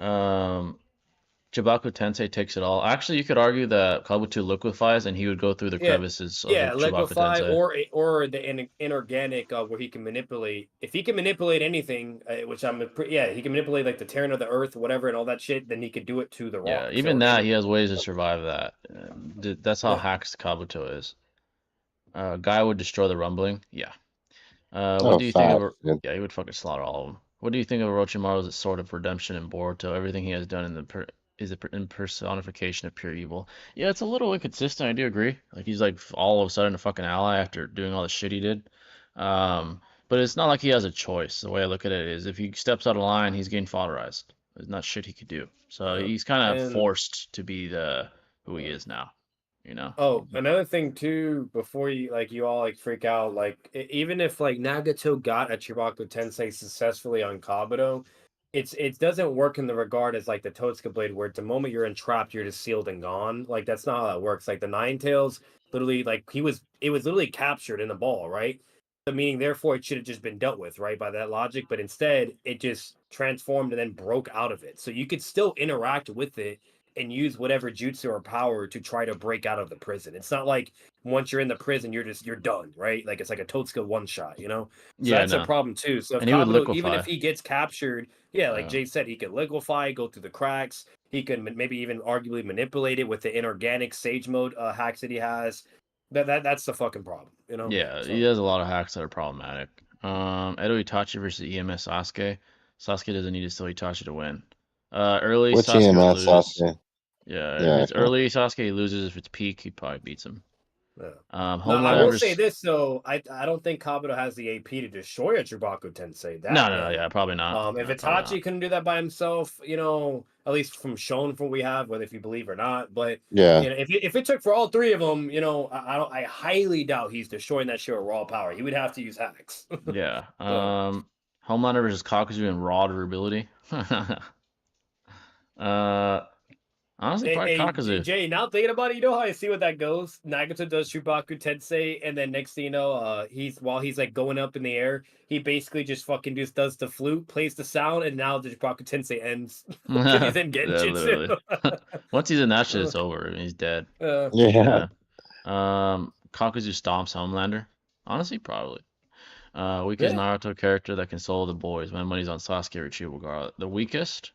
Chibaku Tensei takes it all. Actually, you could argue that Kabuto liquefies and he would go through the crevices of the Chibaku liquefy Tensei. or the inorganic where he can manipulate. If he can manipulate anything, which he can manipulate like the tearing of the earth, whatever, and all that shit. Then he could do it to the rock. Yeah, even he has ways to survive that. That's how hacked Kabuto is. Guy would destroy the rumbling. Yeah. What do you think of? Yeah, he would fucking slaughter all of them. What do you think of Orochimaru's sword of redemption in Boruto? Everything he has done is a personification of pure evil. Yeah, it's a little inconsistent. I do agree. Like he's like all of a sudden a fucking ally after doing all the shit he did. But it's not like he has a choice. The way I look at it is, if he steps out of line, he's getting fodderized. There's not shit he could do. So he's kind of forced to be who he is now. Oh, another thing too, before you all freak out, even if Nagato got a Chibaku Tensei successfully on Kabuto, it doesn't work in the regard as the Totsuka blade, where the moment you're entrapped, you're just sealed and gone. Like that's not how that works. Like the Nine Tails, literally, it was literally captured in the ball, right? So meaning, therefore, it should have just been dealt with, right, by that logic. But instead, it just transformed and then broke out of it. So you could still interact with it and use whatever jutsu or power to try to break out of the prison. It's not like once you're in the prison, you're done, right? Like it's like a Totsuka one shot, So that's a problem too. So if Kabuto, even if he gets captured, like Jay said, he could liquefy, go through the cracks. He could maybe even arguably manipulate it with the inorganic sage mode hacks that he has. That's the fucking problem, Yeah, so. He has a lot of hacks that are problematic. Edo Itachi versus EMS Sasuke. Sasuke doesn't need to steal Itachi to win. Early Which Sasuke EMS loses. Sasuke? Yeah, if it's early Sasuke, he loses. If it's peak, he probably beats him. Yeah. I will say this though, I don't think Kabuto has the AP to destroy a Chibaku Tensei. No, yeah, probably not. If Itachi couldn't do that by himself, at least from shown from what we have, whether if you believe or not, but if it took for all three of them, I highly doubt he's destroying that shit with raw power. He would have to use hacks. Yeah. Homelander versus Kakuzu in raw durability. Honestly, probably Kakuzu. Jay, now thinking about it, you know how I see what that goes? Nagato does Chibaku Tensei, and then next thing you know, while he's going up in the air, he basically just fucking does the flute, plays the sound, and now the Chibaku Tensei ends. He's in Genjutsu. Once he's in that shit, it's over. I mean, he's dead. Yeah. Kakuzu stomps Homelander. Honestly, probably. Weakest Naruto character that can solo the boys. My money's on Sasuke or Ichigo. The weakest?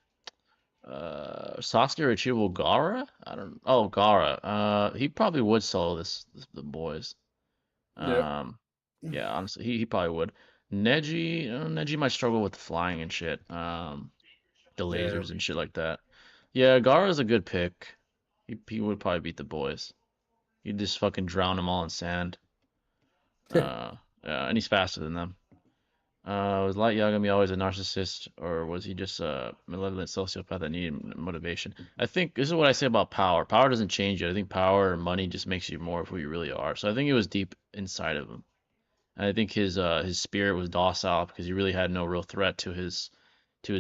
Sasuke or Ichigo Gaara? I don't. Oh, Gaara. He probably would solo the boys. Yeah, honestly, he probably would. Neji might struggle with the flying and shit. The Yeah. lasers and shit like that. Yeah, Gaara's a good pick. He would probably beat the boys. He'd just fucking drown them all in sand. Yeah, and he's faster than them. Was Light Yagami always a narcissist, or was he just a malevolent sociopath that needed motivation? I think this is what I say about power. Power doesn't change you. I think power or money just makes you more of who you really are. So I think it was deep inside of him. And I think his spirit was docile because he really had no real threat to his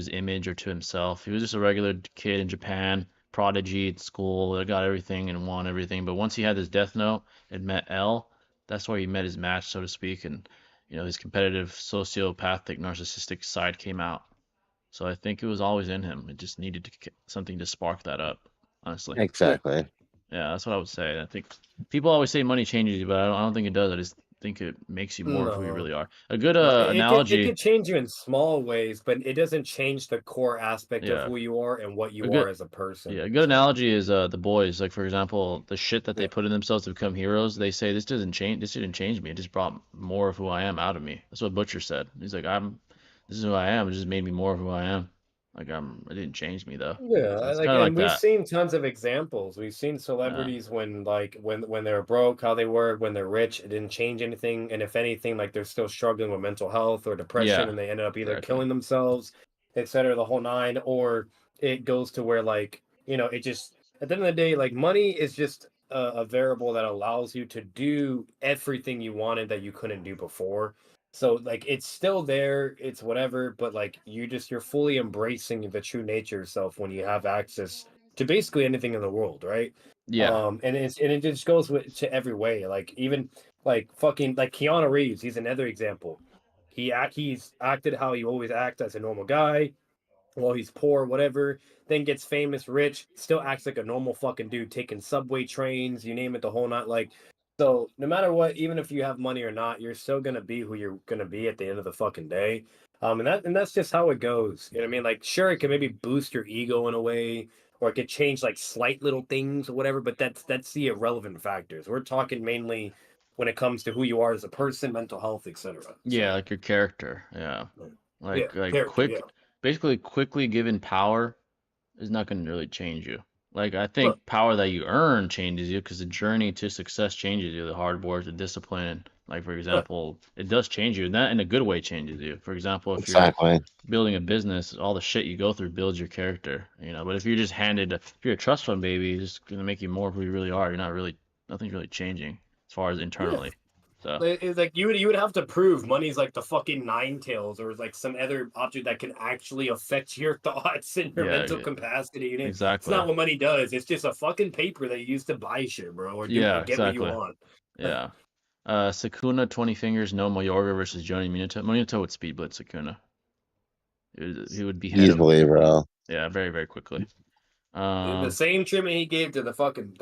image or to himself. He was just a regular kid in Japan, prodigy at school, that got everything and won everything. But once he had his Death Note and met L, that's where he met his match, so to speak, and his competitive, sociopathic, narcissistic side came out. So I think it was always in him. It just needed something to spark that up, honestly. Exactly. Yeah, that's what I would say. I think people always say money changes you, but I don't think it does. I just think it makes you more of who you No. really are. A good No, it analogy, could change you in small ways, but it doesn't change the core aspect of yeah, who you are and what a you are good as a Yeah, person. a good So analogy is the boys. Like for example, the shit that they yeah, put in themselves to become heroes. They say this doesn't change. This didn't change me. It just brought more of who I am out of me. That's what Butcher said. He's like, This is who I am. It just made me more of who I am. Like It didn't change me though. yeah, So it's like, kind of and like we've that. seen tons of examples. We've seen Yeah, celebrities when, like, when they're broke, how they were. When they're rich, it didn't change anything. And if anything, like, they're still struggling with mental health or depression, yeah, and they ended up either exactly. killing themselves, etc., the whole nine. Or it goes to where, like, it just, at the end of the day, like, money is just a variable that allows you to do everything you wanted that you couldn't do before. So, like, it's still there, it's whatever, but like you're fully embracing the true nature of yourself when you have access to basically anything in the world, right? Yeah, And it just goes to every way. Like, even like fucking like Keanu Reeves, he's another example. He's acted how he always acts as a normal guy. Well, he's poor, whatever, then gets famous, rich, still acts like a normal fucking dude, taking subway trains, you name it, the whole night. Like, so no matter what, even if you have money or not, you're still gonna be who you're gonna be at the end of the fucking day. And that's just how it goes. You know what I mean? Like, sure, it can maybe boost your ego in a way, or it could change like slight little things or whatever, but that's the irrelevant factors. We're talking mainly when it comes to who you are as a person, mental health, etc. yeah, So like your character. Yeah, yeah, like character, yeah. basically quickly given power is not going to really change you. Like I Look, think power that you earn changes you because the journey to success changes you. The hard work, the discipline. Like for look, example, it does change you, and that in a good way changes you. For example, if you're Exactly. building a business, all the shit you go through builds your character. But if you're just if you're a trust fund baby, it's just gonna make you more of who you really are. You're not really Nothing's really changing as far as yeah. internally. So It's like you would have to prove money's like the fucking nine tails or like some other object that can actually affect your thoughts and your yeah, mental capacity. It's exactly. not what money does. It's just a fucking paper that you use to buy shit, bro, or do or Yeah, get what you exactly. want. Yeah. Sukuna 20 fingers, no Mayorga versus Joni Minato. Minato would speed blitz Sukuna. He would behead him. Easily, bro. Yeah, very, very quickly. The Um, same treatment he gave to the fucking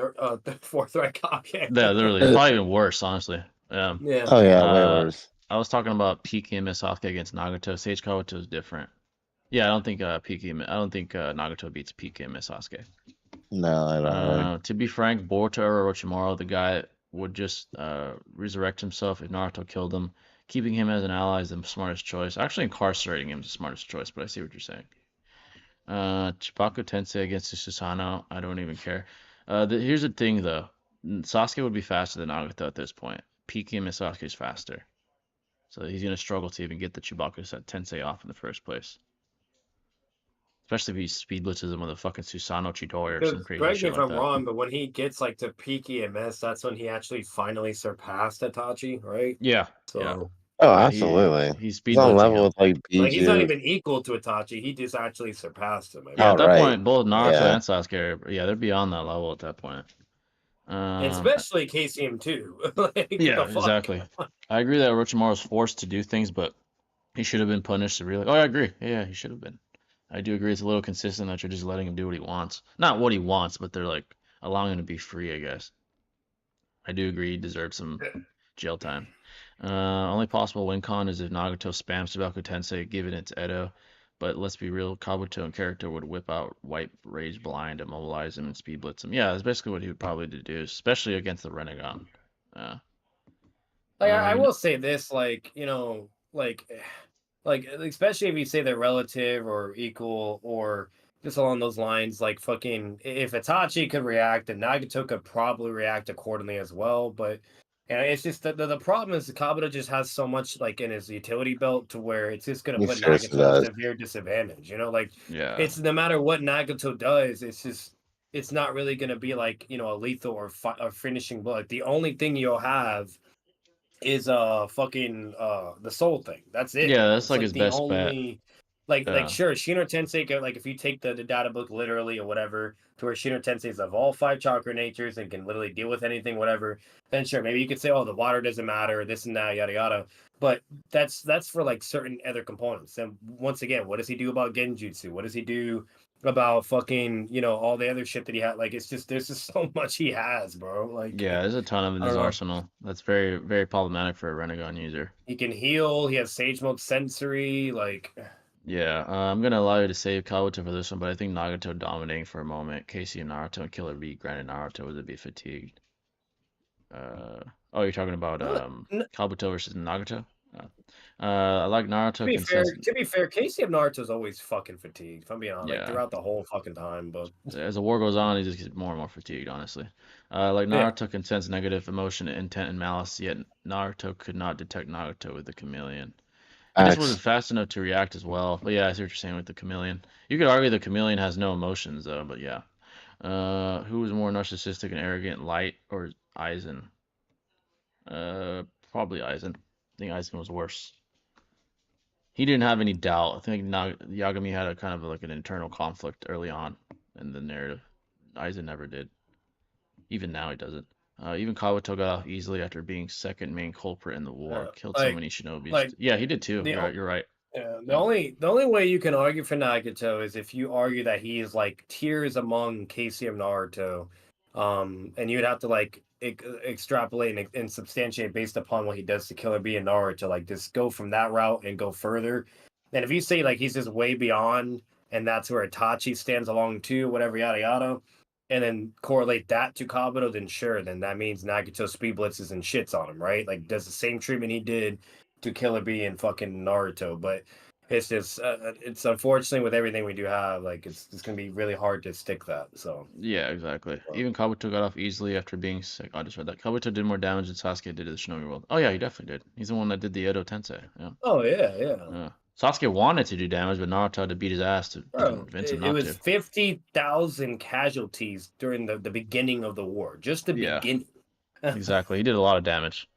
fourth Raikage. yeah, literally, Uh, probably even worse, honestly. Yeah. Oh yeah, way Uh, worse. I was talking about Piki and Sasuke against Nagato. Sage Kawato is different. Yeah, I don't think Nagato beats Piki and Sasuke. No, I don't really. To be frank, Boruto or Orochimaru, the guy would just resurrect himself if Naruto killed him. Keeping him as an ally is the smartest choice. Actually, incarcerating him is the smartest choice, but I see what you're saying. Chibaku Tensei against Susanoo, I don't even care. Here's the thing, though. Sasuke would be faster than Nagato at this point. Piki and Sasuke is faster. So he's going to struggle to even get the Chibaku Tensei off in the first place. Especially if he speed blitzes him with a fucking Susanoo Chidori or some Because crazy correct me shit if like I'm that. wrong, but when he gets like to Peaky and Miss, that's when he actually finally surpassed Itachi, right? Yeah, yeah. So Oh, Yeah, absolutely. he's He's speed on blitzing level him. with like like he's not Biju. even equal to Itachi. He just actually surpassed him, I Yeah, at Oh, that believe. right. point, both Naruto Yeah. and Sasuke, yeah, they're beyond that level at that point. And Um, especially KCM too. Like what yeah, the fuck? exactly. I agree that Orochimaru was forced to do things, but he should have been punished severely. Oh, I agree. Yeah, he should have been. I do agree. It's a little consistent that you're just letting him do what he wants. Not what he wants, but they're like allowing him to be free, I guess. I do agree he deserves some jail time. Only possible win con is if Nagato spams Subaku Tensei, given it's Edo. But let's be real, Kabuto in character would whip out White Rage Blind, immobilize him, and speed blitz him. Yeah, that's basically what he would probably do, especially against the Renegon. Uh, Like I you know, will say this, like, like especially if you say they're relative or equal or just along those lines, like fucking if Itachi could react, then Nagato could probably react accordingly as well. But and it's just the problem is Kabuto just has so much like in his utility belt to where it's just gonna He put seriously Nagato at a does. severe disadvantage. Like Yeah. it's no matter what Nagato does, it's not really gonna be like a lethal or finishing blow. Like, the only thing you'll have is fucking the soul thing. That's it. Yeah, that's That's like like his the best bet. only like Yeah. sure Shino Tensei like if you take the data book literally or whatever to where Shino Tensei's of all 5 chakra natures and can literally deal with anything whatever, then sure maybe you could say, oh, the water doesn't matter, this and that, yada yada. But that's for like certain other components. And once again, what does he do about Genjutsu? What does he do about fucking all the other shit that he had? Like it's just there's just so much he has, bro. Like Yeah, there's a ton of in I his don't know. arsenal. That's very, very problematic for a Renegon user. He can heal. He has Sage Mode Sensory. Like, Yeah, I'm gonna allow you to save Kabuto for this one, but I think Nagato dominating for a moment. Casey and Naruto and Killer B. Granted, Naruto was a bit fatigued. Oh, you're talking about no, Kabuto versus Nagato? I like Naruto consensus. to be fair, Casey of Naruto's always fucking fatigued. If I'm being honest, like Yeah, throughout the whole fucking time. But as the war goes on, he just gets more and more fatigued, honestly. Like yeah, Naruto can sense negative emotion, intent, and malice, yet Naruto could not detect Nagato with the chameleon. He just wasn't X. fast enough to react as well. But yeah, I see what you're saying with the chameleon. You could argue the chameleon has no emotions though, but yeah. Who was more narcissistic and arrogant, Light or Aizen? Probably Aizen. I think Aizen was worse. He didn't have any doubt. I think Yagami had a kind of like an internal conflict early on in the narrative. Aizen never did. Even now he doesn't. Even Kawato got off easily after being second main culprit in the war. Killed so like many shinobis. like Yeah, he did too. the You're right. Yeah, the Yeah. only way you can argue for Nagato is if you argue that he is like tiers among Casey of Naruto, and you'd have to like extrapolate and substantiate based upon what he does to Killer Bee and Naruto, like just go from that route and go further. And if you say like he's just way beyond, and that's where Itachi stands along too, whatever yada yada, and then correlate that to Kabuto, then sure, then that means Nagato speed blitzes and shits on him, right? Like does the same treatment he did to Killer Bee and fucking Naruto. But it's just it's unfortunately with everything we do have, like it's gonna be really hard to stick that. So Yeah, exactly. Even Kabuto got off easily after being sick. I just read that. Kabuto did more damage than Sasuke did to the Shinobi World. Oh yeah, he definitely did. He's the one that did the Edo Tensei. Yeah. oh yeah, yeah. Sasuke wanted to do damage, but Naruto had to beat his ass to Bro, convince him it not was to. 50,000 casualties during the beginning of the war. Just the Yeah, beginning. exactly. He did a lot of damage.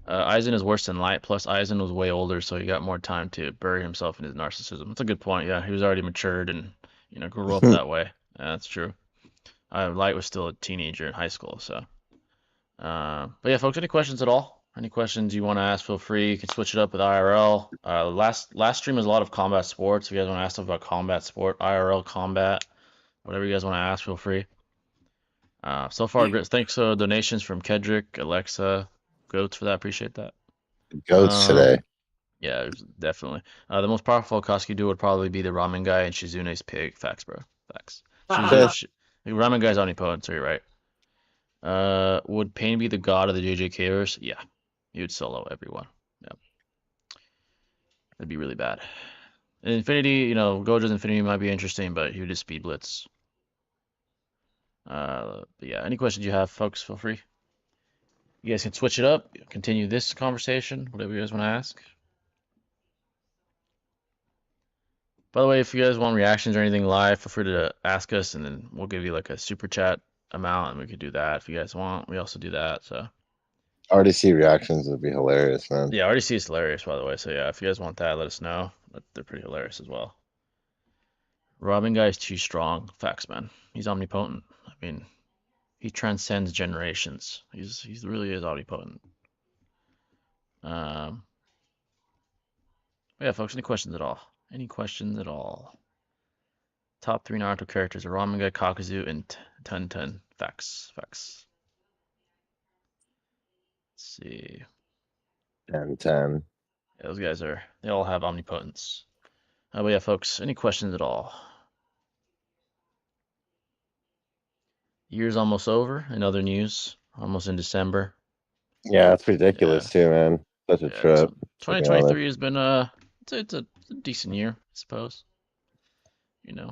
Aizen is worse than Light, plus Aizen was way older, so he got more time to bury himself in his narcissism. That's a good point. Yeah, he was already matured and grew up that way. Yeah, that's true. Light was still a teenager in high school, so. But yeah, folks, any questions at all? Any questions you want to ask, feel free. You can switch it up with IRL. Last stream was a lot of combat sports. If you guys want to ask stuff about combat sport, IRL combat, whatever you guys want to ask, feel free. So far, great. Thanks donations from Kedrick, Alexa, Goats for that. Appreciate that. Goats today. Yeah, definitely. The most powerful Akatsuki duo would probably be the Ramen guy and Shizune's pig. Facts, bro. Facts. Ramen guy's omnipotent, so you're right. Would Pain be the god of the JJK verse? Yeah, he would solo everyone. Yeah, that'd be really bad. Infinity, Gojo's Infinity might be interesting, but he would just speed blitz. But yeah, any questions you have, folks, feel free. You guys can switch it up, continue this conversation, whatever you guys want to ask. By the way, if you guys want reactions or anything live, feel free to ask us, and then we'll give you like a super chat amount, and we could do that if you guys want. We also do that, so. RDC reactions would be hilarious, man. Yeah, RDC is hilarious, by the way. So yeah, if you guys want that, let us know. They're pretty hilarious as well. Robin guy is too strong. Facts, man. He's omnipotent. I mean, he transcends generations. He's really is omnipotent. Yeah, folks. Any questions at all? Any questions at all? Top 3 Naruto characters are Ramen guy, Kakuzu, and Tun. Facts. Let's see. 10. Yeah, those guys they all have omnipotence. But yeah, folks, any questions at all? Year's almost over. In other news, almost in December. Yeah, it's ridiculous too, man. Such a trip. 2023 has been it's a decent year, I suppose. You know,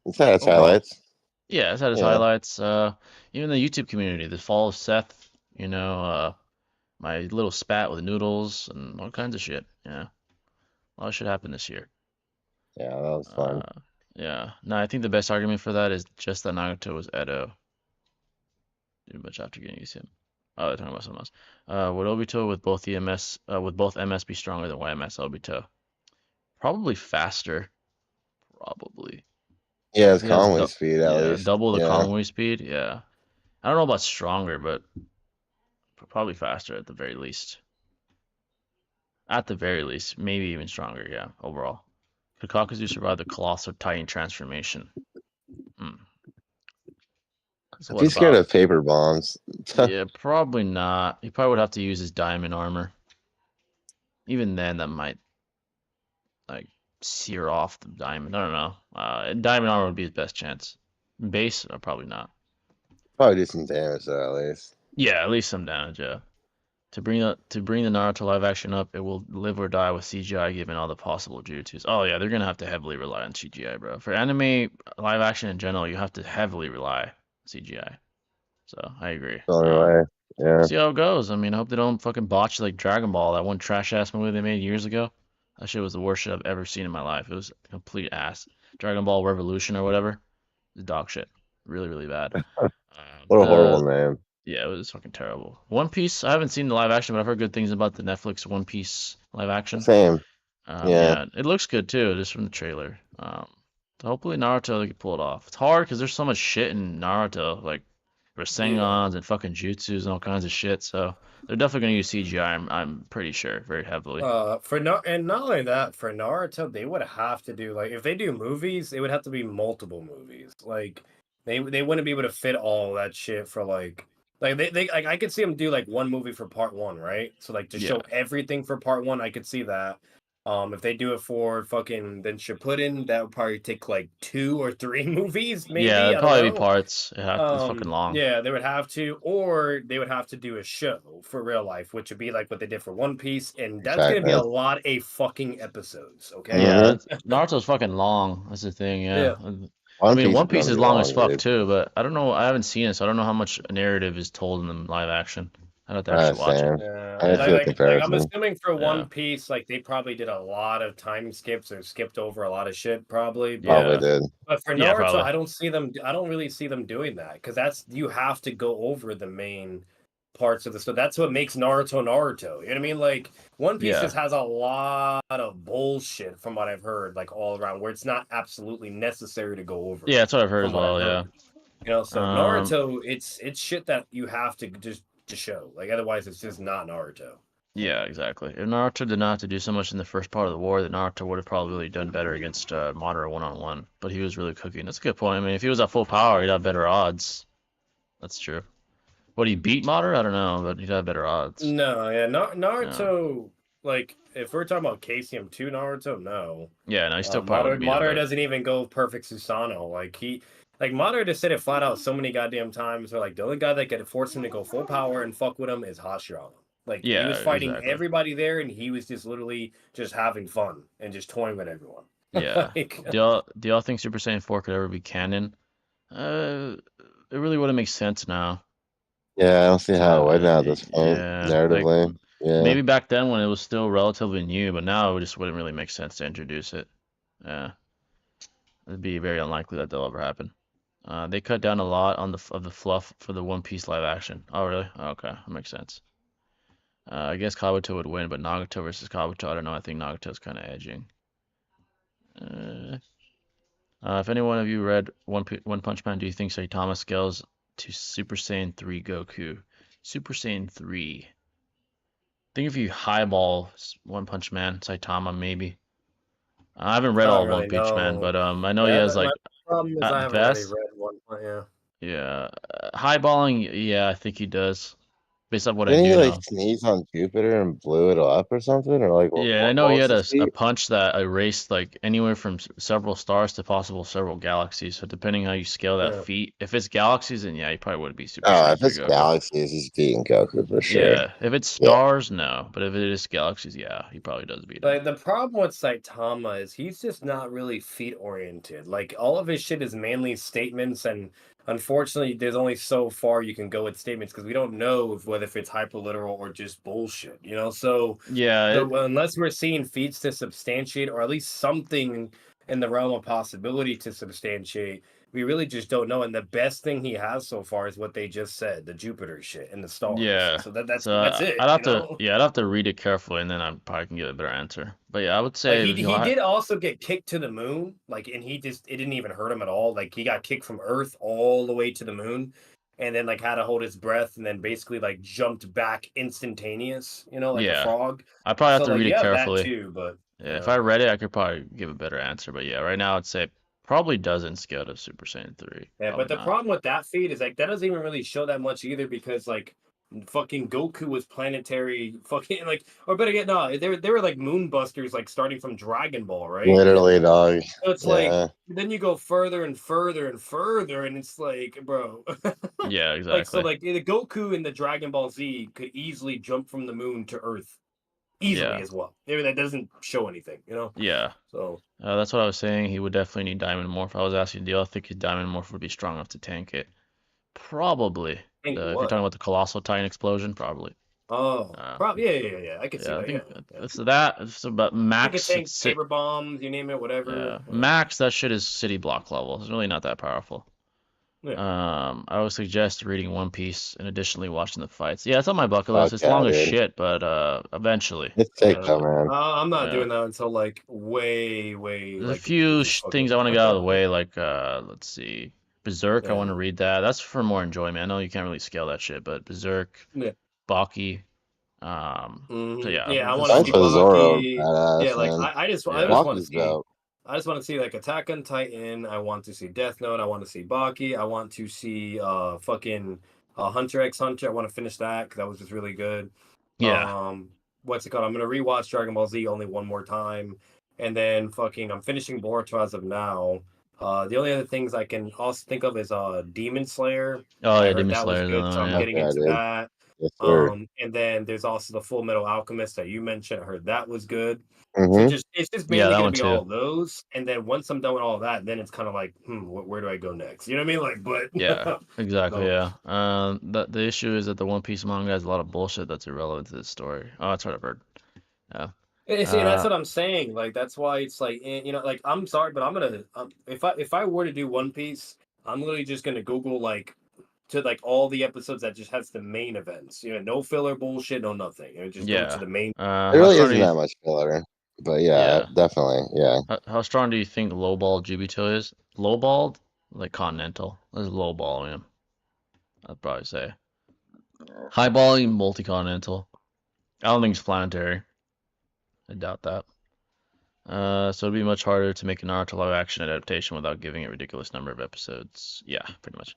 It's had its overall, highlights. yeah, it's had its highlights. Even the YouTube community, the fall of Seth, my little spat with noodles and all kinds of shit. Yeah, a lot of shit happened this year. Yeah, that was fun. Yeah, no, I think the best argument for that is just that Nagato was Edo. Did much after getting used to him. Oh, they're talking about something else. Would Obito with both MS be stronger than YMS Obito? Probably faster. Probably. Yeah, it's He has comedy speed at least. double the Yeah. Conway speed. Yeah. I don't know about stronger, but probably faster at the very least. At the very least, maybe even stronger. Yeah, overall. Could Kakuzu survive the Colossal Titan transformation? If he's scared of paper bombs. Yeah, probably not. He probably would have to use his diamond armor. Even then, that might like sear off the diamond. I don't know. Diamond armor would be his best chance. Base, probably not. Probably do some damage though, at least. Yeah, at least some damage. Yeah. To bring the Naruto live action up, it will live or die with CGI given all the possible jutsus. Oh yeah, they're gonna have to heavily rely on CGI, bro. For anime live action in general, you have to heavily rely on CGI. So I agree. Yeah. See how it goes. I mean, I hope they don't fucking botch like Dragon Ball, that one trash ass movie they made years ago. That shit was the worst shit I've ever seen in my life. It was complete ass. Dragon Ball Revolution or whatever. It's dog shit. Really, really bad. What a horrible name. Yeah, it was fucking terrible. One Piece, I haven't seen the live action, but I've heard good things about the Netflix One Piece live action. Same. Yeah, it looks good too, just from the trailer. So hopefully Naruto they can pull it off. It's hard because there's so much shit in Naruto, like Rasengans and fucking jutsus and all kinds of shit. So they're definitely gonna use CGI. I'm pretty sure, very heavily. And not only that, for Naruto, they would have to do like if they do movies, it would have to be multiple movies. Like they wouldn't be able to fit all that shit for like they like I could see them do like one movie for part one, right? So like to show everything for part one, I could see that. If they do it for fucking then Shippuden, that would probably take like 2 or 3 movies, maybe. Yeah, it'd I probably don't be know. parts. It's fucking long. Yeah, they would have to, or they would have to do a show for real life, which would be like what they did for One Piece, and that's gonna be a lot of fucking episodes. Okay. Yeah, Naruto's fucking long. That's the thing. Yeah. I mean, One Piece is long as fuck too, but I don't know. I haven't seen it, so I don't know how much narrative is told in the live action. I'd have to actually watch it. Yeah, I'm assuming for One Piece, like they probably did a lot of time skips or skipped over a lot of shit, probably. Probably did. But for Naruto, I don't see them. I don't really see them doing that because you have to go over the main parts of the story. That's what makes Naruto Naruto. You know what I mean? Like One Piece just has a lot of bullshit from what I've heard, like all around, where it's not absolutely necessary to go over. Yeah, that's what I've heard as well. Yeah. You know, so Naruto, it's shit that you have to just to show. Like otherwise, it's just not Naruto. Yeah, exactly. If Naruto did not have to do so much in the first part of the war, then Naruto would have probably done better against Madara one-on-one. But he was really cooking. That's a good point. I mean, if he was at full power, he'd have better odds. That's true. Would he beat Madara? I don't know, but he'd have better odds. No, yeah, Naruto. Like, if we're talking about KCM 2 Naruto, no. Yeah, no, he still probably beat him, Madara doesn't even go perfect Susanoo. Like Madara just said it flat out so many goddamn times. Where like the only guy that could force him to go full power and fuck with him is Hashirama. Like he was fighting everybody there, and he was just literally just having fun and just toying with everyone. Yeah. Do y'all think Super Saiyan 4 could ever be canon? It really wouldn't make sense now. Yeah, I don't see how it would now at this point, narratively. Like, maybe back then when it was still relatively new, but now it just wouldn't really make sense to introduce it. Yeah. It'd be very unlikely that that'll ever happen. They cut down a lot on the fluff for the One Piece live action. Oh, really? Oh, okay, that makes sense. I guess Kabuto would win, but Nagato versus Kabuto, I don't know. I think Nagato's kind of edging. If any one of you read One Punch Man, do you think Saitama scales to Super Saiyan 3 Goku? Super Saiyan 3. I think if you highball One Punch Man, Saitama maybe. I haven't read all One Punch Man, but I know he has like problem is I haven't really read one. Yeah, highballing. Yeah, I think he does. based on what I Didn't he do like know. sneeze on Jupiter and blew it up or something? Or like Yeah, I what know he was had his a feat? punch that erased like anywhere from several stars to possible several galaxies. So depending how you scale that Yeah. feat, if it's galaxies, then yeah, he probably would be Super Oh, Saiyan if 3 it's Goku. galaxies, he's beating Goku for sure. Yeah, if it's Yeah. stars, no. But if it is galaxies, yeah, he probably does beat him. Like the problem with Saitama is he's just not really feat oriented. Like all of his shit is mainly statements, and unfortunately, there's only so far you can go with statements because we don't know whether if it's hyperliteral or just bullshit. You know, so Yeah, unless we're seeing feats to substantiate, or at least something in the realm of possibility to substantiate, we really just don't know. And the best thing he has so far is what they just said, the Jupiter shit and the stars. yeah. So that's So that's it. I'd have You to, know. yeah, I'd have to read it carefully, and then I probably can get a better answer. But yeah, I would Like say he if you he know, did also get kicked to the moon, like, and he just it didn't even hurt him at all. Like he got kicked from Earth all the way to the moon, and then like had to hold his breath, and then basically like jumped back instantaneous, like a yeah, frog. I probably have So to like read you it have that carefully. too, but Yeah, if I read it, I could probably give a better answer. But yeah, right now I'd say probably doesn't scale to Super Saiyan 3. yeah, but Probably the not. problem with that feat is like that doesn't even really show that much either because like fucking Goku was planetary fucking like or better yet, no, they were like moon busters like starting from Dragon Ball, right? Literally, dog. So it's like Yeah. then you go further and further and further, and it's like, bro. Yeah, Like so exactly. like the Goku in the Dragon Ball Z could easily jump from the moon to Earth easily Yeah, as well. Maybe that doesn't show anything. yeah. So That's what I was saying. He would definitely need Diamond Morph. I was asking, do y'all think his Diamond Morph would be strong enough to tank it? Probably. think If you're what? talking about the Colossal Titan explosion, probably. Oh, Uh, probably yeah. I could see yeah, I that. Yeah, think yeah. it's that. It's about He could max. tank saber bombs, you name it, whatever. Yeah, max. That shit is city block level. It's really not that powerful. Yeah. I would suggest reading One Piece and additionally watching the fights. Yeah, it's on my bucket list. Fuck It's yeah, long as dude. shit, but eventually. It's sick though, man. I'm not Yeah. doing that until like way There's a like few into things I fucking want to get out of the way, like let's see, Berserk. I want to yeah. read that. That's for more enjoyment. I know you can't really scale that shit, but Berserk, Yeah. Baki. So yeah, Yeah, I want to Thanks see for Zoro, Baki. Yeah, badass like man. I just want to Walkie's see dope. like Attack on Titan. I want to see Death Note. I want to see Baki. I want to see fucking Hunter x Hunter. I want to finish that because that was just really good. yeah. What's it called? I'm gonna rewatch Dragon Ball Z only one more time, and then fucking I'm finishing Boruto as of now. The only other things I can also think of is Demon Slayer. Oh I yeah, heard Demon that was Slayer. good, so I'm Yeah, getting Okay, into dude. that. Yes, sir. And then there's also the Full Metal Alchemist that you mentioned. I heard that was good. So Mm-hmm. it's just yeah, mainly that gonna one be too. all of those, and then once I'm done with all of that, then it's kind of like, where do I go next? You know what I mean? Like, Yeah, but exactly. so Yeah. The issue is that the One Piece manga has a lot of bullshit that's irrelevant to the story. Oh, that's what I've heard. Yeah. see, and that's Uh, what I'm saying. Like, that's why it's like, like I'm sorry, but I'm gonna if I were to do One Piece, I'm literally just gonna Google like to like all the episodes that just has the main events. No filler bullshit, no nothing. Just go to yeah. the main. There How really strong do isn't you? that much filler. But yeah, Yeah. definitely. Yeah. How strong do you think lowball Jubito is? Lowballed, like Continental. Let's lowball him. I'd probably say highballing multi-continental. I don't think it's planetary. I doubt that. So it'd be much harder to make a Naruto live action adaptation without giving it a ridiculous number of episodes. Yeah, pretty much.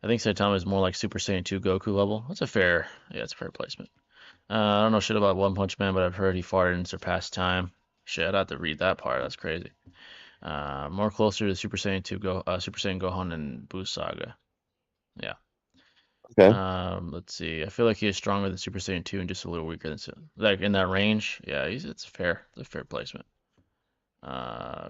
I think Saitama is more like Super Saiyan 2 Goku level. That's a fair, yeah, it's a fair placement. I don't know shit about One Punch Man, but I've heard he farted and surpassed time. Shit, I'd have to read that part. That's crazy. More closer to Super Saiyan 2 Super Saiyan Gohan and Buu Saga. Yeah. Okay. Let's see. I feel like he is stronger than Super Saiyan 2 and just a little weaker than like in that range. Yeah, it's fair. It's a fair placement.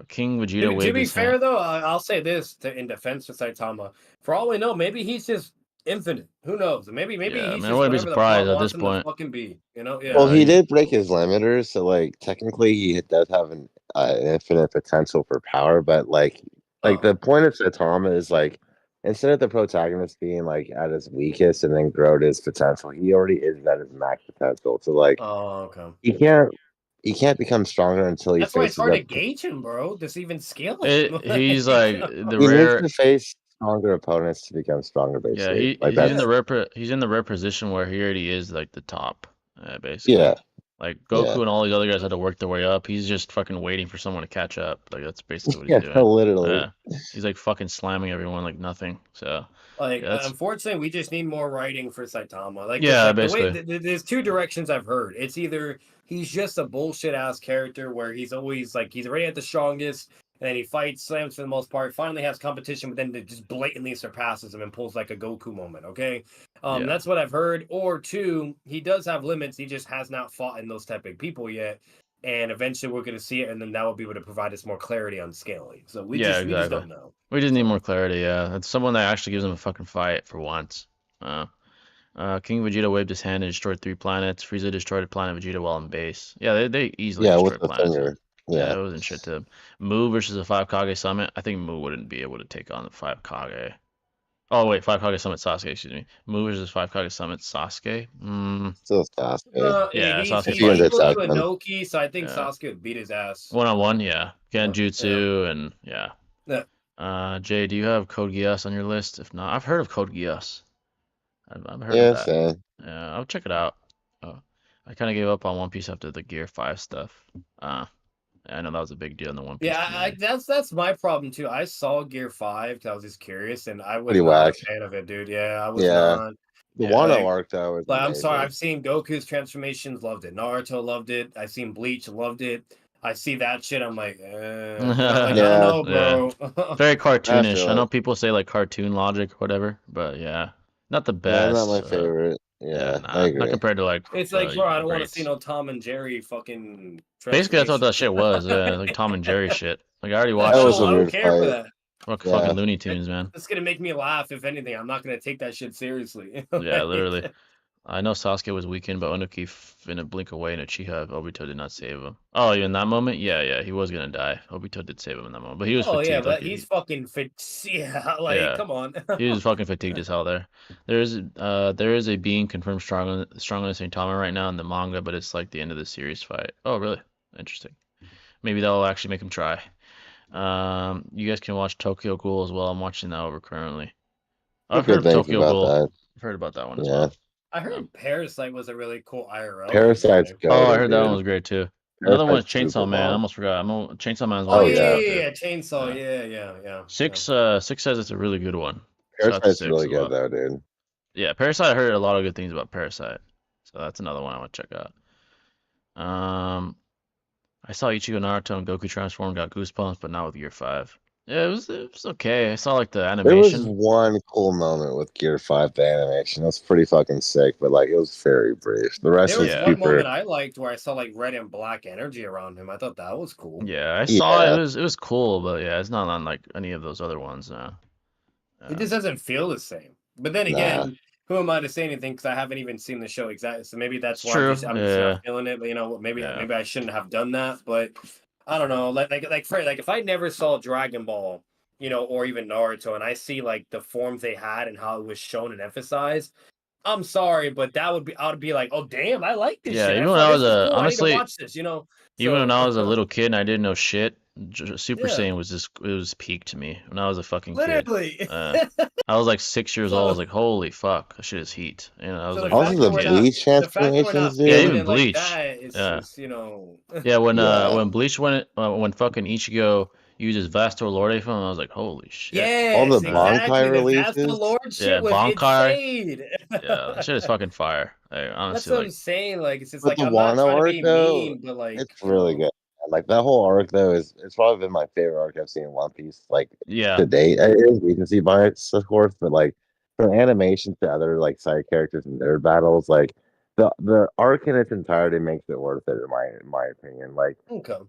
King Vegeta To waved be his hand. fair though, I'll say this in defense of Saitama. For all we know, maybe he's just infinite. Who knows? Maybe Yeah, I he's mean, I just wouldn't be whatever the plot surprised at wants this him to point. fucking be. Well, Yeah. he He's did break his limiters, so like technically he does have an infinite potential for power. But like Oh. the point of Saitama is like instead of the protagonist being like at his weakest and then grow to his potential, he already is at his max potential. So like Oh, okay. he can't become stronger until he That's why it's faces hard to up. gauge him, bro. Just even scale him. he's like the He needs rare. to face stronger opponents to become stronger. Yeah, Basically, like he's in that's the rare he's in the rare position where he already is like the top, basically. yeah. Like Goku and all these other guys had to work their way up. He's just fucking waiting for someone to catch up. Like that's basically what he's doing. Literally. Yeah, he's like fucking slamming everyone like nothing. So Like, yeah, that's unfortunately, we just need more writing for Saitama. Like, yeah, like basically. the way there's two directions I've heard. It's either he's just a bullshit ass character where he's always like he's already at the strongest, and then he fights, slams for the most part, finally has competition, but then it just blatantly surpasses him and pulls like a Goku moment. Okay, Yeah. that's what I've heard. Or two, he does have limits. He just has not fought in those type of people yet. And eventually we're going to see it, and then that will be able to provide us more clarity on scaling. So we just don't know. We just need more clarity. Yeah, it's someone that actually gives him a fucking fight for once. King Vegeta waved his hand and destroyed 3 planets. Frieza destroyed a planet Vegeta while in base. Yeah, they easily destroyed planets. Finger. Yeah, it wasn't shit to him. Mu versus a 5 Kage Summit. I think Mu wouldn't be able to take on the 5 Kage. Oh wait, 5 Kage Summit Sasuke. Excuse me. Mu versus 5 Kage Summit Sasuke. Still Sasuke. Yeah, he's Sasuke. equal to Inoki, so I think Sasuke would beat his ass. 1-on-1, yeah. Genjutsu and yeah. Jay, do you have Code Geass on your list? If not, I've heard of Code Geass. I've heard of that. Same. Yeah, I'll check it out. I kind of gave up on One Piece after the Gear 5 stuff. I know that was a big deal in the One Piece. Yeah, that's my problem too. I saw Gear 5 because I was just curious, and I was not a fan of it, dude. Yeah, I was not. The Wano arc though. Like, I'm sorry, I've seen Goku's transformations, loved it. Naruto loved it. I've seen Bleach, loved it. I see that shit, I'm like, I don't know, bro. Yeah. Very cartoonish. I know people say like cartoon logic or whatever, but yeah, not the best. Not my favorite. Yeah, I agree. Not compared to like. It's like, bro, I don't want to see no Tom and Jerry fucking. Basically, that's what that shit was. Yeah, like Tom and Jerry shit. Like I already watched. That was I don't care for that. Fucking Looney Tunes, man. It's gonna make me laugh. If anything, I'm not gonna take that shit seriously. Yeah, literally. I know Sasuke was weakened, but Onuki in a blink away and Uchiha, Obito did not save him. Oh, in that moment? Yeah, he was gonna die. Obito did save him in that moment, but he was fatigued. Yeah, but he's fucking fit. Yeah, like, come on. He was fucking fatigued as hell there. There is a being confirmed stronger than Saitama right now in the manga, but it's like the end of the series fight. Oh, really? Interesting. Maybe that'll actually make him try. You guys can watch Tokyo Ghoul as well. I'm watching that over currently. I've heard of Tokyo Ghoul. I've heard about that one as well. I heard Parasite was a really cool IRL. Parasite's good. Oh, I heard that one was great too. Another one is Chainsaw Man. I almost forgot. Chainsaw Man is one. Yeah, Chainsaw. Yeah. Six says it's a really good one. Parasite's really good though, dude. Yeah, Parasite. I heard a lot of good things about Parasite, so that's another one I want to check out. I saw Ichigo, Naruto, and Goku transform, got goosebumps, but not with Gear 5. Yeah, it was okay. I saw like the animation. There was one cool moment with Gear 5, the animation. That was pretty fucking sick, but like it was very brief. The rest was super. There was one moment I liked where I saw like red and black energy around him. I thought that was cool. Yeah, I saw it. It was cool, but yeah, it's not on like any of those other ones. It just doesn't feel the same. But then again, who am I to say anything? Because I haven't even seen the show exactly. So maybe that's why I'm just not feeling it. But you know, maybe I shouldn't have done that. But I don't know. Like if I never saw Dragon Ball, you know, or even Naruto, and I see like the forms they had and how it was shown and emphasized, I'm sorry, but I would be like, oh damn, I like this. Yeah, shit. even when I was honestly, I need to watch this, you know. Even when I was a little kid and I didn't know shit, Super Saiyan was it was peak to me when I was a fucking kid. I was like 6 years old. I was like, holy fuck, that shit is heat. You know, I was like, also the Bleach transformations, dude. Yeah, even Bleach. Just, you know. Yeah, when Bleach when fucking Ichigo uses Vastor Lorde from him, I was like, holy shit. Yeah, all the Bankai releases. The Lord shit Bankai. Yeah, that shit is fucking fire. Like, honestly, that's what I'm saying. Like, it's just like the I'm not trying arc, to be mean, but like it's really good. Like that whole arc though it's probably been my favorite arc I've seen in One Piece. Like to date, it is recency bias, of course, but like from animation to other like side characters and their battles, like the arc in its entirety makes it worth it in my opinion. Like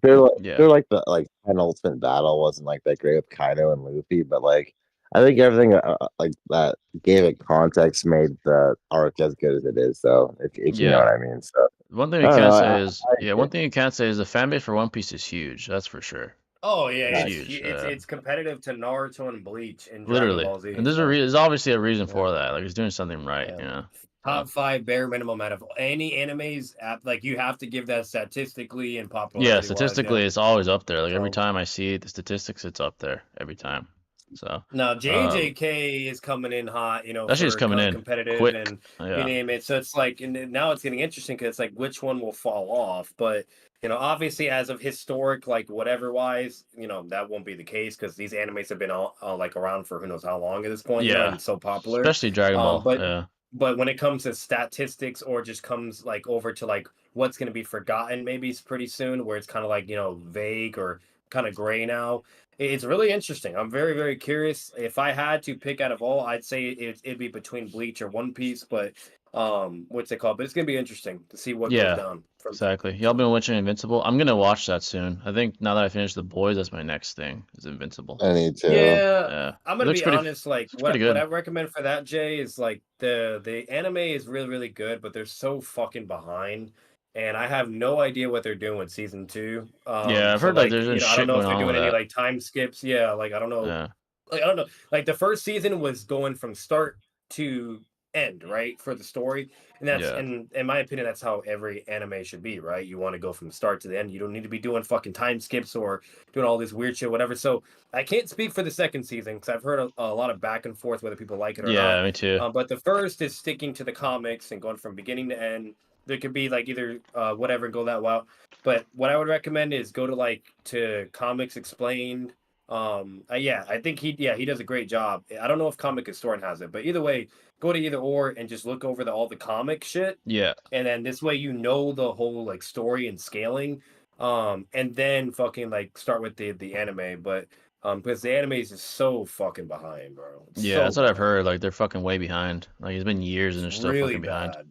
they're like the penultimate battle wasn't like that great with Kaido and Luffy, but like I think everything like that gave it context made the arc as good as it is. So if you know what I mean. So one thing you can't say is one thing you can't say is the fan base for One Piece is huge. That's for sure. Oh yeah, it's huge. It's competitive to Naruto and Bleach and literally. Dragon Ball Z. And there's obviously a reason for that. Like it's doing something right. You know. Top 5 bare minimum out of any animes. Like you have to give that statistically and popularity. Yeah, statistically, it's always up there. Like every time I see the statistics, it's up there every time. So now JJK is coming in hot, that shit's for coming in competitive quick. and you Yeah. name it. So it's like, and now it's getting interesting because it's like which one will fall off. But obviously as of historic, like whatever wise, that won't be the case because these animes have been all like around for who knows how long at this point, Yeah. and so popular. Especially Dragon Ball. But Yeah. but when it comes to statistics or just comes like over to like what's going to be forgotten maybe pretty soon, where it's kind of like vague or kind of gray now. It's really interesting. I'm very, very curious. If I had to pick out of all, I'd say it'd be between Bleach or One Piece, but what's it called? But it's gonna be interesting to see what goes Yeah. down from Exactly. here. Y'all So. been watching Invincible? I'm gonna watch that soon. I think now that I finish The Boys, that's my next thing. Is Invincible. I need to. Yeah, Yeah. I'm It gonna looks be pretty. honest. Like Looks pretty what good. I recommend for that, Jay, is like the anime is really really good, but they're so fucking behind, and I have no idea what they're doing with season 2. Yeah, I've So heard like like there's been I don't shit know if going they're on with doing any that. like time skips. Yeah, like I don't know. Yeah. Like I don't know. Like the first season was going from start to end, right, for the story, and that's Yeah. in my opinion that's how every anime should be, right? You want to go from start to the end. You don't need to be doing fucking time skips or doing all this weird shit, whatever. So I can't speak for the second season because I've heard a lot of back and forth whether people like it or Yeah, not. me too. But the first is sticking to the comics and going from beginning to end. There could be like either whatever go that well, but what I would recommend is go to to Comics Explained. Yeah, I think he does a great job. I don't know if Comic Historian has it, but either way, go to either or and just look over all the comic shit, Yeah. and then this way the whole like story and scaling, and then fucking like start with the anime, but because the anime is just so fucking behind, bro. It's Yeah, so that's what I've behind. heard. Like they're fucking way behind. Like it's been years and It's they're still really fucking behind. bad.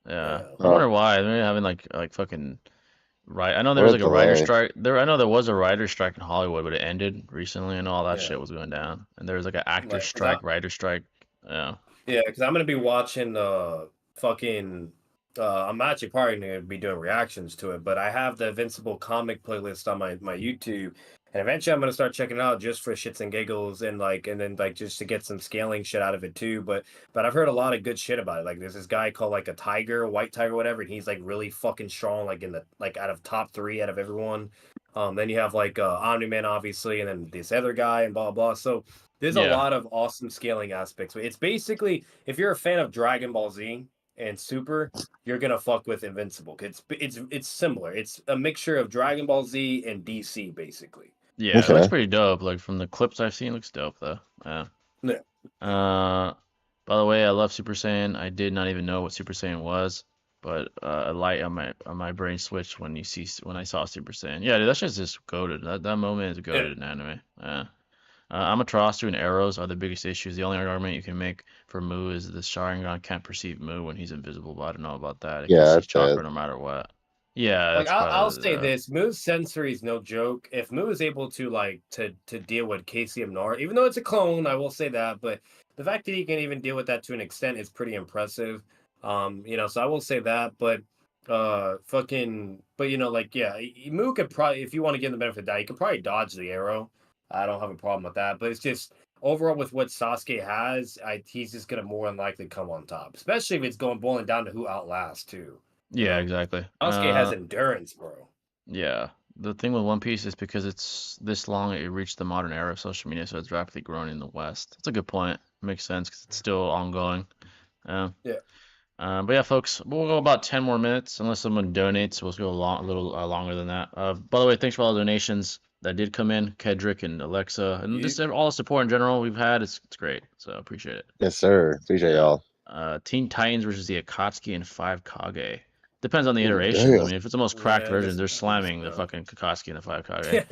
Yeah. Yeah. I wonder why. They're having like fucking right. I know there What was a like a writer delay. strike. I know there was a writer strike in Hollywood, but it ended recently and all that Yeah. shit was going down. And there was like an actor Like, strike, writer strike. Yeah. yeah, because I'm gonna be watching fucking. I'm actually probably gonna be doing reactions to it, but I have the Invincible comic playlist on my YouTube, and eventually I'm gonna start checking it out just for shits and giggles and then like just to get some scaling shit out of it too. But I've heard a lot of good shit about it. Like there's this guy called like a tiger, white tiger, whatever, and he's like really fucking strong, like in the like out of top 3 out of everyone. Then you have like Omni-Man obviously, and then this other guy and blah blah. So there's a Yeah. lot of awesome scaling aspects. It's basically if you're a fan of Dragon Ball Z and Super, you're gonna fuck with Invincible. It's similar. It's a mixture of Dragon Ball Z and DC basically. Yeah, it looks pretty dope. Like from the clips I've seen, it looks dope though. Yeah. Yeah. By the way, I love Super Saiyan. I did not even know what Super Saiyan was, but a light on my brain switched when I saw Super Saiyan. Yeah, dude, that shit's just goated. That moment is goated in anime. Yeah. Amaterasu and arrows are the biggest issues. The only argument you can make for Mu is the Sharingan can't perceive Mu when he's invisible, but I don't know about that. It can see chakra no matter what. Yeah, Like that's I'll probably say this, Moo's sensory is no joke. If Moo is able to like to deal with KCM Nor, even though it's a clone, I will say that, but the fact that he can even deal with that to an extent is pretty impressive. So I will say that, but like yeah, Moo could probably, if you want to give him the benefit of the doubt, he could probably dodge the arrow. I don't have a problem with that, but it's just overall with what Sasuke has, he's just gonna more than likely come on top, especially if it's going boiling down to who outlasts too. Yeah, exactly. Sasuke has endurance, bro. Yeah. The thing with One Piece is because it's this long, it reached the modern era of social media, so it's rapidly growing in the West. That's a good point. Makes sense because it's still ongoing. Yeah. But yeah, folks, we'll go about 10 more minutes unless someone donates. We'll go a little longer than that. By the way, thanks for all the donations that did come in, Kedrick and Alexa, and just all the support in general we've had. It's great, so appreciate it. Yes, sir. Appreciate y'all. Teen Titans versus the Akatsuki and 5 Kage. Depends on the iterations. I mean, if it's the most cracked version, they're slamming the fucking Akatsuki and the 5 Kage. It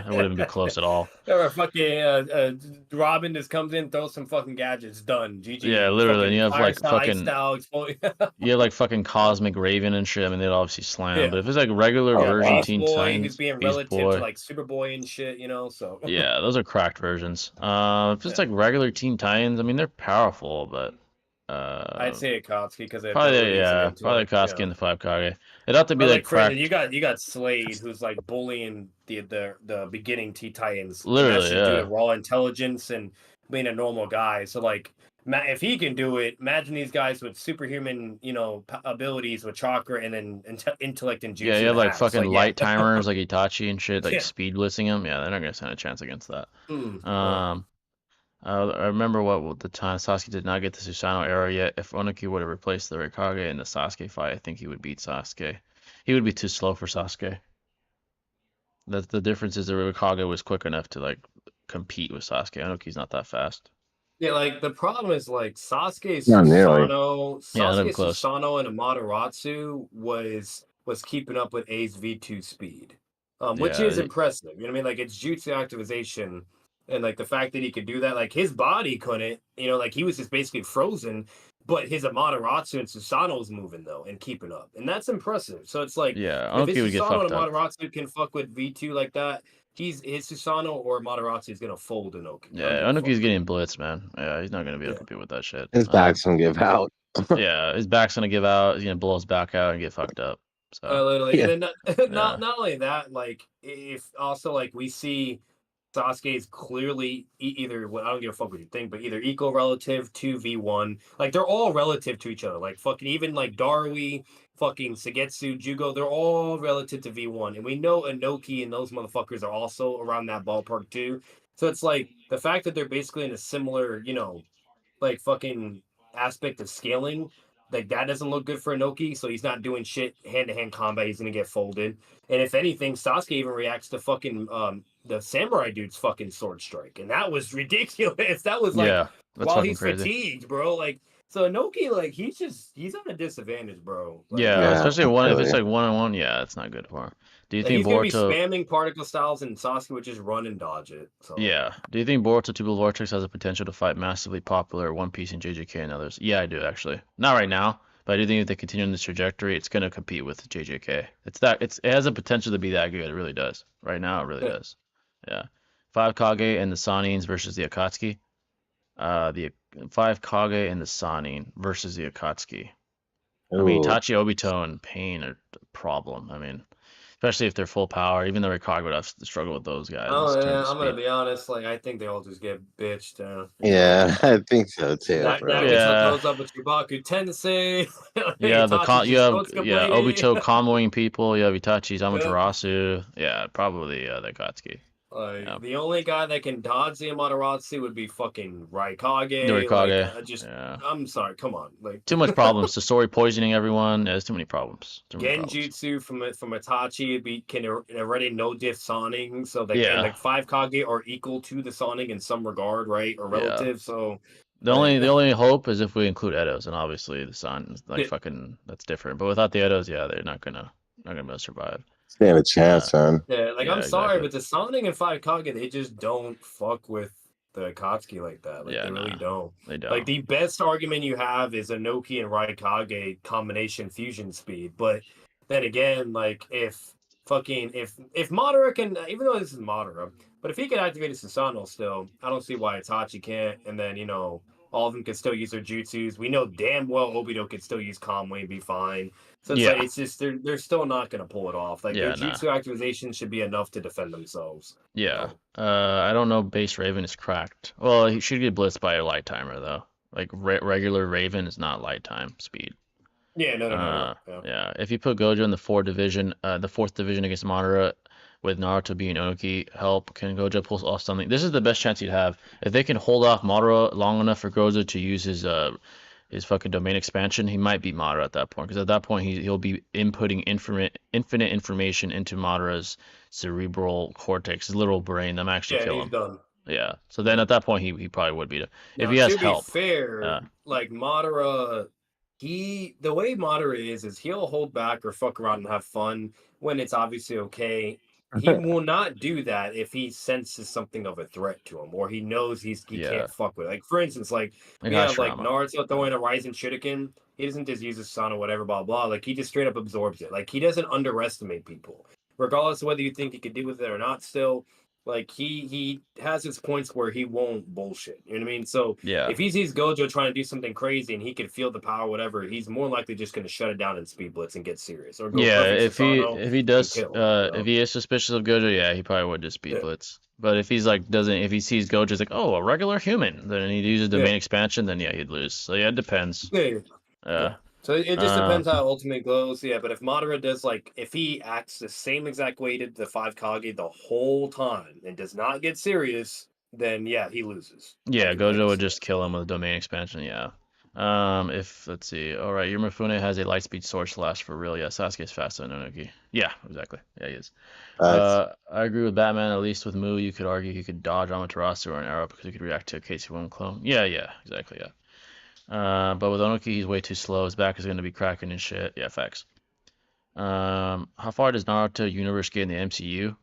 wouldn't even be close at all. Or fucking Robin just comes in, throws some fucking gadgets, done. GG. Yeah, literally. And you have like fucking you have like fucking Cosmic Raven and shit. I mean, they'd obviously slam. Yeah. But if it's like regular version Teen Titans, who's being relative to like Superboy and shit, so yeah, those are cracked versions. If it's like regular Teen Titans, I mean, they're powerful, but I'd say Akatsuki because of Probably abilities and probably intellect. Akatsuki and the 5 Kage. It'd have to be But like like for instance, cracked. you got Slade who's like bullying the beginning T Titans, and that's Literally, just due to yeah. raw intelligence and being a normal guy. So like, if he can do it, imagine these guys with superhuman, abilities with chakra and then intellect and Yeah, jutsu you and have like hacks. fucking Like, yeah, light timers like Itachi and shit, like yeah. speed blitzing him. Yeah, they're not gonna stand a chance against that. Right. I remember what the time Sasuke did not get the Susanoo era yet. If Onuki would have replaced the Raikage in the Sasuke fight, I think he would beat Sasuke. He would be too slow for Sasuke. The difference is the Raikage was quick enough to like compete with Sasuke. Onuki's not that fast. Yeah, like the problem is like Not nearly. Yeah, not even Sasuke close. Susanoo and Amaterasu was keeping up with A's V2 speed, which is Yeah, impressive. You know what I mean? Like it's jutsu activation, and like the fact that he could do that, like his body couldn't. Like he was just basically frozen, but his Amaterasu and Susanoo was moving though and keeping up, and that's impressive. So it's like yeah, if his Onuki would get Susanoo and fucked up. Amaterasu can fuck with V2 like that, his Susanoo or Amaterasu is gonna fold Inoki. I don't Yeah, give a Onuki's fuck. getting blitzed, man. Yeah, he's not gonna be able to Yeah. compete with that shit. His back's gonna give out. Yeah, his back's gonna give out. He's gonna blow his back out and get fucked up. So Literally, Yeah. and then not, yeah, not only that, like if also like we see Sasuke is clearly either I don't give a fuck what you think, but either equal relative to V1. Like they're all relative to each other. Like fucking even like Darui, fucking Sagetsu, Jugo, they're all relative to V1. And we know Inoki and those motherfuckers are also around that ballpark too. So it's like the fact that they're basically in a similar, like fucking aspect of scaling. Like that doesn't look good for Inoki, so he's not doing shit hand to hand combat. He's gonna get folded. And if anything, Sasuke even reacts to fucking the samurai dude's fucking sword strike, and that was ridiculous. That was like yeah, that's while fucking he's crazy. fatigued, bro. Like so Inoki, like he's on a disadvantage, bro. Like Yeah, Yeah, especially if it's really. like 1-on-1. Yeah, it's not good for him. Do you think he's gonna be Boruto? spamming particle styles, and Sasuke would just run and dodge it. So Yeah. Do you think Boruto 2 Blue Vortex has the potential to fight massively popular One Piece and JJK and others? Yeah, I do actually. Not right now, but I do think if they continue on this trajectory, it's gonna compete with JJK. It has the potential to be that good. It really does. Right now, it really yeah. does. Yeah. 5 Kage and the Sanins versus the Akatsuki. The 5 Kage and the Sanin versus the Akatsuki. I mean, Ooh. Itachi, Obito, and Pain are a problem. I mean, especially if they're full power. Even the Raikage would have to struggle with those guys Oh in terms yeah, of I'm gonna speed. be honest. Like I think they all just get bitched down. Yeah, I think so too, bro. Nagito Yeah, throws up a Chubaku Tensei. yeah. Itachi You just have Otsuka blading. Obito comboing people. You have Itachi's Yep. Amaterasu. Yeah, probably the Akatsuki. Like Yeah, the only guy that can dodge the Amaterasu would be fucking the Raikage. Like Raikage. just Yeah, I'm sorry, come on. Like too much problems. Sasori poisoning everyone. Yeah, there's too many problems. Too many problems. Genjutsu from Itachi can already no diff Sonic, so like and Yeah, like 5 Kage are equal to the Sonic in some regard, right? Or yeah. relative. So The like only the only hope is if we include Edos, and obviously the sun is like yeah, fucking that's different. But without the Edos, yeah, they're not gonna be able to survive. Stand a Uh, chance, man. yeah, like I'm yeah, sorry, exactly. but the Sonic and 5 Kage, they just don't fuck with the Akatsuki like that. Like Yeah, they really nah, don't. they Like don't. the best argument you have is Inoki and Raikage combination fusion speed. But then again, like if Madara can, even though this is Madara, but if he can activate his Susanoo still, I don't see why Itachi can't. And then all of them can still use their jutsus. We know damn well Obito could still use Kamui and be fine. So it's like Yeah, it's just they're still not gonna pull it off. Like their yeah, nah. jutsu activation should be enough to defend themselves. You Yeah. know? I don't know. Base Raven is cracked. Well, he should get blitzed by a light timer though. Like regular Raven is not light time speed. Yeah, no. Yeah. Yeah. If you put Gojo in the fourth division against Madara, with Naruto being Onoki help, can Gojo pull off something? This is the best chance he'd have. If they can hold off Madara long enough for Gojo to use his fucking domain expansion, he might beat Madara at that point. Because at that point, he'll be inputting infinite information into Madara's cerebral cortex, his little brain. That might actually Yeah, and kill he's him. done. Yeah. So then at that point, he probably would beat him if Now, he has to be help. fair, Uh, like Madara, the way Madara is he'll hold back or fuck around and have fun when it's obviously okay. He will not do that if he senses something of a threat to him or he knows he yeah. can't fuck with it. Like for instance, like Like we have like Hashirama. Naruto Yeah. throwing a Rising Shuriken. He doesn't just use his son or whatever, blah blah. Like he just straight up absorbs it. Like he doesn't underestimate people, regardless of whether you think he could deal with it or not. Still, Like he has his points where he won't bullshit. You know what I mean? So Yeah. if he sees Gojo trying to do something crazy and he can feel the power, whatever, he's more likely just going to shut it down and speed blitz and get serious, or go Yeah, perfect Susano if he and does kill. You if know? he is suspicious of Gojo, yeah, he probably would just speed Yeah. blitz. But if he's like doesn't if he sees Gojo's like, oh, a regular human, then he uses domain expansion, then yeah, he'd lose. So yeah, it depends. Yeah. So it just depends how ultimate goes. Yeah, but if Madara does if he acts the same exact way to the 5 Kage the whole time and does not get serious, then yeah, he loses. Yeah, I Gojo can would see just kill him with a domain expansion, yeah. If let's see, all right, Yomifune has a light speed sword slash for real. Yeah, Sasuke is faster than Onoki. Yeah, exactly. Yeah, he is. I agree with Batman. At least with Mu, you could argue he could dodge Amaterasu or an arrow because he could react to a KC1 clone. Yeah, exactly, yeah. But with Onoki, he's way too slow. His back is going to be cracking and shit. Yeah, facts. How far does Naruto universe get in the MCU?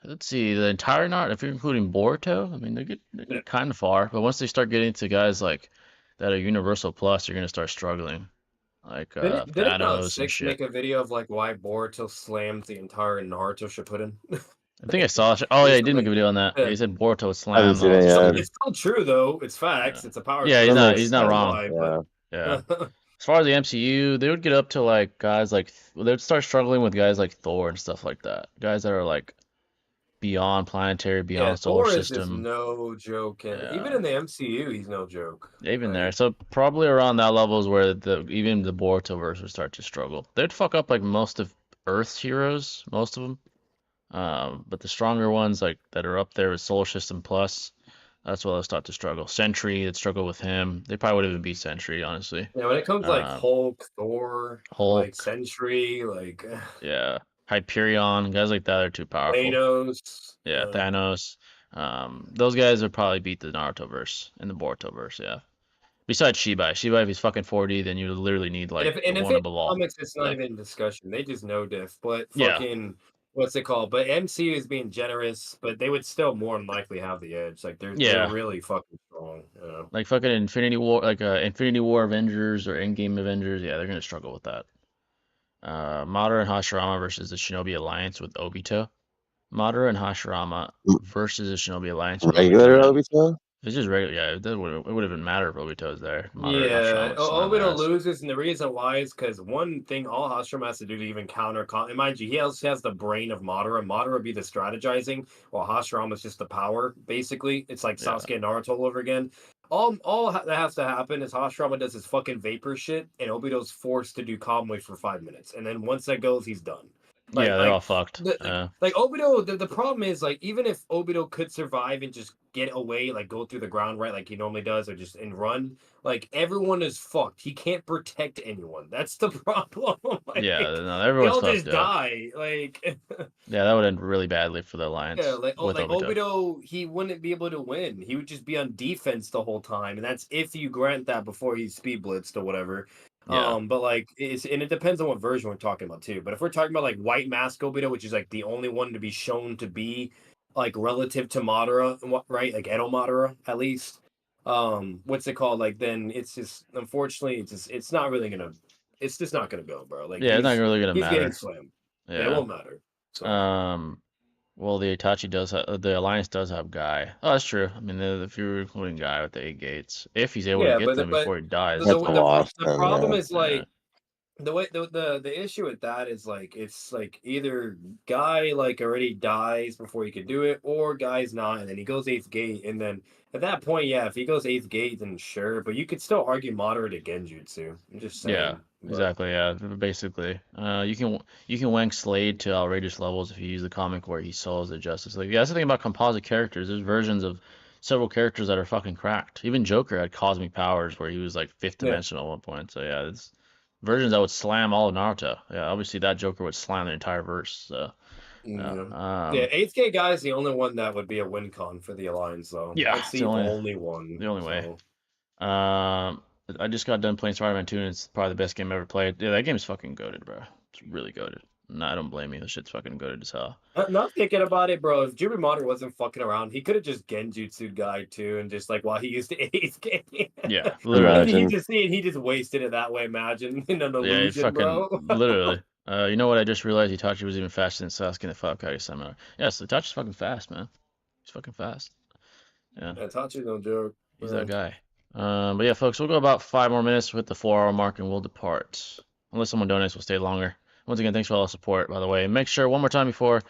Let's see, the entire Naruto, if you're including Boruto, I mean, they get kind of far. But once they start getting to guys like that are Universal Plus, you're going to start struggling. Like Didn't Thanos and Six shit. make a video of why Boruto slams the entire Naruto Shippuden? I think I saw. Oh yeah, he did make a video on that. Yeah, Yeah. he said Boruto would I haven't slam seen it Sasuke. yet. It's still true though. It's Yeah, facts. It's a power yeah, stone. he's not That's wrong. why. Yeah. Yeah. But As far as the MCU, they would get up to like guys like they'd start struggling with guys like Thor and stuff like that. Guys that are like beyond planetary, yeah, beyond solar Thor is just system. no joke, and even Yeah. in the MCU, he's no joke. Even there. So probably around that level is where even the Boruto verse would start to struggle. They'd fuck up like most of Earth's heroes, most of them. But the stronger ones like that are up there with Solar System Plus, that's where they'll start to struggle. Sentry, they'd struggle with him. They probably would even beat Sentry, honestly. Yeah, when it comes Hulk, Thor, Hulk, Sentry, yeah, Hyperion, guys like that are too powerful. Thanos. Yeah, Thanos. Those guys would probably beat the Naruto verse and the Boruto verse, yeah. Besides Shibai. Shibai, if he's fucking 40, then you literally need like And the if one it's above all. comics, it's not So, even in discussion. They just know diff. But yeah. what's it called? But MCU is being generous, but they would still more than likely have the edge. Like they're really fucking strong. You know? Like fucking Infinity War, like Infinity War Avengers or Endgame Avengers, yeah, they're gonna struggle with that. Madara and Hashirama versus the Shinobi Alliance with Obito. Madara and Hashirama versus the Shinobi Alliance with regular Obito. Obito. It's just regular, yeah. It would have matter if Obito was there. Yeah, Obito loses, and the reason why is because one thing all Hashirama has to do to even counter, and mind you, he also has the brain of Madara. Madara would be the strategizing, while Hashirama is just the power. Basically, it's like Sasuke and Naruto all over again. All that has to happen is Hashirama does his fucking vapor shit, and Obito's forced to do calm wave for 5 minutes, and then once that goes, he's done. Yeah, they're all fucked. Like Obito, the problem is even if Obito could survive and just get away, go through the ground right like he normally does, or just and run, everyone is fucked. He can't protect anyone. That's the problem. Yeah, no, everyone's they'll just die. Yeah, that would end really badly for the Alliance. Yeah, Obito, he wouldn't be able to win. He would just be on defense the whole time, and that's if you grant that before he's speed blitzed or whatever. Yeah. But it depends on what version we're talking about too. But if we're talking about White Mask Obito, which is the only one to be shown to be relative to Madara, right? Edo Madara at least. What's it called? Then it's just unfortunately it's not really gonna. It's just not gonna go, bro. Yeah, it's not really gonna matter. He's getting slammed. Yeah, it won't matter. So. Well, the Itachi the Alliance does have Guy. Oh, that's true. I mean, if you're including Guy with the 8 gates, if he's able to get them before he dies. The problem is the issue with that is it's either Guy already dies before he could do it, or Guy's not, and then he goes 8th gate, and then at that point, yeah, if he goes 8th gate, then sure, but you could still argue moderate to Genjutsu. I'm just saying. Yeah. Exactly, yeah. Basically, you can wank Slade to outrageous levels if you use the comic where he solos the Justice League. Yeah, that's the thing about composite characters. There's versions of several characters that are fucking cracked. Even Joker had cosmic powers where he was 5th dimensional at one point. So yeah, it's versions that would slam all of Naruto. Yeah, obviously that Joker would slam the entire verse. So. Yeah, 8th gate Guy is the only one that would be a win con for the Alliance, though. Yeah, that's the only one. The only way. I just got done playing Spider-Man 2, and it's probably the best game I've ever played. Yeah, that game's fucking goated, bro. It's really goated. No, I don't blame you. That shit's fucking goated as hell. Not thinking about it, bro. If Jimmy Madara wasn't fucking around, he could have just Genjutsu Guy too, and just while he used the 8th gate. Yeah, literally. he just wasted it that way. Imagine in an illusion, bro. Literally. You know what? I just realized Itachi was even faster than Sasuke in the Five Kage seminar. Yeah, so Itachi's fucking fast, man. He's fucking fast. Yeah, Itachi's no joke. he's that guy. But yeah, folks, we'll go about 5 more minutes with the 4 hour mark and we'll depart. Unless someone donates, we'll stay longer. Once again, thanks for all the support, by the way. And make sure, one more time before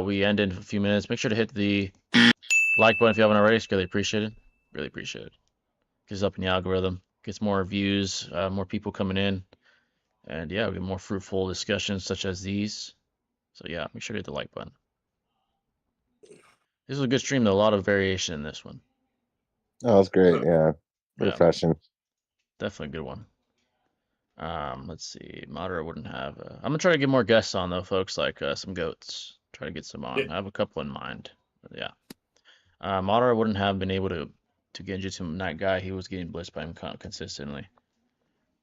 we end in a few minutes, make sure to hit the like button if you haven't already. It's really appreciated. Really appreciate it. Gets up in the algorithm, gets more views, more people coming in. And yeah, we get more fruitful discussions such as these. So yeah, make sure to hit the like button. This was a good stream, though. A lot of variation in this one. Oh, that's great. Yeah. Refreshing. Definitely a good one. Let's see. Moderator wouldn't have. I'm gonna try to get more guests on though, folks. Like some goats. Try to get some on. I have a couple in mind. But yeah. Moderator wouldn't have been able to Genjutsu that guy. He was getting blitzed by him consistently.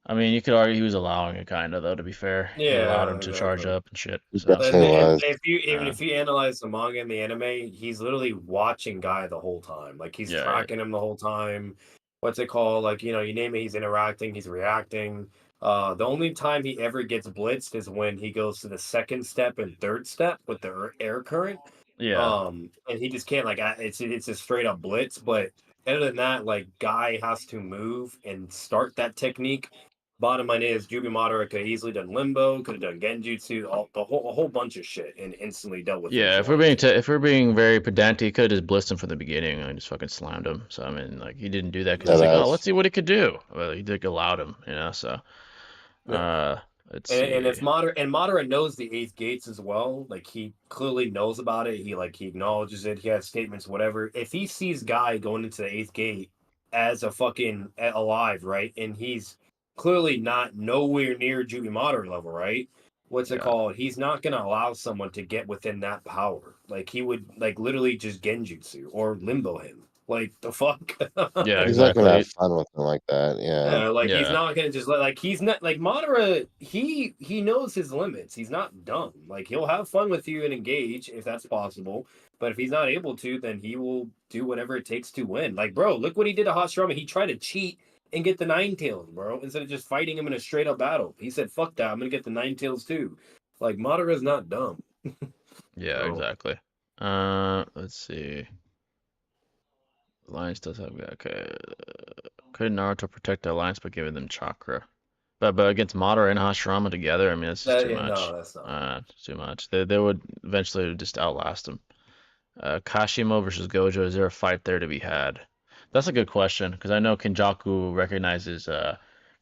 I mean, you could argue he was allowing it, kind of, though. To be fair, he allowed him to charge up and shit. So. If you analyze the manga and the anime, he's literally watching Guy the whole time. Like he's tracking him the whole time. What's it called? Like you name it, he's interacting, he's reacting. The only time he ever gets blitzed is when he goes to the second step and third step with the air current. Yeah. And he just can't it's a straight up blitz. But other than that, like Guy has to move and start that technique. Bottom line is, Jubi Madara could have easily done Limbo, could have done Genjutsu, a whole bunch of shit, and instantly dealt with. Yeah, if we're being very pedantic, he could have just blitzed him from the beginning and just fucking slammed him. So I mean, like he didn't do that because he's like, oh, let's see what he could do. Well, he did allowed him, So, let's see. And if Madara knows the 8th gates as well, like he clearly knows about it. He acknowledges it. He has statements, whatever. If he sees Guy going into the 8th gate as a fucking alive, right, and he's clearly not nowhere near Jubi Madara level, right? What's it called? He's not gonna allow someone to get within that power. Like he would literally just Genjutsu or Limbo him. Like the fuck? Yeah, he's exactly. not gonna have fun with him like that. Yeah. He's not gonna just he's not like Madara. He knows his limits. He's not dumb. Like he'll have fun with you and engage if that's possible. But if he's not able to, then he will do whatever it takes to win. Like bro, look what he did to Hashirama. He tried to cheat and get the 9 tails, bro, instead of just fighting him in a straight up battle. He said, "Fuck that! I'm gonna get the 9 tails too." Like Madara's not dumb. Yeah, exactly. Let's see. Alliance does have okay. Could Naruto protect the alliance by giving them chakra? But against Madara and Hashirama together, I mean, that's just too much. No, that's not. Too much. They would eventually just outlast them. Kashimo versus Gojo. Is there a fight there to be had? That's a good question because I know Kenjaku recognizes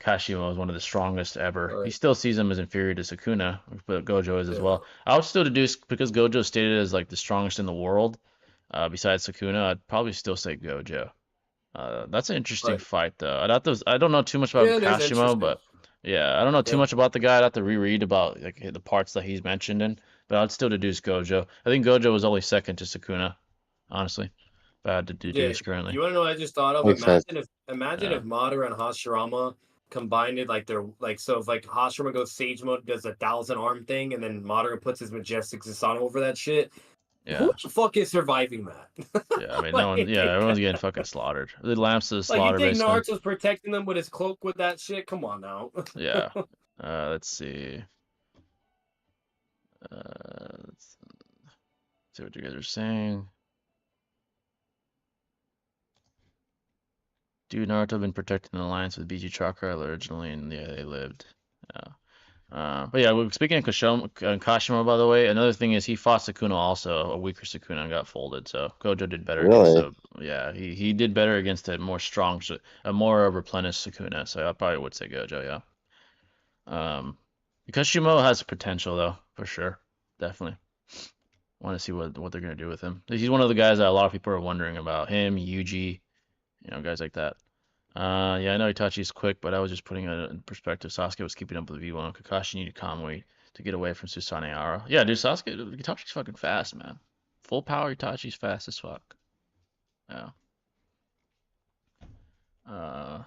Kashimo as one of the strongest ever. Right. He still sees him as inferior to Sukuna, but Gojo is as well. I would still deduce because Gojo is stated as like the strongest in the world. Besides Sukuna, I'd probably still say Gojo. That's an interesting fight, though. I don't know too much about Kashimo, but I don't know too much about the guy. I'd have to reread about like the parts that he's mentioned in, but I'd still deduce Gojo. I think Gojo was only second to Sukuna, honestly. If I had to deduce currently. You want to know what I just thought of? Imagine if Madara and Hashirama combined it so if Hashirama goes Sage Mode, does a 1,000-arm thing, and then Madara puts his Majestic Susanoo over that shit. Yeah. Who the fuck is surviving that? Yeah, I mean, no one. Yeah, everyone's getting fucking slaughtered. The lamps is slaughtered. You think Naruto's protecting them with his cloak with that shit? Come on now. Yeah. Let's see. Let's see what you guys are saying. Dude, Naruto been protecting the alliance with BG Chakra originally, and yeah, they lived. Yeah. But yeah, speaking of Kashimo, by the way, another thing is he fought Sukuna also, a weaker Sukuna, and got folded. So Gojo did better. Really? He did better against a more strong, a more replenished Sukuna. So I probably would say Gojo, yeah. Kashimo has potential though, for sure, definitely. Want to see what they're gonna do with him. He's one of the guys that a lot of people are wondering about. Him, Yuji, guys like that. Yeah, I know Itachi's quick, but I was just putting it in perspective. Sasuke was keeping up with V1. Kakashi needed Kamui to get away from Susanoo. Yeah, dude, Itachi's fucking fast, man. Full power Itachi's fast as fuck. Yeah. But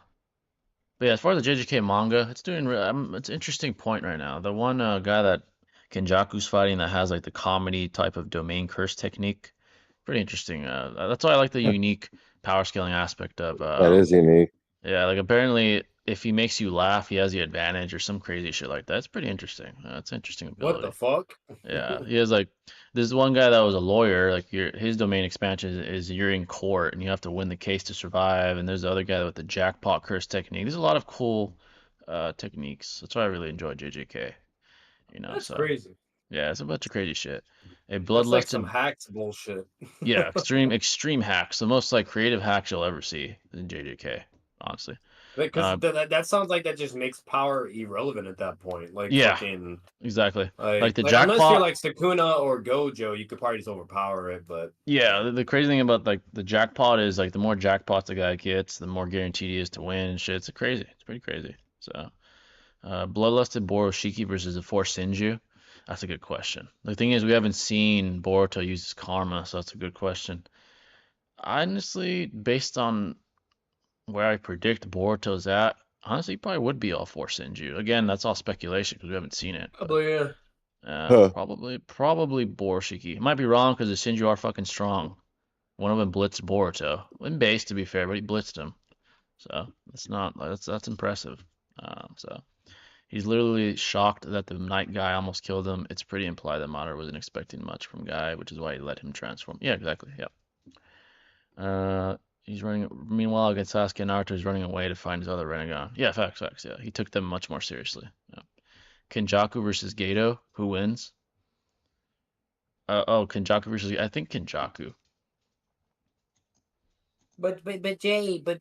yeah, as far as the JJK manga, it's doing. It's an interesting point right now. The one guy that Kenjaku's fighting that has like the comedy type of domain curse technique, pretty interesting. That's why I like the unique power scaling aspect of. That is unique. Yeah, like apparently if he makes you laugh, he has the advantage or some crazy shit like that. It's pretty interesting. That's an interesting What the ability. fuck? Yeah, he has like this one guy that was a lawyer. Like his domain expansion is you're in court and you have to win the case to survive. And there's the other guy with the jackpot curse technique. There's a lot of cool techniques. That's why I really enjoy JJK. That's So crazy. yeah, it's a bunch of crazy shit. A That's like some bloodlusted, hacks bullshit. yeah, extreme hacks. The most like creative hacks you'll ever see in JJK, honestly. Because that sounds like that just makes power irrelevant at that point. Like Yeah, fucking exactly. Like like the unless you're jackpot. like Sukuna or Gojo, you could probably just overpower it. But Yeah, the crazy thing about like the jackpot is like the more jackpots the guy gets, the more guaranteed he is to win and shit. It's crazy. It's pretty crazy. So, bloodlusted Boroshiki versus the Force Sinju. That's a good question. The thing is, we haven't seen Boruto use his karma, so that's a good question. Honestly, based on where I predict Boruto's at, honestly, he probably would be all Force Sinju. Again, that's all speculation because we haven't seen it. But, probably yeah. probably Boroshiki. It might be wrong because the Sinju are fucking strong. One of them blitzed Boruto. In base, to be fair, but he blitzed him. So that's impressive. So he's literally shocked that the Night guy almost killed him. It's pretty implied that Madara wasn't expecting much from Guy, which is why he let him transform. Yeah, exactly. Yep. He's running. Meanwhile, against Sasuke and Naruto, he's running away to find his other Rinnegan. Yeah, facts. Yeah, he took them much more seriously. Yeah. Kenjaku versus Gato. Who wins? Kenjaku versus. I think Kenjaku. But Jay, but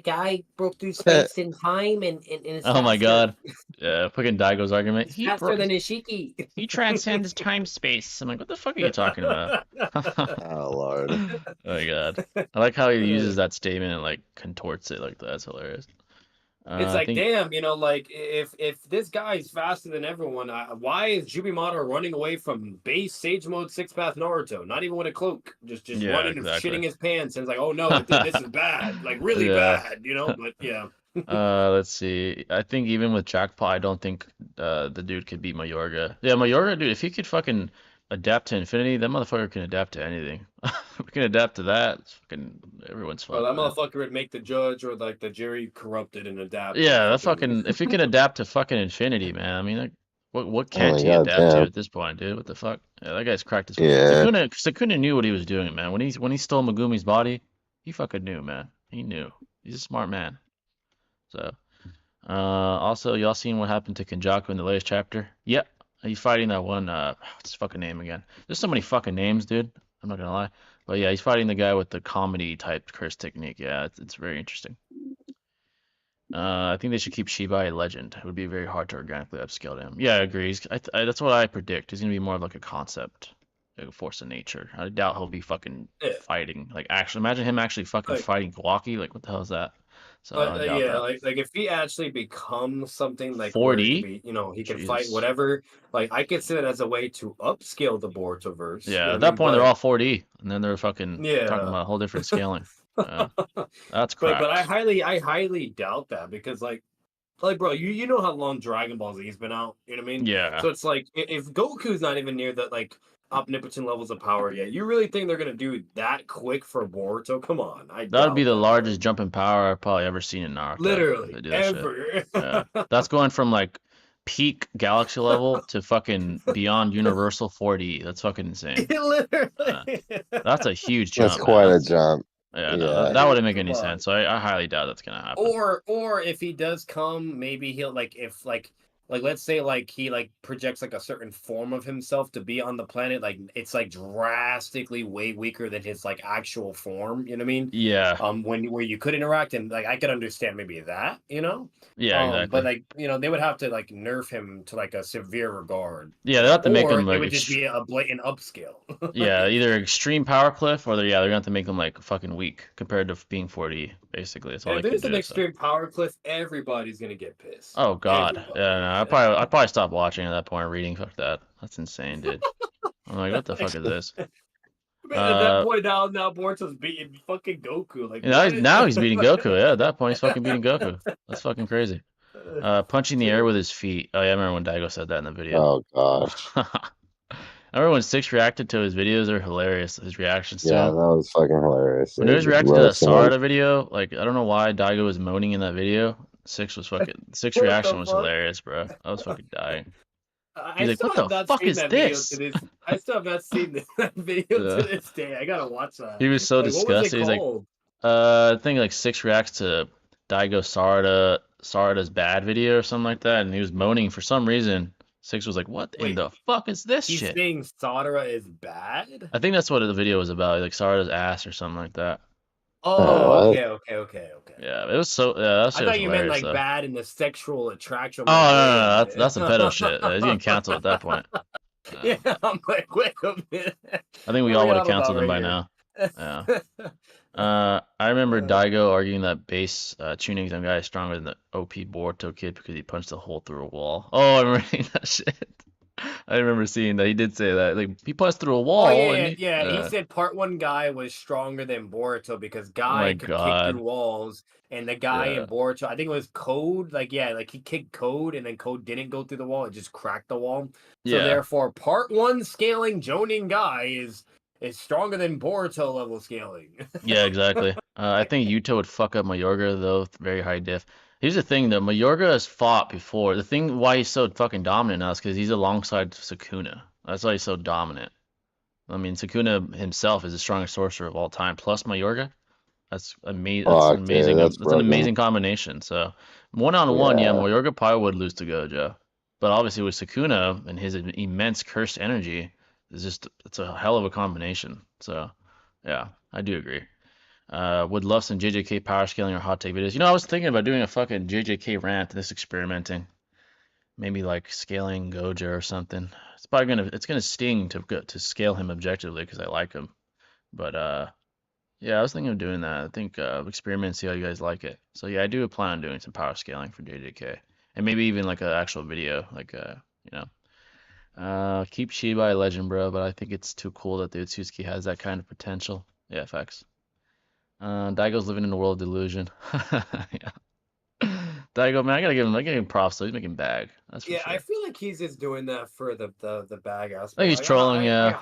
Guy broke through space and time and is oh my god. Yeah, fucking Daigo's argument. He's faster than Ishiki. He transcends time space. I'm like, what the fuck are you talking about? Oh lord. Oh my god. I like how he uses that statement and like contorts it like that. That's hilarious. It's like, damn, like if this guy is faster than everyone, why is Madara running away from base Sage Mode 6-path Naruto? Not even with a cloak, just running and shitting his pants, and it's like, oh no, this is bad, like really bad, But yeah. Let's see. I think even with Jackpot, I don't think the dude could beat Mayorga. Yeah, Mayorga, dude, if he could fucking adapt to infinity, that motherfucker can adapt to anything. We can adapt to that. It's fucking everyone's fucked. Well, that motherfucker would make the judge or like the jury corrupted and adapt. Yeah, that fucking if he can adapt to fucking infinity, man. I mean, like, what can't he adapt to at this point, dude? What the fuck? Yeah, that guy's cracked his. Yeah. Sukuna knew what he was doing, man. When he stole Megumi's body, he fucking knew, man. He knew. He's a smart man. So, also, y'all seen what happened to Kenjaku in the latest chapter? Yep. He's fighting that one, what's his fucking name again? There's so many fucking names, dude. I'm not gonna lie. But yeah, he's fighting the guy with the comedy type curse technique. Yeah, it's very interesting. I think they should keep Shiba a legend. It would be very hard to organically upscale him. Yeah, I agree. That's what I predict. He's gonna be more of like a concept, like a force of nature. I doubt he'll be fucking fighting. Like, actually, imagine him actually fucking fighting Gwaki. Like, what the hell is that? So yeah, like if he actually becomes something like 4D, he can fight whatever. Like, I could see that as a way to upscale the Borutoverse. Yeah, at that point they're all 4D, and then they're fucking talking about a whole different scaling. That's correct. But I highly doubt that because like bro, you know how long Dragon Ball Z's been out. You know what I mean? Yeah. So it's like if Goku's not even near the like omnipotent levels of power yet, you really think they're gonna do that quick for Boruto? Come on, that would be the largest jump in power I've probably ever seen in Naruto. Literally ever. Yeah. That's going from like peak galaxy level to fucking beyond universal 4D. That's fucking insane. Literally. That's a huge jump. That's quite a jump. Yeah, no, that wouldn't make any sense. So I highly doubt that's gonna happen. Or if he does come, maybe he'll let's say like he like projects like a certain form of himself to be on the planet, like it's like drastically way weaker than his like actual form, you know what I mean? Yeah. Where you could interact, and like I could understand maybe that, Yeah, exactly. But like, they would have to like nerf him to like a severe regard. Yeah, they have to make him like it would just be a blatant upscale. Yeah, either extreme power cliff or they're gonna have to make him like fucking weak compared to being 4D. Basically, that's all. If there's an extreme power cliff, everybody's gonna get pissed. Oh god, yeah, no, I'd probably stop watching at that point. Reading, fuck that. That's insane, dude. I'm like, what the fuck is this? Man, at that point now Boruto's beating fucking Goku. Like, now he's beating Goku. Yeah, at that point he's fucking beating Goku. That's fucking crazy. Punching the air with his feet. Oh yeah, I remember when Daigo said that in the video. Oh gosh. I remember when Six reacted to his videos. They're hilarious. His reactions to that him. was fucking hilarious. When he was reacting to that Sarada video, like I don't know why Daigo was moaning in that video. Six was fucking. Six What reaction the was fuck? hilarious, bro. I was fucking dying. I He's like, still "What have the not fuck seen is that video this?" to this. I still have not seen that video to Yeah. this day. I gotta watch that. He was so Like, what was it disgusted. He's like, called? I think like Six reacts to Daigo Sarada's bad video or something like that, and he was moaning for some reason. Six was like, "What in Wait, the fuck is this he's shit?" saying Sadara is bad? I think that's what the video was about, like Sarada's ass or something like that. Oh, What? okay. Yeah, it was so. Yeah, that I shit was thought you meant hilarious like though. bad in the sexual attraction Oh like way no, of that's some pedo it. shit. He's getting canceled at that point. Yeah, I'm like, wait a minute. I think we What are all we would have on about canceled him right by here? now. Yeah. I remember Daigo arguing that base tuning exam guy is stronger than the OP Boruto kid because he punched a hole through a wall. Oh, I remember reading that shit. I remember seeing that. He did say that. Like, he punched through a Oh wall and he. yeah. He said part one guy was stronger than Boruto because Oh my Guy could kick through God. walls, and the guy Yeah. in Boruto, I think it was Code. Like he kicked Code, and then Code didn't go through the wall; it just cracked the wall. So Yeah. therefore, part one scaling Jonin Guy is stronger than Boruto level scaling. Yeah, exactly. I think Yuto would fuck up Mayorga though, very high diff. Here's the thing though, Mayorga has fought before. The thing why he's so fucking dominant now is because he's alongside Sukuna. That's why he's so dominant. I mean, Sukuna himself is the strongest sorcerer of all time, plus Mayorga. That's amazing. That's an Fuck, dude, amazing. that's That's an broken. amazing combination. So, one on one, yeah, Yeah. Mayorga probably would lose to Gojo, but obviously with Sukuna and his immense cursed energy, it's a hell of a combination. So, yeah, I do agree. Would love some JJK power scaling or hot take videos. You know, I was thinking about doing a fucking JJK rant and this experimenting. Maybe like scaling Gojo or something. It's gonna sting to scale him objectively because I like him. But yeah, I was thinking of doing that. I think experiment, see how you guys like it. So yeah, I do plan on doing some power scaling for JJK, and maybe even like an actual video, like you know, keep Shibai a legend, bro. But I think it's too cool that the Utsuki has that kind of potential. Yeah, facts. Daigo's living in a world of delusion. Yeah. Daigo, man, I gotta give him props though. He's making bag. That's for Yeah, I sure. feel like he's just doing that for the bag I aspect. think he's Like, trolling, yeah.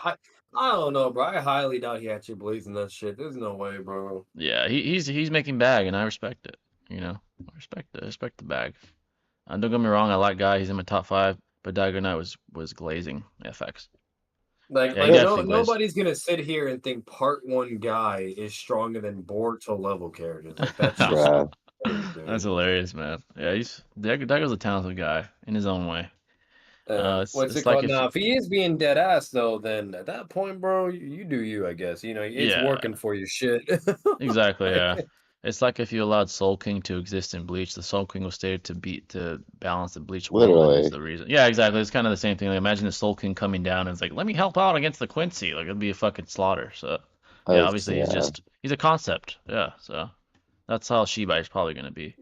I don't know, bro. I highly doubt he actually believes in that shit. There's no way, bro. Yeah, he's making bag, and I respect it. You know, I respect it. I respect the bag. Don't get me wrong, I like Guy. He's in my top 5, but Daigo Knight was glazing. Yeah, facts. Like, Yeah, he definitely glazed. nobody's gonna sit here and think part one guy is stronger than Boruto level characters. Like that's just Bruh. That's hilarious, man. Yeah, Daigo's a talented guy in his own way. what's It's it like called? Now, if he is being dead ass though, then at that point, bro, you do you, I guess. You know, it's yeah, working for your shit. exactly, yeah. It's like if you allowed Soul King to exist in Bleach, the Soul King will stay to balance the Bleach world. Literally. Is the reason. Yeah, exactly. It's kind of the same thing. Like, imagine the Soul King coming down and it's like, let me help out against the Quincy. Like it'd be a fucking slaughter. So yeah, obviously he's a concept. Yeah, so that's how Shibai is probably gonna be.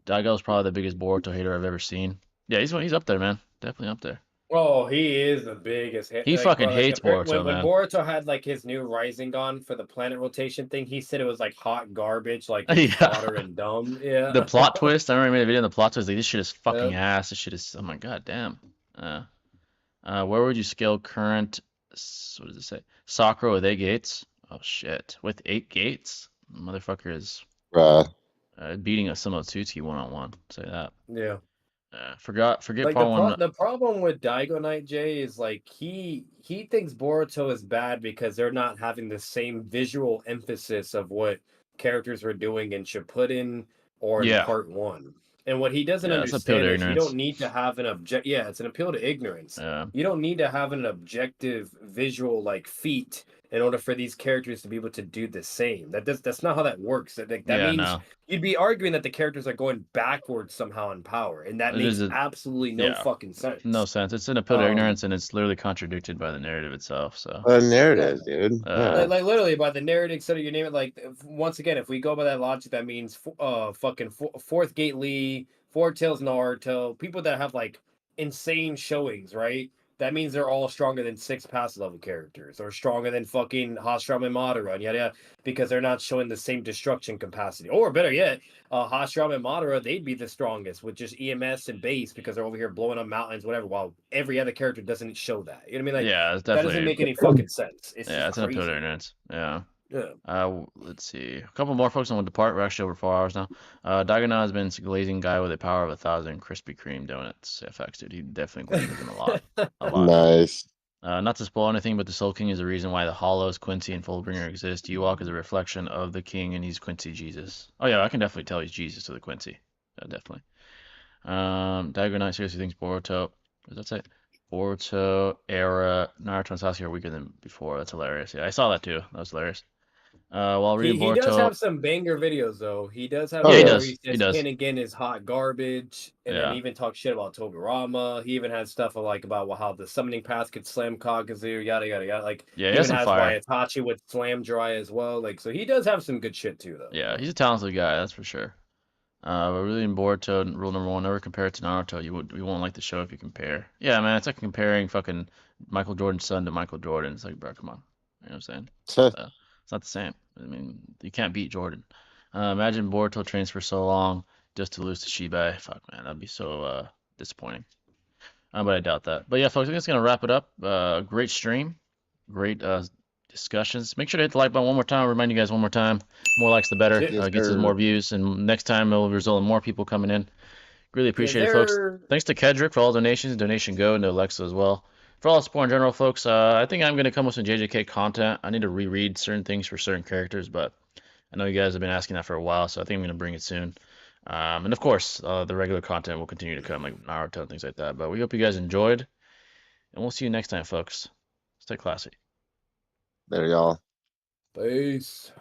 Daigo's probably the biggest Boruto hater I've ever seen. Yeah, he's up there, man. Definitely up there. Oh, he is the biggest hit. He Like, fucking bro, hates Boruto, when man. Boruto had like his new Rising on for the planet rotation thing, he said it was like hot garbage, like Yeah. fodder and dumb. Yeah. The plot twist, I remember I made a video on the plot twist, like this shit is fucking ass. This shit is, oh my god, damn. Where would you scale current, what does it say? Sakura with 8 gates? Oh shit, with 8 gates? Motherfucker is beating a Samotsuki one-on-one, say that. Yeah. Forget Like part 1. the problem with Daigo Knight J is like he thinks Boruto is bad because they're not having the same visual emphasis of what characters were doing in Shippuden or in part 1. And what he doesn't understand is you don't need to have an it's an appeal to ignorance. Yeah. You don't need to have an objective visual like feat in order for these characters to be able to do the same. That's not how that works. That means you'd be arguing that the characters are going backwards somehow in power, and that makes absolutely no fucking sense. No sense. It's an appeal to ignorance, and it's literally contradicted by the narrative itself. So the narrative, dude. Like literally by the narrative, so you name it. Like once again, if we go by that logic, that means fucking Fourth Gate Lee, Four Tails Naruto, people that have like insane showings, right? That means they're all stronger than 6 pass level characters, or stronger than fucking Hashirama and Madara, and yada, because they're not showing the same destruction capacity. Or better yet, Hashirama and Madara, they'd be the strongest with just EMS and base because they're over here blowing up mountains, whatever, while every other character doesn't show that. You know what I mean? Like, yeah, it's that doesn't make any fucking sense. It's an appeal to ignorance. Yeah. Let's see. A couple more folks on will depart. We're actually over 4 hours now. Diagonal has been a glazing guy with a power of 1,000 Krispy Kreme donuts. Yeah, facts, dude. He definitely glazes them a lot. A lot. Nice. Not to spoil anything, but the Soul King is the reason why the Hollows, Quincy, and Fullbringer exist. Ewok is a reflection of the King, and he's Quincy Jesus. Oh yeah, I can definitely tell he's Jesus to the Quincy. Yeah, definitely. Dagger Knight seriously thinks Boruto. What does that say? Boruto era Naruto and Sasuke are weaker than before. That's hilarious. Yeah, I saw that too. That was hilarious. While reading He does Boruto, have some banger videos though. He does have yeah, he one does. where he He says does. Kennigan is hot garbage, and then Yeah. even talk shit about Togurama. He even has stuff like about how the summoning path could slam Kaguzu, yada yada yada. Like Yeah, he he has even some has fire. Itachi with slam dry as well. Like so, he does have some good shit too though. Yeah, he's a talented guy, that's for sure. But really in Boruto, rule number one, never compare it to Naruto. You won't like the show if you compare. Yeah, man, it's like comparing fucking Michael Jordan's son to Michael Jordan. It's like, bro, come on. You know what I'm saying? It's not the same. I mean, you can't beat Jordan. Imagine Boruto trains for so long just to lose to Shibai. Fuck, man, that'd be so disappointing. But I doubt that. But yeah, folks, I think it's gonna wrap it up. Great stream, great discussions. Make sure to hit the like button one more time. I'll remind you guys one more time. More likes, the better. Gets us more views, and next time it will result in more people coming in. Really appreciate it, folks. Thanks to Kedrick for all donations. Donation go, and to Alexa as well. For all the support in general, folks, I think I'm going to come with some JJK content. I need to reread certain things for certain characters, but I know you guys have been asking that for a while, so I think I'm going to bring it soon. And of course, the regular content will continue to come, like Naruto and things like that. But we hope you guys enjoyed, and we'll see you next time, folks. Stay classy. There y'all. Peace.